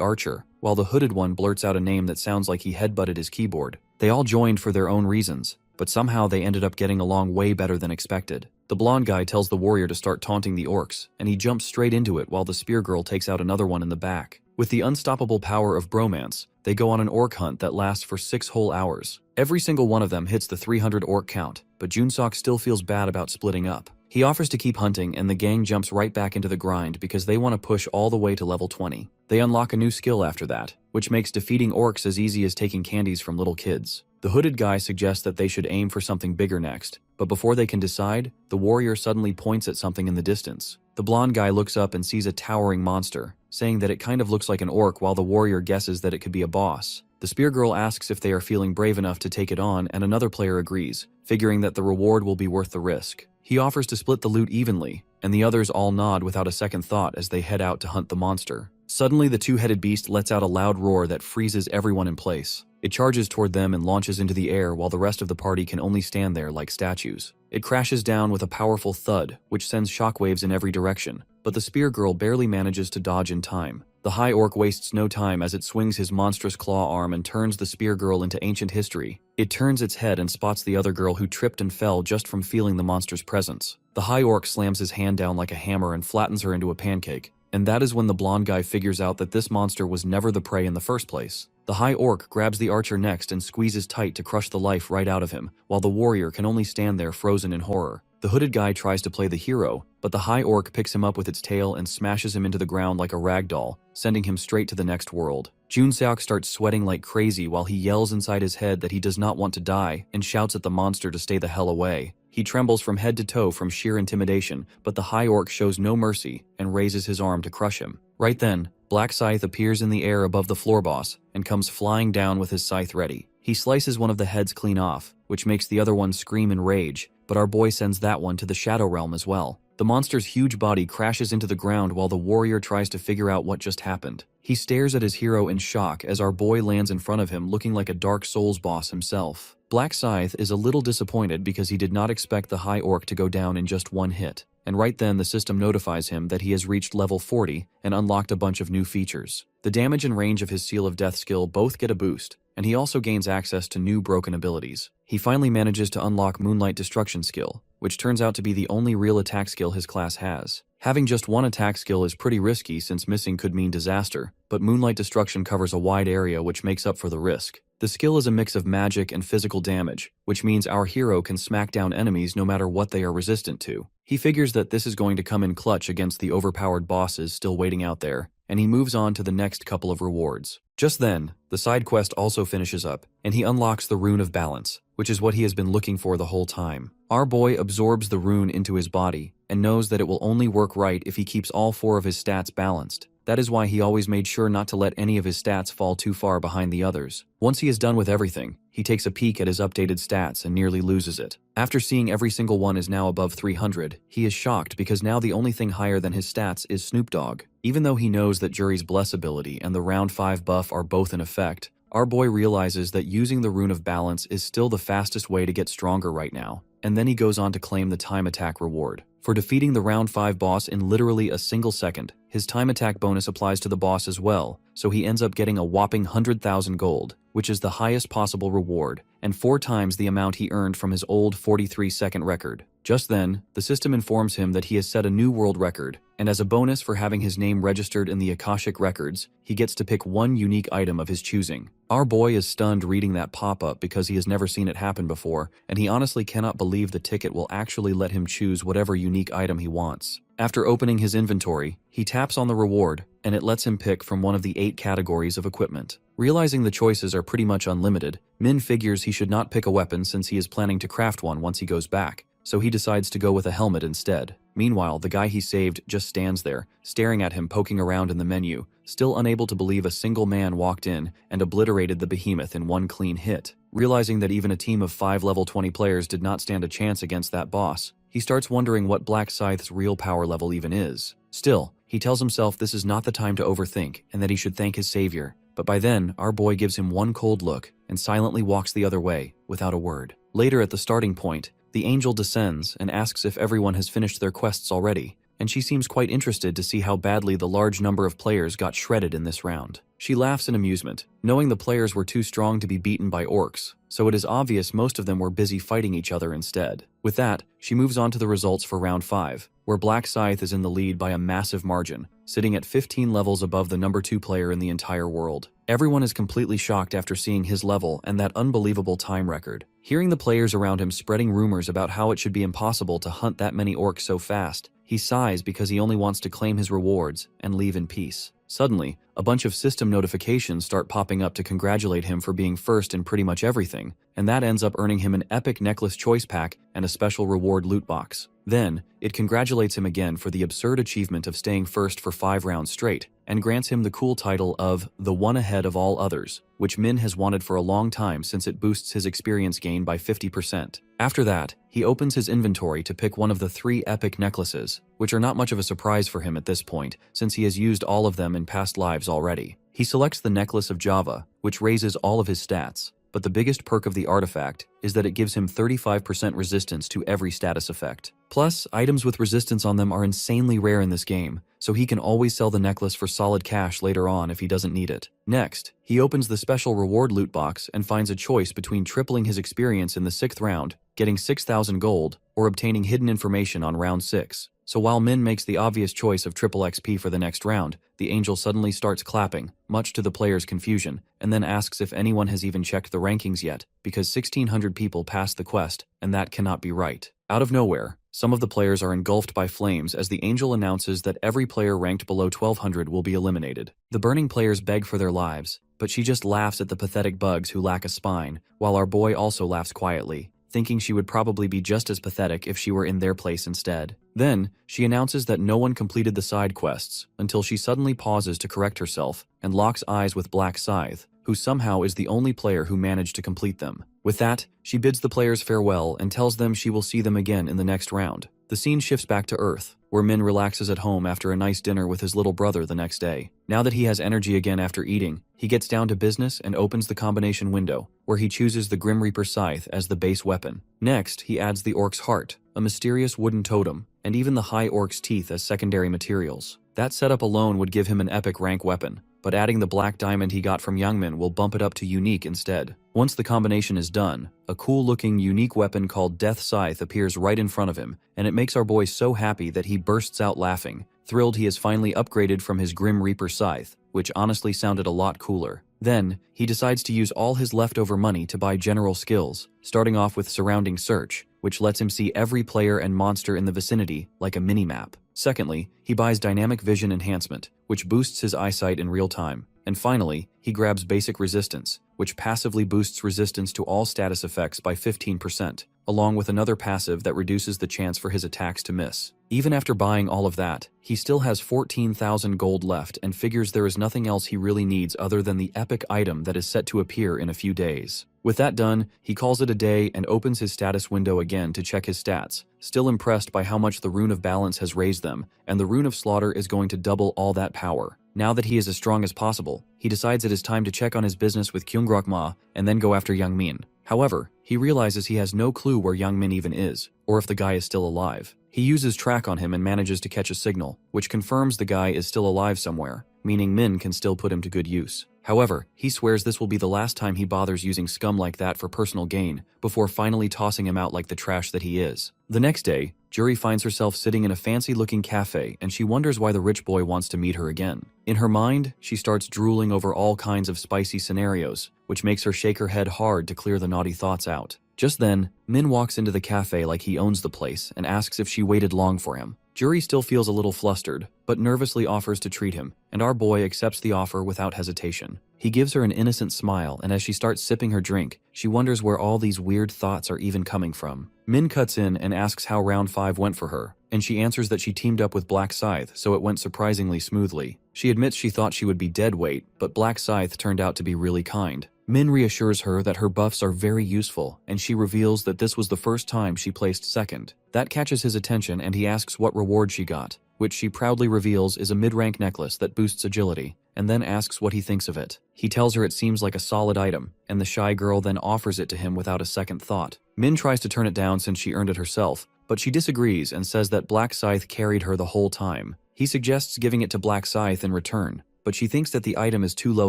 Archer, while the hooded one blurts out a name that sounds like he headbutted his keyboard. They all joined for their own reasons, but somehow they ended up getting along way better than expected. The blonde guy tells the warrior to start taunting the orcs, and he jumps straight into it while the spear girl takes out another one in the back. With the unstoppable power of bromance, they go on an orc hunt that lasts for 6 whole hours. Every single one of them hits the 300 orc count, but Junsok still feels bad about splitting up. He offers to keep hunting, and the gang jumps right back into the grind because they want to push all the way to level 20. They unlock a new skill after that, which makes defeating orcs as easy as taking candies from little kids. The hooded guy suggests that they should aim for something bigger next, but before they can decide, the warrior suddenly points at something in the distance. The blonde guy looks up and sees a towering monster, saying that it kind of looks like an orc while the warrior guesses that it could be a boss. The spear girl asks if they are feeling brave enough to take it on, and another player agrees, figuring that the reward will be worth the risk. He offers to split the loot evenly, and the others all nod without a second thought as they head out to hunt the monster. Suddenly, the two-headed beast lets out a loud roar that freezes everyone in place. It charges toward them and launches into the air while the rest of the party can only stand there like statues. It crashes down with a powerful thud, which sends shockwaves in every direction, but the spear girl barely manages to dodge in time. The high orc wastes no time as it swings his monstrous claw arm and turns the spear girl into ancient history. It turns its head and spots the other girl who tripped and fell just from feeling the monster's presence. The high orc slams his hand down like a hammer and flattens her into a pancake. And that is when the blonde guy figures out that this monster was never the prey in the first place. The high orc grabs the archer next and squeezes tight to crush the life right out of him, while the warrior can only stand there frozen in horror. The hooded guy tries to play the hero, but the high orc picks him up with its tail and smashes him into the ground like a rag doll, sending him straight to the next world. Junseok starts sweating like crazy while he yells inside his head that he does not want to die and shouts at the monster to stay the hell away. He trembles from head to toe from sheer intimidation, but the high orc shows no mercy and raises his arm to crush him. Right then, Black Scythe appears in the air above the floor boss and comes flying down with his scythe ready. He slices one of the heads clean off, which makes the other one scream in rage, but our boy sends that one to the Shadow Realm as well. The monster's huge body crashes into the ground while the warrior tries to figure out what just happened. He stares at his hero in shock as our boy lands in front of him looking like a Dark Souls boss himself. Black Scythe is a little disappointed because he did not expect the high orc to go down in just one hit. And right then the system notifies him that he has reached level 40 and unlocked a bunch of new features. The damage and range of his Seal of Death skill both get a boost, and he also gains access to new broken abilities. He finally manages to unlock Moonlight Destruction skill, which turns out to be the only real attack skill his class has. Having just one attack skill is pretty risky since missing could mean disaster, but Moonlight Destruction covers a wide area which makes up for the risk. The skill is a mix of magic and physical damage, which means our hero can smack down enemies no matter what they are resistant to. He figures that this is going to come in clutch against the overpowered bosses still waiting out there, and he moves on to the next couple of rewards. Just then, the side quest also finishes up, and he unlocks the Rune of Balance, which is what he has been looking for the whole time. Our boy absorbs the rune into his body, and knows that it will only work right if he keeps all 4 of his stats balanced. That is why he always made sure not to let any of his stats fall too far behind the others. Once he is done with everything, he takes a peek at his updated stats and nearly loses it. After seeing every single one is now above 300, he is shocked because now the only thing higher than his stats is Snoop Dogg. Even though he knows that Jury's Bless ability and the round 5 buff are both in effect, our boy realizes that using the Rune of Balance is still the fastest way to get stronger right now, and then he goes on to claim the time attack reward. For defeating the round 5 boss in literally a single second, his time attack bonus applies to the boss as well, so he ends up getting a whopping 100,000 gold, which is the highest possible reward, and 4 times the amount he earned from his old 43-second record. Just then, the system informs him that he has set a new world record, and as a bonus for having his name registered in the Akashic Records, he gets to pick one unique item of his choosing. Our boy is stunned reading that pop-up because he has never seen it happen before, and he honestly cannot believe the ticket will actually let him choose whatever unique item he wants. After opening his inventory, he taps on the reward, and it lets him pick from one of the 8 categories of equipment. Realizing the choices are pretty much unlimited, Min figures he should not pick a weapon since he is planning to craft one once he goes back, so he decides to go with a helmet instead. Meanwhile, the guy he saved just stands there, staring at him poking around in the menu, still unable to believe a single man walked in and obliterated the behemoth in one clean hit. Realizing that even a team of 5 level 20 players did not stand a chance against that boss, he starts wondering what Black Scythe's real power level even is. Still, he tells himself this is not the time to overthink and that he should thank his savior, but by then, our boy gives him one cold look and silently walks the other way, without a word. Later at the starting point, the angel descends and asks if everyone has finished their quests already, and she seems quite interested to see how badly the large number of players got shredded in this round. She laughs in amusement, knowing the players were too strong to be beaten by orcs, so it is obvious most of them were busy fighting each other instead. With that, she moves on to the results for round 5, where Black Scythe is in the lead by a massive margin, sitting at 15 levels above the number 2 player in the entire world. Everyone is completely shocked after seeing his level and that unbelievable time record. Hearing the players around him spreading rumors about how it should be impossible to hunt that many orcs so fast, he sighs because he only wants to claim his rewards and leave in peace. Suddenly, a bunch of system notifications start popping up to congratulate him for being first in pretty much everything, and that ends up earning him an epic necklace choice pack and a special reward loot box. Then, it congratulates him again for the absurd achievement of staying first for 5 rounds straight, and grants him the cool title of the one ahead of all others, which Min has wanted for a long time since it boosts his experience gain by 50%. After that, he opens his inventory to pick one of the 3 epic necklaces, which are not much of a surprise for him at this point, since he has used all of them in past lives already. He selects the Necklace of Java, which raises all of his stats, but the biggest perk of the artifact is that it gives him 35% resistance to every status effect. Plus, items with resistance on them are insanely rare in this game, so he can always sell the necklace for solid cash later on if he doesn't need it. Next, he opens the special reward loot box and finds a choice between tripling his experience in the 6th round, getting 6,000 gold, or obtaining hidden information on round 6. So while Min makes the obvious choice of triple XP for the next round, the angel suddenly starts clapping, much to the player's confusion, and then asks if anyone has even checked the rankings yet, because 1,600 people passed the quest, and that cannot be right. Out of nowhere, some of the players are engulfed by flames as the angel announces that every player ranked below 1,200 will be eliminated. The burning players beg for their lives, but she just laughs at the pathetic bugs who lack a spine, while our boy also laughs quietly, thinking she would probably be just as pathetic if she were in their place instead. Then, she announces that no one completed the side quests, until she suddenly pauses to correct herself and locks eyes with Black Scythe, who somehow is the only player who managed to complete them. With that, she bids the players farewell and tells them she will see them again in the next round. The scene shifts back to Earth, where Min relaxes at home after a nice dinner with his little brother the next day. Now that he has energy again after eating, he gets down to business and opens the combination window, where he chooses the Grim Reaper Scythe as the base weapon. Next, he adds the Orc's Heart, a mysterious wooden totem, and even the High Orc's Teeth as secondary materials. That setup alone would give him an epic rank weapon, but adding the black diamond he got from Youngmin will bump it up to unique instead. Once the combination is done, a cool-looking unique weapon called Death Scythe appears right in front of him, and it makes our boy so happy that he bursts out laughing, thrilled he has finally upgraded from his Grim Reaper Scythe, which honestly sounded a lot cooler. Then, he decides to use all his leftover money to buy general skills, starting off with Surrounding Search, which lets him see every player and monster in the vicinity like a mini-map. Secondly, he buys Dynamic Vision Enhancement, which boosts his eyesight in real time. And finally, he grabs Basic Resistance, which passively boosts resistance to all status effects by 15%, along with another passive that reduces the chance for his attacks to miss. Even after buying all of that, he still has 14,000 gold left and figures there is nothing else he really needs other than the epic item that is set to appear in a few days. With that done, he calls it a day and opens his status window again to check his stats, still impressed by how much the Rune of Balance has raised them, and the Rune of Slaughter is going to double all that power. Now that he is as strong as possible, he decides it is time to check on his business with Kyungrok-ma and then go after Young Min. However, he realizes he has no clue where Young Min even is, or if the guy is still alive. He uses track on him and manages to catch a signal, which confirms the guy is still alive somewhere, meaning Min can still put him to good use. However, he swears this will be the last time he bothers using scum like that for personal gain, before finally tossing him out like the trash that he is. The next day, Juri finds herself sitting in a fancy-looking cafe and she wonders why the rich boy wants to meet her again. In her mind, she starts drooling over all kinds of spicy scenarios, which makes her shake her head hard to clear the naughty thoughts out. Just then, Min walks into the cafe like he owns the place and asks if she waited long for him. Juri still feels a little flustered, but nervously offers to treat him, and our boy accepts the offer without hesitation. He gives her an innocent smile, and as she starts sipping her drink, she wonders where all these weird thoughts are even coming from. Min cuts in and asks how round 5 went for her, and she answers that she teamed up with Black Scythe, so it went surprisingly smoothly. She admits she thought she would be dead weight, but Black Scythe turned out to be really kind. Min reassures her that her buffs are very useful, and she reveals that this was the first time she placed second. That catches his attention and he asks what reward she got. which she proudly reveals is a mid-rank necklace that boosts agility, and then asks what he thinks of it. He tells her it seems like a solid item, and the shy girl then offers it to him without a second thought. Min tries to turn it down since she earned it herself, but she disagrees and says that Black Scythe carried her the whole time. He suggests giving it to Black Scythe in return, but she thinks that the item is too low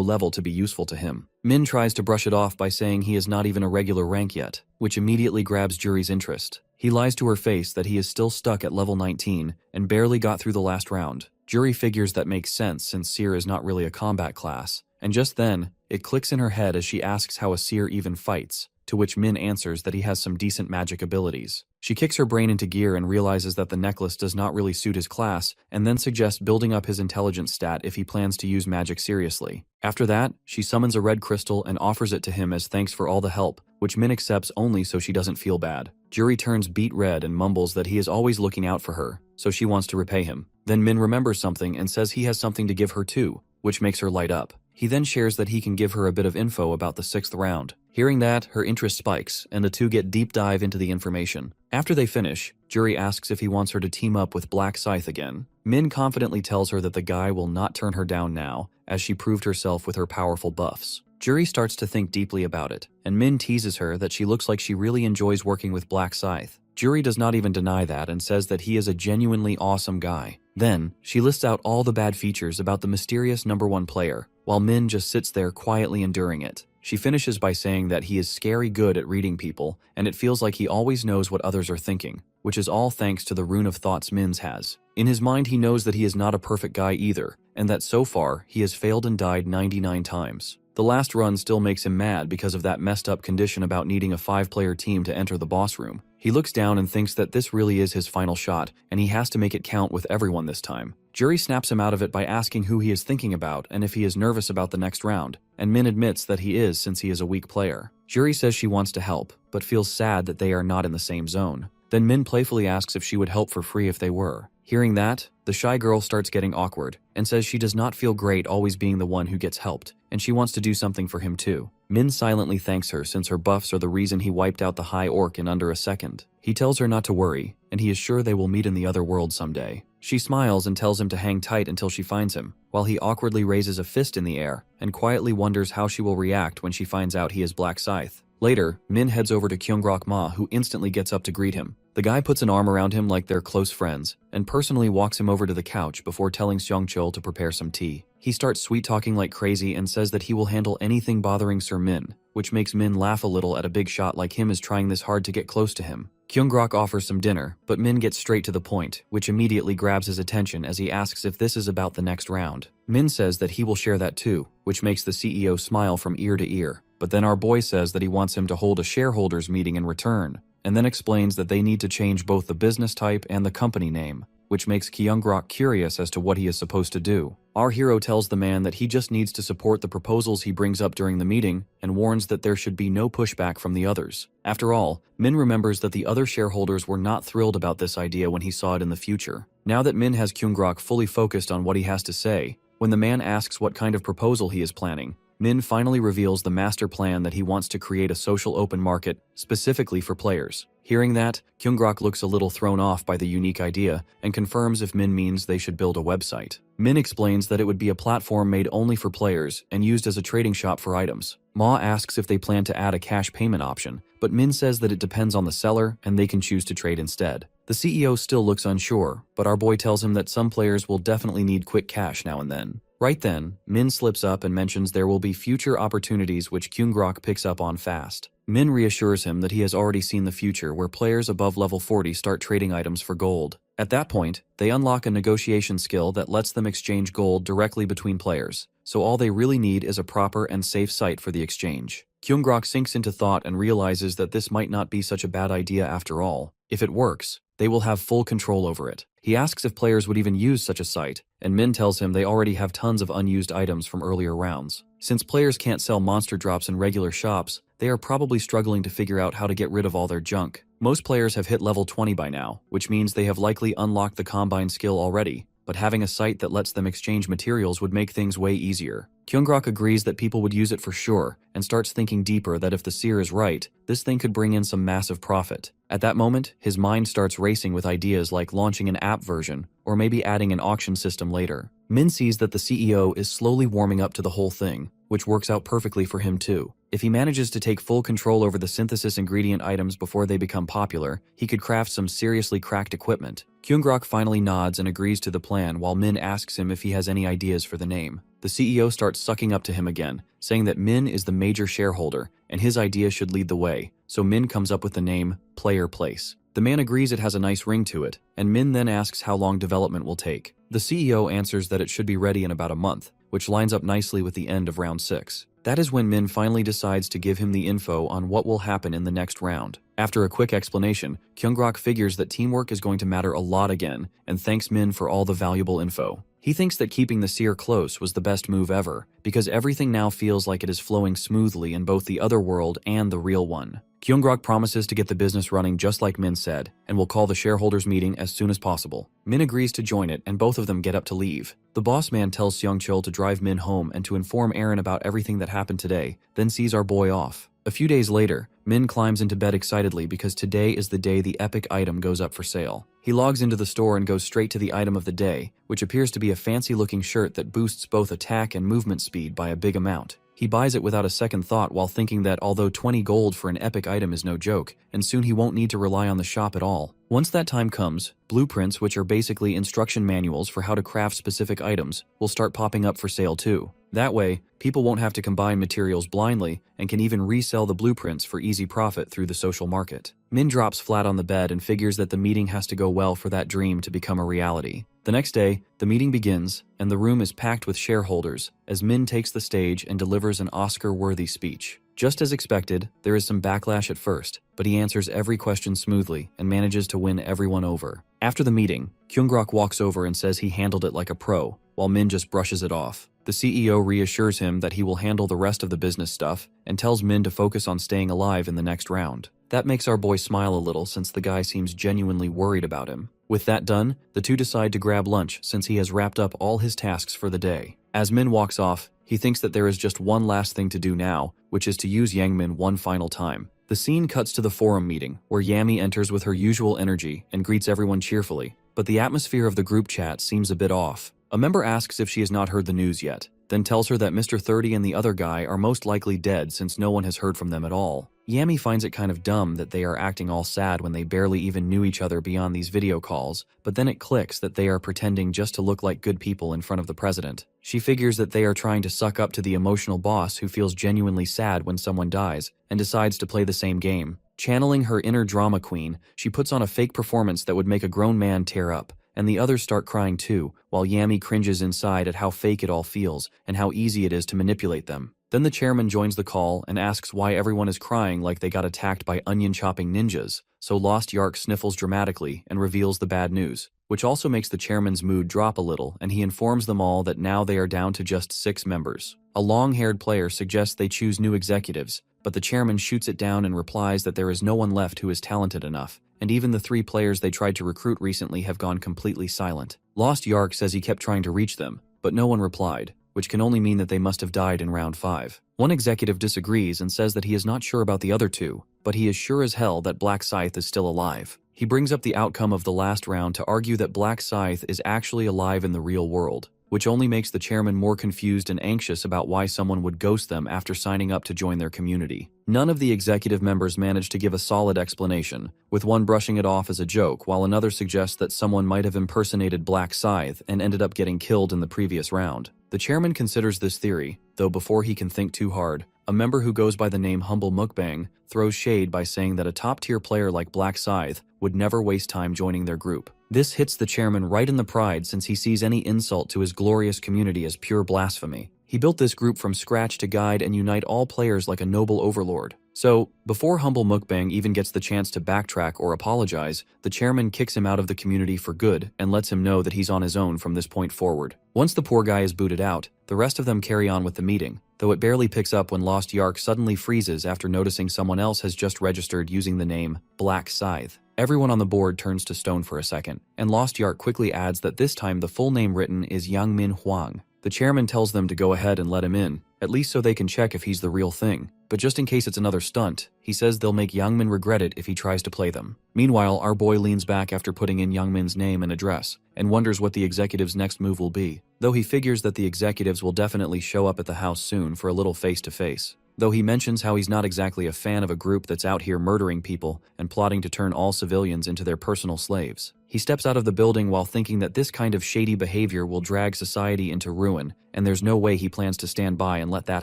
level to be useful to him. Min tries to brush it off by saying he is not even a regular rank yet, which immediately grabs Juri's interest. He lies to her face that he is still stuck at level 19 and barely got through the last round. Juri figures that makes sense since Seer is not really a combat class, and just then, it clicks in her head as she asks how a Seer even fights, to which Min answers that he has some decent magic abilities. She kicks her brain into gear and realizes that the necklace does not really suit his class, and then suggests building up his intelligence stat if he plans to use magic seriously. After that, she summons a red crystal and offers it to him as thanks for all the help, which Min accepts only so she doesn't feel bad. Juri turns beet red and mumbles that he is always looking out for her, so she wants to repay him. Then Min remembers something and says he has something to give her too, which makes her light up. He then shares that he can give her a bit of info about the 6th round. Hearing that, her interest spikes, and the two get deep dive into the information. After they finish, Juri asks if he wants her to team up with Black Scythe again. Min confidently tells her that the guy will not turn her down now, as she proved herself with her powerful buffs. Juri starts to think deeply about it, and Min teases her that she looks like she really enjoys working with Black Scythe. Juri does not even deny that and says that he is a genuinely awesome guy. Then, she lists out all the bad features about the mysterious #1 player, while Min just sits there quietly enduring it. She finishes by saying that he is scary good at reading people, and it feels like he always knows what others are thinking, which is all thanks to the rune of thoughts Min's has. In his mind, he knows that he is not a perfect guy either, and that so far, he has failed and died 99 times. The last run still makes him mad because of that messed up condition about needing a 5-player team to enter the boss room. He looks down and thinks that this really is his final shot, and he has to make it count with everyone this time. Juri snaps him out of it by asking who he is thinking about and if he is nervous about the next round, and Min admits that he is since he is a weak player. Juri says she wants to help, but feels sad that they are not in the same zone. Then Min playfully asks if she would help for free if they were. Hearing that, the shy girl starts getting awkward, and says she does not feel great always being the one who gets helped, and she wants to do something for him too. Min silently thanks her since her buffs are the reason he wiped out the High Orc in under a second. He tells her not to worry, and he is sure they will meet in the other world someday. She smiles and tells him to hang tight until she finds him, while he awkwardly raises a fist in the air, and quietly wonders how she will react when she finds out he is Black Scythe. Later, Min heads over to Kyungrok Ma, who instantly gets up to greet him. The guy puts an arm around him like they're close friends, and personally walks him over to the couch before telling Seongchul to prepare some tea. He starts sweet-talking like crazy and says that he will handle anything bothering Sir Min, which makes Min laugh a little at a big shot like him is trying this hard to get close to him. Kyungrok offers some dinner, but Min gets straight to the point, which immediately grabs his attention as he asks if this is about the next round. Min says that he will share that too, which makes the CEO smile from ear to ear. But then our boy says that he wants him to hold a shareholders meeting in return, and then explains that they need to change both the business type and the company name, which makes Kyungrok curious as to what he is supposed to do. Our hero tells the man that he just needs to support the proposals he brings up during the meeting and warns that there should be no pushback from the others. After all, Min remembers that the other shareholders were not thrilled about this idea when he saw it in the future. Now that Min has Kyungrok fully focused on what he has to say, when the man asks what kind of proposal he is planning, Min finally reveals the master plan that he wants to create a social open market specifically for players. Hearing that, Kyungrok looks a little thrown off by the unique idea and confirms if Min means they should build a website. Min explains that it would be a platform made only for players and used as a trading shop for items. Ma asks if they plan to add a cash payment option, but Min says that it depends on the seller and they can choose to trade instead. The CEO still looks unsure, but our boy tells him that some players will definitely need quick cash now and then. Right then, Min slips up and mentions there will be future opportunities which Kyungrok picks up on fast. Min reassures him that he has already seen the future where players above level 40 start trading items for gold. At that point, they unlock a negotiation skill that lets them exchange gold directly between players, so all they really need is a proper and safe site for the exchange. Kyungrok sinks into thought and realizes that this might not be such a bad idea after all. If it works, they will have full control over it. He asks if players would even use such a site, and Min tells him they already have tons of unused items from earlier rounds. Since players can't sell monster drops in regular shops, they are probably struggling to figure out how to get rid of all their junk. Most players have hit level 20 by now, which means they have likely unlocked the Combine skill already, but having a site that lets them exchange materials would make things way easier. Kyungrok agrees that people would use it for sure, and starts thinking deeper that if the seer is right, this thing could bring in some massive profit. At that moment, his mind starts racing with ideas like launching an app version, or maybe adding an auction system later. Min sees that the CEO is slowly warming up to the whole thing, which works out perfectly for him too. If he manages to take full control over the synthesis ingredient items before they become popular, he could craft some seriously cracked equipment. Kyungrok finally nods and agrees to the plan while Min asks him if he has any ideas for the name. The CEO starts sucking up to him again, saying that Min is the major shareholder and his idea should lead the way, so Min comes up with the name Player Place. The man agrees it has a nice ring to it, and Min then asks how long development will take. The CEO answers that it should be ready in about a month, which lines up nicely with the end of round 6. That is when Min finally decides to give him the info on what will happen in the next round. After a quick explanation, Kyungrok figures that teamwork is going to matter a lot again, and thanks Min for all the valuable info. He thinks that keeping the seer close was the best move ever, because everything now feels like it is flowing smoothly in both the other world and the real one. Kyungrok promises to get the business running just like Min said, and will call the shareholders meeting as soon as possible. Min agrees to join it, and both of them get up to leave. The boss man tells Seungchul to drive Min home and to inform Aaron about everything that happened today, then sees our boy off. A few days later, Min climbs into bed excitedly because today is the day the epic item goes up for sale. He logs into the store and goes straight to the item of the day, which appears to be a fancy-looking shirt that boosts both attack and movement speed by a big amount. He buys it without a second thought while thinking that although 20 gold for an epic item is no joke, and soon he won't need to rely on the shop at all. Once that time comes, blueprints, which are basically instruction manuals for how to craft specific items, will start popping up for sale too. That way, people won't have to combine materials blindly and can even resell the blueprints for easy profit through the social market. Min drops flat on the bed and figures that the meeting has to go well for that dream to become a reality. The next day, the meeting begins, and the room is packed with shareholders as Min takes the stage and delivers an Oscar-worthy speech. Just as expected, there is some backlash at first, but he answers every question smoothly and manages to win everyone over. After the meeting, Kyungrok walks over and says he handled it like a pro, while Min just brushes it off. The CEO reassures him that he will handle the rest of the business stuff and tells Min to focus on staying alive in the next round. That makes our boy smile a little since the guy seems genuinely worried about him. With that done, the two decide to grab lunch since he has wrapped up all his tasks for the day. As Min walks off, he thinks that there is just one last thing to do now, which is to use Yangmin one final time. The scene cuts to the forum meeting, where Yami enters with her usual energy and greets everyone cheerfully, but the atmosphere of the group chat seems a bit off. A member asks if she has not heard the news yet, then tells her that Mr. 30 and the other guy are most likely dead since no one has heard from them at all. Yami finds it kind of dumb that they are acting all sad when they barely even knew each other beyond these video calls, but then it clicks that they are pretending just to look like good people in front of the president. She figures that they are trying to suck up to the emotional boss who feels genuinely sad when someone dies, and decides to play the same game. Channeling her inner drama queen, she puts on a fake performance that would make a grown man tear up, and the others start crying too, while Yami cringes inside at how fake it all feels and how easy it is to manipulate them. Then the chairman joins the call and asks why everyone is crying like they got attacked by onion-chopping ninjas, so Lost Yark sniffles dramatically and reveals the bad news, which also makes the chairman's mood drop a little, and he informs them all that now they are down to just 6 members. A long-haired player suggests they choose new executives, but the chairman shoots it down and replies that there is no one left who is talented enough, and even the 3 players they tried to recruit recently have gone completely silent. Lost Yark says he kept trying to reach them, but no one replied, which can only mean that they must have died in round 5. One executive disagrees and says that he is not sure about the other 2, but he is sure as hell that Black Scythe is still alive. He brings up the outcome of the last round to argue that Black Scythe is actually alive in the real world, which only makes the chairman more confused and anxious about why someone would ghost them after signing up to join their community. None of the executive members manage to give a solid explanation, with one brushing it off as a joke while another suggests that someone might have impersonated Black Scythe and ended up getting killed in the previous round. The chairman considers this theory, though before he can think too hard, a member who goes by the name Humble Mukbang throws shade by saying that a top-tier player like Black Scythe would never waste time joining their group. This hits the chairman right in the pride since he sees any insult to his glorious community as pure blasphemy. He built this group from scratch to guide and unite all players like a noble overlord. So, before Humble Mukbang even gets the chance to backtrack or apologize, the chairman kicks him out of the community for good and lets him know that he's on his own from this point forward. Once the poor guy is booted out, the rest of them carry on with the meeting, though it barely picks up when Lost Yark suddenly freezes after noticing someone else has just registered using the name Black Scythe. Everyone on the board turns to stone for a second, and Lost Yark quickly adds that this time the full name written is Yangmin Huang. The chairman tells them to go ahead and let him in, at least so they can check if he's the real thing. But just in case it's another stunt, he says they'll make Youngmin regret it if he tries to play them. Meanwhile, our boy leans back after putting in Youngmin's name and address, and wonders what the executive's next move will be, though he figures that the executives will definitely show up at the house soon for a little face-to-face. Though he mentions how he's not exactly a fan of a group that's out here murdering people and plotting to turn all civilians into their personal slaves. He steps out of the building while thinking that this kind of shady behavior will drag society into ruin, and there's no way he plans to stand by and let that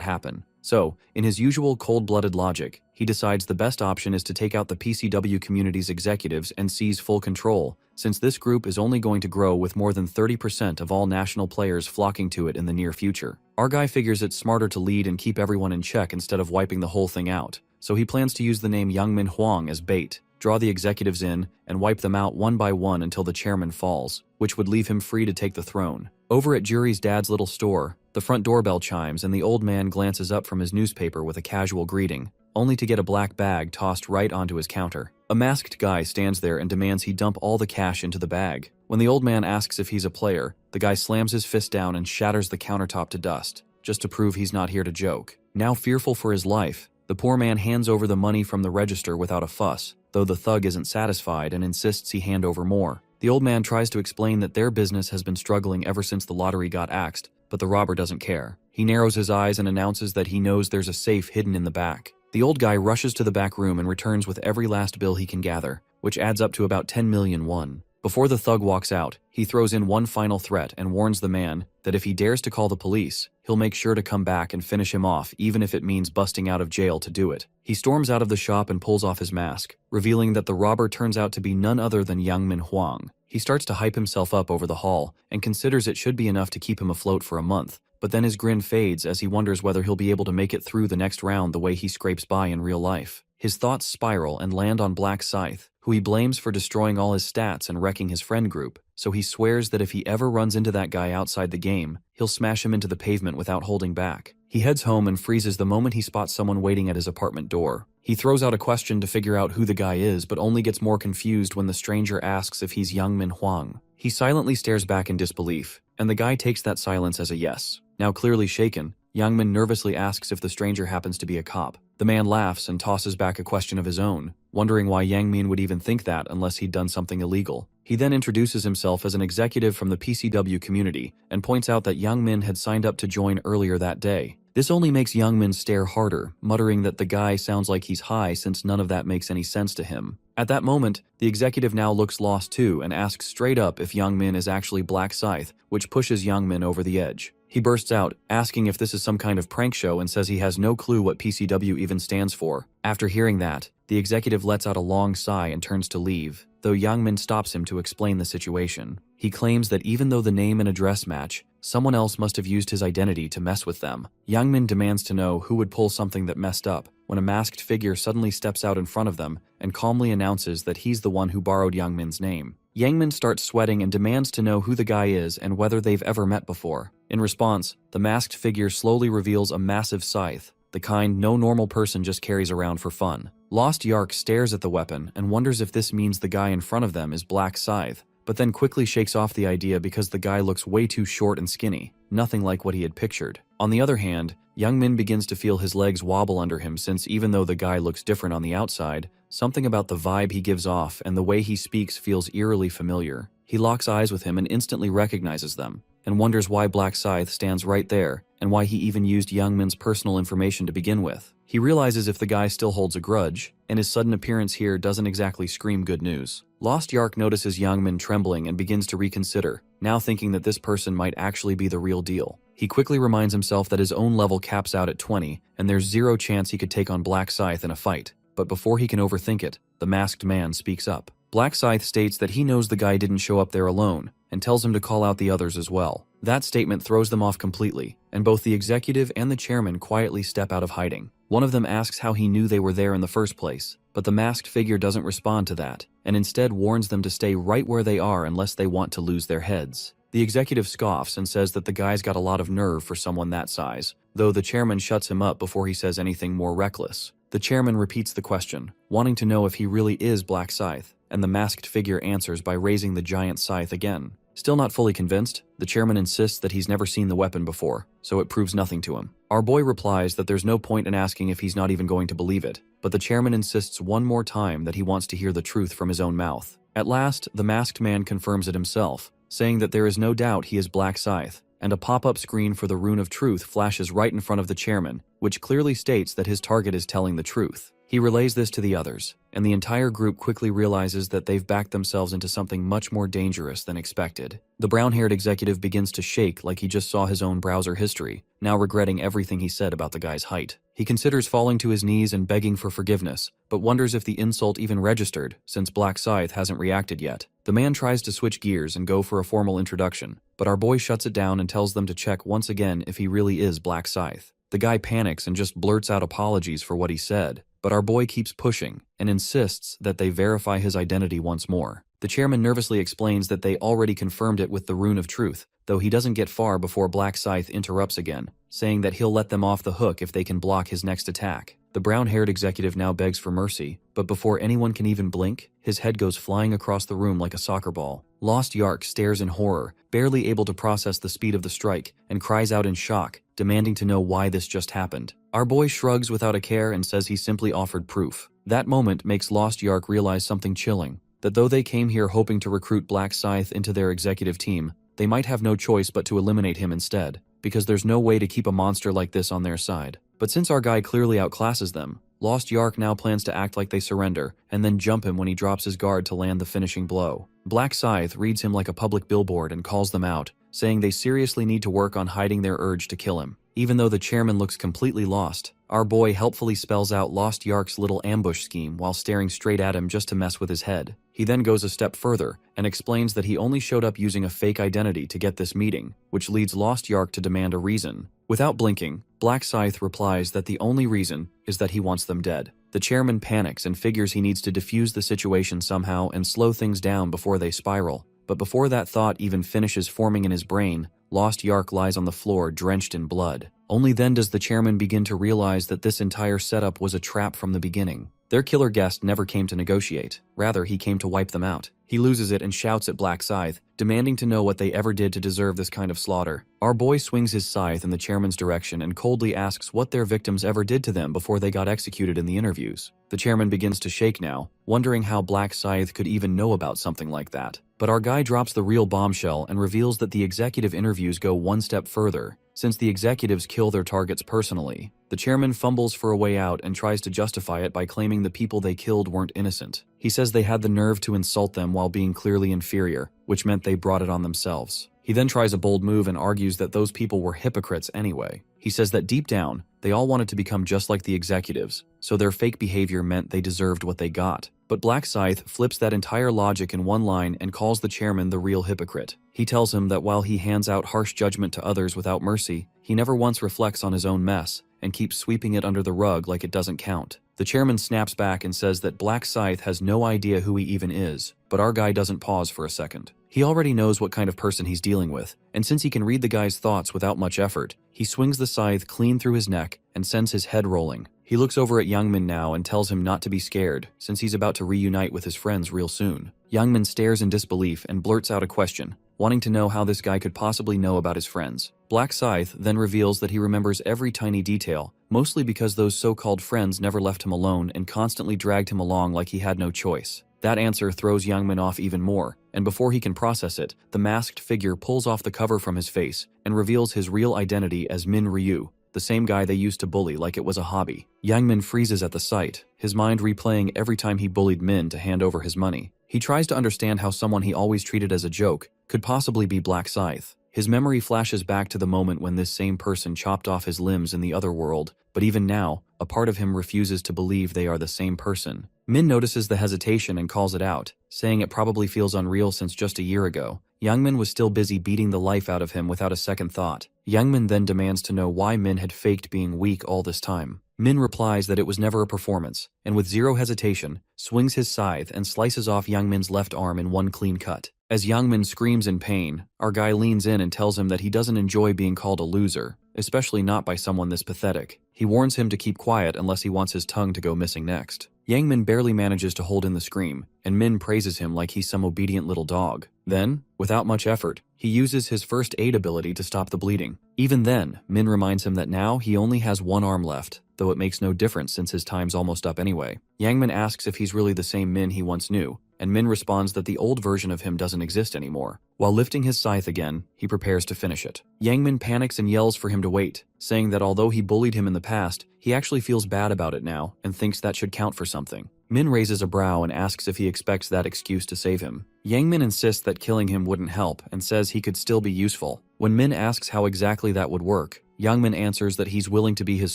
happen. So, in his usual cold-blooded logic, he decides the best option is to take out the PCW community's executives and seize full control, since this group is only going to grow with more than 30% of all national players flocking to it in the near future. Our guy figures it's smarter to lead and keep everyone in check instead of wiping the whole thing out, so he plans to use the name Youngmin Huang as bait, draw the executives in, and wipe them out one by one until the chairman falls, which would leave him free to take the throne. Over at Juri's dad's little store, the front doorbell chimes and the old man glances up from his newspaper with a casual greeting, only to get a black bag tossed right onto his counter. A masked guy stands there and demands he dump all the cash into the bag. When the old man asks if he's a player, the guy slams his fist down and shatters the countertop to dust, just to prove he's not here to joke. Now fearful for his life, the poor man hands over the money from the register without a fuss, though the thug isn't satisfied and insists he hand over more. The old man tries to explain that their business has been struggling ever since the lottery got axed, but the robber doesn't care. He narrows his eyes and announces that he knows there's a safe hidden in the back. The old guy rushes to the back room and returns with every last bill he can gather, which adds up to about 10 million won. Before the thug walks out, he throws in one final threat and warns the man that if he dares to call the police, he'll make sure to come back and finish him off even if it means busting out of jail to do it. He storms out of the shop and pulls off his mask, revealing that the robber turns out to be none other than Youngmin Huang. He starts to hype himself up over the haul and considers it should be enough to keep him afloat for a month, but then his grin fades as he wonders whether he'll be able to make it through the next round the way he scrapes by in real life. His thoughts spiral and land on Black Scythe, who he blames for destroying all his stats and wrecking his friend group, so he swears that if he ever runs into that guy outside the game, he'll smash him into the pavement without holding back. He heads home and freezes the moment he spots someone waiting at his apartment door. He throws out a question to figure out who the guy is, but only gets more confused when the stranger asks if he's Youngmin Huang. He silently stares back in disbelief, and the guy takes that silence as a yes. Now clearly shaken, Youngmin nervously asks if the stranger happens to be a cop. The man laughs and tosses back a question of his own, wondering why Youngmin would even think that unless he'd done something illegal. He then introduces himself as an executive from the PCW community and points out that Youngmin had signed up to join earlier that day. This only makes Youngmin stare harder, muttering that the guy sounds like he's high since none of that makes any sense to him. At that moment, the executive now looks lost too and asks straight up if Youngmin is actually Black Scythe, which pushes Youngmin over the edge. He bursts out, asking if this is some kind of prank show and says he has no clue what PCW even stands for. After hearing that, the executive lets out a long sigh and turns to leave, though Youngmin stops him to explain the situation. He claims that even though the name and address match, someone else must have used his identity to mess with them. Youngmin demands to know who would pull something that messed up, when a masked figure suddenly steps out in front of them and calmly announces that he's the one who borrowed Youngmin's name. Youngmin starts sweating and demands to know who the guy is and whether they've ever met before. In response, the masked figure slowly reveals a massive scythe, the kind no normal person just carries around for fun. Lost Yark stares at the weapon and wonders if this means the guy in front of them is Black Scythe, but then quickly shakes off the idea because the guy looks way too short and skinny, nothing like what he had pictured. On the other hand, Youngmin begins to feel his legs wobble under him since even though the guy looks different on the outside, something about the vibe he gives off and the way he speaks feels eerily familiar. He locks eyes with him and instantly recognizes them, and wonders why Black Scythe stands right there and why he even used Youngmin's personal information to begin with. He realizes if the guy still holds a grudge, and his sudden appearance here doesn't exactly scream good news. Lost Yark notices Youngmin trembling and begins to reconsider, now thinking that this person might actually be the real deal. He quickly reminds himself that his own level caps out at 20, and there's zero chance he could take on Black Scythe in a fight. But before he can overthink it, the masked man speaks up. Black Scythe states that he knows the guy didn't show up there alone, and tells him to call out the others as well. That statement throws them off completely, and both the executive and the chairman quietly step out of hiding. One of them asks how he knew they were there in the first place, but the masked figure doesn't respond to that, and instead warns them to stay right where they are unless they want to lose their heads. The executive scoffs and says that the guy's got a lot of nerve for someone that size, though the chairman shuts him up before he says anything more reckless. The chairman repeats the question, wanting to know if he really is Black Scythe, and the masked figure answers by raising the giant scythe again. Still not fully convinced, the chairman insists that he's never seen the weapon before, so it proves nothing to him. Our boy replies that there's no point in asking if he's not even going to believe it, but the chairman insists one more time that he wants to hear the truth from his own mouth. At last, the masked man confirms it himself, saying that there is no doubt he is Black Scythe, and a pop-up screen for the Rune of Truth flashes right in front of the chairman, which clearly states that his target is telling the truth. He relays this to the others, and the entire group quickly realizes that they've backed themselves into something much more dangerous than expected. The brown-haired executive begins to shake like he just saw his own browser history, now regretting everything he said about the guy's height. He considers falling to his knees and begging for forgiveness, but wonders if the insult even registered, since Black Scythe hasn't reacted yet. The man tries to switch gears and go for a formal introduction, but our boy shuts it down and tells them to check once again if he really is Black Scythe. The guy panics and just blurts out apologies for what he said, but our boy keeps pushing and insists that they verify his identity once more. The chairman nervously explains that they already confirmed it with the Rune of Truth, though he doesn't get far before Black Scythe interrupts again, saying that he'll let them off the hook if they can block his next attack. The brown-haired executive now begs for mercy, but before anyone can even blink, his head goes flying across the room like a soccer ball. Lost Yark stares in horror, barely able to process the speed of the strike, and cries out in shock, demanding to know why this just happened. Our boy shrugs without a care and says he simply offered proof. That moment makes Lost Yark realize something chilling, that though they came here hoping to recruit Black Scythe into their executive team, they might have no choice but to eliminate him instead, because there's no way to keep a monster like this on their side. But since our guy clearly outclasses them, Lost Yark now plans to act like they surrender, and then jump him when he drops his guard to land the finishing blow. Black Scythe reads him like a public billboard and calls them out, saying they seriously need to work on hiding their urge to kill him. Even though the chairman looks completely lost, our boy helpfully spells out Lost Yark's little ambush scheme while staring straight at him just to mess with his head. He then goes a step further and explains that he only showed up using a fake identity to get this meeting, which leads Lost Yark to demand a reason. Without blinking, Black Scythe replies that the only reason is that he wants them dead. The chairman panics and figures he needs to defuse the situation somehow and slow things down before they spiral. But before that thought even finishes forming in his brain, Lost Yark lies on the floor drenched in blood. Only then does the chairman begin to realize that this entire setup was a trap from the beginning. Their killer guest never came to negotiate. Rather, he came to wipe them out. He loses it and shouts at Black Scythe, demanding to know what they ever did to deserve this kind of slaughter. Our boy swings his scythe in the chairman's direction and coldly asks what their victims ever did to them before they got executed in the interviews. The chairman begins to shake now, wondering how Black Scythe could even know about something like that. But our guy drops the real bombshell and reveals that the executive interviews go one step further, since the executives kill their targets personally. The chairman fumbles for a way out and tries to justify it by claiming the people they killed weren't innocent. He says they had the nerve to insult them while being clearly inferior, which meant they brought it on themselves. He then tries a bold move and argues that those people were hypocrites anyway. He says that deep down, they all wanted to become just like the executives, so their fake behavior meant they deserved what they got. But Black Scythe flips that entire logic in one line and calls the chairman the real hypocrite. He tells him that while he hands out harsh judgment to others without mercy, he never once reflects on his own mess and keeps sweeping it under the rug like it doesn't count. The chairman snaps back and says that Black Scythe has no idea who he even is, but our guy doesn't pause for a second. He already knows what kind of person he's dealing with, and since he can read the guy's thoughts without much effort, he swings the scythe clean through his neck and sends his head rolling. He looks over at Youngmin now and tells him not to be scared, since he's about to reunite with his friends real soon. Youngmin stares in disbelief and blurts out a question, wanting to know how this guy could possibly know about his friends. Black Scythe then reveals that he remembers every tiny detail, mostly because those so-called friends never left him alone and constantly dragged him along like he had no choice. That answer throws Youngmin off even more, and before he can process it, the masked figure pulls off the cover from his face and reveals his real identity as Min Ryu, the same guy they used to bully like it was a hobby. Youngmin freezes at the sight, his mind replaying every time he bullied Min to hand over his money. He tries to understand how someone he always treated as a joke could possibly be Black Scythe. His memory flashes back to the moment when this same person chopped off his limbs in the other world, but even now, a part of him refuses to believe they are the same person. Min notices the hesitation and calls it out, saying it probably feels unreal since just a year ago. Youngmin was still busy beating the life out of him without a second thought. Youngmin then demands to know why Min had faked being weak all this time. Min replies that it was never a performance, and with zero hesitation, swings his scythe and slices off Youngmin's left arm in one clean cut. As Youngmin screams in pain, our guy leans in and tells him that he doesn't enjoy being called a loser, especially not by someone this pathetic. He warns him to keep quiet unless he wants his tongue to go missing next. Youngmin barely manages to hold in the scream, and Min praises him like he's some obedient little dog. Then, without much effort, he uses his first aid ability to stop the bleeding. Even then, Min reminds him that now he only has one arm left, though it makes no difference since his time's almost up anyway. Yangmin asks if he's really the same Min he once knew, and Min responds that the old version of him doesn't exist anymore. While lifting his scythe again, he prepares to finish it. Yangmin panics and yells for him to wait, saying that although he bullied him in the past, he actually feels bad about it now and thinks that should count for something. Min raises a brow and asks if he expects that excuse to save him. Yangmin insists that killing him wouldn't help and says he could still be useful. When Min asks how exactly that would work, Yangmin answers that he's willing to be his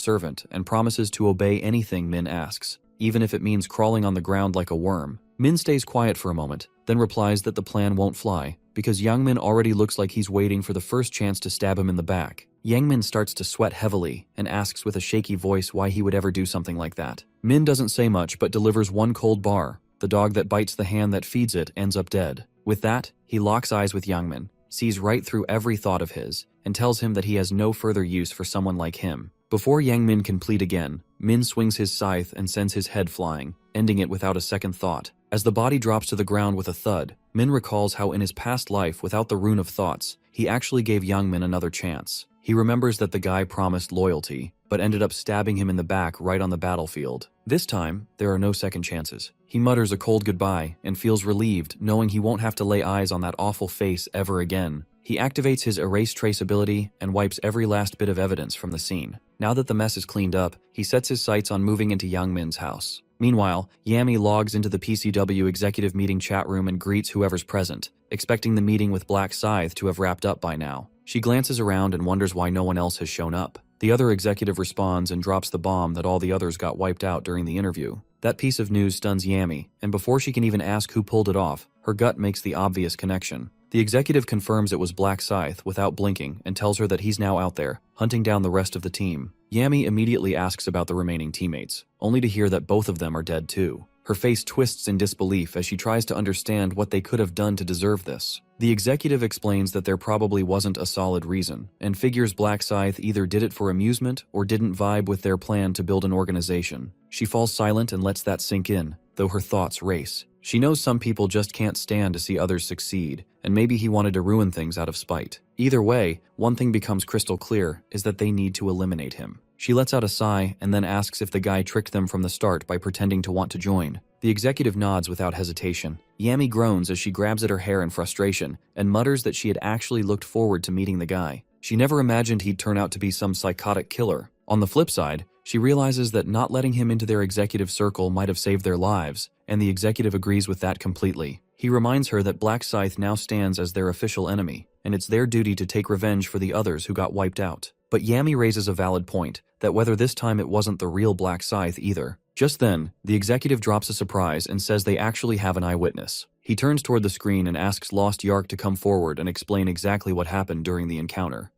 servant and promises to obey anything Min asks, even if it means crawling on the ground like a worm. Min stays quiet for a moment, then replies that the plan won't fly, because Yangmin already looks like he's waiting for the first chance to stab him in the back. Yangmin starts to sweat heavily and asks with a shaky voice why he would ever do something like that. Min doesn't say much but delivers one cold bar. The dog that bites the hand that feeds it ends up dead. With that, he locks eyes with Yangmin, sees right through every thought of his, and tells him that he has no further use for someone like him. Before Yangmin can plead again, Min swings his scythe and sends his head flying, ending it without a second thought. As the body drops to the ground with a thud, Min recalls how in his past life without the Rune of Thoughts, he actually gave Yangmin another chance. He remembers that the guy promised loyalty, but ended up stabbing him in the back right on the battlefield. This time, there are no second chances. He mutters a cold goodbye and feels relieved knowing he won't have to lay eyes on that awful face ever again. He activates his erase trace ability and wipes every last bit of evidence from the scene. Now that the mess is cleaned up, he sets his sights on moving into Yangmin's house. Meanwhile, Yami logs into the PCW executive meeting chat room and greets whoever's present, expecting the meeting with Black Scythe to have wrapped up by now. She glances around and wonders why no one else has shown up. The other executive responds and drops the bomb that all the others got wiped out during the interview. That piece of news stuns Yami, and before she can even ask who pulled it off, her gut makes the obvious connection. The executive confirms it was Black Scythe without blinking and tells her that he's now out there, hunting down the rest of the team. Yami immediately asks about the remaining teammates, only to hear that both of them are dead too. Her face twists in disbelief as she tries to understand what they could have done to deserve this. The executive explains that there probably wasn't a solid reason, and figures Black Scythe either did it for amusement or didn't vibe with their plan to build an organization. She falls silent and lets that sink in, though her thoughts race. She knows some people just can't stand to see others succeed, and maybe he wanted to ruin things out of spite. Either way, one thing becomes crystal clear is that they need to eliminate him. She lets out a sigh and then asks if the guy tricked them from the start by pretending to want to join. The executive nods without hesitation. Yami groans as she grabs at her hair in frustration and mutters that she had actually looked forward to meeting the guy. She never imagined he'd turn out to be some psychotic killer. On the flip side, she realizes that not letting him into their executive circle might have saved their lives, and the executive agrees with that completely. He reminds her that Black Scythe now stands as their official enemy, and it's their duty to take revenge for the others who got wiped out. But Yami raises a valid point, that whether this time it wasn't the real Black Scythe either. Just then, the executive drops a surprise and says they actually have an eyewitness. He turns toward the screen and asks Lost Yark to come forward and explain exactly what happened during the encounter.